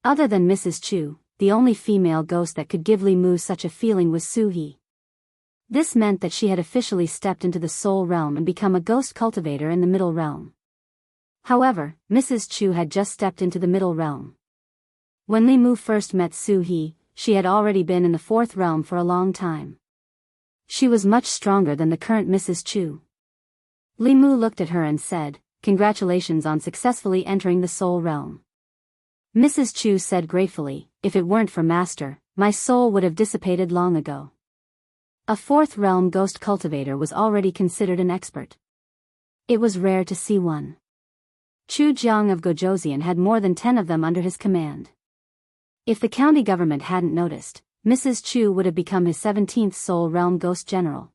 Other than Mrs. Chu, the only female ghost that could give Li Mu such a feeling was Su He. This meant that she had officially stepped into the soul realm and become a ghost cultivator in the middle realm. However, Mrs. Chu had just stepped into the middle realm. When Li Mu first met Su He, she had already been in the 4th realm for a long time. She was much stronger than the current Mrs. Chu. Li Mu looked at her and said, "Congratulations on successfully entering the soul realm." Mrs. Chu said gratefully, "If it weren't for Master, my soul would have dissipated long ago." A 4th realm ghost cultivator was already considered an expert. It was rare to see one. Chu Jiang of Gojoseon had more than 10 of them under his command. If the county government hadn't noticed, Mrs. Chu would have become his 17th soul realm ghost general.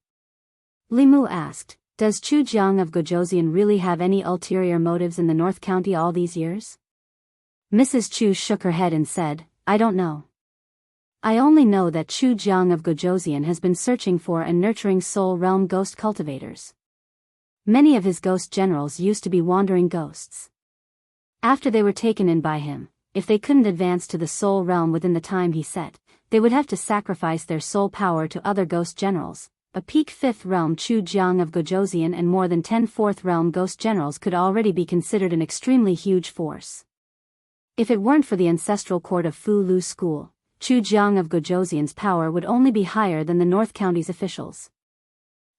Li Mu asked, "Does Chu Jiang of Gojoseon really have any ulterior motives in the North County all these years?" Mrs. Chu shook her head and said, "I don't know. I only know that Chu Jiang of Gojoseon has been searching for and nurturing soul realm ghost cultivators. Many of his ghost generals used to be wandering ghosts. After they were taken in by him, if they couldn't advance to the soul realm within the time he set, they would have to sacrifice their soul power to other ghost generals. A peak 5th realm Chu Jiang of Gojoseon and more than 10 4th realm ghost generals could already be considered an extremely huge force. If it weren't for the ancestral court of Fu Lu School, Chu Jiang of Gojoseon's power would only be higher than the North County's officials.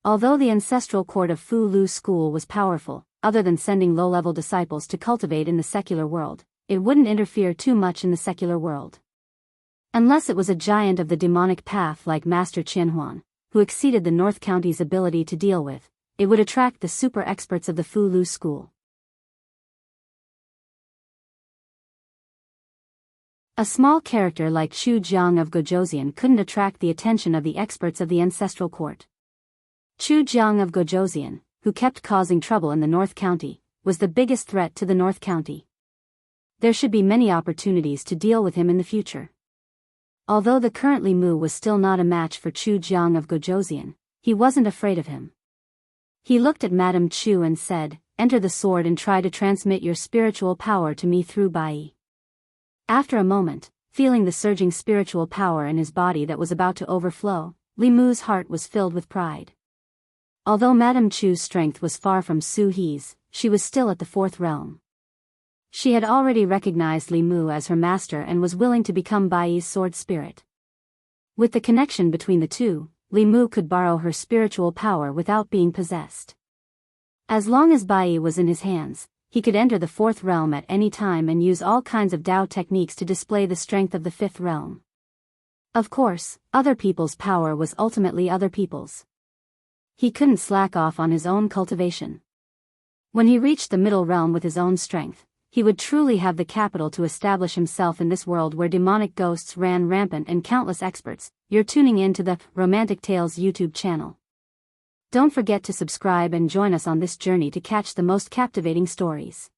Although the ancestral court of Fu Lu School was powerful, other than sending low-level disciples to cultivate in the secular world, it wouldn't interfere too much in the secular world. Unless it was a giant of the demonic path like Master Qianhuan, who exceeded the North County's ability to deal with, it would attract the super experts of the Fu Lu School. A small character like Chu Jiang of Gojoseon couldn't attract the attention of the experts of the ancestral court. Chu Jiang of Gojoseon, who kept causing trouble in the North County, was the biggest threat to the North County. There should be many opportunities to deal with him in the future. Although the current Li Mu was still not a match for Chu Jiang of Gojoseon, he wasn't afraid of him. He looked at Madame Chu and said, "Enter the sword and try to transmit your spiritual power to me through Bai." After a moment, feeling the surging spiritual power in his body that was about to overflow, Li Mu's heart was filled with pride. Although Madame Chu's strength was far from Su He's, she was still at the fourth realm. She had already recognized Li Mu as her master and was willing to become Bai's sword spirit. With the connection between the two, Li Mu could borrow her spiritual power without being possessed. As long as Bai was in his hands, he could enter the fourth realm at any time and use all kinds of Dao techniques to display the strength of the fifth realm. Of course, other people's power was ultimately other people's. He couldn't slack off on his own cultivation. When he reached the middle realm with his own strength, he would truly have the capital to establish himself in this world where demonic ghosts ran rampant and countless experts. You're tuning in to the Romantic Tales YouTube channel. Don't forget to subscribe and join us on this journey to catch the most captivating stories.